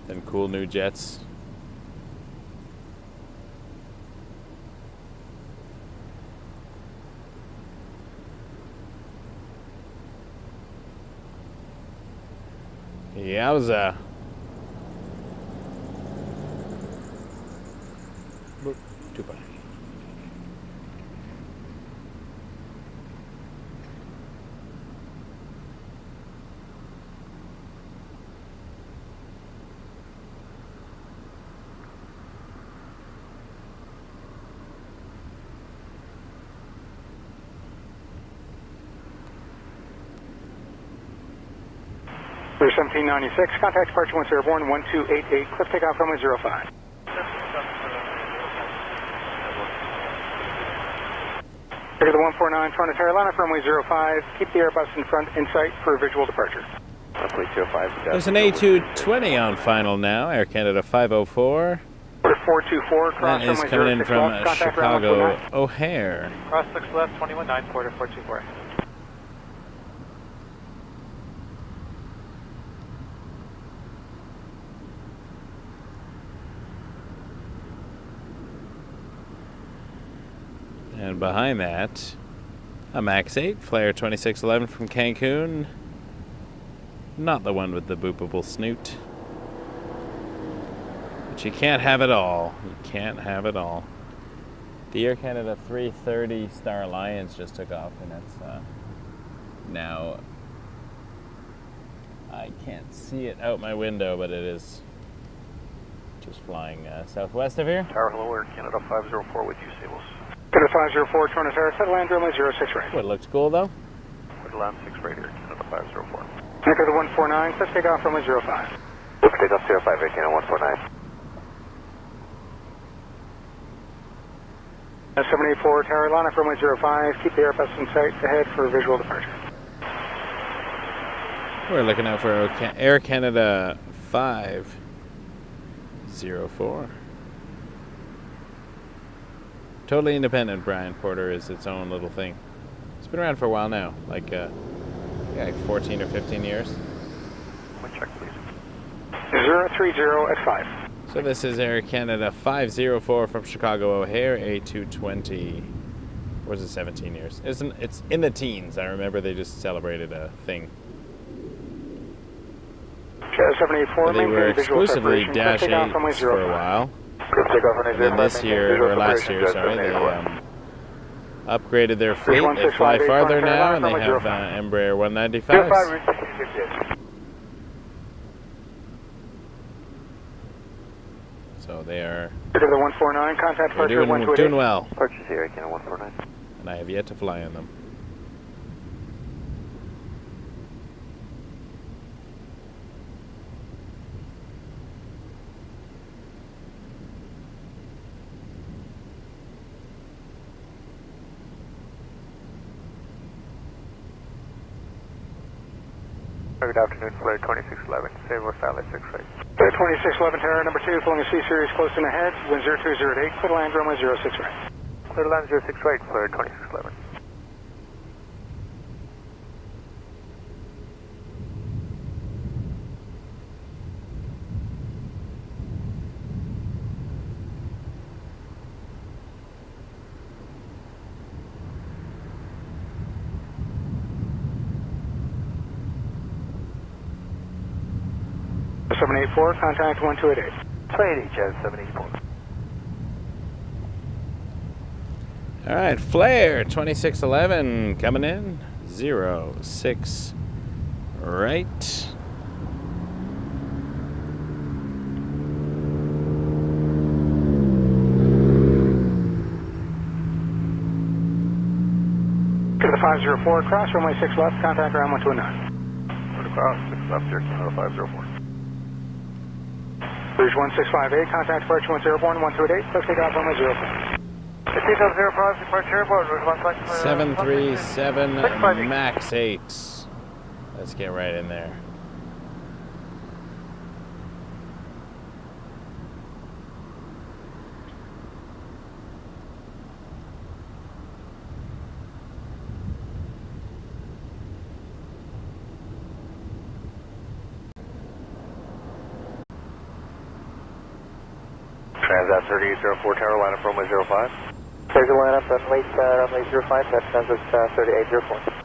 than cool new jets. Yowza. Too far. Clear 1796, contact departure once airborne, 1288, cliff takeoff runway 05. Take the 149, Toronto Pearson runway 05, keep the Airbus in front in sight for visual departure. There's an A220 on final now, Air Canada 504. 424, cross that is runway coming in 06 from left, contact Chicago O'Hare. Cross 6 left, 21-9, Porter 424. And behind that, a MAX 8, Flare 2611 from Cancun. Not the one with the boopable snoot. But you can't have it all. You can't have it all. The Air Canada 330 Star Alliance just took off, and it's now... I can't see it out my window, but it is just flying southwest of here. Tower, hello, Air Canada 504 with you, Sables. Canada 504, Toronto Tower, set land runway 06 right. What looks cool though? Would land 6 right here, Canada 504. Anchor the 149, cliff takeoff runway 05. Cliff takeoff 05, Air Canada 149. 784, Tower, line up runway 05, keep the Airbus in sight ahead for visual departure. We're looking out for Air Canada 504. Totally independent, Brian. Porter is its own little thing. It's been around for a while now, like 14 or 15 years. One check, please. 030 at 5. So this is Air Canada 504 from Chicago O'Hare, A220. Or was it 17 years? It's in the teens. I remember they just celebrated a thing. 784, they were exclusively Dash 8s for a while. And then this year, or last year, sorry, they upgraded their fleet. They fly farther now, and they have Embraer 195s. So they are doing well. Purchase here, Canada 149. And I have yet to fly on them. Good afternoon, Flare 2611, same with Valley 6 right. Flare 2611, Terra number 2, pulling a C-Series close in ahead, wind 0208, clear land runway 06 right. Clear land 06 right, Flare 2611. Contact 1288. Plane HF 784. All right, Flare 2611 coming in. 06 right. To the 504, cross runway 6 left, contact ground 1209. Cross 6 left here, Canada 504. Bridge 1658, contact departure 101, 1288, clear takeoff runway 05. Takeoff 05, departure airport, route 737 MAX 8. Let's get right in there. Transat 3804 Tower, line up runway 05. Clear to line up runway 05, that's Transat 3804.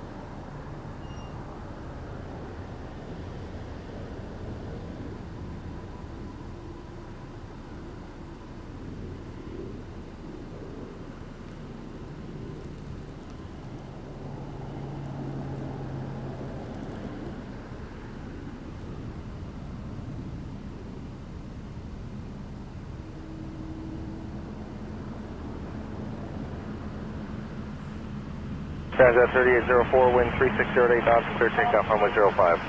Transat 3804, wind 3608 knots, clear takeoff runway 05.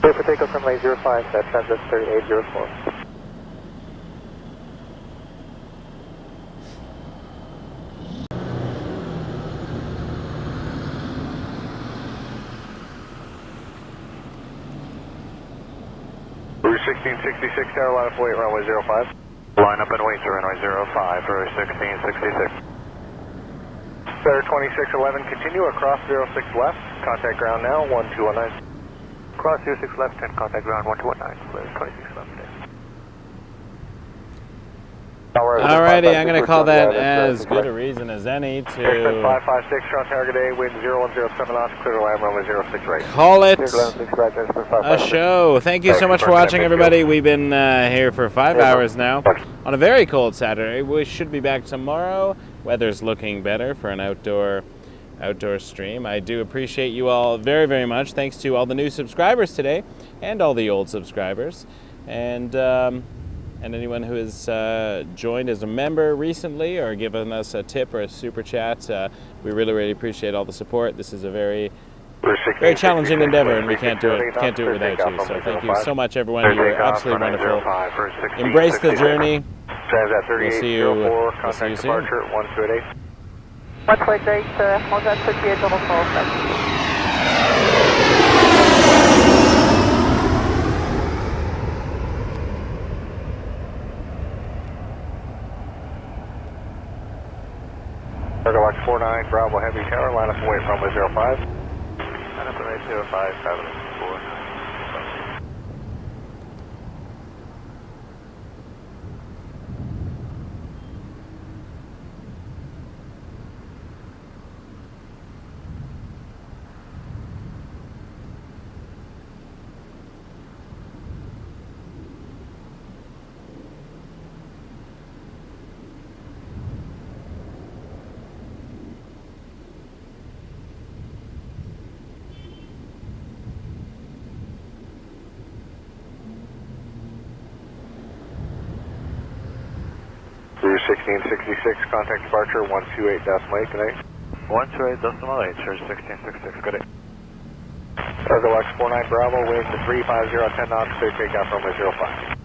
Clear for takeoff runway 05, that's Transat 3804. Route 1666 Tower, line up wait runway 05. Line up and wait to runway 05 for 1666. Center 2611, continue across 06 left, contact ground now, 1219. Cross 06 left and contact ground 1219, clear 26 left. Alrighty, I'm going to call that as good a reason as any to 556, Toronto Tower, good day, wind 0107 knots, clear to land runway 06 right. call it a show. Thank you so much for watching, everybody. We've been here for 5 hours now on a very cold Saturday. We should be back tomorrow. Weather's looking better for an outdoor stream. I do appreciate you all very, very much. Thanks to all the new subscribers today and all the old subscribers. And anyone who has joined as a member recently or given us a tip or a super chat, we really, really appreciate all the support. This is a very challenging endeavor, and we can't do it without you. So thank you so much, everyone. You're absolutely wonderful. Embrace the journey. We'll see you soon. 1288. 128, Transat 3804. Cargo Box 49, Bravo Heavy Tower, line up and wait runway 05. Line up and wait 05, 704. Route 1666, contact departure 128.8, good night. 128.8, sure, 1666, good day. Cargo Box 49, Bravo, wind 350 10 knots, clear takeoff runway 05.